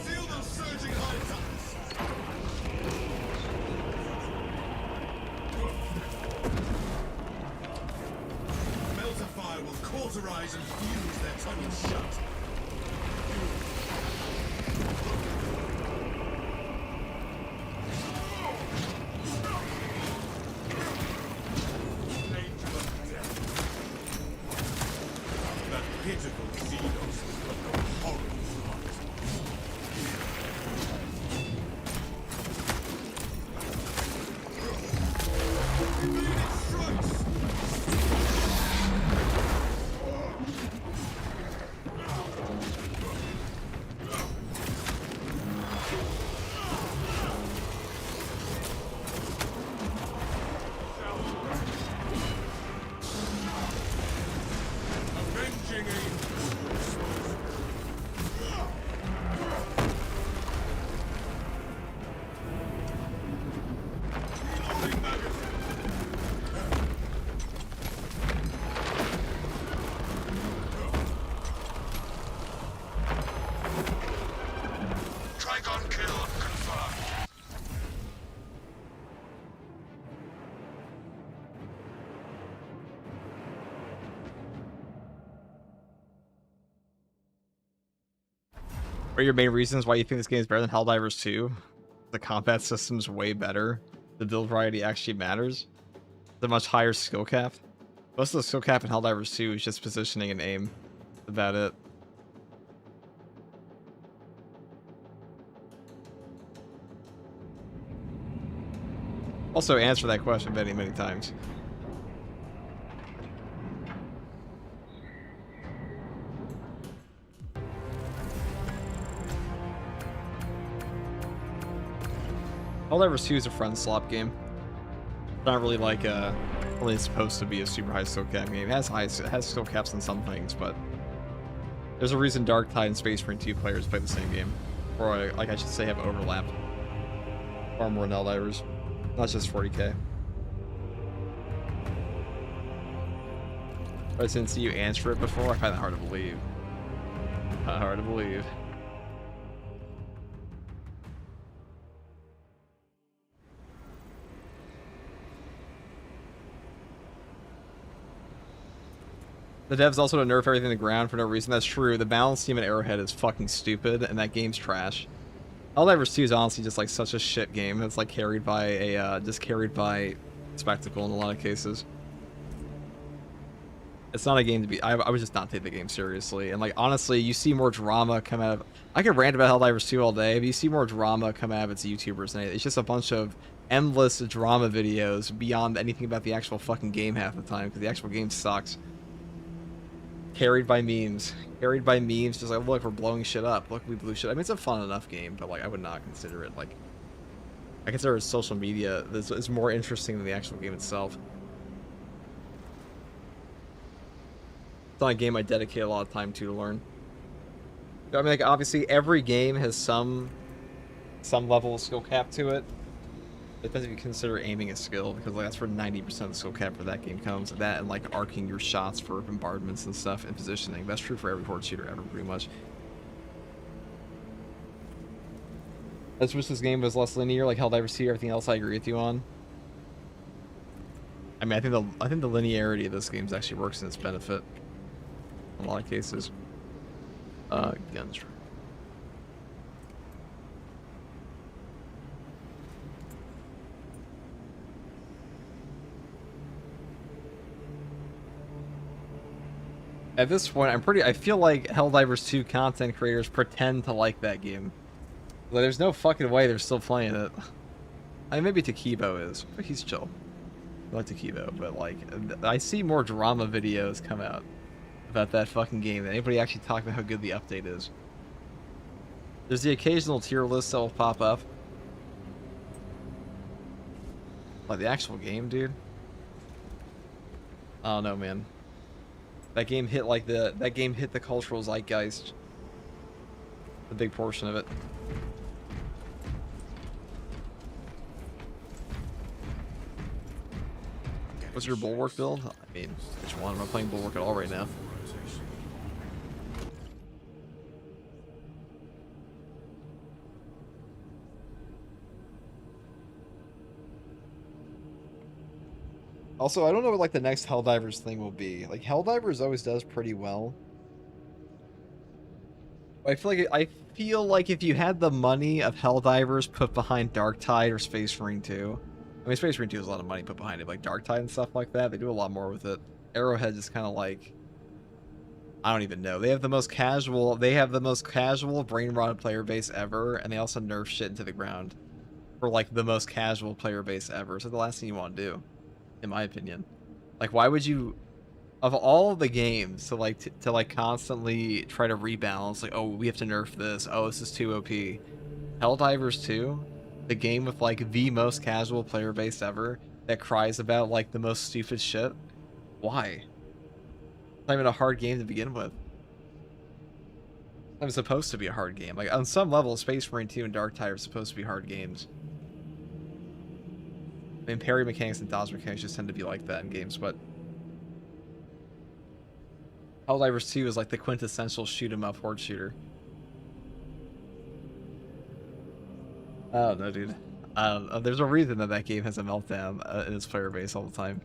S3: Seal those surging heights up. Melter fire will cauterize and fuse their tunnels shut. Angel of death. That pitiful Xenos has got no horrible heart.
S1: are your main reasons why you think this game is better than Helldivers 2? The combat system's way better. The build variety actually matters. The much higher skill cap. Most of the skill cap in Helldivers 2 is just positioning and aim. That's about it. Also answer that question many, many times. Helldivers 2 is a friend slop game. It's not really like really supposed to be a super high skill cap game. It has skill caps on some things, but there's a reason Darktide and Space Marine 2 players play the same game, or like I should say have overlap far more than Helldivers, not just 40k. But since you answer it before, I find that hard to believe. Hard to believe. The devs also don't nerf everything to the ground for no reason. That's true. The balance team at Arrowhead is fucking stupid, and that game's trash. Helldivers 2 is honestly just like such a shit game. It's like carried by a just carried by spectacle in a lot of cases. It's not a game to be. I would just not take the game seriously. And like honestly, you see more drama come out of. I could rant about Helldivers 2 all day, but you see more drama come out of its YouTubers, and it's just a bunch of endless drama videos beyond anything about the actual fucking game half the time, because the actual game sucks. Carried by memes. Carried by memes, just like, look, we're blowing shit up. Look, we blew shit. I mean, it's a fun enough game, but like, I would not consider it like. I consider it social media. This is more interesting than the actual game itself. It's not a game I dedicate a lot of time to learn. I mean, like, obviously, every game has some level of skill cap to it. It depends if you consider aiming a skill, because like, that's where 90% of the skill cap for that game comes. That and like arcing your shots for bombardments and stuff and positioning. That's true for every horde shooter ever, pretty much. I just wish this game was less linear, like Helldivers 2. Everything else I agree with you on. I mean, I think the linearity of this game actually works in its benefit in a lot of cases. Guns. At this point, I feel like Helldivers 2 content creators pretend to like that game. Like, there's no fucking way they're still playing it. I mean, maybe Takibo is, but he's chill. I like Takibo, but like, I see more drama videos come out about that fucking game than anybody actually talking about how good the update is. There's the occasional tier list that will pop up. Like the actual game, dude. I don't know, man. That game hit like that game hit the cultural zeitgeist. A big portion of it. What's your Bulwark build? I mean, which one? I'm not playing Bulwark at all right now. Also, I don't know what like the next Helldivers thing will be. Like Helldivers always does pretty well. I feel like if you had the money of Helldivers put behind Darktide or Space Marine 2. I mean, Space Marine 2 has a lot of money put behind it, like Darktide and stuff like that. They do a lot more with it. Arrowhead is kind of like, I don't even know. They have the most casual brain rotted player base ever, and they also nerf shit into the ground for like the most casual player base ever. So the last thing you want to do, in my opinion. Like, why would you, of all the games, to like constantly try to rebalance, like, oh, we have to nerf this, oh, this is too OP. Helldivers 2, the game with like the most casual player base ever, that cries about like the most stupid shit. Why? It's not even a hard game to begin with. It's supposed to be a hard game. Like, on some level, Space Marine 2 and Darktide are supposed to be hard games. I mean, parry mechanics and dodge mechanics just tend to be like that in games, but Helldivers 2 is like the quintessential shoot-'em-up horde shooter. I don't know, dude. There's a reason that game has a meltdown in its player base all the time.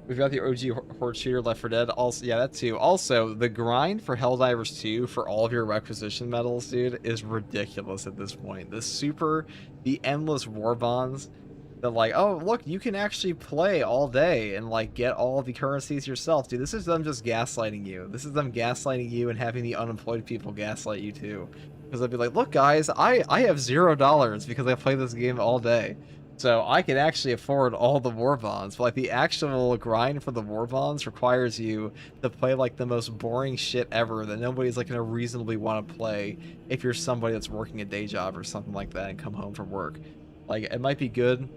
S1: We've got the OG Horde Shooter, Left 4 Dead. Also, yeah, that too. Also, the grind for Helldivers 2 for all of your requisition medals, dude, is ridiculous at this point. The endless war bonds that, like, oh, look, you can actually play all day and, like, get all the currencies yourself. Dude, this is them just gaslighting you. This is them gaslighting you and having the unemployed people gaslight you, too. Because they'll be like, look, guys, I have $0 because I play this game all day. So I can actually afford all the war bonds, but like the actual grind for the war bonds requires you to play like the most boring shit ever that nobody's like gonna reasonably want to play if you're somebody that's working a day job or something like that and come home from work. Like it might be good.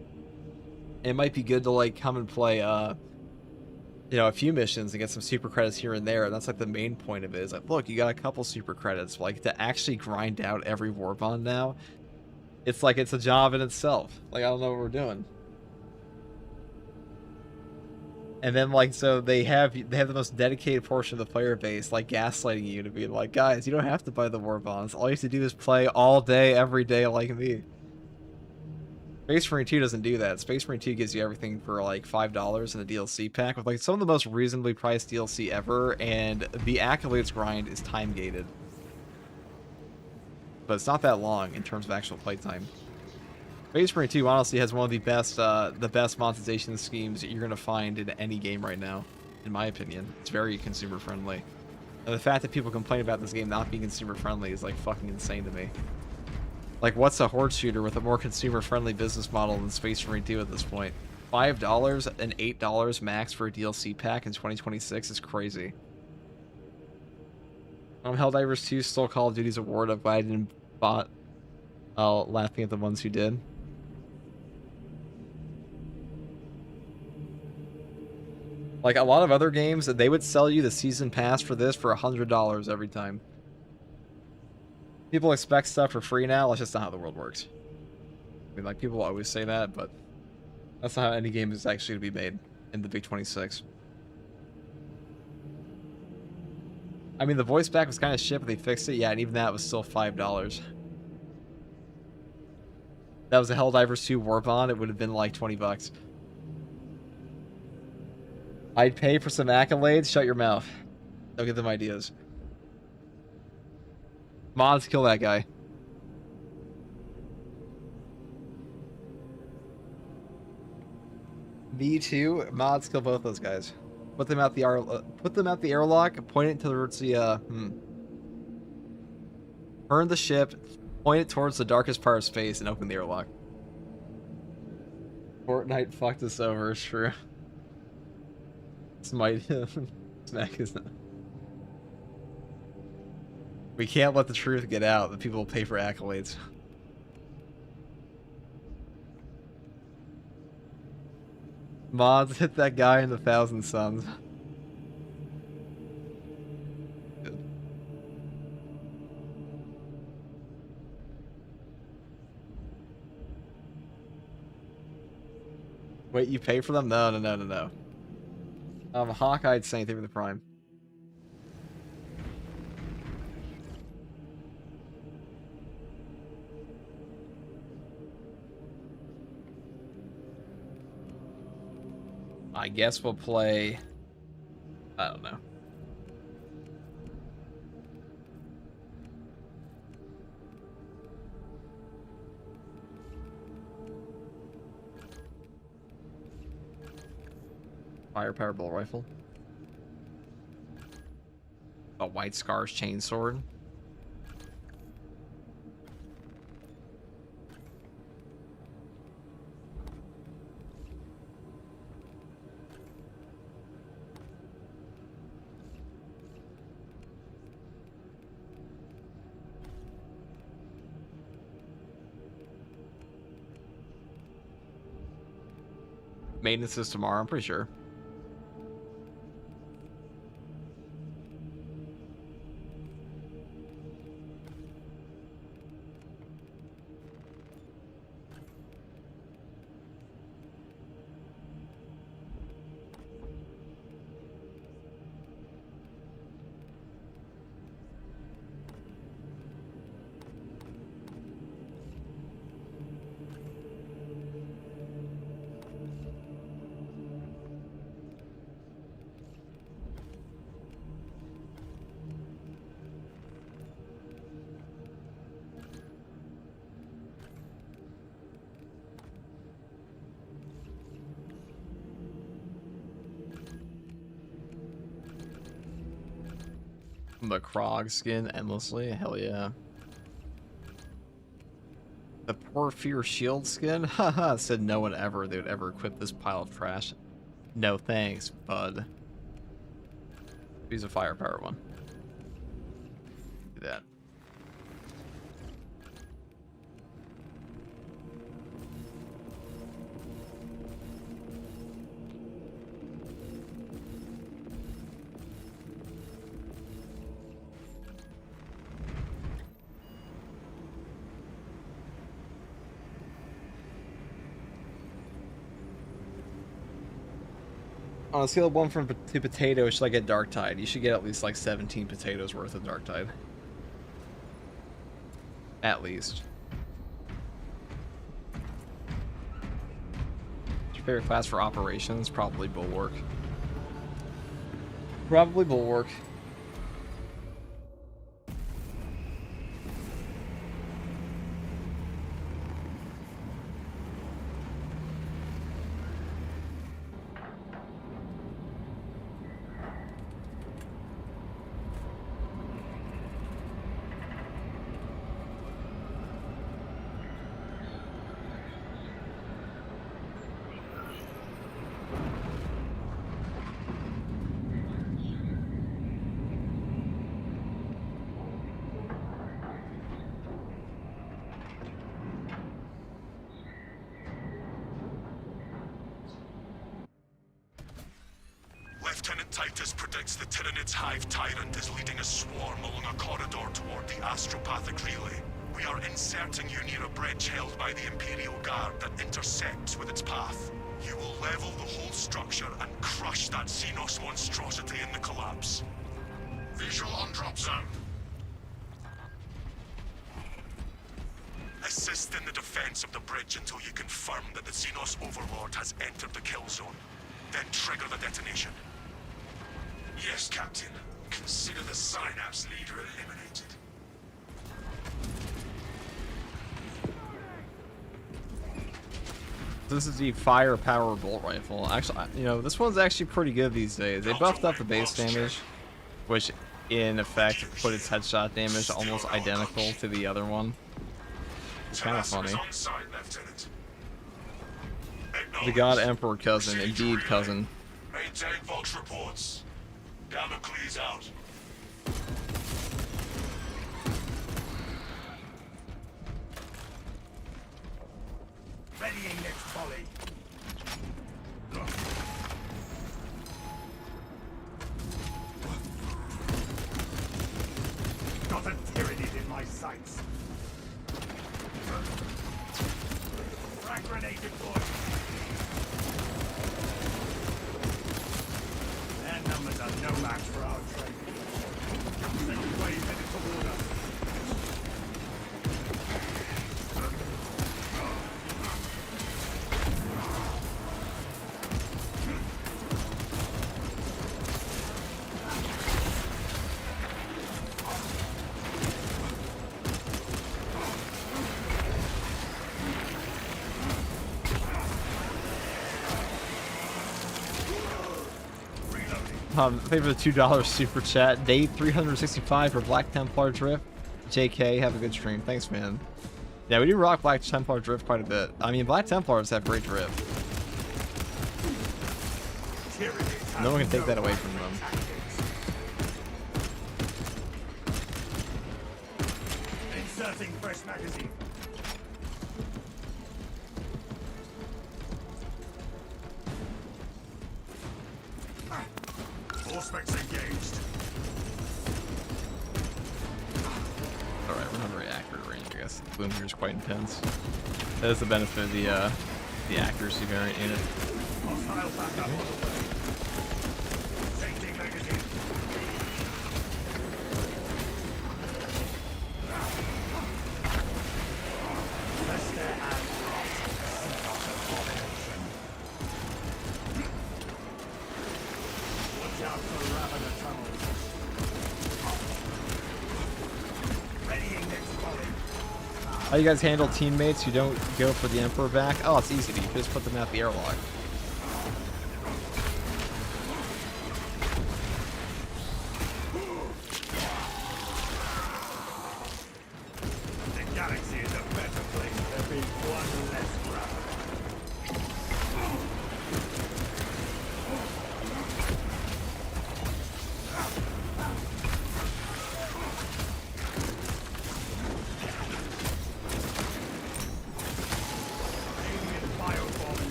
S1: It might be good to like come and play you know, a few missions and get some super credits here and there, and that's like the main point of it. Is like, look, you got a couple super credits. Like to actually grind out every war bond now, it's like it's a job in itself. Like, I don't know what we're doing. And then, like, so they have the most dedicated portion of the player base, like, gaslighting you to be like, guys, you don't have to buy the war bonds. All you have to do is play all day, every day, like me. Space Marine 2 doesn't do that. Space Marine 2 gives you everything for, like, $5 in the DLC pack with, like, some of the most reasonably priced DLC ever, and the Accolades grind is time-gated. But it's not that long in terms of actual playtime. Space Marine 2 honestly has one of the best monetization schemes that you're gonna find in any game right now, in my opinion. It's very consumer friendly. And the fact that people complain about this game not being consumer friendly is like fucking insane to me. Like, what's a horde shooter with a more consumer friendly business model than Space Marine 2 at this point? $5 and $8 max for a DLC pack in 2026 is crazy. Helldivers 2 stole Call of Duty's award. I'm glad I didn't bot laughing at the ones who did. Like a lot of other games, they would sell you the season pass for this for $100 every time. People expect stuff for free now. That's just not how the world works. I mean, like, people always say that, but that's not how any game is actually going to be made in the Big 26. I mean, the voice back was kind of shit, but they fixed it. Yeah, and even that was still $5. That was a Helldivers 2 war bond. It would have been like 20 bucks. I'd pay for some accolades. Shut your mouth. Don't give them ideas. Mods, kill that guy. Me too. Mods, kill both those guys. Put them out the airlock. Point it towards the Turn the ship. Point it towards the darkest part of space and open the airlock. Fortnite fucked us over. It's true. Smite him. Smack his. We can't let the truth get out. The people will pay for accolades. Mods, hit that guy in the 1,000 Suns. Good. Wait, you pay for them? No. Hawkeye'd say anything for the Prime. I guess we'll play... I don't know. Firepower bolt rifle. A White Scar's chainsword. Maintenance is tomorrow, I'm pretty sure. The Krog skin endlessly. Hell yeah. The Poor Fear Shield skin? Haha, said no one ever they would ever equip this pile of trash. No thanks, bud. Use a firepower one. Do that. On a scale of 1 to potatoes, should I get Dark Tide? You should get at least like 17 potatoes worth of Dark Tide. At least. Your favorite class for operations? Probably Bulwark. Probably Bulwark.
S2: Lieutenant Titus predicts the Tyranid's Hive Tyrant is leading a swarm along a corridor toward the astropathic relay. We are inserting you near a bridge held by the Imperial Guard that intersects with its path. You will level the whole structure and crush that Xenos monstrosity in the collapse. Visual on drop zone. Assist in the defense of the bridge until you confirm that the Xenos Overlord has entered the kill zone. Then trigger the detonation. Yes, Captain. Consider the Synapse leader eliminated.
S1: This is the firepower bolt rifle. Actually, you know, this one's actually pretty good these days. They buffed up the base damage, which in effect put its headshot damage almost identical to the other one. It's kind of funny. The God Emperor cousin, indeed cousin.
S2: Maintain Vox reports. Damocles out.
S3: Readying next volley. Got a Tyranid in my sights. Frag grenade deployed. Their numbers are no match for our trade. Second wave headed toward us.
S1: Pay for the $2 super chat. Dave 365 for Black Templar Drift. JK, have a good stream. Thanks, man. Yeah, we do rock Black Templar Drift quite a bit. I mean, Black Templars have great drift. No one can take that away from them.
S3: Inserting fresh magazine. Suspects engaged.
S1: Alright, we're not very accurate range, I guess. Bloom here is quite intense. That is the benefit of the accuracy variant in it.
S3: Hostile backup on the way. Changing magazine. Press their hand Watch out for Ravener tunnels. Readying next volley.
S1: How do you guys handle teammates who don't go for the Emperor back? Oh, it's easy. You just put them at the airlock.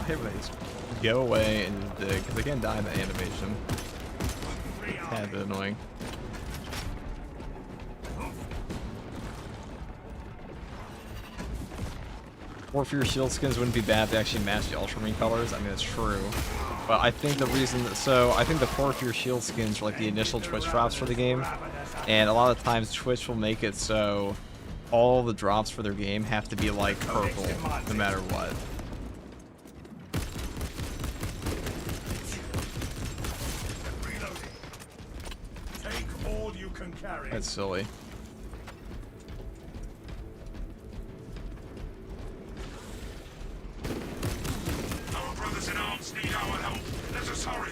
S1: hit rates go away and just dig, because they can die in the animation. Kind of annoying. Or if your shield skins wouldn't be bad if they actually match the Ultramarine colors. I mean, it's true. But I think the reason that, so I think the core of your shield skins are like the initial Twitch drops for the game. And a lot of times Twitch will make it so all the drops for their game have to be like purple, no matter what.
S3: Take all you can carry.
S1: That's silly.
S2: Our brothers in arms need our help. Let us hurry.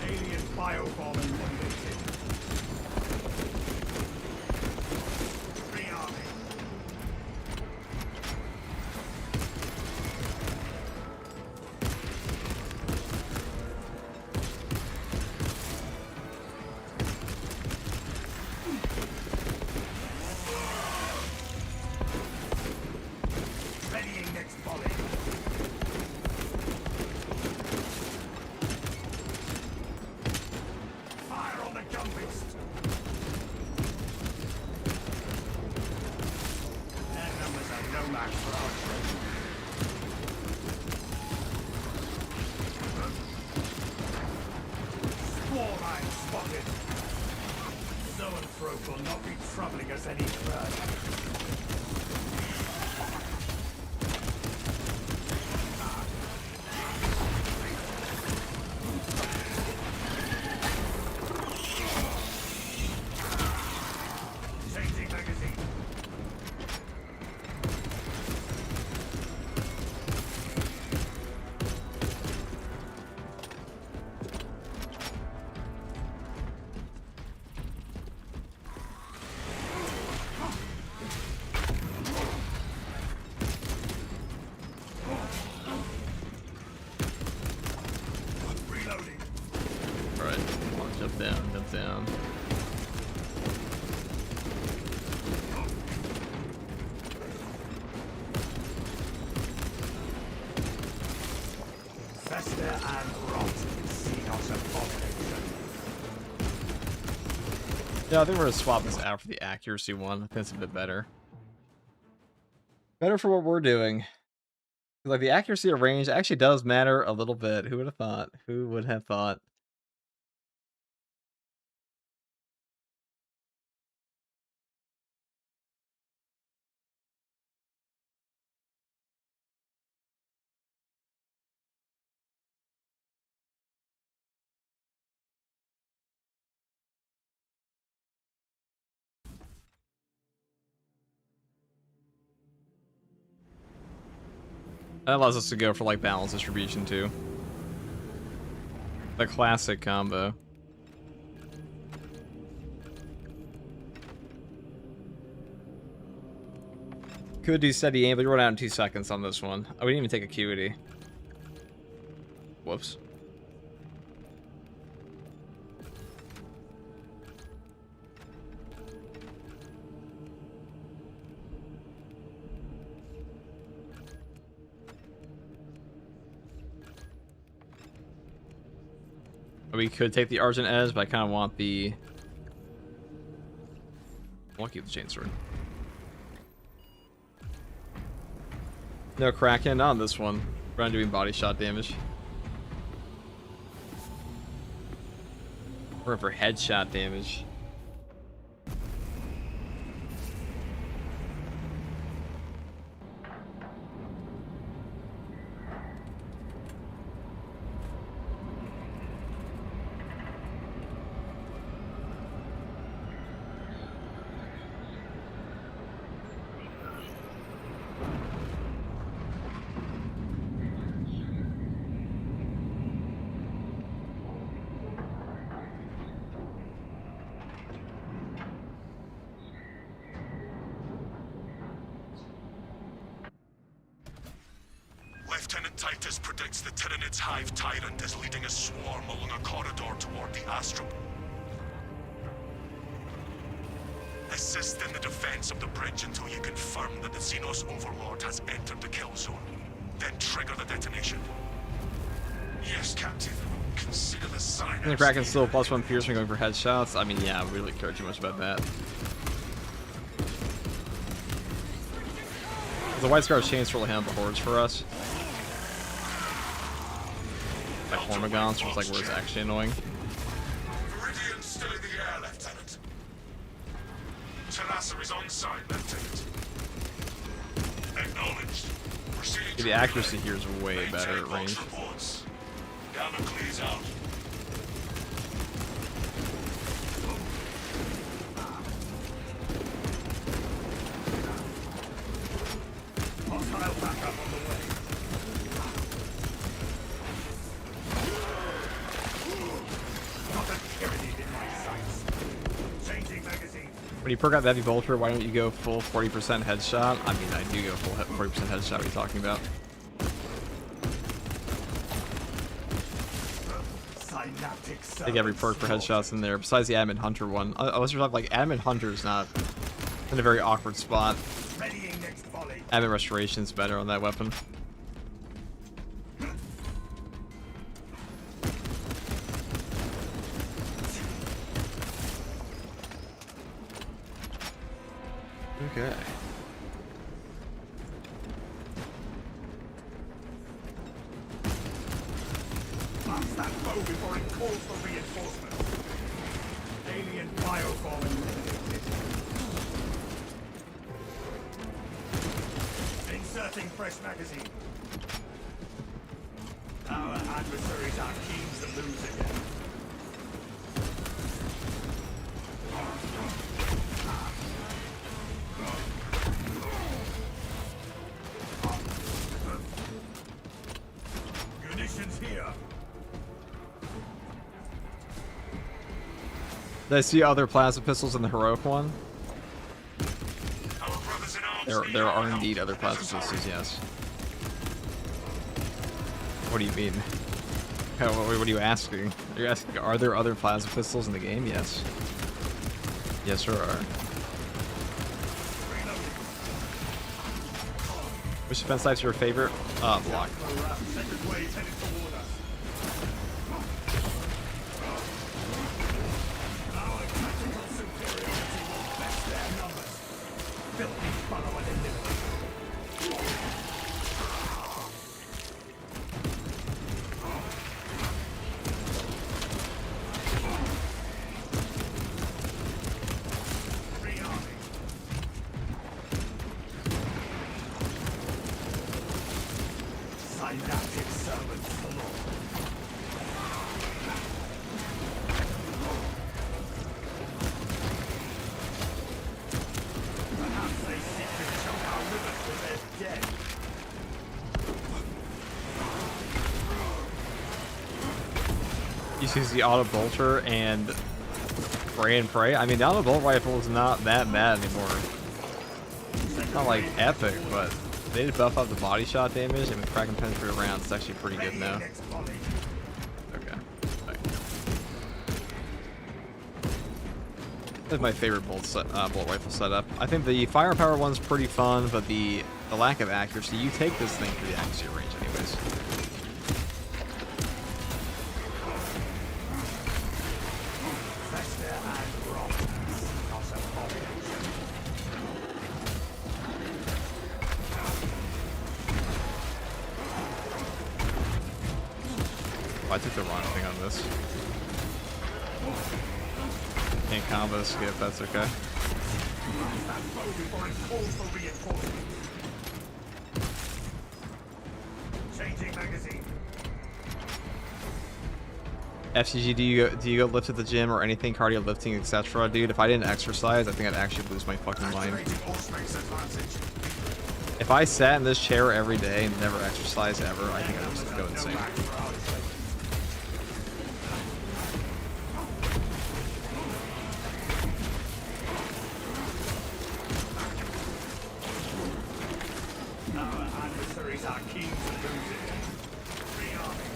S3: Alien biobomb eliminated. Rearming. Readying next volley. Fire on the gun beast. Their numbers are no match for our troops. Swarm mine spotted. Zoanthrope will not be troubling us any further. Changing magazine. Reloading.
S1: Alright, jump down, jump down.
S3: Fester and rot. See not abomination.
S1: Yeah, I think we're gonna swap this out for the accuracy one. I think it's a bit better. Better for what we're doing. Like, the accuracy of range actually does matter a little bit. Who would have thought? Who would have thought? That allows us to go for like balance distribution too. The classic combo. Could do steady aim, but you run out in 2 seconds on this one. Oh, we didn't even take acuity. Whoops. We could take the Argent Edge, but I kind of want the... I want to keep the Chainsword. No Kraken, not on this one. We're not doing body shot damage. We're for headshot damage.
S2: Lieutenant Titus predicts the Tyranid's Hive Tyrant is leading a swarm along a corridor toward the Astral. Assist in the defense of the bridge until you confirm that the Xenos Overlord has entered the kill zone. Then trigger the detonation. Yes, Captain. Consider the sign.
S1: The Kraken's still +1 piercing going for headshots. I mean, yeah, I really care too much about that. The White Scar's chance to really handle the hordes for us. Like Hormigons, which is like where it's actually annoying.
S2: Meridian's still in the air, Lieutenant. Talassa is on site, Lieutenant. Acknowledged. Proceeding to
S1: The accuracy here is way
S2: maintain
S1: better at
S2: close
S1: range.
S2: reports. Damocles out.
S3: Hostile backup on the way. Not a tyranny in my sights. Changing magazine.
S1: When you perk out the Heavy Bolter, why don't you go full 40% headshot? I mean, I do go full 40% headshot. What are you talking about?
S3: Synaptic
S1: I think every perk for headshots in there, besides the Admin Hunter one. Unless you're talking like Admin Hunter's not in a very awkward spot.
S3: readying next volley.
S1: Admin Restoration's better on that weapon. Okay.
S3: Bounce that bow before it calls for reinforcements. Alien bioform eliminated. Inserting fresh magazine. Our adversaries are keen to lose again. Munitions here.
S1: Did I see other plasma pistols in the heroic one?
S2: Our brothers in arms.
S1: There are indeed other plasma pistols, yes. What do you mean? What are you asking? Are you asking, are there other plasma pistols in the game? Yes. Yes, there are. Which defense type's your favorite? Block.
S3: Second wave headed toward us. Our tactical superiority will best their numbers. Filthy follow and eliminate. Rearming. Synaptic servants alone. Perhaps they seek to choke our rivers with their dead.
S1: You use the auto bolter and spray and pray. I mean, the auto bolt rifle is not that bad anymore. It's not like epic, but they did buff up the body shot damage, and with Kraken penetrated rounds, it's actually pretty good now.
S3: Next volley.
S1: Okay. That's my favorite bolt rifle setup. I think the firepower one's pretty fun, but the lack of accuracy, you take this thing through the accuracy range anyways.
S3: Fester and Robbins. Not a combination.
S1: Oh, I took the wrong thing on this. Can't combo skip, that's okay.
S3: That bow before it calls for reinforcement. Changing magazine.
S1: FCG, do you go lift at the gym or anything, cardio lifting, etc.? Dude, if I didn't exercise, I think I'd actually lose my fucking mind.
S3: Activating Allspace advantage.
S1: If I sat in this chair every day and never exercised ever, I think I'd just go insane.
S3: No back for our sake. Our adversaries are keen to lose it. Rearming.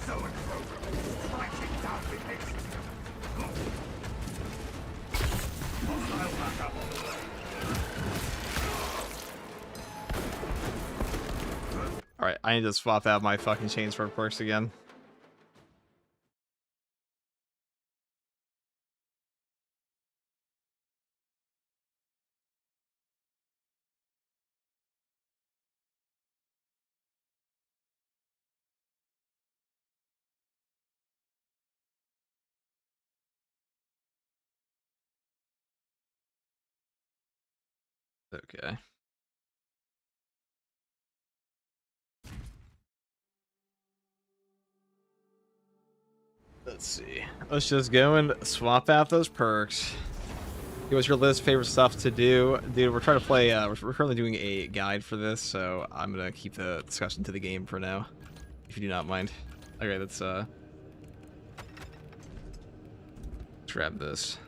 S3: So encroachable, striking down with haste.
S1: I need to swap out my fucking chainsword perks again. Okay. Let's see. Let's just go and swap out those perks. What's your list of favorite stuff to do? Dude, we're trying to play, we're currently doing a guide for this, so I'm gonna keep the discussion to the game for now, if you do not mind. Okay, let's grab this.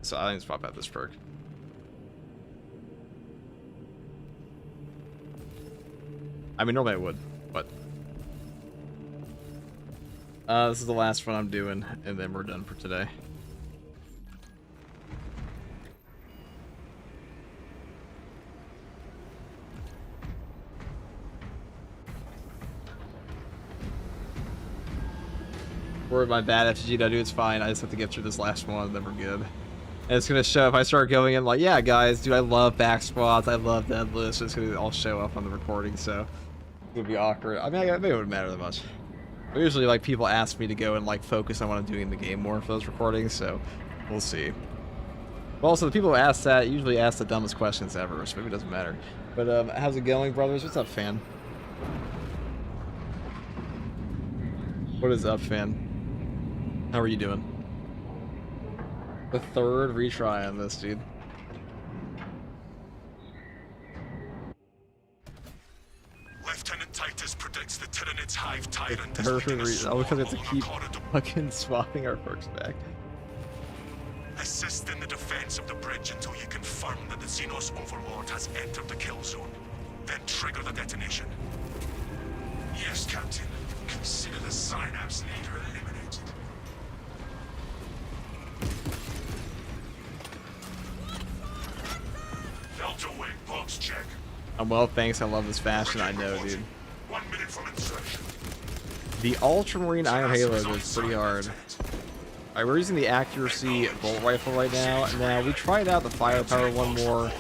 S1: So I need to swap out this perk. I mean, normally I would, but this is the last one I'm doing, and then we're done for today. Or my bad FG, no, dude, it's fine. I just have to get through this last one, and then we're good. And it's gonna show if I start going in like, yeah, guys, dude, I love back squats, I love deadlifts. It's gonna all show up on the recording, so it would be awkward. I mean, maybe it wouldn't matter that much. But usually, like, people ask me to go and like focus on what I'm doing in the game more for those recordings, so we'll see. But also, the people who ask that usually ask the dumbest questions ever, so maybe it doesn't matter. But how's it going, brothers? What's up, fan? What is up, fan? How are you doing? The third retry on this, dude.
S5: Lieutenant Titus predicts the Tyranids Hive Tyrant
S1: The third retry. Oh, because we have to keep fucking swapping our perks back.
S5: Assist in the defense of the bridge until you confirm that the Xenos Overlord has entered the kill zone. Then trigger the detonation. Yes, Captain. Consider the Synapse leader eliminated. Delta Wing, box check.
S1: Well, thanks. I love this fashion. I know, dude.
S5: 1 minute from insertion.
S1: The Ultramarine Iron Halo goes pretty hard. Alright, we're using the accuracy bolt rifle right now. Now, we tried out the firepower one more.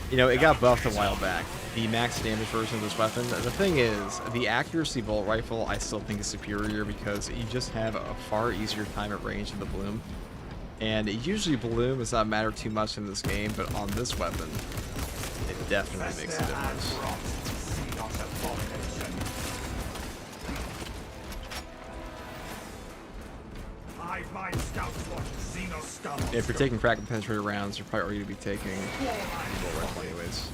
S1: You know, it got buffed a while back. The max damage version of this weapon. The thing is, the accuracy bolt rifle I still think is superior because you just have a far easier time at range in the bloom. And usually bloom does not matter too much in this game, but on this weapon, it definitely makes a difference. If you're taking crack and penetrator rounds, you're probably already going to be taking bolt rifle anyways.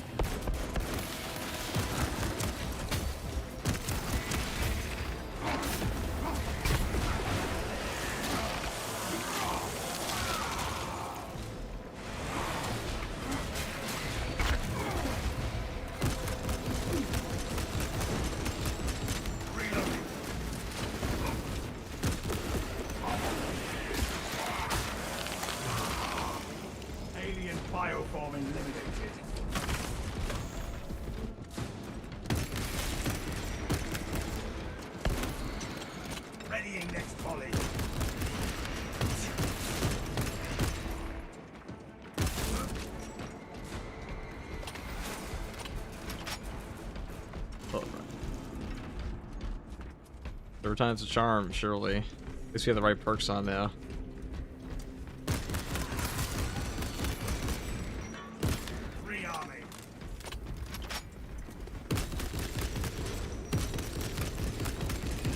S1: Every time's a charm, surely. At least we have the right perks on now.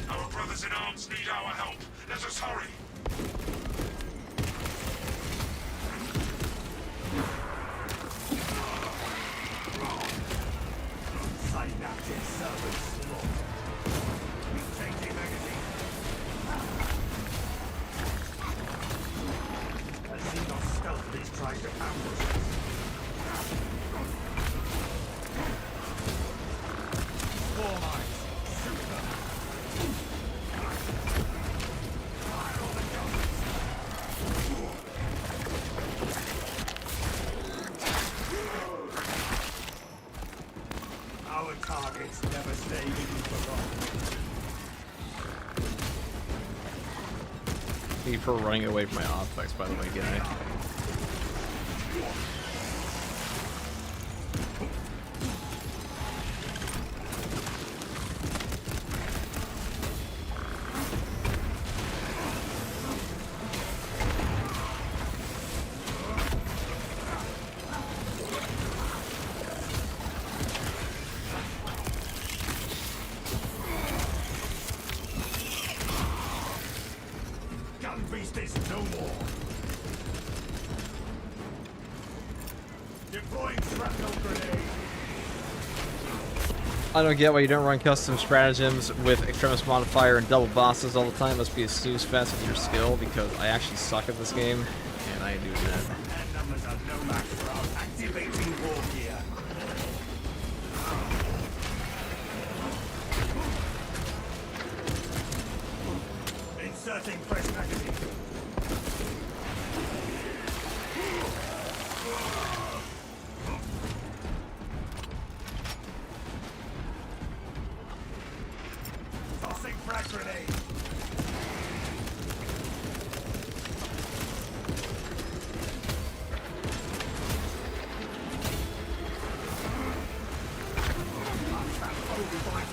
S5: Our brothers in arms need our help. Let us hurry.
S1: Thank you for running away from my optics, by the way, guy.
S3: Gun beast is no more. Deploying shrapnel grenade.
S1: I don't get why you don't run custom stratagems with extremis modifier and double bosses all the time. Must be a snooze fest with your skill, because I actually suck at this game, and I do that.
S3: And numbers are no match for our activating war gear. Inserting fresh magazine. Tossing frag grenade.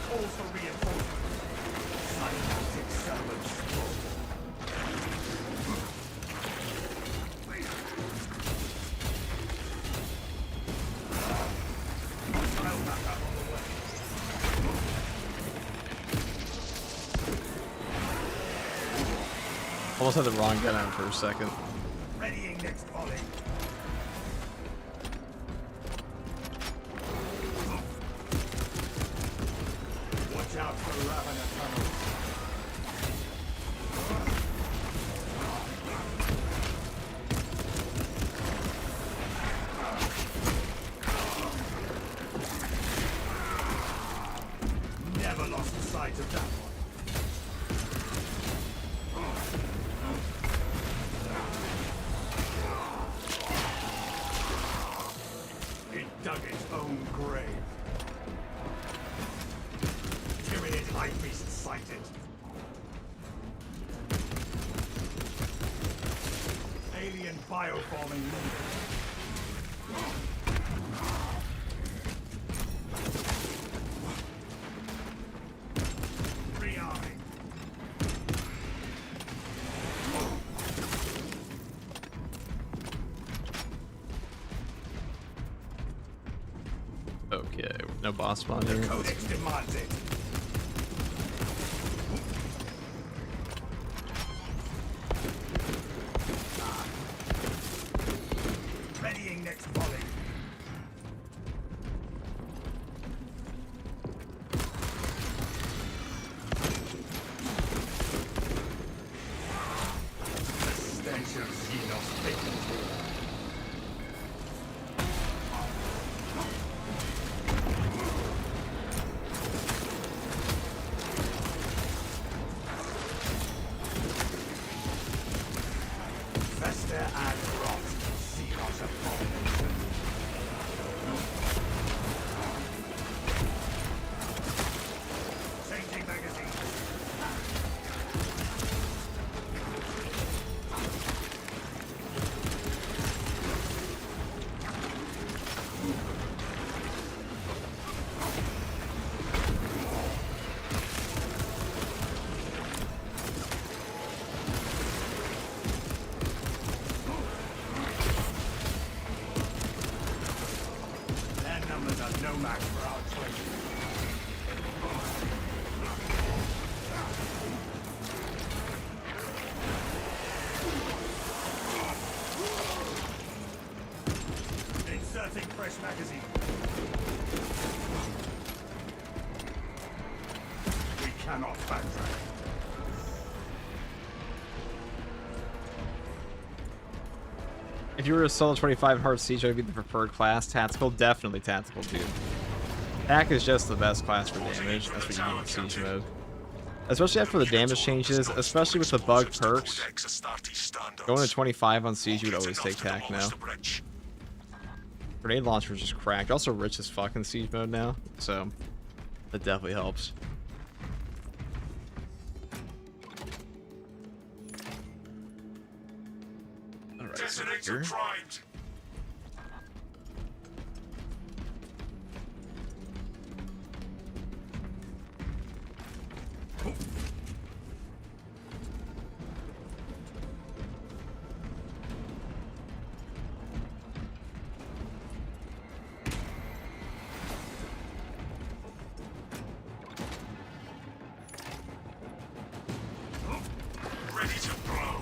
S3: Calls for reinforcement. Synaptic servants.
S1: Almost had the wrong gun out for a second.
S3: Readying next volley. Watch out for Ravenous tunnels. Never lost sight of that one. It dug its own grave. Tyranid high beast sighted. Alien biobombing needed. Rearming.
S1: Okay, no boss spawn here.
S3: Codex demands it. Readying next volley. The stench of Xenos bacon. Fester and rot. Xenos abomination. Changing magazine. Their numbers are no match for our treasure. Inserting fresh magazine. We cannot backtrack.
S1: If you were a solo 25 hard siege, I would be the preferred class. Tactical, definitely tactical, dude. Tac is just the best class for damage. That's what you need in siege mode. Especially after the damage changes, especially with the bug perks. Going to 25 on siege, you would always take tac now. Grenade launcher is just cracked. Also rich as fuck in siege mode now, so that definitely helps.
S2: Resonator primed. Ready to blow.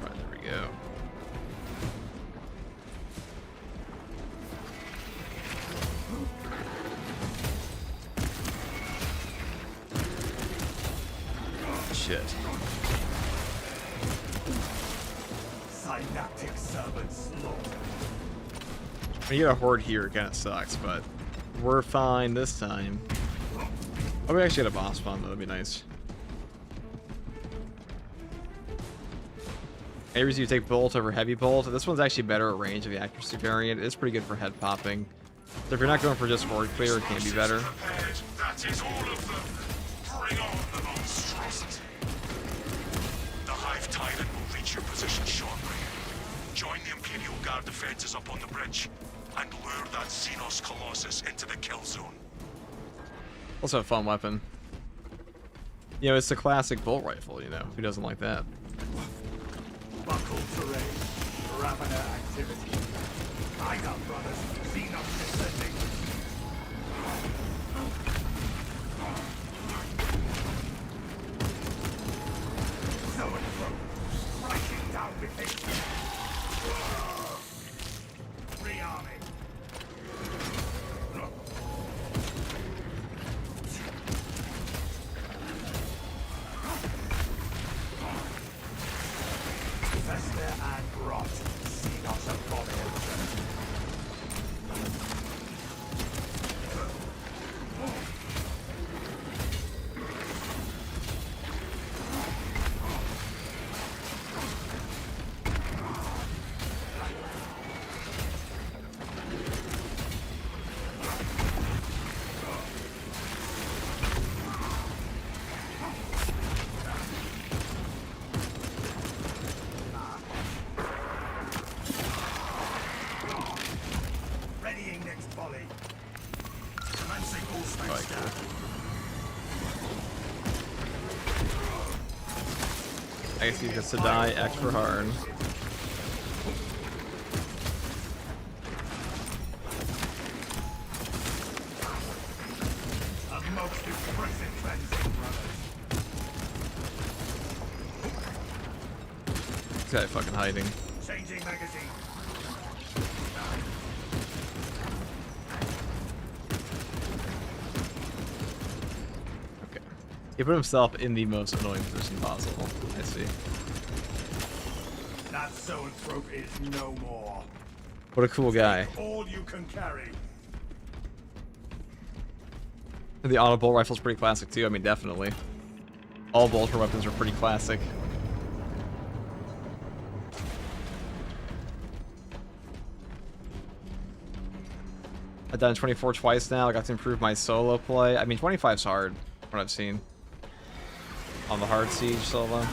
S1: Right, there we go. Shit.
S3: Synaptic servant slaughter.
S1: When you get a horde here, it kind of sucks, but we're fine this time. Oh, we actually get a boss spawn, though. That'd be nice. Ares, you take bolt over heavy bolt. This one's actually better at range of the accuracy variant. It's pretty good for head popping. So if you're not going for just horde clear, it can be better.
S2: Prepared. That is all of them. Bring on the monstrosity. The Hive Tyrant will reach your position shortly. Join the Imperial Guard defenses up on the bridge and lure that Xenos Colossus into the kill zone.
S1: Also a fun weapon. You know, it's the classic bolt rifle, you know. Who doesn't like that?
S3: Buckle terrain. Ravener activity. I got brothers. Xenos descending. So and fro. Striking down with hate. Rearming. Fester and rot. Xenos abomination. Readying next volley. Commencing all space down.
S1: I guess he gets to die extra hard.
S3: A most impressive cleansing, brothers.
S1: This guy fucking hiding.
S3: Changing magazine.
S1: Okay. He put himself in the most annoying position possible. I see.
S3: That zoanthrope is no more.
S1: What a cool guy.
S3: All you can carry.
S1: The auto bolt rifle's pretty classic too. I mean, definitely. All bolter weapons are pretty classic. I've done 24 twice now. I got to improve my solo play. I mean, 25's hard, from what I've seen. On the hard siege solo.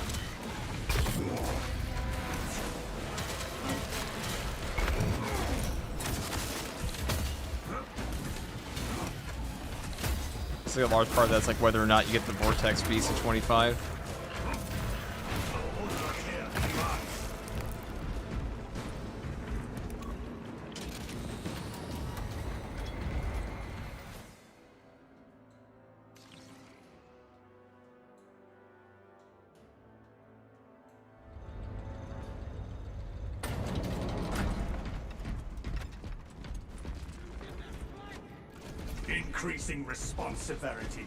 S1: It's like a large part of that's like whether or not you get the Vortex Beast at 25.
S3: Increasing response severity.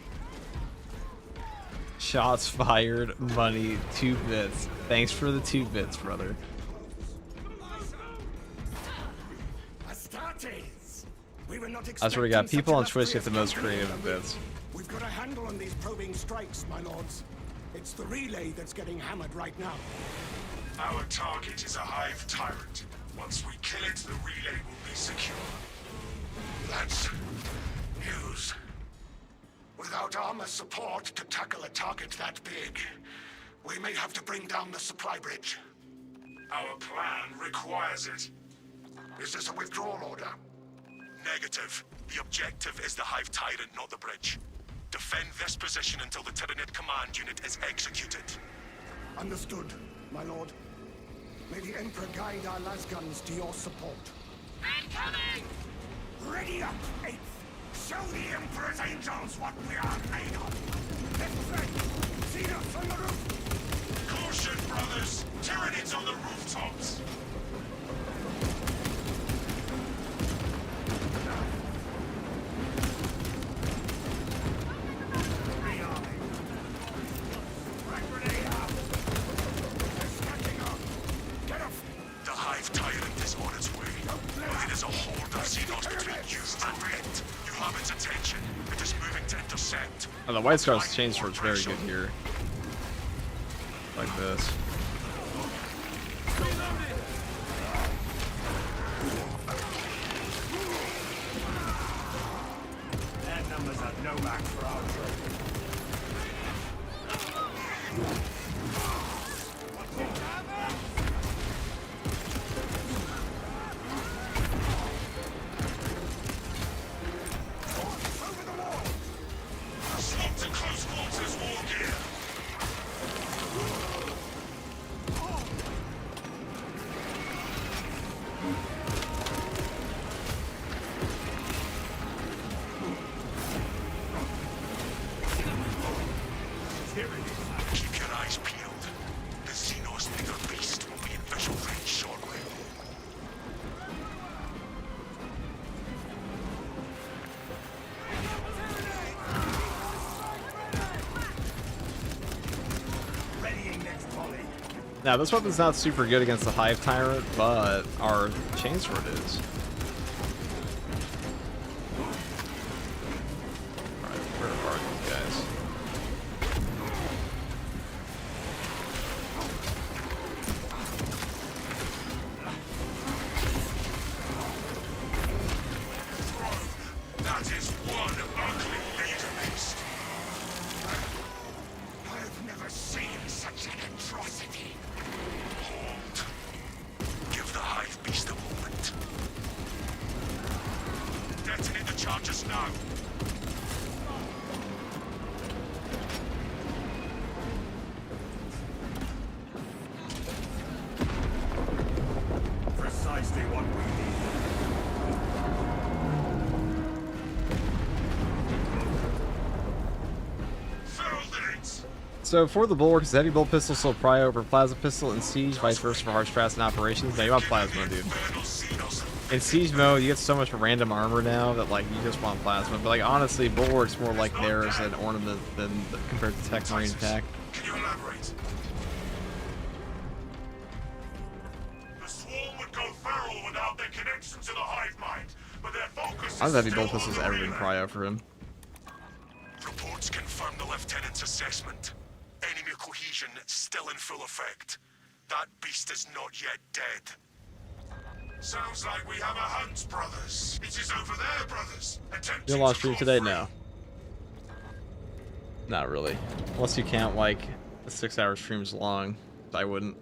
S1: Shots fired, money, 2 bits. Thanks for the 2 bits, brother.
S6: Astartes! We were not
S1: I swear to God,
S6: expecting
S1: people on
S6: such
S1: Twitch get the most
S6: illustrious
S1: creative
S6: company.
S1: bits.
S6: We've got a handle on these probing strikes, my lords. It's the relay that's getting hammered right now.
S2: Our target is a Hive Tyrant. Once we kill it, the relay will be secure.
S7: That's news. Without
S6: Without armor support to tackle a target that big, we may have to bring down the supply bridge.
S2: Our plan requires it.
S6: Is this a withdrawal order?
S2: Negative. The objective is the Hive Tyrant, not the bridge. Defend this position until the Tyranid command unit is executed.
S6: Understood, my lord. May the Emperor guide our lasguns to your support.
S8: Incoming!
S3: Ready up, Eighth! Show the Emperor's angels what we are made of! Let's play! See us on the roof!
S2: Caution, brothers! Tyranids on the rooftops! The Hive Tyrant is on its way. But it is a horde of Xenos between you and it. You have its attention. It is moving to intercept.
S1: Oh, the White Scar's chain sword's very good here. Like this.
S3: Their numbers are no match for our troops.
S2: Swap to close quarters war gear. Keep your eyes peeled. The Xenos bigger beast will be in visual range shortly.
S3: Readying next volley.
S1: Now, this weapon's not super good against the Hive Tyrant, but our chainsword is. Alright, where are these guys?
S2: That is one ugly leader beast.
S6: I've never seen such an atrocity.
S2: Hold. Give the Hive beast a moment. Detonate the charges now.
S3: Precisely what we need.
S2: Feral lyrics.
S1: So for the bulwark, is heavy bolt pistol still pry over plasma pistol in siege, vice versa for harsh strats and operations? No, you want plasma, dude.
S2: Infernal Xenos.
S1: In siege mode, you get so much random armor now that like you just want plasma. But like honestly, bulwark's more like there as an ornament than compared to tech marine attack.
S2: Can you elaborate? The swarm would go feral without their connection to the hive mind, but their focus
S1: How's
S2: is
S1: heavy bolt
S2: still
S1: pistols
S2: on the
S1: ever been
S2: relay.
S1: cryo for him?
S2: Reports confirm the lieutenant's assessment. Enemy cohesion still in full effect. That beast is not yet dead. Sounds like we have a hunt, brothers. It is over there, brothers. Attempting
S1: You lost
S2: to
S1: stream
S2: call
S1: today?
S2: free.
S1: No. Not really. Unless you count like the 6-hour streams long. I wouldn't.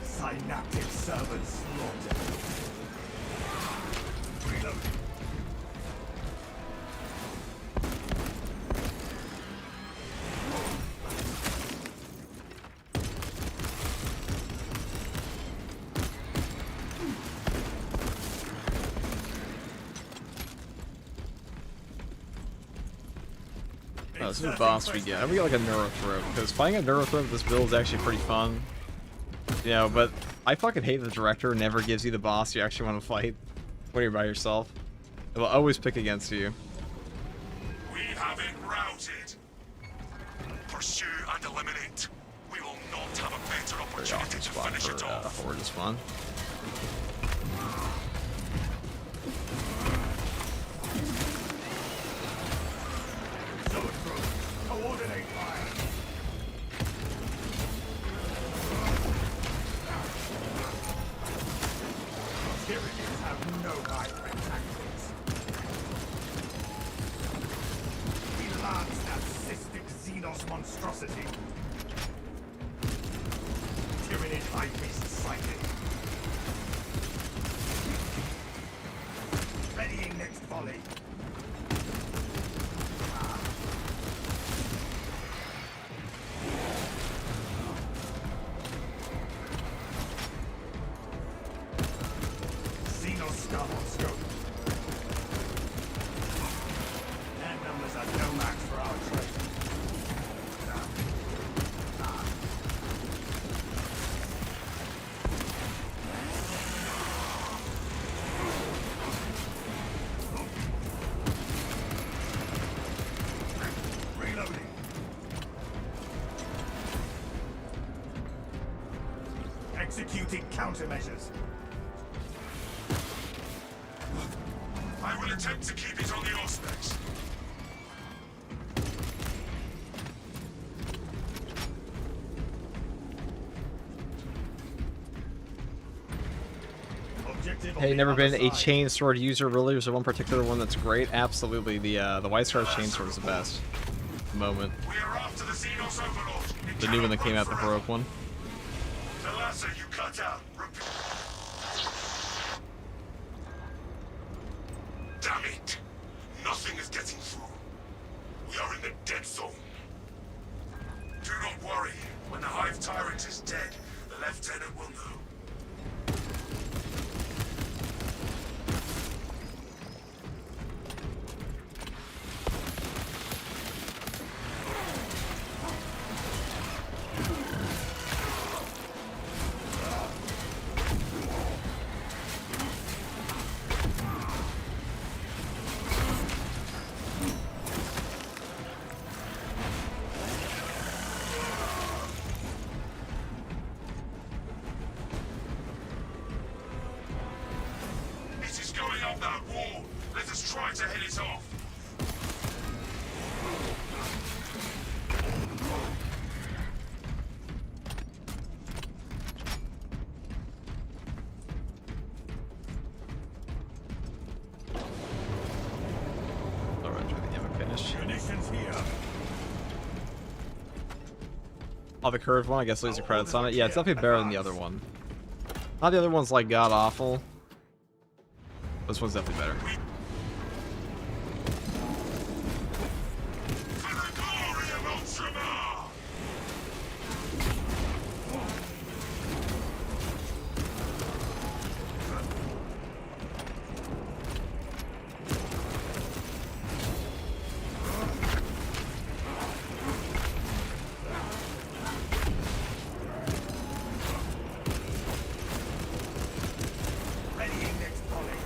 S3: Synaptic servants slaughtered. Reloading.
S1: Oh, this is a boss we get. I we get like a Neurothroat, because fighting a Neurothroat with this build is actually pretty fun. You know, but I fucking hate the director never gives you the boss you actually want to fight when you're by yourself. It will always pick against you.
S2: We have it routed. Pursue and eliminate. We will not have a better opportunity
S1: good spot for Horde to spawn.
S3: Coordinate fire. Tyranids have no vibrant tactics. We lance that cystic Xenos monstrosity. Tyranid high beast sighted. Readying next volley. Xenos scum on scope. Their numbers are no match for our trade. Reloading. Executing countermeasures.
S2: I will attempt to keep it on the auspex.
S3: Objective on
S1: Hey,
S3: the
S1: never
S3: other
S1: been a
S3: side.
S1: chain sword user really? Is there one particular one that's great? Absolutely, the White Scar's chain sword is the best. At the moment.
S2: We are after the Xenos Overlord. It
S1: The new one that
S2: cannot
S1: came
S2: run
S1: out, the
S2: forever.
S1: heroic one.
S2: The lasso you cut out. Damn it! Nothing is getting through. We are in the dead zone. Do not worry. When the Hive Tyrant is dead, the Lieutenant will know. It is going up that wall. Let us try to head it off.
S1: Alright, try the ammo finish.
S3: Munitions here.
S1: Oh, the curved one, I guess laser credits on it. Yeah, it's definitely better than the other one. Not the other one's like god awful. This one's definitely better.
S2: For the glory of Ultramar!
S3: Readying next volley.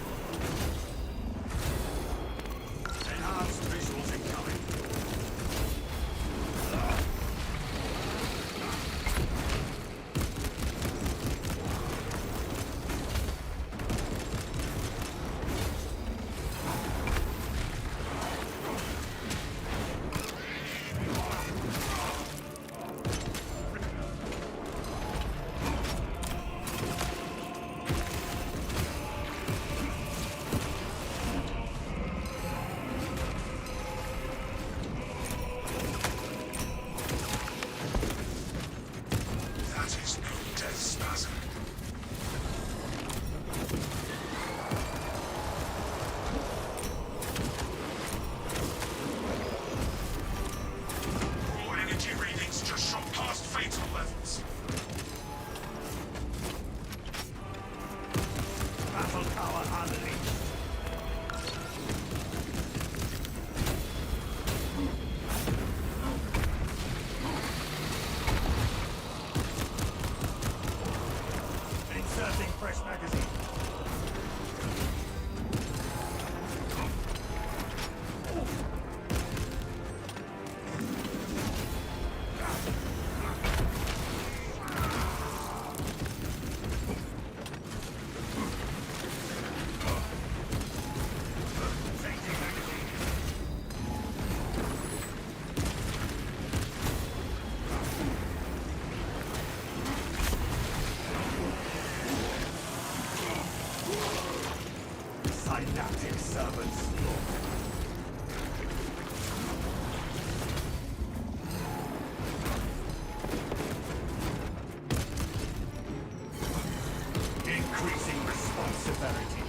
S3: servants slaughtered. Increasing responsibility.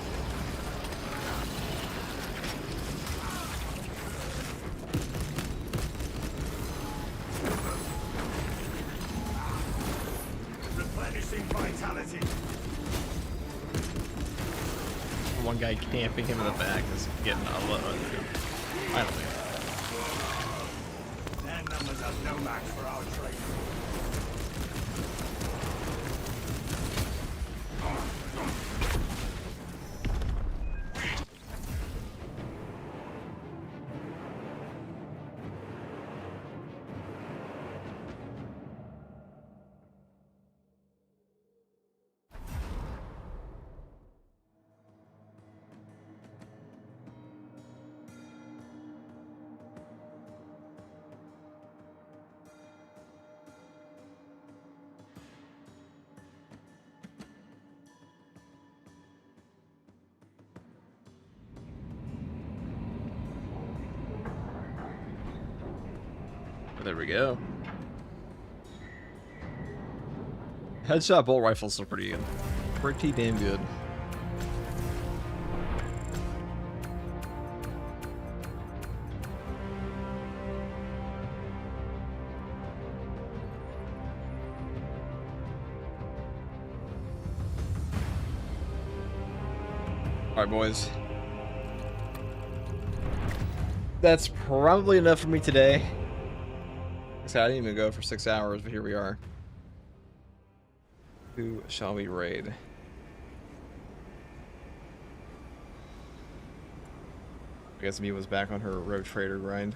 S3: Replenishing vitality.
S1: One guy camping him in the back is getting a lot. I don't think.
S3: Their numbers are no match for our trade.
S1: There we go. Headshot bolt rifles are pretty good. Pretty damn good. Alright, boys. That's probably enough for me today. I didn't even go for 6 hours, but here we are. Who shall we raid? I guess Mia was back on her road trader grind.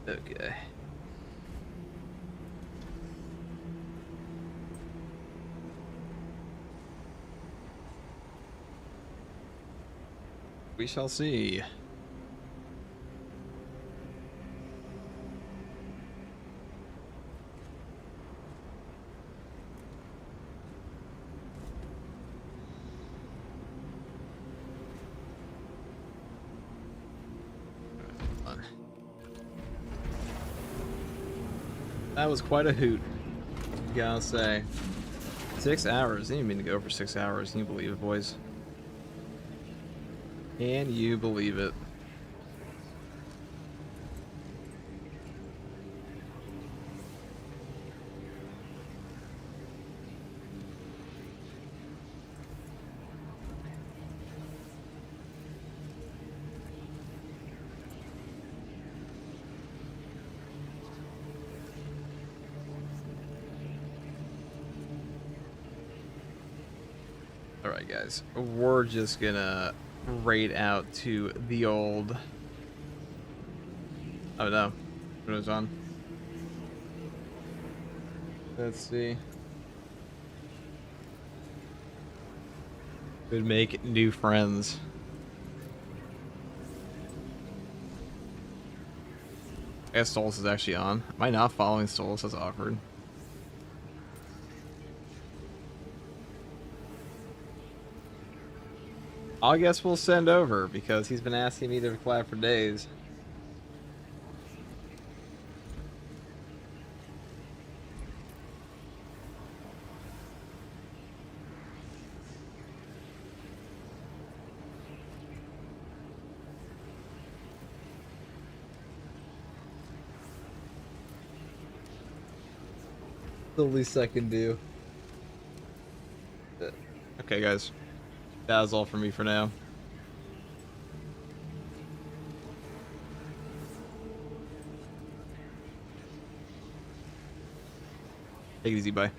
S1: Okay. We shall see. That was quite a hoot, gotta say. 6 hours. Didn't even mean to go for 6 hours. Can you believe it, boys? Can you believe it? Alright guys, we're just gonna raid out to the old... Oh no, it was on. Let's see. Could make new friends. I guess Stolz is actually on. Am I not following Stolz? That's awkward. I guess we'll send over because he's been asking me to collab for days. The least I can do. Okay, guys. That was all for me for now. Take it easy, bye.